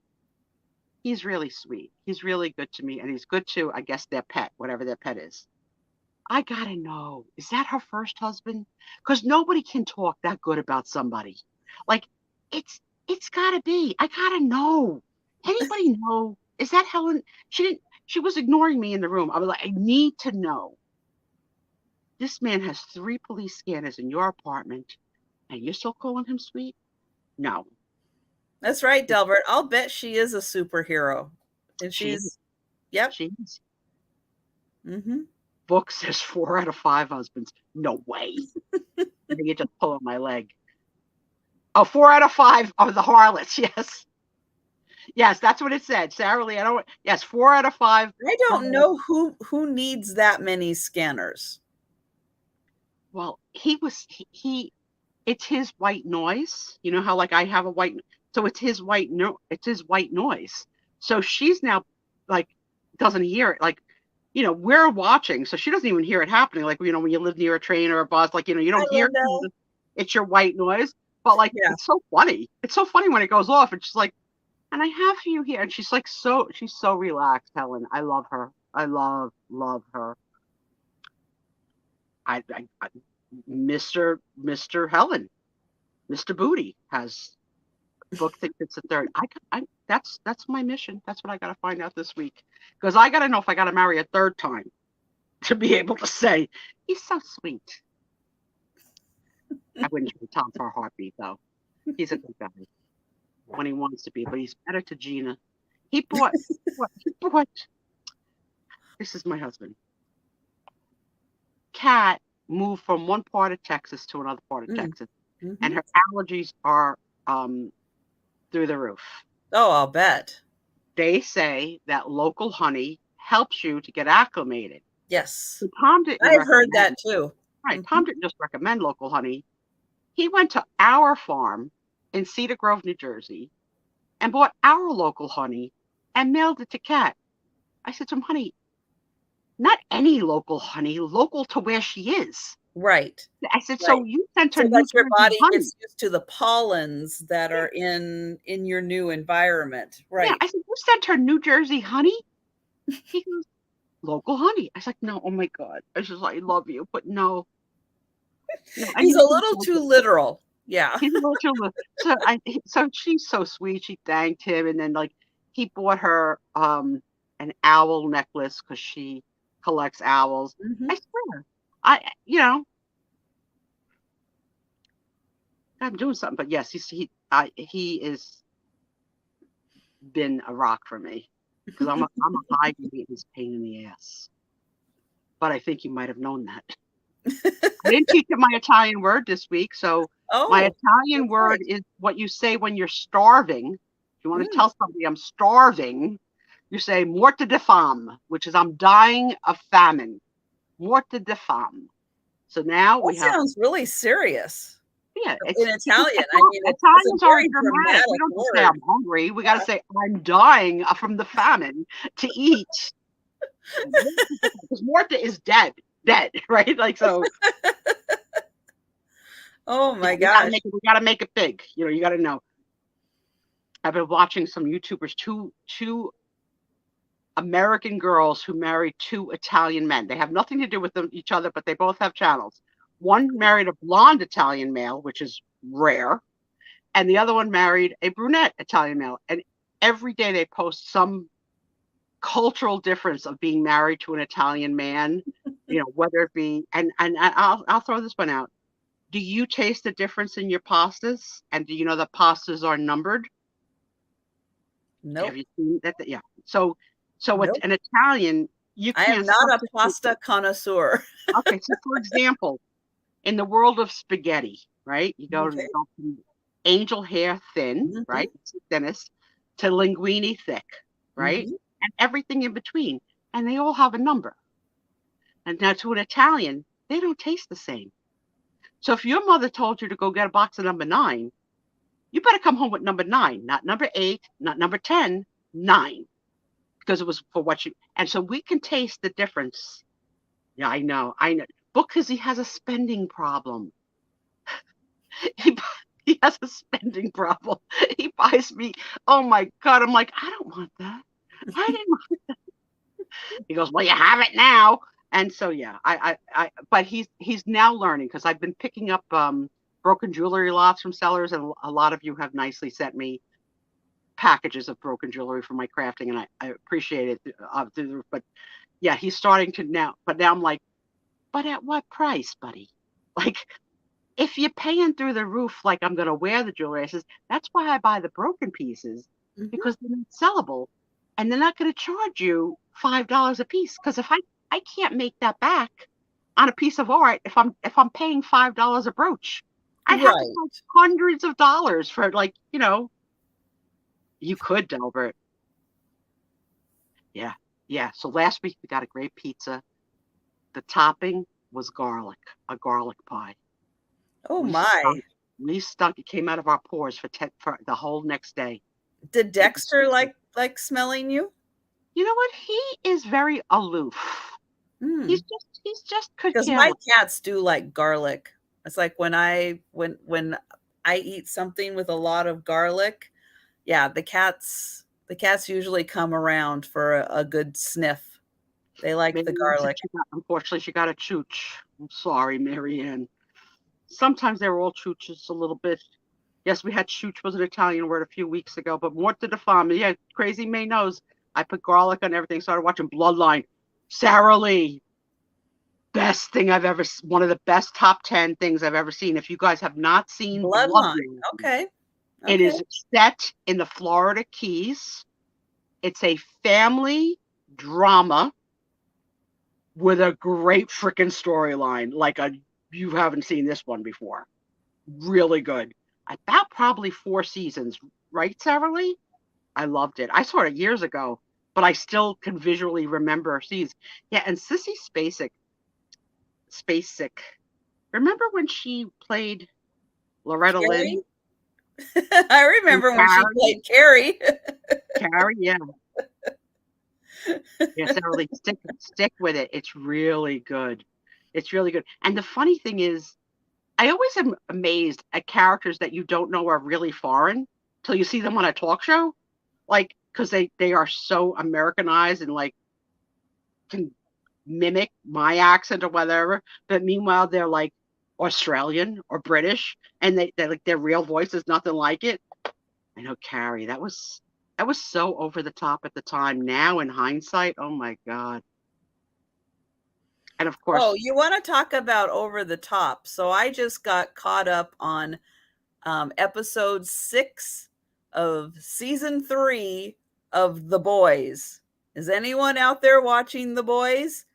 Speaker 3: he's really sweet. He's really good to me. And he's good to, I guess, their pet, whatever their pet is. I gotta know, is that her first husband? Because nobody can talk that good about somebody. Like, it's gotta be. I gotta know. Anybody know? Is that Helen? She was ignoring me in the room. I was like, I need to know. This man has 3 police scanners in your apartment, and you're still calling him sweet? No.
Speaker 1: That's right, Delbert. I'll bet she is a superhero. And yep.
Speaker 3: She is.
Speaker 1: Mm-hmm.
Speaker 3: Book says 4 out of 5 husbands. No way. I think you're just pulling my leg. Oh, 4 out of 5 are the harlots. Yes. Yes, that's what it said. Sarah Lee, yes, 4 out of 5.
Speaker 1: I don't know who needs that many scanners.
Speaker 3: Well, it's his white noise. You know how like I have a white, so it's his white noise. So she's now like doesn't hear it. Like, we're watching, so she doesn't even hear it happening. Like, when you live near a train or a bus, like, you don't hear it. It's your white noise. But like, It's so funny. It's so funny when it goes off. It's just like, and I have you here. And she's like, she's so relaxed, Helen. I love her. I love her. I Mr. Helen, Mr. Booty has book thinks it's the 3rd. That's my mission. That's what I got to find out this week, because I got to know if I got to marry a 3rd time to be able to say he's so sweet. I wouldn't trade Tom for a heartbeat, though. He's a good guy when he wants to be, but he's better to Gina. He bought. This is my husband. Kat moved from one part of Texas to another part of Texas, and her allergies are through the roof.
Speaker 1: Oh, I'll bet.
Speaker 3: They say that local honey helps you to get acclimated.
Speaker 1: Yes.
Speaker 3: So Tom didn't.
Speaker 1: I've heard that too.
Speaker 3: Right. Tom didn't just recommend local honey. He went to our farm in Cedar Grove, New Jersey, and bought our local honey and mailed it to Kat. I said to him, honey, not any local honey, local to where she is.
Speaker 1: Right.
Speaker 3: I said, so you sent her
Speaker 1: so that your body
Speaker 3: honey.
Speaker 1: gets used to the pollens that are in your new environment. Right.
Speaker 3: Yeah, I said, you sent her New Jersey honey? He goes, local honey. I was like, no, oh my God. I was just like, I love you, but no.
Speaker 1: He's a little too literal. Yeah.
Speaker 3: He's a little too literal. So she's so sweet. She thanked him, and then like he bought her an owl necklace because she collects owls. I swear. I'm doing something, but yes, he is been a rock for me, because I'm a high maintenance pain in the ass. But I think you might have known that. I didn't teach him my Italian word this week, so my
Speaker 1: Oh,
Speaker 3: Italian
Speaker 1: that's
Speaker 3: word
Speaker 1: right.
Speaker 3: is what you say when you're starving. If you want to
Speaker 1: Mm.
Speaker 3: tell somebody I'm starving, you say morte de fame, which is I'm dying of famine. Morte de fame. So now
Speaker 1: That
Speaker 3: we have,
Speaker 1: sounds really serious.
Speaker 3: yeah,
Speaker 1: In
Speaker 3: it's because
Speaker 1: Italian, I mean, it's a
Speaker 3: Italians are
Speaker 1: very
Speaker 3: dramatic. We
Speaker 1: dramatic
Speaker 3: don't just say
Speaker 1: word.
Speaker 3: I'm hungry. We got
Speaker 1: Yeah.
Speaker 3: to say I'm dying from the famine to eat. Because morte is dead, right? Like, so
Speaker 1: Oh
Speaker 3: yeah,
Speaker 1: my gosh.
Speaker 3: we gotta make it big. You know, you gotta know. I've been watching some YouTubers, two American girls who married two Italian men. They have nothing to do with each other, but they both have channels. One married a blonde Italian male, which is rare, and the other one married a brunette Italian male. And every day they post some cultural difference of being married to an Italian man, you know, whether it be, and I'll throw this one out. Do you taste the difference in your pastas? And do you know that pastas are numbered? Have
Speaker 1: Nope.
Speaker 3: you seen that? Yeah. So with
Speaker 1: Nope.
Speaker 3: an Italian, you
Speaker 1: I am
Speaker 3: can't
Speaker 1: not a
Speaker 3: substitute.
Speaker 1: pasta connoisseur.
Speaker 3: Okay, so for example, in the world of spaghetti, right? You go
Speaker 1: Okay.
Speaker 3: from angel hair thin,
Speaker 1: Mhm.
Speaker 3: right? It's the thinnest, to linguine thick, right?
Speaker 1: Mhm.
Speaker 3: And everything in between. And they all have a number. And now to an Italian, they don't taste the same. So if your mother told you to go get a box of number 9, you better come home with number 9, not number 8, not number 10, 9, because it was for what you. And so we can taste the difference. Yeah, I know. Because he has a spending problem. He, he has a spending problem. He buys me. Oh my God! I'm like, I don't want that. I didn't. He goes, well, you have it now. And so yeah, but he's now learning, because I've been picking up broken jewelry lots from sellers, and a lot of you have nicely sent me packages of broken jewelry for my crafting, and I appreciate it. But yeah, he's starting to now. But now I'm like, but at what price, buddy? Like, if you're paying through the roof, like I'm going to wear the jewelry, I says, that's why I buy the broken pieces,
Speaker 1: Mhm.
Speaker 3: because they're not sellable, and they're not going to charge you $5 a piece. Because if I can't make that back on a piece of art, if I'm paying $5 a brooch, I'd have to
Speaker 1: Right.
Speaker 3: pay hundreds of dollars for, like, you know. You could, Delbert. Yeah, yeah. So last week we got a great pizza. The topping was garlic, a garlic pie.
Speaker 1: Oh
Speaker 3: We
Speaker 1: my.
Speaker 3: stunk. We stunk. It came out of our pores for the whole next day.
Speaker 1: Did
Speaker 3: It was
Speaker 1: Dexter
Speaker 3: so good.
Speaker 1: like smelling you?
Speaker 3: You know what? He is very aloof.
Speaker 1: Hmm.
Speaker 3: He's just could
Speaker 1: Because
Speaker 3: care
Speaker 1: my
Speaker 3: less.
Speaker 1: cats do like garlic. It's like when I eat something with a lot of garlic, yeah, the cats usually come around for a good sniff. They like the
Speaker 3: Marianne said
Speaker 1: garlic.
Speaker 3: unfortunately she got a chooch. I'm sorry, Marianne. Sometimes they're all chooches a little bit. Yes, we had chooch was an Italian word a few weeks ago, but more to the farm. Yeah, crazy May knows. I put garlic on everything. Started watching Bloodline. Sarah Lee, best thing I've ever. One of the best top 10 things I've ever seen. If you guys have not seen
Speaker 1: Bloodline.
Speaker 3: Bloodline,
Speaker 1: Okay.
Speaker 3: it
Speaker 1: Okay.
Speaker 3: is set in the Florida Keys. It's a family drama with a great freaking storyline. You haven't seen this one before. Really good. About probably 4 seasons, right, Sarah Lee? I loved it. I saw it years ago, but I still can visually remember seasons. Yeah, and Sissy Spacek. Remember when she played Loretta Lynn
Speaker 1: Carrie? I
Speaker 3: and
Speaker 1: remember when she played Carrie.
Speaker 3: Carrie, yeah. Yeah, Sarah Lee, stick with it. It's really good. It's really good. And the funny thing is, I always am amazed at characters that you don't know are really foreign till you see them on a talk show. Like, because they are so Americanized and like can mimic my accent or whatever, but meanwhile they're like Australian or British, and they like their real voice is nothing like it. I know, Carrie, that was so over the top at the time. Now in hindsight, oh my God. And of
Speaker 1: Oh,
Speaker 3: course,
Speaker 1: you want to talk about over the top. So I just got caught up on episode 6 of season 3 of The Boys. Is anyone out there watching The Boys?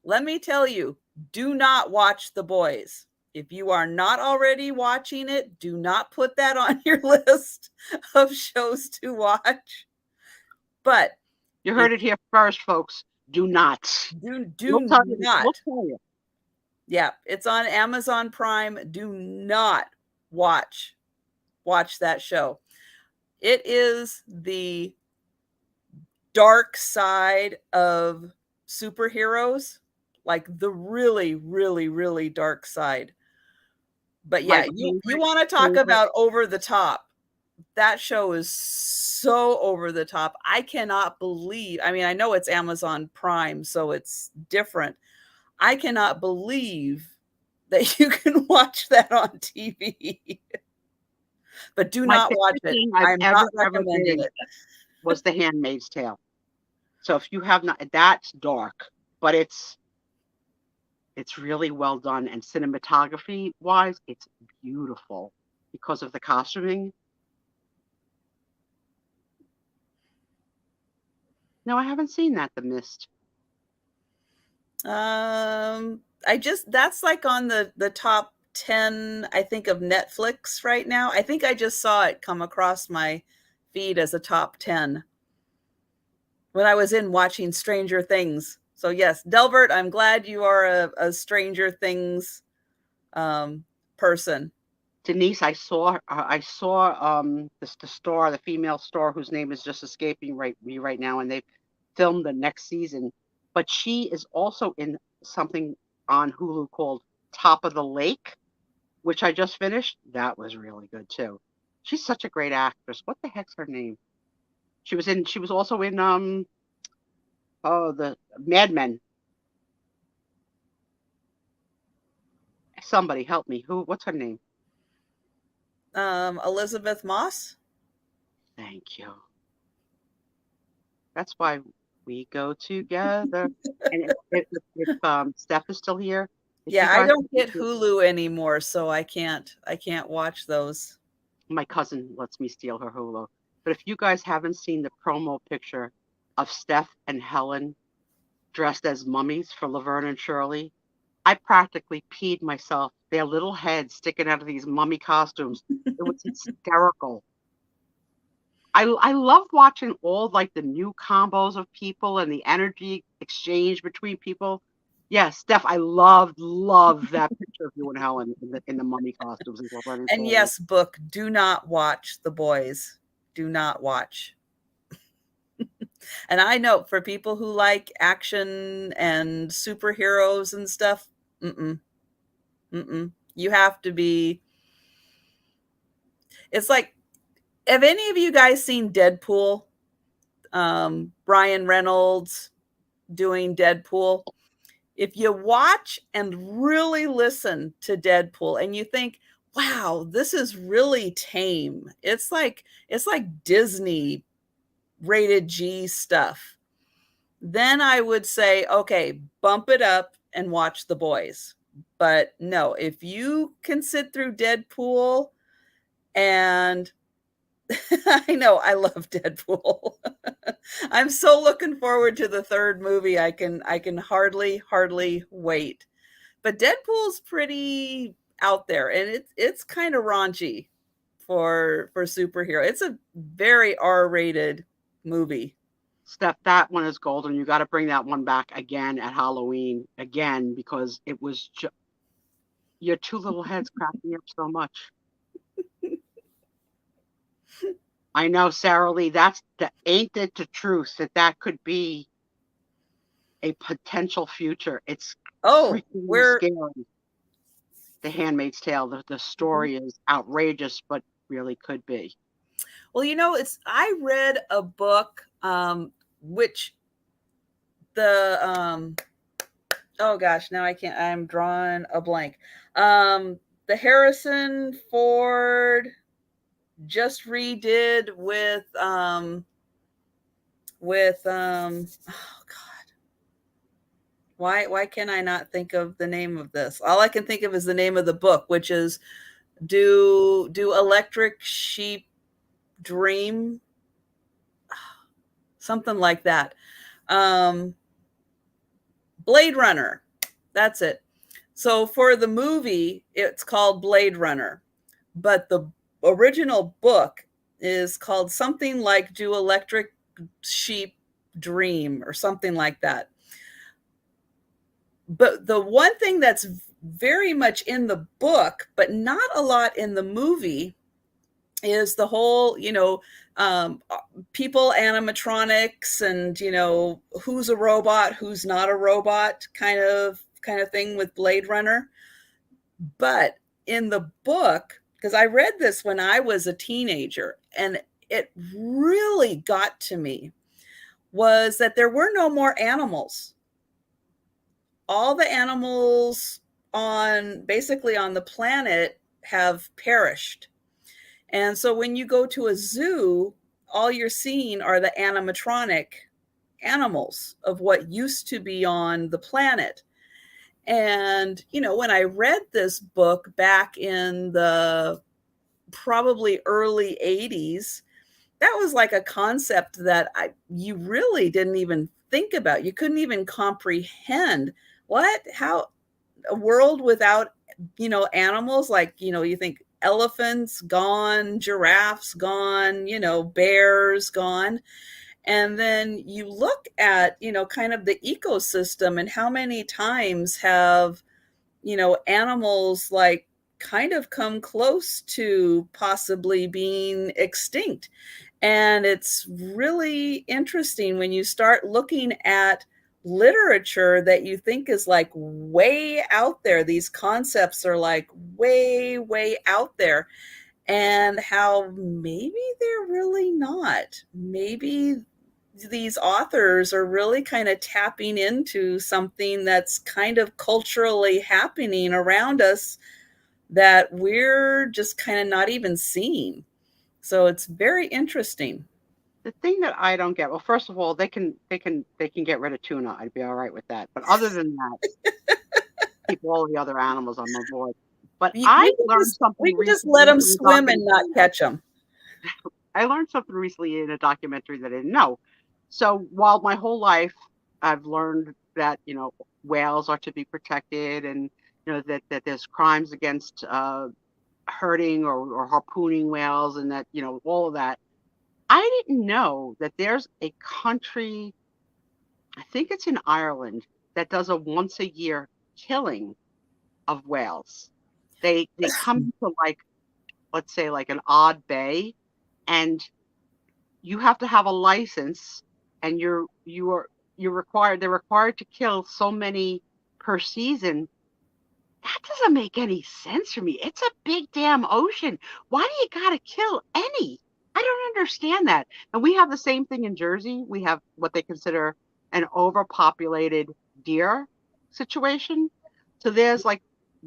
Speaker 1: Let me tell you, do not watch The Boys. If you are not already watching it, do not put that on your list of shows to watch. But
Speaker 3: you heard it here first, folks. Do not.
Speaker 1: do
Speaker 3: We'll tell you.
Speaker 1: not.
Speaker 3: We'll tell you.
Speaker 1: Yeah, it's on Amazon Prime. Do not watch that show. It is the dark side of superheroes, like the really, really, really dark side. But yeah, you want to talk about over the top. That show is so over the top. I cannot believe, I mean, I know it's Amazon Prime, so it's different. I cannot believe that you can watch that on TV. But do not watch it. I'm not recommending it.
Speaker 3: Was The Handmaid's Tale. So if you have not, that's dark, but it's really well done, and cinematography wise, it's beautiful because of the costuming. No, I haven't seen that, The Mist.
Speaker 1: That's like on the top 10, I think, of Netflix right now. I think I just saw it come across my feed as a top 10 when I was in watching Stranger Things. So yes, Delbert, I'm glad you are a Stranger Things person.
Speaker 3: Denise, I saw the star, the female star whose name is just escaping me right now, and they've filmed the next season. But she is also in something on Hulu called Top of the Lake, which I just finished. That was really good too. She's such a great actress. What the heck's her name? She was also in the Mad Men. Somebody help me. What's her name?
Speaker 1: Elizabeth Moss.
Speaker 3: Thank you. That's why we go together. And if Steph is still here.
Speaker 1: Yeah, I don't get Hulu anymore, so I can't watch those.
Speaker 3: My cousin lets me steal her Hulu. But if you guys haven't seen the promo picture of Steph and Helen dressed as mummies for Laverne and Shirley, I practically peed myself. Their little heads sticking out of these mummy costumes. It was hysterical. I love watching all like the new combos of people and the energy exchange between people. Yes, Steph, I love that picture of you and Helen in the mummy costumes.
Speaker 1: And yes, book, do not watch The Boys. Do not watch. And I know for people who like action and superheroes and stuff, you have to be. It's like, have any of you guys seen Deadpool? Ryan Reynolds doing Deadpool. If you watch and really listen to Deadpool and you think, wow, this is really tame. It's like Disney rated G stuff. Then I would say, okay, bump it up and watch The Boys. But no, if you can sit through Deadpool, and I know I love Deadpool. I'm so looking forward to the third movie. I can hardly wait. But Deadpool's pretty out there, and it's kind of raunchy for superhero. It's a very R-rated movie.
Speaker 3: Steph, that one is golden. You got to bring that one back again at Halloween again, because it was your two little heads cracked me up so much. I know, Sarah Lee, ain't it the truth that could be a potential future. It's freaking scary. The Handmaid's Tale, the story is outrageous, but really could be.
Speaker 1: Well, I read a book, which oh gosh, now I'm drawing a blank. The Harrison Ford just redid with oh God. Why can I not think of the name of this? All I can think of is the name of the book, which is Do Electric Sheep Dream? Something like that. Blade Runner. That's it. So for the movie, it's called Blade Runner, but the original book is called something like Do Electric Sheep Dream or something like that. But the one thing that's very much in the book, but not a lot in the movie, is the whole, people animatronics and, who's a robot, who's not a robot kind of thing with Blade Runner. But in the book, because I read this when I was a teenager, and it really got to me, was that there were no more animals. All the animals basically on the planet have perished. And so when you go to a zoo, all you're seeing are the animatronic animals of what used to be on the planet. And, when I read this book back in the probably early 80s, that was like a concept that you really didn't even think about. You couldn't even comprehend how a world without, animals, like, you think elephants gone, giraffes gone, bears gone. And then you look at, kind of the ecosystem and how many times have, animals like kind of come close to possibly being extinct. And it's really interesting when you start looking at literature that you think is like way out there. These concepts are like way, way out there, and how maybe they're really not. Maybe these authors are really kind of tapping into something that's kind of culturally happening around us that we're just kind of not even seeing. So it's very interesting.
Speaker 3: The thing that I don't get, well, first of all, they can get rid of tuna. I'd be all right with that. But other than that, keep all the other animals on board. But I learned something
Speaker 1: we can
Speaker 3: recently.
Speaker 1: Just let them swim and not catch them.
Speaker 3: I learned something recently in a documentary that I didn't know. So while my whole life I've learned that, whales are to be protected, and, that there's crimes against hurting or harpooning whales, and that, all of that. I didn't know that there's a country, I think it's in Ireland, that does a once a year killing of whales. They come to, like, let's say, like an odd bay, and you have to have a license, and they're required to kill so many per season. That doesn't make any sense for me. It's a big damn ocean. Why do you gotta kill any? I don't understand that. And we have the same thing in Jersey. We have what they consider an overpopulated deer situation. So there's like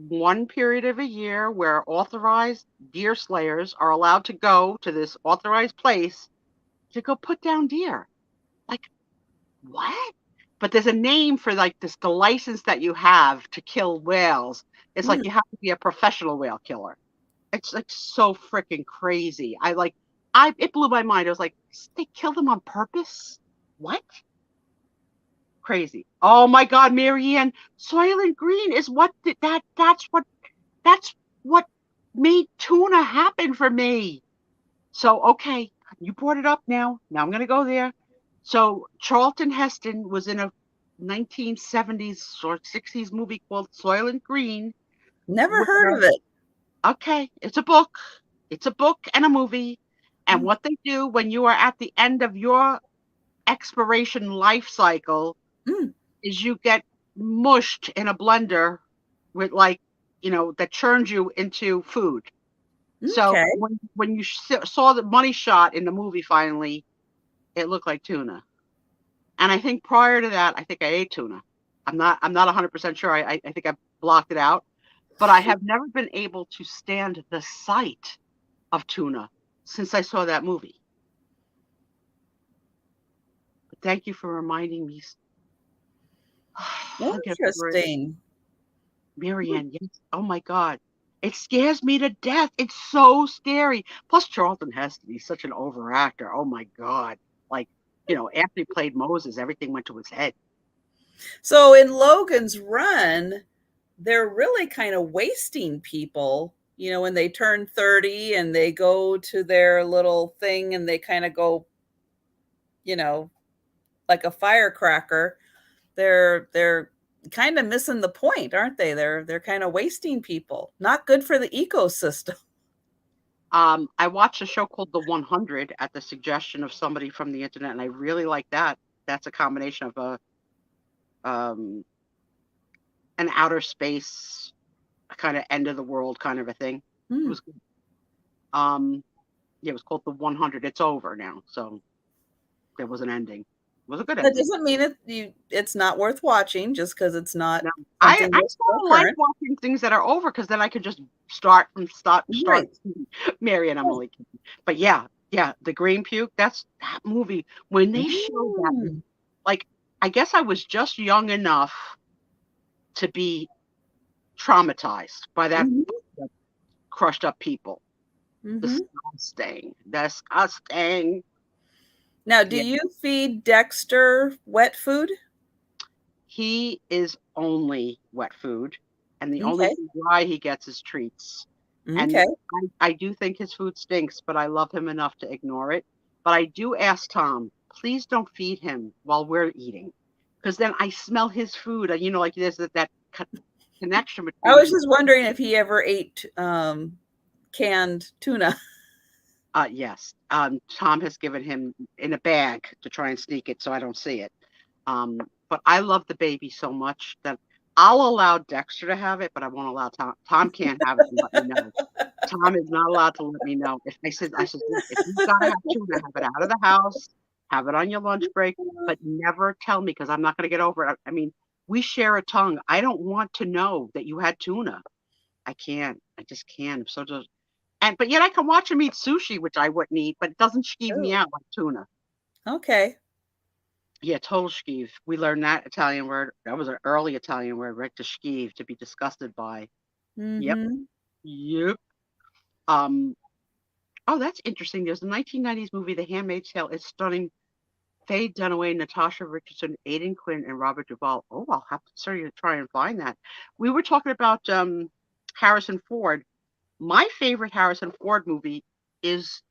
Speaker 3: one period of a year where authorized deer slayers are allowed to go to this authorized place to go put down deer. Like, what? But there's a name for, like, the license that you have to kill whales. It's like you have to be a professional whale killer. It's like so freaking crazy. It blew my mind. I was like, they kill them on purpose? What? Crazy. Oh my God, Marianne, Soylent Green is that's what made tuna happen for me. So, okay, you brought it up now. Now I'm going to go there. So Charlton Heston was in a 1970s or 60s movie called Soylent Green.
Speaker 1: Never heard of it.
Speaker 3: Okay, it's a book. It's a book and a movie. And what they do when you are at the end of your expiration life cycle is you get mushed in a blender with, like, that churns you into food. Okay. So when you saw the money shot in the movie finally, it looked like tuna. And I think prior to that, I think I ate tuna. I'm not 100% sure. I think I blocked it out. But I have never been able to stand the sight of tuna since I saw that movie. But thank you for reminding me.
Speaker 1: Interesting.
Speaker 3: Marianne, yes. Oh my God. It scares me to death. It's so scary. Plus Charlton Heston, he's such an overactor. Oh my God. Like, after he played Moses, everything went to his head.
Speaker 1: So in Logan's Run, they're really kind of wasting people, you know, when they turn 30 and they go to their little thing and they kind of go, you know, like a firecracker. They're kind of missing the point, aren't they? They're kind of wasting people. Not good for the ecosystem.
Speaker 3: I watched a show called The 100 at the suggestion of somebody from the internet, and I really like that. That's a combination of an outer space kind of end of the world kind of a thing. It was good. Yeah, it was called The 100. It's over now, so there was an ending. It was a good
Speaker 1: That
Speaker 3: ending.
Speaker 1: doesn't mean it's not worth watching just because it's not.
Speaker 3: No, I sort of like
Speaker 1: current.
Speaker 3: watching things that are over because then I could just start.
Speaker 1: Right.
Speaker 3: Mary, and I'm only kidding. But yeah, the Green Puke. That's that movie. When they showed that, like, I guess I was just young enough to be traumatized by that crushed up people. Disgusting.
Speaker 1: Now, do you feed Dexter wet food?
Speaker 3: He is only wet food, and the only thing dry he gets is treats. And I do think his food stinks, but I love him enough to ignore it. But I do ask Tom, please don't feed him while we're eating, because then I smell his food. And, you know, like there's that connection between.
Speaker 1: I was just wondering if he ever ate canned tuna.
Speaker 3: Yes. Tom has given him in a bag to try and sneak it so I don't see it. But I love the baby so much that I'll allow Dexter to have it, but I won't allow Tom. Tom can't have it and let me know. Tom is not allowed to let me know. If I said, if you've got to have tuna, have it out of the house, have it on your lunch break, but never tell me because I'm not going to get over it. I mean, we share a tongue. I don't want to know that you had tuna. I can't. I just can't. But yet I can watch him eat sushi, which I wouldn't eat, but it doesn't skeeve me out like tuna.
Speaker 1: Okay.
Speaker 3: Yeah, total skeeve. We learned that Italian word. That was an early Italian word, right? To skeeve, to be disgusted by. Yep. Oh, that's interesting. There's a 1990s movie, The Handmaid's Tale. It's stunning. Faye Dunaway, Natasha Richardson, Aidan Quinn, and Robert Duvall. Oh, I'll have to try and find that. We were talking about Harrison Ford. My favorite Harrison Ford movie is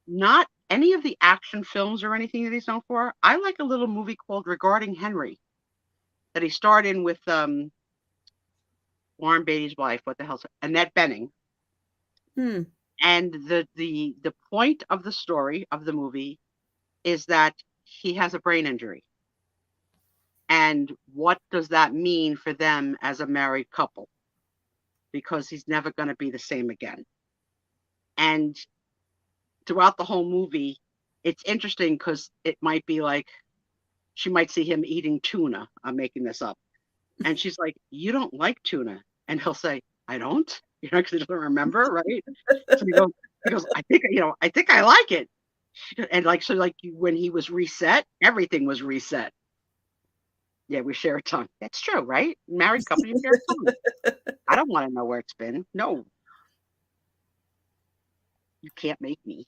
Speaker 3: not any of the action films or anything that he's known for. I like a little movie called Regarding Henry that he starred in with Warren Beatty's wife. What the hell's it? Annette Bening. And the point of the story of the movie is that he has a brain injury. And what does that mean for them as a married couple? Because he's never going to be the same again. And throughout the whole movie, it's interesting because it might be like she might see him eating tuna. I'm making this up. And she's like, you don't like tuna. And he'll say, I don't, you know, because he doesn't remember, right? So he goes, I think I like it. And when he was reset, everything was reset. Yeah, we share a tongue. That's true, right? Married couple, you share a tongue. I don't want to know where it's been. No. You can't make me.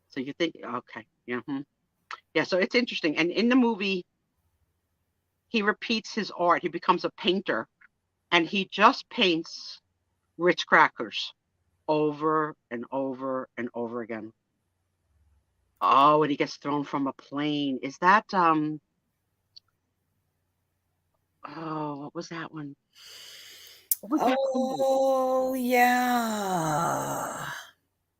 Speaker 3: So you think, okay. Yeah. Yeah, so it's interesting. And in the movie, he repeats his art. He becomes a painter. And he just paints Ritz crackers over and over and over again. Oh, and he gets thrown from a plane. Is that what was that one? What was that called?
Speaker 1: Oh, yeah.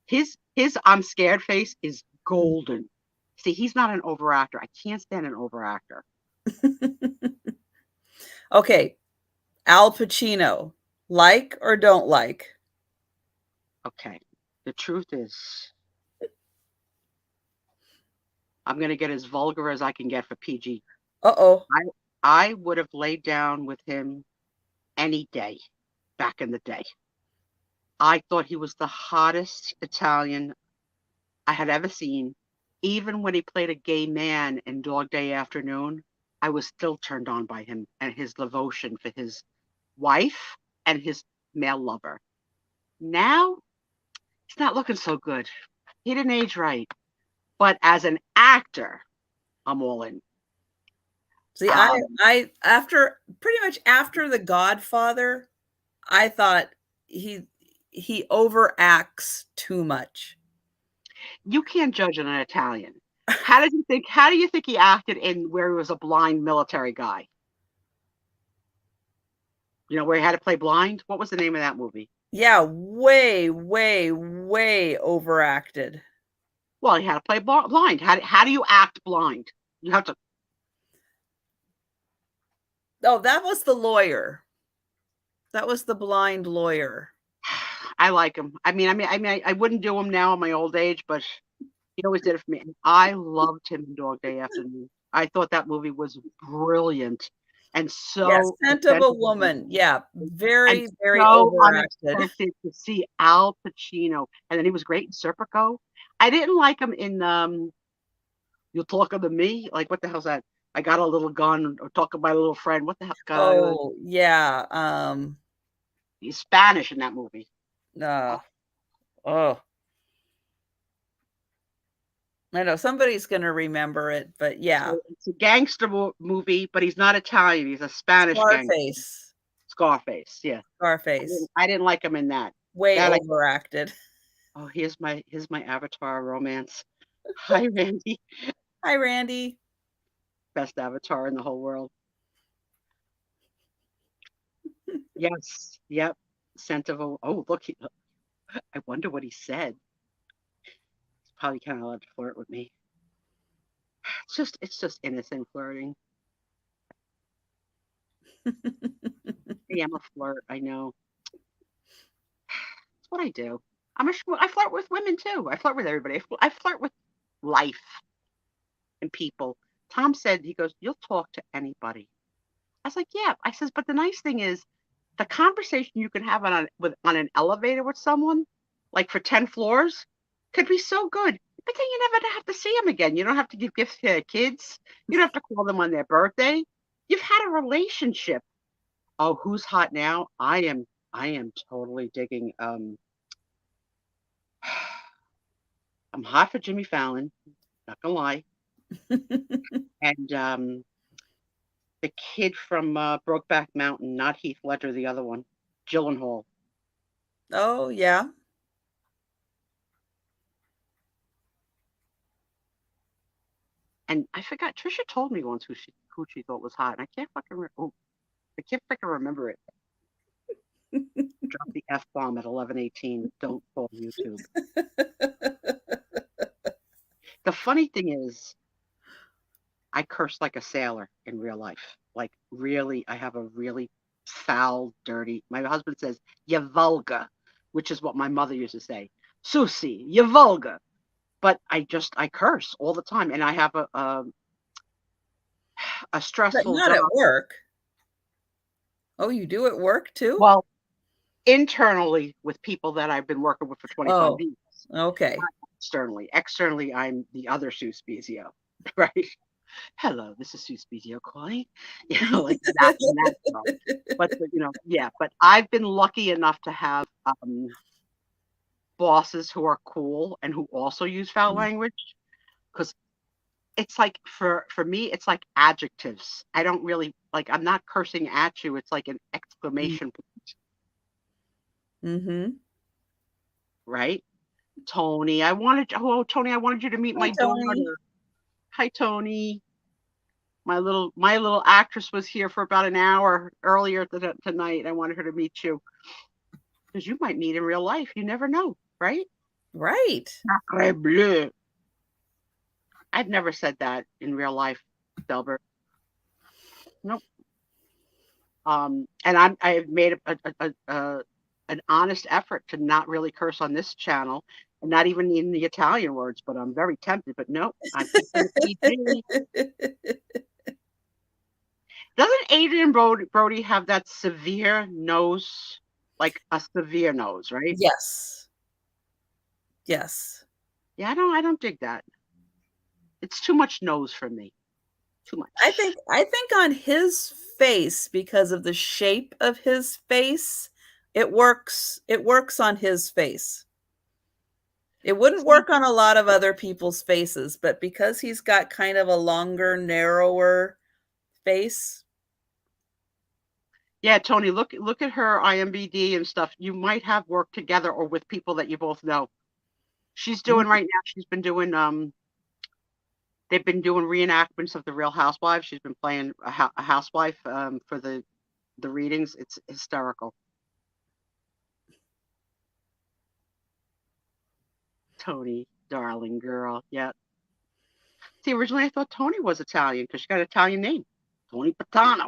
Speaker 3: His I'm scared face is golden. See, he's not an overactor. I can't stand an overactor.
Speaker 1: Okay. Al Pacino, like or don't like?
Speaker 3: Okay. The truth is, I'm going to get as vulgar as I can get for PG.
Speaker 1: Uh-oh.
Speaker 3: I would have laid down with him any day back in the day. I thought he was the hottest Italian I had ever seen. Even when he played a gay man in Dog Day Afternoon, I was still turned on by him and his devotion for his wife and his male lover. Now, it's not looking so good. He didn't age right. But as an actor, I'm all in.
Speaker 1: See, I after pretty much after The Godfather, I thought he overacts too much.
Speaker 3: You can't judge an Italian. How do you think he acted in where he was a blind military guy? You know, where he had to play blind? What was the name of that movie?
Speaker 1: Yeah, way, way, way overacted.
Speaker 3: Well, he had to play blind. How do you act blind? You have to.
Speaker 1: Oh, that was the lawyer. That was the blind lawyer.
Speaker 3: I like him. I wouldn't do him now in my old age, but he always did it for me. And I loved him in Dog Day Afternoon. I thought that movie was brilliant and so
Speaker 1: Yes, Scent of a Woman. Yeah, very, very
Speaker 3: so
Speaker 1: overacted.
Speaker 3: unexpected to see Al Pacino, and then he was great in Serpico. I didn't like him in You're Talking to Me. Like, what the hell's that? I got a little gun, or talking to my little friend. What the hell?
Speaker 1: Oh, yeah.
Speaker 3: He's Spanish in that movie.
Speaker 1: Oh. I know somebody's going to remember it, but yeah.
Speaker 3: So it's a gangster movie, but he's not Italian. He's a Spanish gangster. Scarface, yeah.
Speaker 1: Scarface.
Speaker 3: I didn't like him in that.
Speaker 1: Way overacted.
Speaker 3: Oh, here's my Avatar romance. Hi, Randy.
Speaker 1: Hi, Randy.
Speaker 3: Best Avatar in the whole world. Yes. Yep. Scent of a. Oh, look. I wonder what he said. He's probably kind of allowed to flirt with me. It's just innocent flirting. Hey, I'm a flirt. I know. That's what I do. I flirt with women too. I flirt with everybody. I flirt with life and people. Tom said, he goes, "You'll talk to anybody." I was like, "Yeah." I says, "But the nice thing is, the conversation you can have on an elevator with someone, like for 10 floors, could be so good. But then you never have to see them again. You don't have to give gifts to their kids. You don't have to call them on their birthday. You've had a relationship." Oh, who's hot now? I am totally digging. I'm hot for Jimmy Fallon. Not gonna lie. And the kid from Brokeback Mountain, not Heath Ledger, the other one, Gyllenhaal.
Speaker 1: Oh, yeah.
Speaker 3: And I forgot, Trisha told me once who she thought was hot, and I can't fucking remember it. Drop the F-bomb at 11:18. Don't call YouTube. The funny thing is, I curse like a sailor in real life. Like, really, I have a really foul, dirty. My husband says, "You vulgar," which is what my mother used to say. "Susie, you vulgar." But I curse all the time, and I have a stressful
Speaker 1: But not
Speaker 3: job.
Speaker 1: at work. Oh, you do at work too?
Speaker 3: Well, internally with people that I've been working with for 25 years.
Speaker 1: Okay.
Speaker 3: Externally, I'm the other Sue Spiezio, right? "Hello, this is Sue Spiezio calling." Like that. But yeah. But I've been lucky enough to have bosses who are cool and who also use foul language, because it's like for me, it's like adjectives. I don't really like. I'm not cursing at you. It's like an exclamation point.
Speaker 1: Mm-hmm.
Speaker 3: Right? Tony, I wanted you to meet my daughter. Hi, Tony. My little actress was here for about an hour earlier tonight. I wanted her to meet you, because you might meet in real life. You never know, right?
Speaker 1: Right.
Speaker 3: Sacre bleu. I've never said that in real life, Delbert. Nope. And I've made an honest effort to not really curse on this channel, and not even in the Italian words, but I'm very tempted. But no, I'm PG. Doesn't Adrian Brody have that severe nose, like a severe nose, right?
Speaker 1: Yes. Yes.
Speaker 3: Yeah, I don't dig that. It's too much nose for me. Too much.
Speaker 1: I think on his face, because of the shape of his face, it works on his face. It wouldn't work on a lot of other people's faces, but because he's got kind of a longer, narrower face.
Speaker 3: Yeah, Tony, look at her IMBD and stuff. You might have worked together or with people that you both know. She's doing right now. She's been doing they've been doing reenactments of the Real Housewives. She's been playing a housewife for the readings. It's hysterical. Tony, darling girl. Yeah. See, originally I thought Tony was Italian because she got an Italian name, Tony Patano.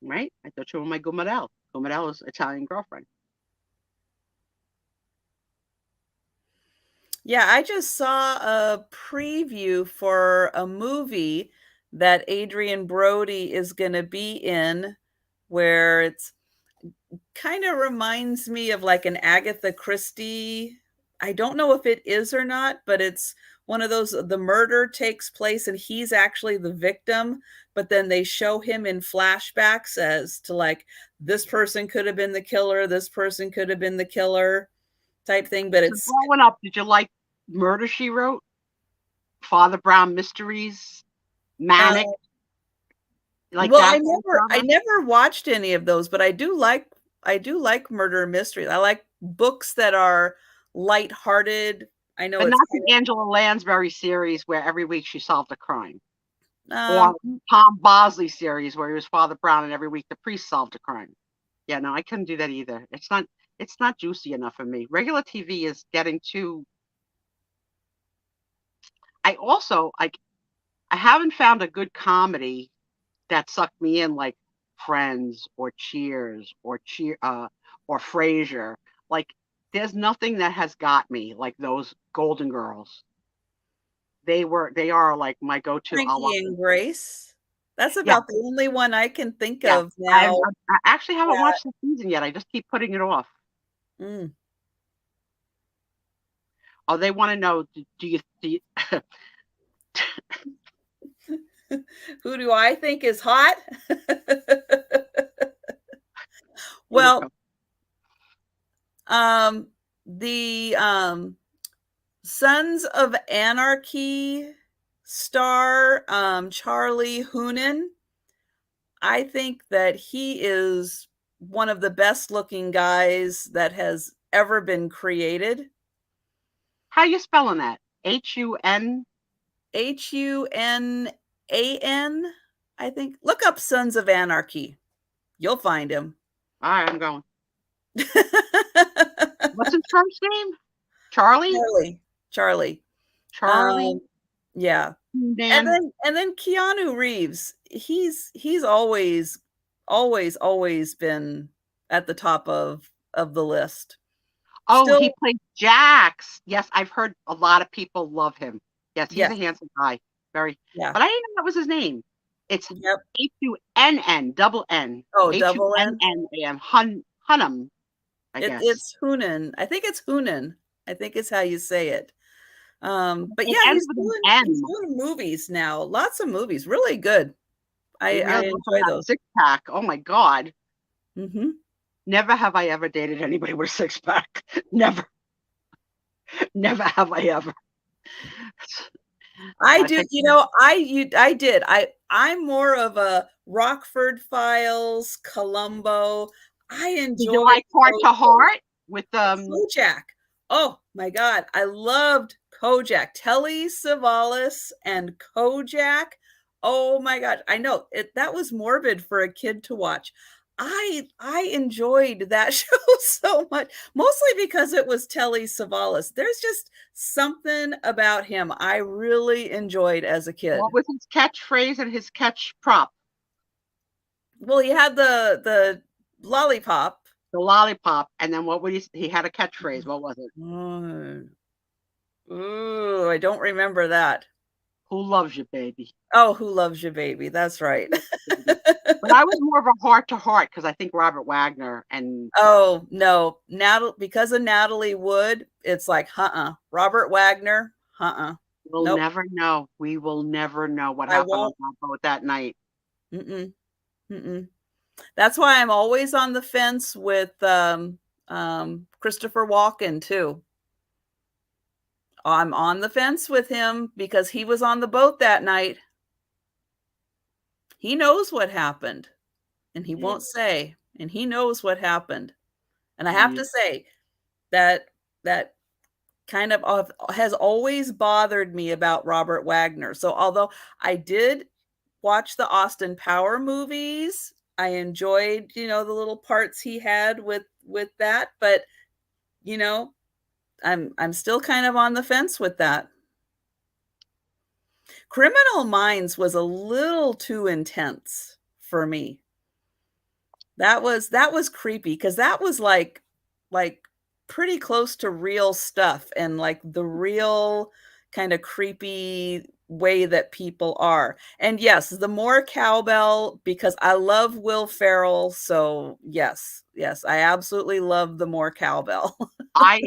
Speaker 3: Right? I thought you were my Gumadel. Gumadel is Italian girlfriend.
Speaker 1: Yeah, I just saw a preview for a movie that Adrian Brody is going to be in, where it's kind of reminds me of like an Agatha Christie. I don't know if it is or not, but it's one of those, the murder takes place and he's actually the victim, but then they show him in flashbacks as to like, this person could have been the killer, this person could have been the killer type thing. But it's
Speaker 3: growing up, did you like Murder, She Wrote, Father Brown Mysteries, Manic?
Speaker 1: Like well, that I never watched any of those, but I do like murder mysteries. I like books that are lighthearted. I know,
Speaker 3: but not the Angela Lansbury series where every week she solved a crime, or Tom Bosley series where he was Father Brown and every week the priest solved a crime. Yeah, no, I couldn't do that either. It's not juicy enough for me. Regular TV is getting too. I haven't found a good comedy that sucked me in like Friends or Cheers or Frasier. Like, there's nothing that has got me like those Golden Girls. They are like my go-to.
Speaker 1: Frankie and Grace. That's about the only one I can think of now.
Speaker 3: I actually haven't watched the season yet. I just keep putting it off. Oh, they want to know, do you
Speaker 1: who do I think is hot? Well, the Sons of Anarchy star, Charlie Hunnam, I think that he is one of the best looking guys that has ever been created.
Speaker 3: How are you spelling that? H-U-N?
Speaker 1: H-U-N-A-N, I think. Look up Sons of Anarchy. You'll find him.
Speaker 3: All right, I'm going. What's his first name? Charlie?
Speaker 1: Charlie. Yeah. Dan. And then Keanu Reeves. He's always been at the top of the list.
Speaker 3: Oh, he played Jax. Yes, I've heard a lot of people love him. Yes, he's a handsome guy. Very. Yeah. But I didn't know that was his name. It's H-U-N-N, double N.
Speaker 1: Oh, double N?
Speaker 3: H-U-N-N-A-M. Hunnam, I guess.
Speaker 1: It's Hunnam. I think it's Hunnam. I think it's how you say it. But yeah, he's doing movies now. Lots of movies. Really good. I enjoy those.
Speaker 3: Six-pack. Oh, my God. Mm-hmm. Never have I ever dated anybody with a six-pack. Never. Never have I ever.
Speaker 1: I do. I did. I'm more of a Rockford Files, Columbo. I enjoy.
Speaker 3: Did you like Heart to Heart with
Speaker 1: Kojak? Oh my God, I loved Kojak. Telly Savalas and Kojak. Oh my God, I know that was morbid for a kid to watch. I enjoyed that show so much, mostly because it was Telly Savalas. There's just something about him I really enjoyed as a kid.
Speaker 3: What was his catchphrase and his catch prop?
Speaker 1: Well, he had the lollipop.
Speaker 3: The lollipop, and then what would he had a catchphrase. What was it?
Speaker 1: Ooh, I don't remember that.
Speaker 3: Who loves you, baby?
Speaker 1: Oh, who loves you, baby? That's right.
Speaker 3: But I was more of a Heart to Heart because I think Robert Wagner and
Speaker 1: oh no, because of Natalie Wood, it's like Robert Wagner,
Speaker 3: We'll never know. We will never know what happened on that boat that night.
Speaker 1: That's why I'm always on the fence with Christopher Walken too. I'm on the fence with him because he was on the boat that night. He knows what happened, and he won't say, and he knows what happened. And I have to say that that kind of has always bothered me about Robert Wagner. So although I did watch the Austin Power movies, I enjoyed, the little parts he had with that, but I'm still kind of on the fence with that. Criminal Minds was a little too intense for me. That was creepy because that was like pretty close to real stuff and like the real kind of creepy way that people are. And yes, the more cowbell because I love Will Ferrell. So yes, I absolutely love the more cowbell.
Speaker 3: I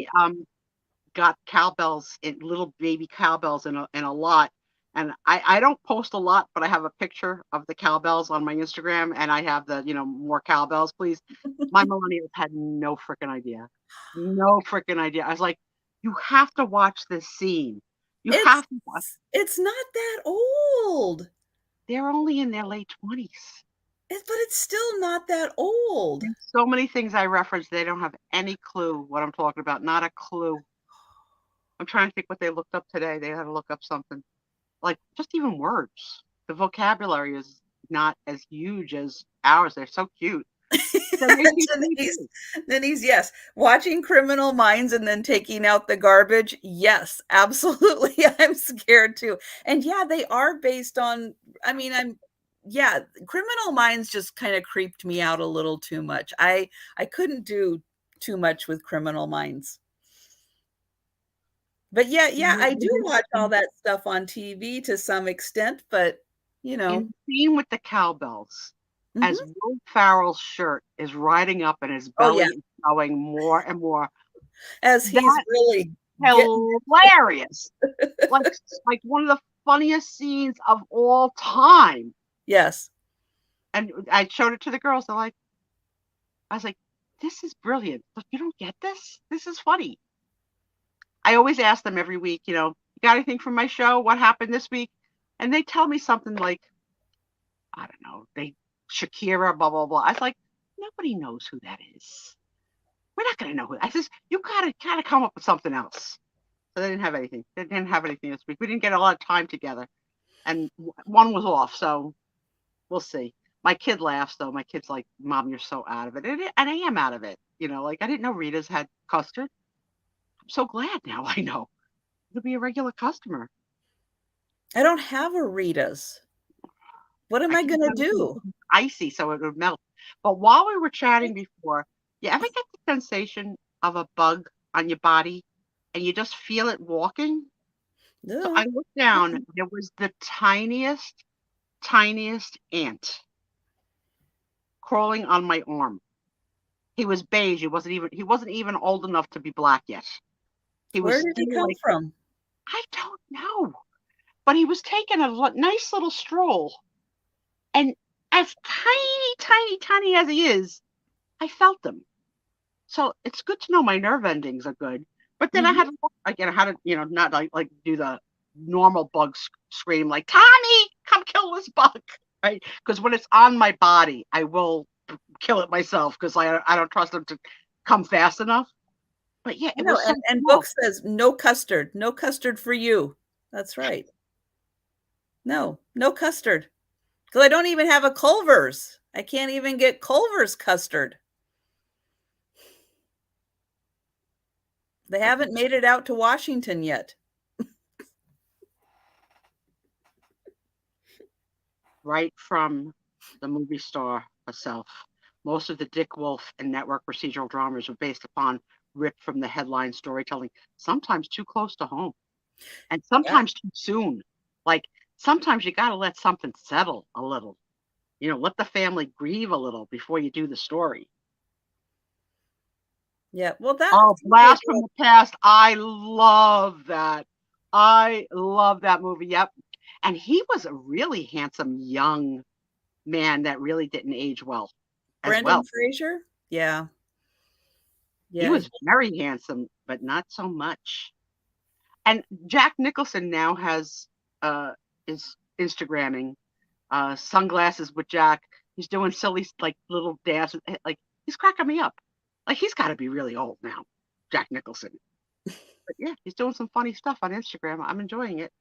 Speaker 3: got cowbells, little baby cowbells in a lot. And I don't post a lot, but I have a picture of the cowbells on my Instagram, and I have the, more cowbells, please. My millennials had no freaking idea. No freaking idea. I was like, you have to watch this scene. You have to watch.
Speaker 1: It's not that old.
Speaker 3: They're only in their late 20s.
Speaker 1: But it's still not that old.
Speaker 3: And so many things I reference, they don't have any clue what I'm talking about. Not a clue. I'm trying to think what they looked up today. They had to look up something. Like just even words. The vocabulary is not as huge as ours. They're so cute.
Speaker 1: Denise, yes. Watching Criminal Minds and then taking out the garbage. Yes, absolutely. I'm scared too. And yeah, they are based on, Criminal Minds just kind of creeped me out a little too much. I couldn't do too much with Criminal Minds. But yeah, I do watch all that stuff on TV to some extent, but
Speaker 3: In the scene with the cowbells, as Will Ferrell's shirt is riding up and his belly is showing more and more.
Speaker 1: As he's really
Speaker 3: hilarious. like one of the funniest scenes of all time.
Speaker 1: Yes.
Speaker 3: And I showed it to the girls. I was like, this is brilliant. But you don't get this? This is funny. I always ask them every week, you got anything from my show? What happened this week? And they tell me something like, I don't know, Shakira, blah, blah, blah. I was like, nobody knows who that is. We're not going to know who. I says, you got to come up with something else. So they didn't have anything. They didn't have anything this week. We didn't get a lot of time together. And one was off, so we'll see. My kid laughs, though. My kid's like, Mom, you're so out of it. And I am out of it. I didn't know Rita's had custard. I'm so glad now I know. It'll be a regular customer.
Speaker 1: I don't have a Rita's. What am I going to do?
Speaker 3: Icy, so it would melt. But while we were chatting before, you ever get the sensation of a bug on your body and you just feel it walking? Yeah. So I looked down. There was the tiniest ant crawling on my arm. He was beige. He wasn't even old enough to be black yet.
Speaker 1: Where did he come from?
Speaker 3: I don't know. But he was taking a nice little stroll. And as tiny as he is, I felt him. So it's good to know my nerve endings are good. But then I had to look again. I had to, not like do the normal bug scream like, Tommy, come kill this bug, right? Because when it's on my body, I will kill it myself because I don't trust them to come fast enough. But yeah,
Speaker 1: and book says no custard for you. That's right. No custard. Because I don't even have a Culver's. I can't even get Culver's custard. They haven't made it out to Washington yet.
Speaker 3: Right from the movie star herself. Most of the Dick Wolf and network procedural dramas are based upon ripped from the headline storytelling, sometimes too close to home. And sometimes too soon. Like, sometimes you got to let something settle a little. Let the family grieve a little before you do the story.
Speaker 1: Yeah, well,
Speaker 3: Blast from the Past. I love that. I love that movie. Yep. And he was a really handsome young man that really didn't age well.
Speaker 1: Brendan Fraser? Yeah.
Speaker 3: He was very handsome, but not so much. And Jack Nicholson now is Instagramming sunglasses with Jack. He's doing silly like little dances. Like he's cracking me up. Like he's got to be really old now, Jack Nicholson. But yeah, he's doing some funny stuff on Instagram. I'm enjoying it.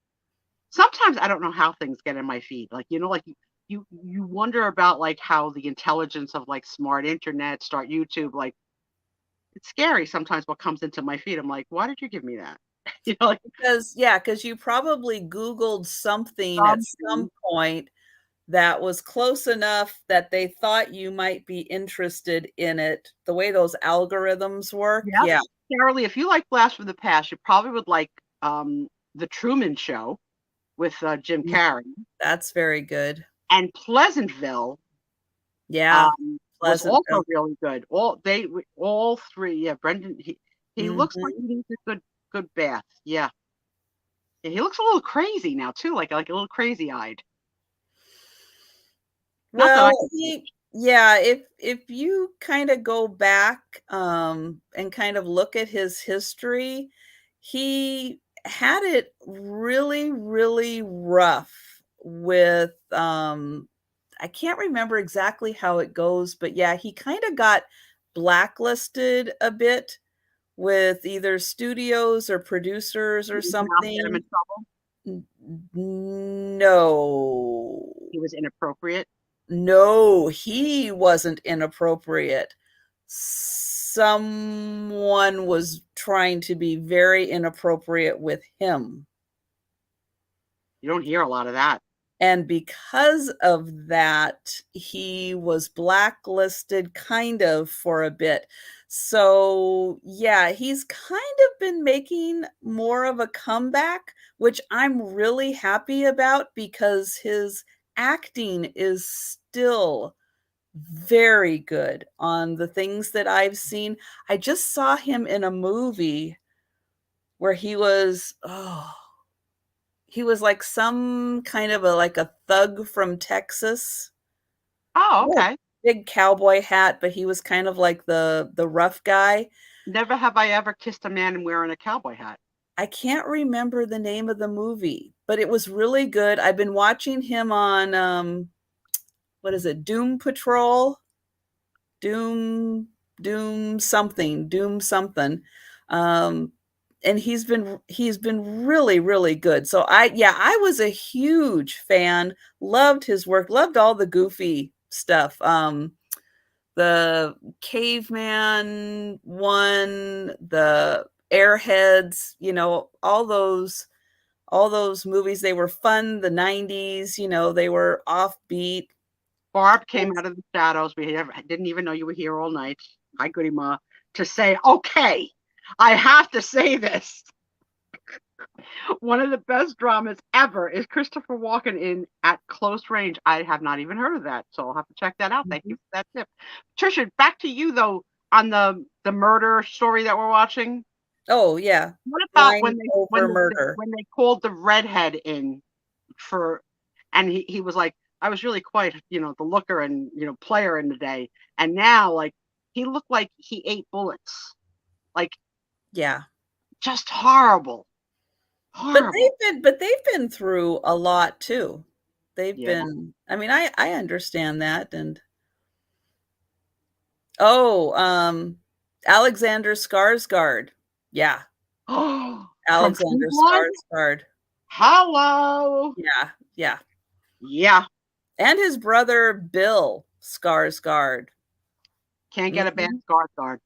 Speaker 3: Sometimes I don't know how things get in my feed. Like like you wonder about like how the intelligence of like smart internet, start YouTube. Like it's scary sometimes what comes into my feed. I'm like, why did you give me that? Like
Speaker 1: because you probably Googled something at some point that was close enough that they thought you might be interested in it. The way those algorithms work. Yeah.
Speaker 3: Shirley, if you like Blast from the Past, you probably would like The Truman Show with Jim Carrey.
Speaker 1: That's very good.
Speaker 3: And Pleasantville.
Speaker 1: Yeah.
Speaker 3: Was also really good. All three. Yeah, Brendan. He looks like he needs a good bath. Yeah. He looks a little crazy now too, like a little crazy eyed.
Speaker 1: Well, if you kind of go back and kind of look at his history, he had it really, really rough with I can't remember exactly how it goes, but yeah, he kind of got blacklisted a bit with either studios or producers or something.
Speaker 3: Get him in trouble?
Speaker 1: No.
Speaker 3: He was inappropriate?
Speaker 1: No, he wasn't inappropriate. Someone was trying to be very inappropriate with him.
Speaker 3: You don't hear a lot of that.
Speaker 1: And because of that, he was blacklisted kind of for a bit. So, yeah, he's kind of been making more of a comeback, which I'm really happy about because his acting is still very good on the things that I've seen. I just saw him in a movie where he was like some kind of a thug from Texas.
Speaker 3: Oh, okay.
Speaker 1: Big cowboy hat, but he was kind of like the rough guy.
Speaker 3: Never have I ever kissed a man wearing a cowboy hat.
Speaker 1: I can't remember the name of the movie, but it was really good. I've been watching him on what is it? Doom Patrol? Doom something. And he's been really, really good. So I was a huge fan, loved his work, loved all the goofy stuff. The caveman one, the Airheads, all those movies, they were fun. The 90s, they were offbeat.
Speaker 3: Barb came out of the shadows. We didn't even know you were here all night. Hi, Goody Ma, to say, okay, I have to say this. One of the best dramas ever is Christopher Walken in At Close Range. I have not even heard of that, so I'll have to check that out. Thank you for that tip. Trisha, back to you, though, on the murder story that we're watching.
Speaker 1: Oh, yeah.
Speaker 3: What about when they called the redhead in and he was like, I was really quite, the looker and, player in the day. And now, like, he looked like he ate bullets. Like,
Speaker 1: yeah,
Speaker 3: just horrible.
Speaker 1: But they've been through a lot too. They've been, I mean, I understand that. And Alexander Skarsgård. Yeah. Alexander Skarsgård.
Speaker 3: Hello.
Speaker 1: Yeah.
Speaker 3: And
Speaker 1: his brother Bill Skarsgård.
Speaker 3: Can't get a bad Skarsgård.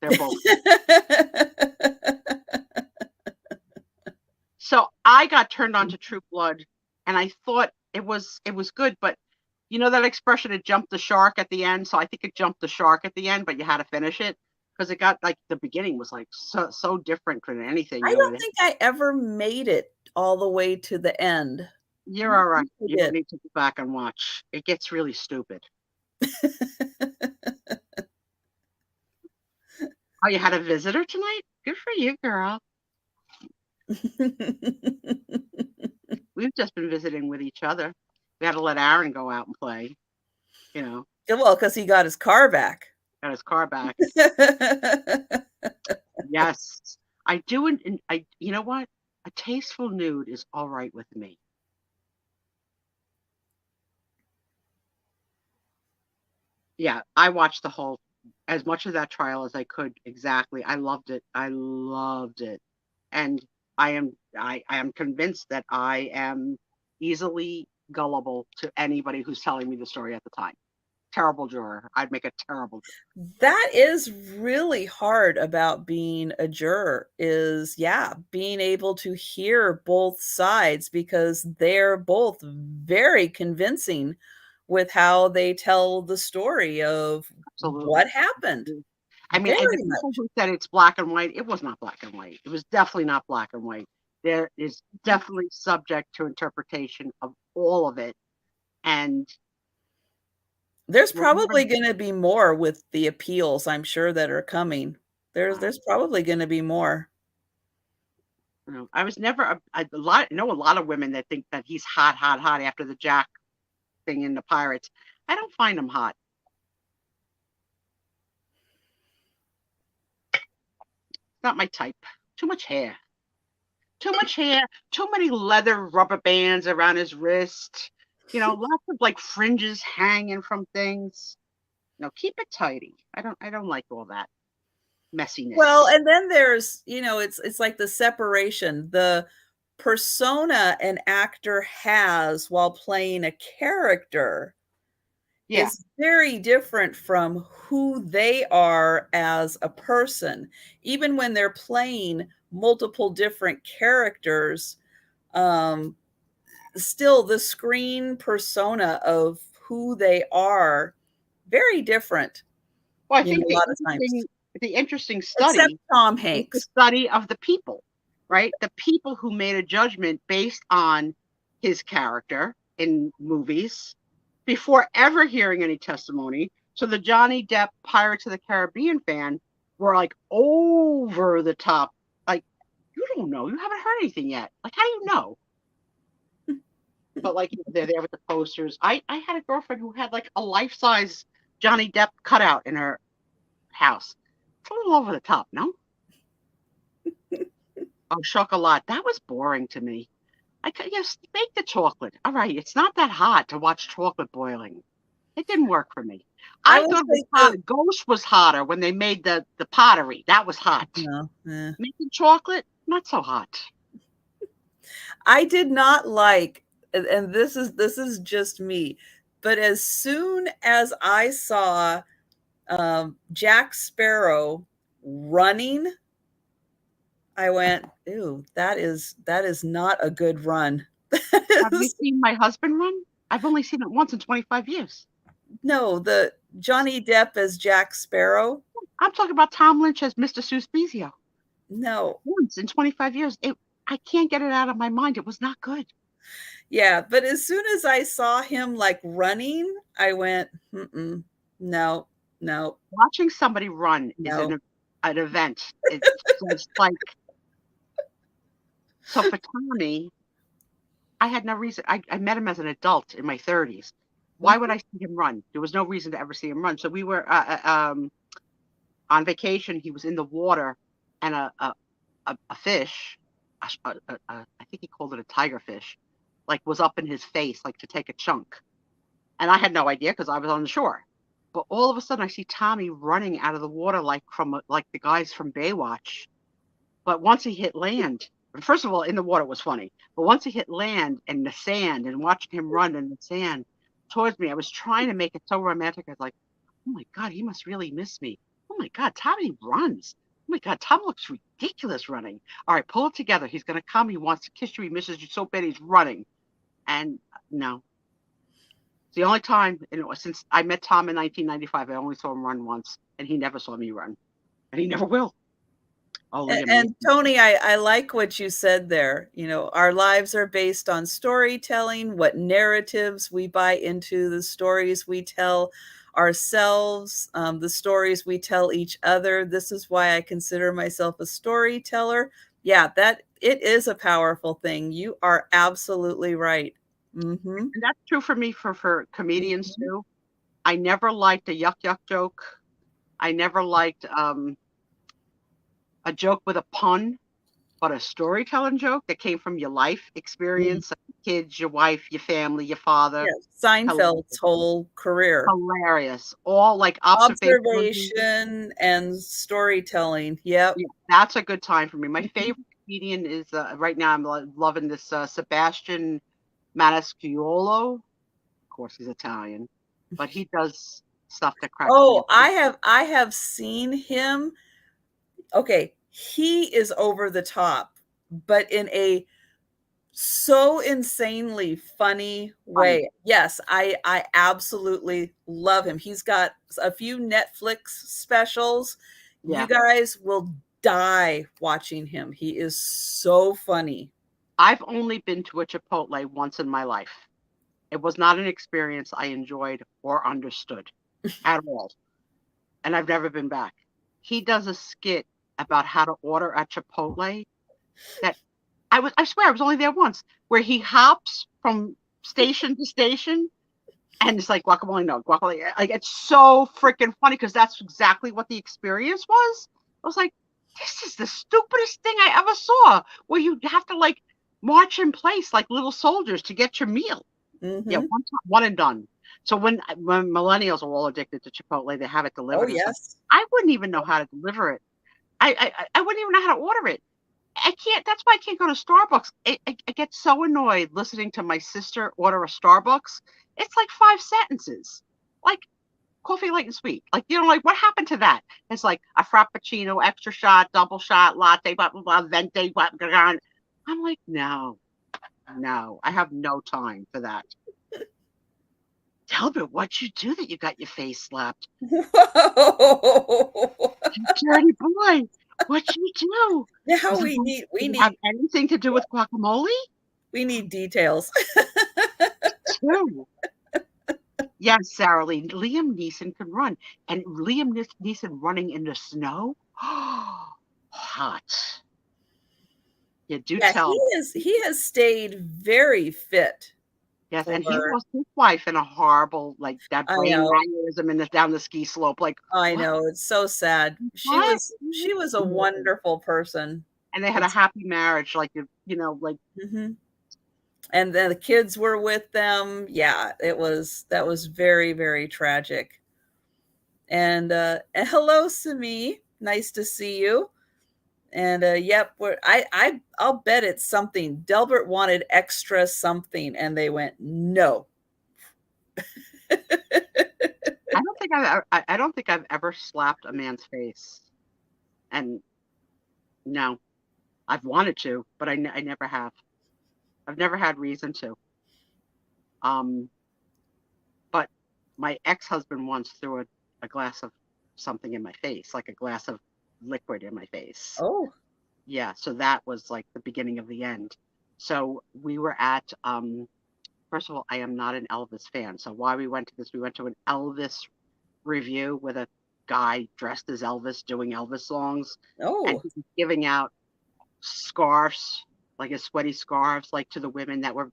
Speaker 3: They're both. So I got turned on to True Blood, and I thought it was good, but you know that expression, it jumped the shark at the end. So I think it jumped the shark at the end, but you had to finish it because it got like the beginning was like so different than anything.
Speaker 1: I don't think I ever made it all the way to the end.
Speaker 3: You're all right. You don't need to go back and watch. It gets really stupid. Oh, you had a visitor tonight? Good for you, girl. We've just been visiting with each other. We had to let Aaron go out and play, Well,
Speaker 1: because he got his car back.
Speaker 3: Yes, I do. And you know what? A tasteful nude is all right with me. Yeah, I watched the whole, as much of that trial as I could. Exactly. I loved it. I loved it. And I am convinced that I am easily gullible to anybody who's telling me the story at the time. Terrible juror. I'd make a terrible juror.
Speaker 1: That is really hard about being a juror is, yeah, being able to hear both sides because they're both very convincing with how they tell the story of
Speaker 3: Absolutely.
Speaker 1: what happened.
Speaker 3: I mean, and the
Speaker 1: Very
Speaker 3: people
Speaker 1: much.
Speaker 3: who said it's black and white, it was not black and white. It was definitely not black and white. There is definitely subject to interpretation of all of it. And
Speaker 1: There's
Speaker 3: remember,
Speaker 1: probably gonna be more with the appeals, I'm sure, that are coming. There's probably gonna be more.
Speaker 3: you know, I was never a lot. I know a lot of women that think that he's hot, hot, hot after the Jack thing in the Pirates. I don't find him hot. Not my type. Too much hair. Too much hair. Too many leather rubber bands around his wrist. You know, lots of like fringes hanging from things. No, keep it tidy. I don't like all that messiness.
Speaker 1: Well, and then there's, it's like the separation, the persona an actor has while playing a character
Speaker 3: Yeah.
Speaker 1: is very different from who they are as a person. Even when they're playing multiple different characters, still the screen persona of who they are, very different,
Speaker 3: Well, I think
Speaker 1: a lot of times.
Speaker 3: the interesting
Speaker 1: Except
Speaker 3: study
Speaker 1: Tom
Speaker 3: is the
Speaker 1: Hanks.
Speaker 3: study of the people, right? The people who made a judgment based on his character in movies before ever hearing any testimony. So the Johnny Depp Pirates of the Caribbean fan were like over the top. Like, you don't know. You haven't heard anything yet. Like, how do you know? But like they're there with the posters. I had a girlfriend who had like a life-size Johnny Depp cutout in her house. It's a little over the top, no? Oh, chocolat. That was boring to me. I could just make the chocolate. All right, it's not that hot to watch chocolate boiling. It didn't work for me.
Speaker 1: I
Speaker 3: I
Speaker 1: will
Speaker 3: thought it was
Speaker 1: say
Speaker 3: hot. Ghost was hotter when they made the pottery. That was hot.
Speaker 1: no,
Speaker 3: Making chocolate, not so hot.
Speaker 1: I did not like, and this is just me, but as soon as I saw Jack Sparrow running, I went, "Ew, that is not a good run."
Speaker 3: Have you seen my husband run? I've only seen it once in 25 years.
Speaker 1: No, the Johnny Depp as Jack Sparrow.
Speaker 3: I'm talking about Tom Lynch as Mr. Spiezio.
Speaker 1: No.
Speaker 3: Once in 25 years. I can't get it out of my mind. It was not good.
Speaker 1: Yeah, but as soon as I saw him like running, I went, no.
Speaker 3: Watching somebody run is
Speaker 1: No.
Speaker 3: an event. It's just like, so for Tommy, I had no reason. I met him as an adult in my 30s. Why would I see him run? There was no reason to ever see him run. So we were on vacation. He was in the water, and a fish, I think he called it a tiger fish, like was up in his face, like to take a chunk. And I had no idea because I was on the shore. But all of a sudden, I see Tommy running out of the water like like the guys from Baywatch. But once he hit land, first of all, in the water was funny. But once he hit land and the sand and watching him run in the sand towards me, I was trying to make it so romantic. I was like, oh my God, he must really miss me. Oh my God, Tommy runs. Oh my God, Tom looks ridiculous running. All right, pull it together. He's going to come. He wants to kiss you. He misses you so bad he's running. And no. It's the only time, since I met Tom in 1995, I only saw him run once, and he never saw me run. And he never will. Oh,
Speaker 1: And Tony, I like what you said there. Our lives are based on storytelling, what narratives we buy into, the stories we tell ourselves, the stories we tell each other. This is why I consider myself a storyteller. Yeah, that it is a powerful thing. You are absolutely right. Mm-hmm.
Speaker 3: And that's true for me for comedians too. I never liked a yuck yuck joke. I never liked a joke with a pun. But a storytelling joke that came from your life experience, like your kids, your wife, your family, your father.
Speaker 1: Yeah, Seinfeld's whole career.
Speaker 3: Hilarious. All like
Speaker 1: Observation and storytelling. Yep.
Speaker 3: Yeah, that's a good time for me. My favorite comedian is right now. I'm loving this Sebastian Maniscalco. Of course, he's Italian, but he does stuff that cracks me
Speaker 1: Oh,
Speaker 3: up.
Speaker 1: I have seen him. Okay, he is over the top, but in a so insanely funny way.
Speaker 3: Funny.
Speaker 1: Yes, I absolutely love him. He's got a few Netflix specials. You
Speaker 3: Yeah,
Speaker 1: guys will die watching him. He is so funny.
Speaker 3: I've only been to a Chipotle once in my life. It was not an experience I enjoyed or understood at all, and I've never been back. He does a skit about how to order at Chipotle that I swear I was only there once, where he hops from station to station and it's like guacamole, no, guacamole. Like it's so freaking funny because that's exactly what the experience was. I was like, this is the stupidest thing I ever saw, where you have to like march in place like little soldiers to get your meal. Yeah,
Speaker 1: Mm-hmm.
Speaker 3: one and done. So when millennials are all addicted to Chipotle, they have it
Speaker 1: Oh,
Speaker 3: delivered.
Speaker 1: yes.
Speaker 3: I wouldn't even know how to deliver it. I wouldn't even know how to order it. I can't. That's why I can't go to Starbucks. I get so annoyed listening to my sister order a Starbucks. It's like 5 sentences, like coffee light and sweet. Like like what happened to that? It's like a frappuccino, extra shot, double shot, latte, blah blah blah, venti, blah, blah, blah. I'm like, no, I have no time for that. Delbert, what'd you do that you got your face slapped?
Speaker 1: Whoa.
Speaker 3: You dirty boy. What'd you do?
Speaker 1: Now
Speaker 3: Was it
Speaker 1: we
Speaker 3: did it have
Speaker 1: need
Speaker 3: anything to do with guacamole?
Speaker 1: details.
Speaker 3: Too. Yes, Sarah Lee. Liam Neeson can run. And Liam Neeson running in the snow? Hot. Yeah, do
Speaker 1: Yeah,
Speaker 3: tell.
Speaker 1: he has stayed very fit.
Speaker 3: Yes, and he
Speaker 1: For
Speaker 3: lost his wife in a horrible, like that
Speaker 1: I
Speaker 3: brain
Speaker 1: know.
Speaker 3: aneurysm in down the ski slope. Like,
Speaker 1: I
Speaker 3: what?
Speaker 1: know, it's so sad.
Speaker 3: What?
Speaker 1: She was a wonderful person.
Speaker 3: And they had a happy marriage, like like
Speaker 1: Mm-hmm. And then the kids were with them. Yeah, that was very, very tragic. And hello, Simi. Nice to see you. And yep, I'll bet it's something. Delbert wanted extra something, and they went no.
Speaker 3: I don't think I've ever slapped a man's face. And no, I've wanted to, but I never have. I've never had reason to. Um, but my ex-husband once threw a glass of something in my face, like a glass of liquid in my face.
Speaker 1: Oh,
Speaker 3: Yeah, so that was like the beginning of the end. So we were at first of all, I am not an Elvis fan. So why we went to this, we went to an Elvis review with a guy dressed as Elvis doing Elvis songs, and
Speaker 1: oh,
Speaker 3: he was giving out scarves, like his sweaty scarves, like to the women that were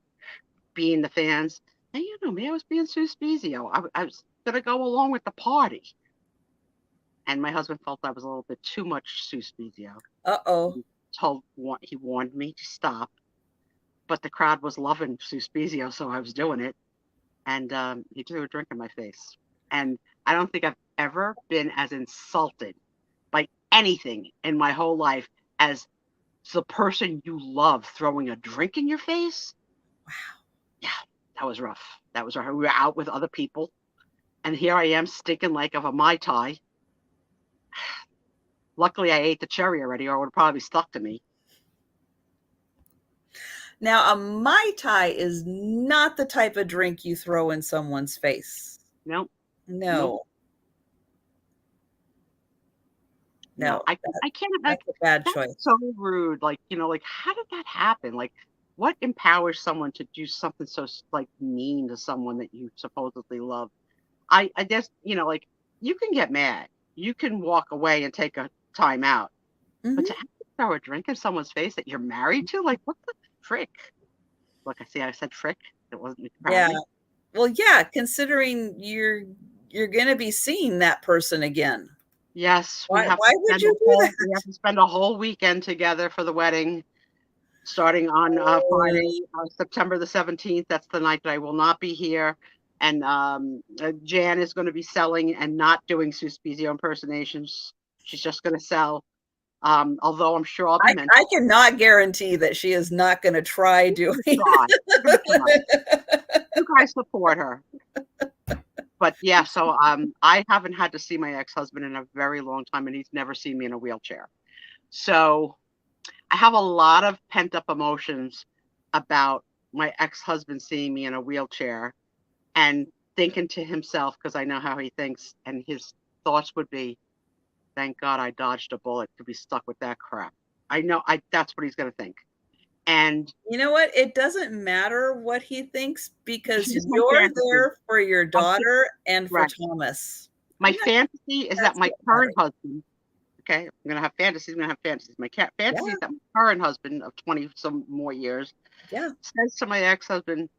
Speaker 3: being the fans. And me, I was being Sue Spiezio. I was gonna go along with the party. And my husband felt that was a little bit too much Sue Spiezio.
Speaker 1: uh-oh.
Speaker 3: He warned me to stop, but the crowd was loving Sue Spiezio, so I was doing it. And he threw a drink in my face. And I don't think I've ever been as insulted by anything in my whole life as the person you love throwing a drink in your face.
Speaker 1: Wow.
Speaker 3: Yeah, that was rough. That was rough. We were out with other people, and here I am stinking like of a Mai Tai. Luckily, I ate the cherry already, or it would have probably stuck to me.
Speaker 1: Now, a Mai Tai is not the type of drink you throw in someone's face.
Speaker 3: Nope.
Speaker 1: No. No.
Speaker 3: I can't. Like,
Speaker 1: That's a bad
Speaker 3: that's
Speaker 1: choice.
Speaker 3: so rude. Like like how did that happen? Like, what empowers someone to do something so like mean to someone that you supposedly love? I guess like you can get mad, you can walk away and take a time out, but to
Speaker 1: Mhm.
Speaker 3: have to throw a drink in someone's face that you're married to, like what the frick? Look, I said frick. It wasn't
Speaker 1: Yeah.
Speaker 3: proudly.
Speaker 1: Well, yeah, considering you're going to be seeing that person again.
Speaker 3: Yes,
Speaker 1: Why would you do that?
Speaker 3: we have to spend a whole weekend together for the wedding, starting on Friday, September the 17th. That's the night that I will not be here. And Jan is going to be selling and not doing Sue Spiezio impersonations. She's just going to sell. Although I'm sure I'll be mentioned.
Speaker 1: I cannot guarantee that she is not going to try doing.
Speaker 3: Try. You guys support her. But yeah, so I haven't had to see my ex-husband in a very long time, and he's never seen me in a wheelchair. So I have a lot of pent-up emotions about my ex-husband seeing me in a wheelchair and thinking to himself, because I know how he thinks, and his thoughts would be, thank God I dodged a bullet to be stuck with that crap. I know that's what he's going to think. And
Speaker 1: you know what? It doesn't matter what he thinks because you're there for your daughter and for Thomas.
Speaker 3: My fantasy is that my current husband, okay, I'm going to have fantasies. My fantasy is that my current husband of 20 some more years says to my ex-husband,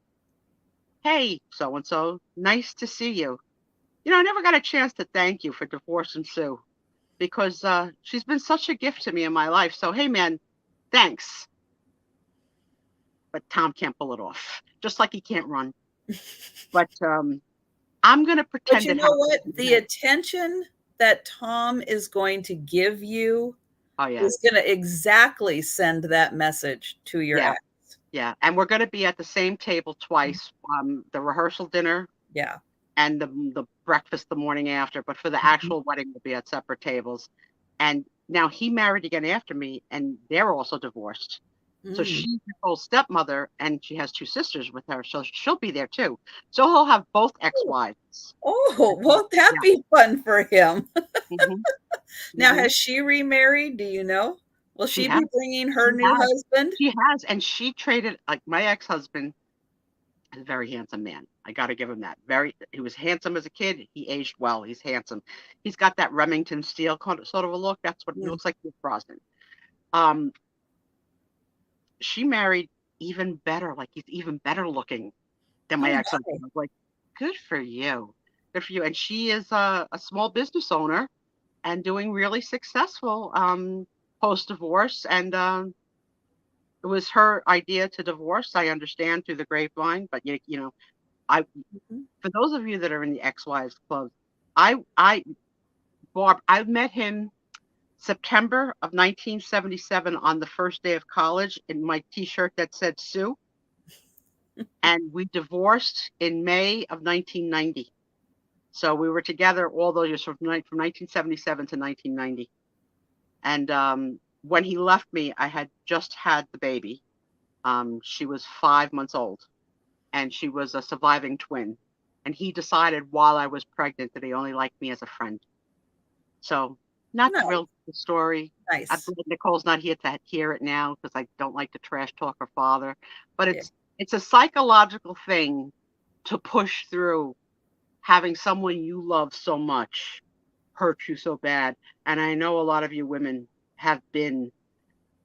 Speaker 3: hey, so-and-so, nice to see you. You know, I never got a chance to thank you for divorcing Sue because she's been such a gift to me in my life. So, hey, man, thanks. But Tom can't pull it off, just like he can't run. But I'm going to pretend.
Speaker 1: But you know what? The attention that Tom is going to give you is going to exactly send that message to your ex.
Speaker 3: Yeah, and we're going to be at the same table twice, the rehearsal dinner and the breakfast the morning after. But for the actual wedding, we'll be at separate tables. And now he married again after me, and they're also divorced. So she's Nicole's stepmother, and she has 2 sisters with her, so she'll be there too. So he'll have both ex-wives.
Speaker 1: Oh, won't that be fun for him? Now, has she remarried? Do you know? Will she be bringing her new husband?
Speaker 3: She has, and she traded, like my ex-husband is a very handsome man. I got to give him that. He was handsome as a kid. He aged well. He's handsome. He's got that Remington Steele sort of a look. That's what he looks like. He's Brosnan. She married even better, like he's even better looking than my ex-husband. I was like, good for you. Good for you. And she is a small business owner and doing really successful post-divorce. And it was her idea to divorce, I understand, through the grapevine. But, you know, for those of you that are in the ex-wives club, Barb, I met him September of 1977 on the first day of college in my T-shirt that said Sue. And we divorced in May of 1990. So we were together all those years from 1977 to 1990. And when he left me, I had just had the baby. She was 5 months old, and she was a surviving twin. And he decided while I was pregnant that he only liked me as a friend. So not the real story.
Speaker 1: Nice.
Speaker 3: I believe Nicole's not here to hear it now because I don't like to trash talk her father. But it's a psychological thing to push through having someone you love so much hurt you so bad. And I know a lot of you women have been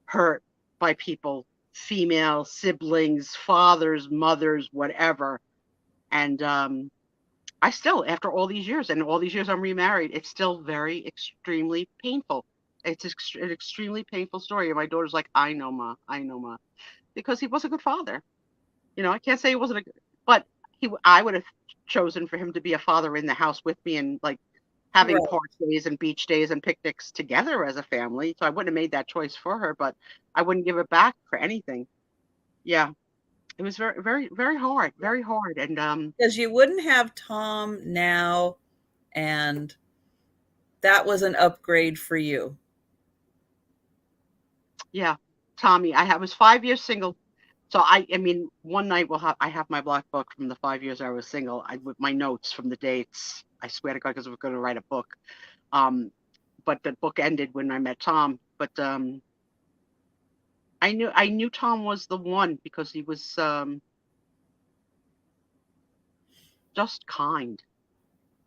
Speaker 3: hurt by people, female siblings, fathers, mothers, whatever. And I still, after all these years, and all these years I'm remarried, it's still very extremely painful. It's an extremely painful story. And my daughter's like, I know, Ma. Because he was a good father. You know, I can't say he wasn't but I would have chosen for him to be a father in the house with me and like having park days and beach days and picnics together as a family. So I wouldn't have made that choice for her, but I wouldn't give it back for anything. Yeah. It was very, very, very hard, very hard. And
Speaker 1: because you wouldn't have Tom now, and that was an upgrade for you.
Speaker 3: Yeah, Tommy, I was 5 years single. So I mean, one night I have my black book from the 5 years I was single. With my notes from the dates. I swear to God, because we're going to write a book. But the book ended when I met Tom. But I knew Tom was the one because he was just kind,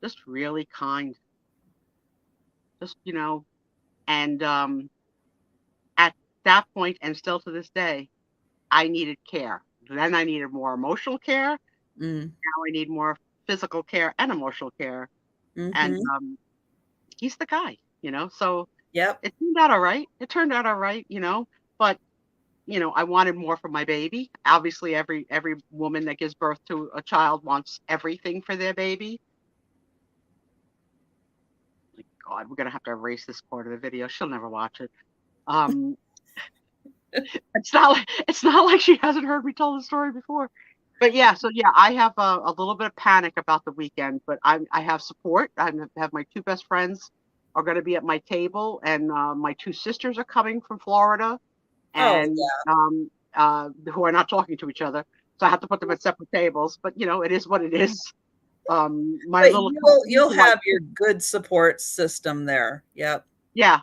Speaker 3: just really kind, just and at that point and still to this day, I needed care. Then I needed more emotional care. Now I need more physical care and emotional care. And he's the guy. So
Speaker 1: Yep.
Speaker 3: it turned out all right. But I wanted more for my baby. Obviously, every woman that gives birth to a child wants everything for their baby. Like, God, we're gonna have to erase this part of the video. She'll never watch it. It's not like she hasn't heard me tell the story before. But yeah, so yeah, I have a little bit of panic about the weekend, but I have support. I have my two best friends are going to be at my table, and my two sisters are coming from Florida,
Speaker 1: Oh,
Speaker 3: and
Speaker 1: yeah.
Speaker 3: who are not talking to each other. So I have to put them at separate tables. But it is what it is. My
Speaker 1: But
Speaker 3: little
Speaker 1: you'll
Speaker 3: cousins,
Speaker 1: have your good support system there. Yep.
Speaker 3: yeah,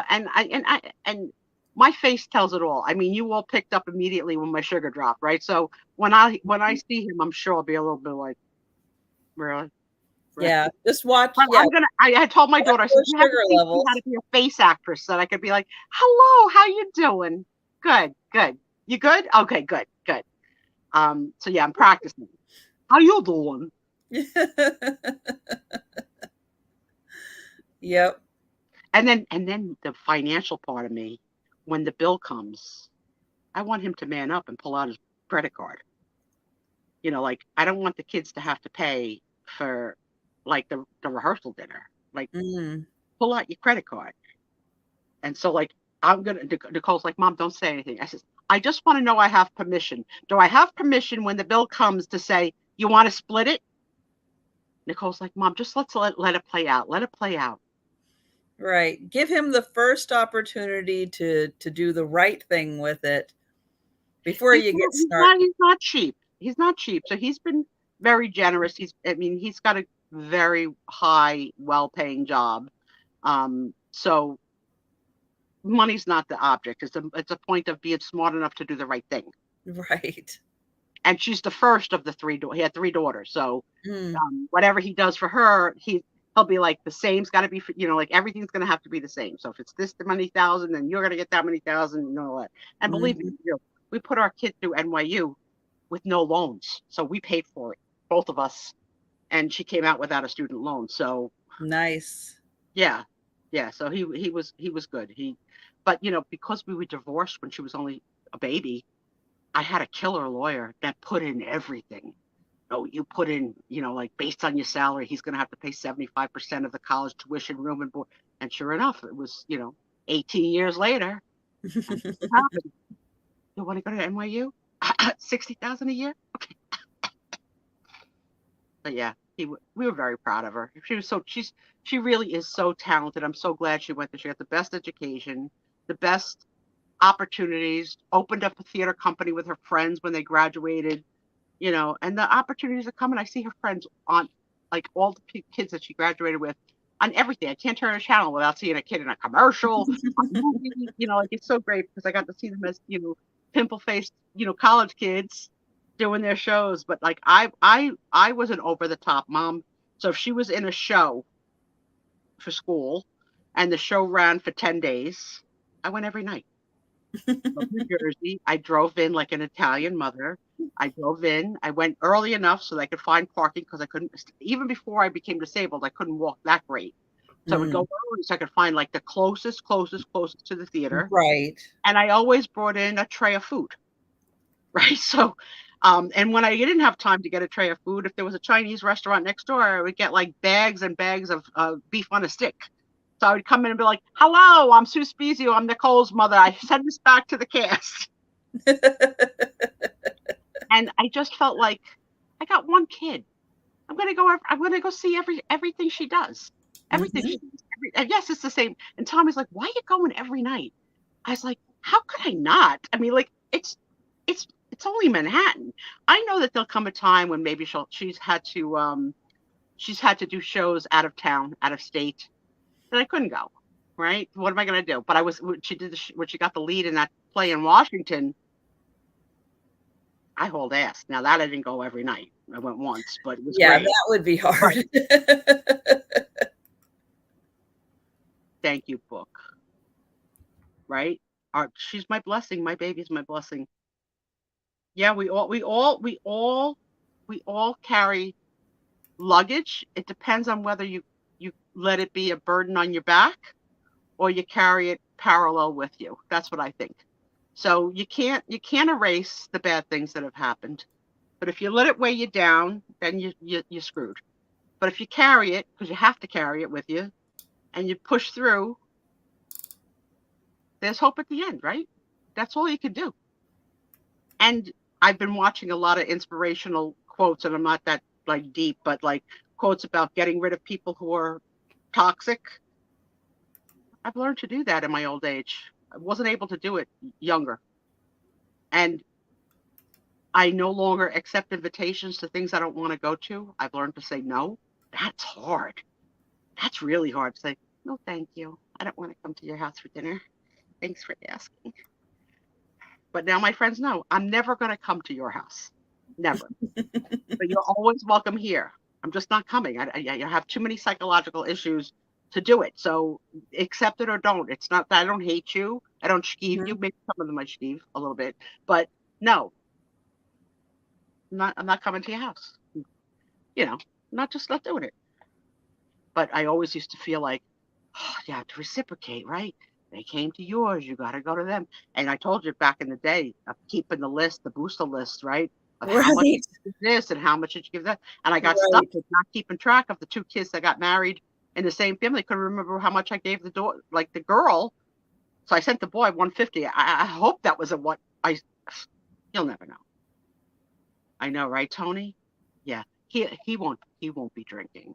Speaker 3: and my face tells it all. I mean, you all picked up immediately when my sugar dropped, right? So when I see him, I'm sure I'll be a little bit like, really?
Speaker 1: Yeah. Just watch.
Speaker 3: But
Speaker 1: Yeah.
Speaker 3: I told my daughter, I said,
Speaker 1: Those
Speaker 3: you have to
Speaker 1: sugar
Speaker 3: teach me
Speaker 1: levels.
Speaker 3: how to be a face actress so that I could be like, hello, how you doing? Good. You good? Okay, good. So yeah, I'm practicing. How you doing?
Speaker 1: Yep.
Speaker 3: And then the financial part of me, when the bill comes, I want him to man up and pull out his credit card. Like, I don't want the kids to have to pay for like the rehearsal dinner. Like, pull out your credit card. And so, like, Nicole's like, Mom, don't say anything. I says, I just want to know I have permission. Do I have permission when the bill comes to say, you want to split it? Nicole's like, Mom, just let it play out. Let it play out.
Speaker 1: Right. Give him the first opportunity to do the right thing with it before you get snarky.
Speaker 3: He's not cheap. He's not cheap. So he's been very generous. He's got a very high, well-paying job. So money's not the object. It's a point of being smart enough to do the right thing.
Speaker 1: Right.
Speaker 3: And she's the first of the three. He had three daughters. So whatever he does for her, he'll be like, the same's got to be, like, everything's going to have to be the same. So if it's this many thousand, then you're going to get that many thousand, what. And believe me, we put our kid through NYU with no loans. So we paid for it, both of us. And she came out without a student loan. So
Speaker 1: nice.
Speaker 3: Yeah. So he was good. But because we were divorced when she was only a baby, I had a killer lawyer that put in everything. You put in, like, based on your salary, he's going to have to pay 75% of the college tuition, room and board. And sure enough, it was, 18 years later. What happened? You want to go to NYU? $60,000 a year? Okay. But yeah, we were very proud of her. She really is so talented. I'm so glad she went there. She got the best education, the best opportunities, opened up a theater company with her friends when they graduated, and the opportunities are coming. I see her friends on, like, all the kids that she graduated with on everything. I can't turn a channel without seeing a kid in a commercial, a movie, like, it's so great because I got to see them as, pimple-faced, college kids doing their shows. But like, I was an over-the-top mom. So if she was in a show for school and the show ran for 10 days, I went every night. From New Jersey, I drove in like an Italian mother. I drove in. I went early enough so that I could find parking because I couldn't, even before I became disabled, I couldn't walk that great. So I would go early so I could find like the closest to the theater.
Speaker 1: Right.
Speaker 3: And I always brought in a tray of food. Right. So, and when I didn't have time to get a tray of food, if there was a Chinese restaurant next door, I would get like bags and bags of beef on a stick. So I would come in and be like, hello, I'm Sue Spiezio. I'm Nicole's mother. I send this back to the cast. And I just felt like I got one kid. I'm going to go see everything she does. Everything she does. Yes, it's the same. And Tommy's like, why are you going every night? I was like, how could I not? I mean, like, it's only Manhattan. I know that there'll come a time when maybe she's had to do shows out of town, out of state, that I couldn't go. Right? What am I going to do? But when she got the lead in that play in Washington, I hauled ass. Now that I didn't go every night. I went once, but it was great.
Speaker 1: That would be hard.
Speaker 3: Right. Thank you, book. Right? She's my blessing. My baby's my blessing. Yeah, we all carry luggage. It depends on whether you let it be a burden on your back or you carry it parallel with you. That's what I think. So you can't erase the bad things that have happened. But if you let it weigh you down, then you're screwed. But if you carry it, because you have to carry it with you, and you push through, there's hope at the end, right? That's all you can do. And I've been watching a lot of inspirational quotes, and I'm not that like deep, but like quotes about getting rid of people who are toxic. I've learned to do that in my old age. I wasn't able to do it younger. And I no longer accept invitations to things I don't want to go to. I've learned to say no. That's hard. That's really hard to say, no, thank you. I don't want to come to your house for dinner. Thanks for asking. But now my friends know I'm never going to come to your house. Never. But you're always welcome here. I'm just not coming. I have too many psychological issues to do it. So accept it or don't. It's not that I don't hate you. I don't skeeve you. Maybe some of them I skeeve a little bit. But no, I'm not coming to your house. You know, not doing it. But I always used to feel like, oh, you have to reciprocate, right? They came to yours, you got to go to them. And I told you back in the day of keeping the list, the booster list, right? Of how much did you give this and how much did you give that? And I got stuck with not keeping track of the two kids that got married in the same family. Couldn't remember how much I gave the girl. So I sent the boy $150. I hope that was you'll never know. I know, right, Tony? Yeah. He won't be drinking.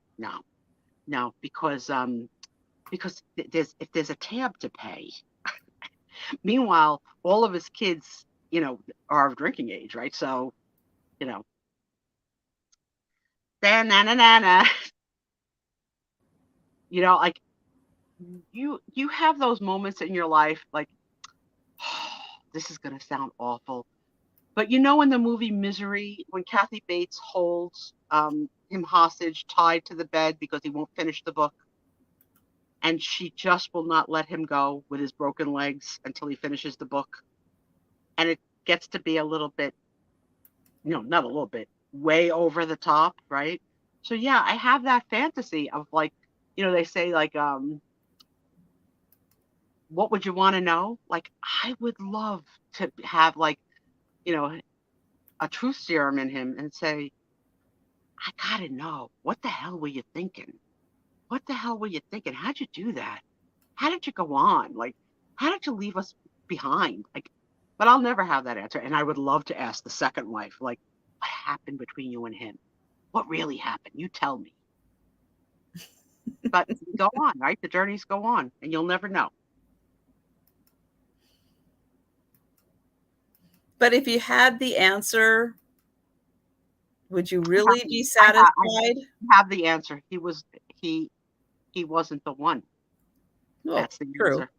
Speaker 3: No, because if there's a tab to pay. Meanwhile, all of his kids, are of drinking age, right? So, like, you have those moments in your life, like, oh, this is gonna sound awful, but in the movie Misery, when Kathy Bates holds him hostage, tied to the bed because he won't finish the book, and she just will not let him go with his broken legs until he finishes the book. And it gets to be a little bit, not a little bit, way over the top, right? So yeah, I have that fantasy of like, they say like, what would you want to know? Like, I would love to have like, a truth serum in him and say, I gotta know, what the hell were you thinking? What the hell were you thinking? How'd you do that? How did you go on? Like, how did you leave us behind? Like, but I'll never have that answer. And I would love to ask the second wife, like, what happened between you and him? What really happened? You tell me. But go on, right? The journeys go on, and you'll never know.
Speaker 1: But if you had the answer, would you really be satisfied?
Speaker 3: I have the answer. He wasn't the one.
Speaker 1: Oh,
Speaker 3: that's the
Speaker 1: true.
Speaker 3: answer.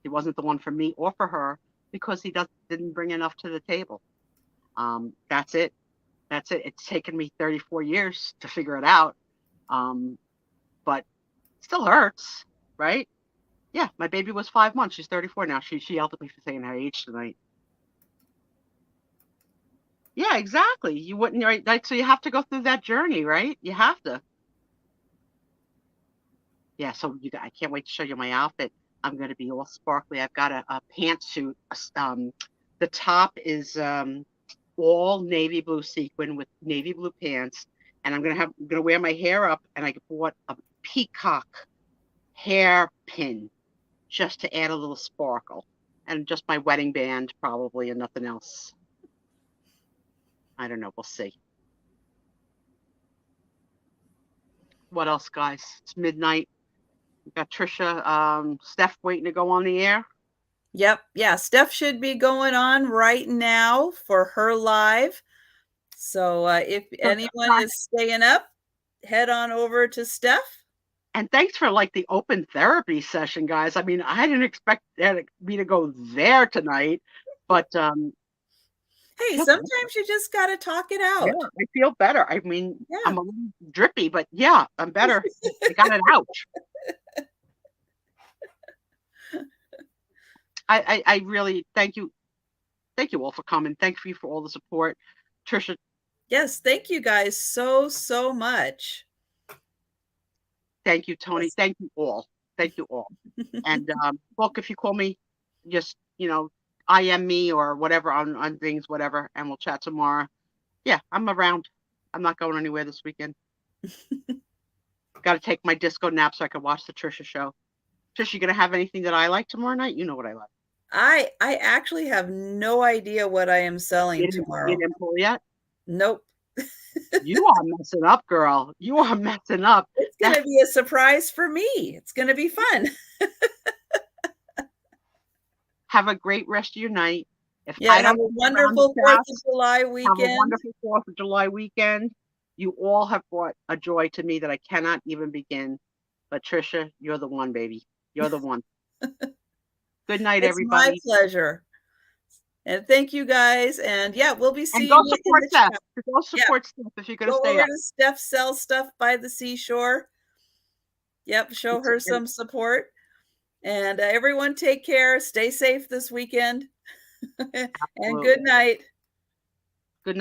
Speaker 3: He wasn't the one for me or for her because he didn't bring enough to the table. That's it. It's taken me 34 years to figure it out. But it still hurts, right? Yeah, my baby was 5 months. She's 34 now. She yelled at me for saying her age tonight. Yeah, exactly. You wouldn't, right? Like, so you have to go through that journey, right? You have to. Yeah, so I can't wait to show you my outfit. I'm going to be all sparkly. I've got a pantsuit. The top is all navy blue sequin with navy blue pants, and I'm gonna wear my hair up, and I bought a peacock hairpin just to add a little sparkle, and just my wedding band probably, and nothing else. I don't know. We'll see. What else, guys? It's midnight. We got Trisha, Steph waiting to go on the air.
Speaker 1: Yep. Yeah. Steph should be going on right now for her live. So if anyone is staying up, head on over to Steph.
Speaker 3: And thanks for like the open therapy session, guys. I mean, I didn't expect me to go there tonight, but
Speaker 1: hey, sometimes you just got to talk it out.
Speaker 3: Yeah, I feel better. I mean, yeah. I'm a little drippy, but yeah, I'm better. I got it out. I really thank you. Thank you all for coming. Thank you for all the support. Trisha.
Speaker 1: Yes, thank you guys so much.
Speaker 3: Thank you, Tony. Yes. Thank you all. Thank you all. And Book, if you call me, just IM me or whatever on things, whatever, and we'll chat tomorrow. Yeah, I'm around. I'm not going anywhere this weekend. Got to take my disco nap so I can watch the Trisha show. Trisha, you gonna have anything that I like tomorrow night? You know what I like.
Speaker 1: I actually have no idea what I am selling tomorrow.
Speaker 3: You didn't pull yet?
Speaker 1: Nope.
Speaker 3: You are messing up, girl. You are messing up.
Speaker 1: It's going to be a surprise for me. It's going to be fun.
Speaker 3: Have a great rest of your night.
Speaker 1: Have a wonderful 4th of July weekend.
Speaker 3: Have a wonderful 4th of July weekend. You all have brought a joy to me that I cannot even begin. But Trisha, you're the one, baby. You're the one. Good night, everybody.
Speaker 1: It's my pleasure. And thank you guys. And yeah, we'll be seeing
Speaker 3: you. And
Speaker 1: go
Speaker 3: support Steph. Go support Steph if you're going to stay
Speaker 1: over to Steph Sells Stuff by the Seashore. Yep, show her some support. And everyone take care. Stay safe this weekend. And good night.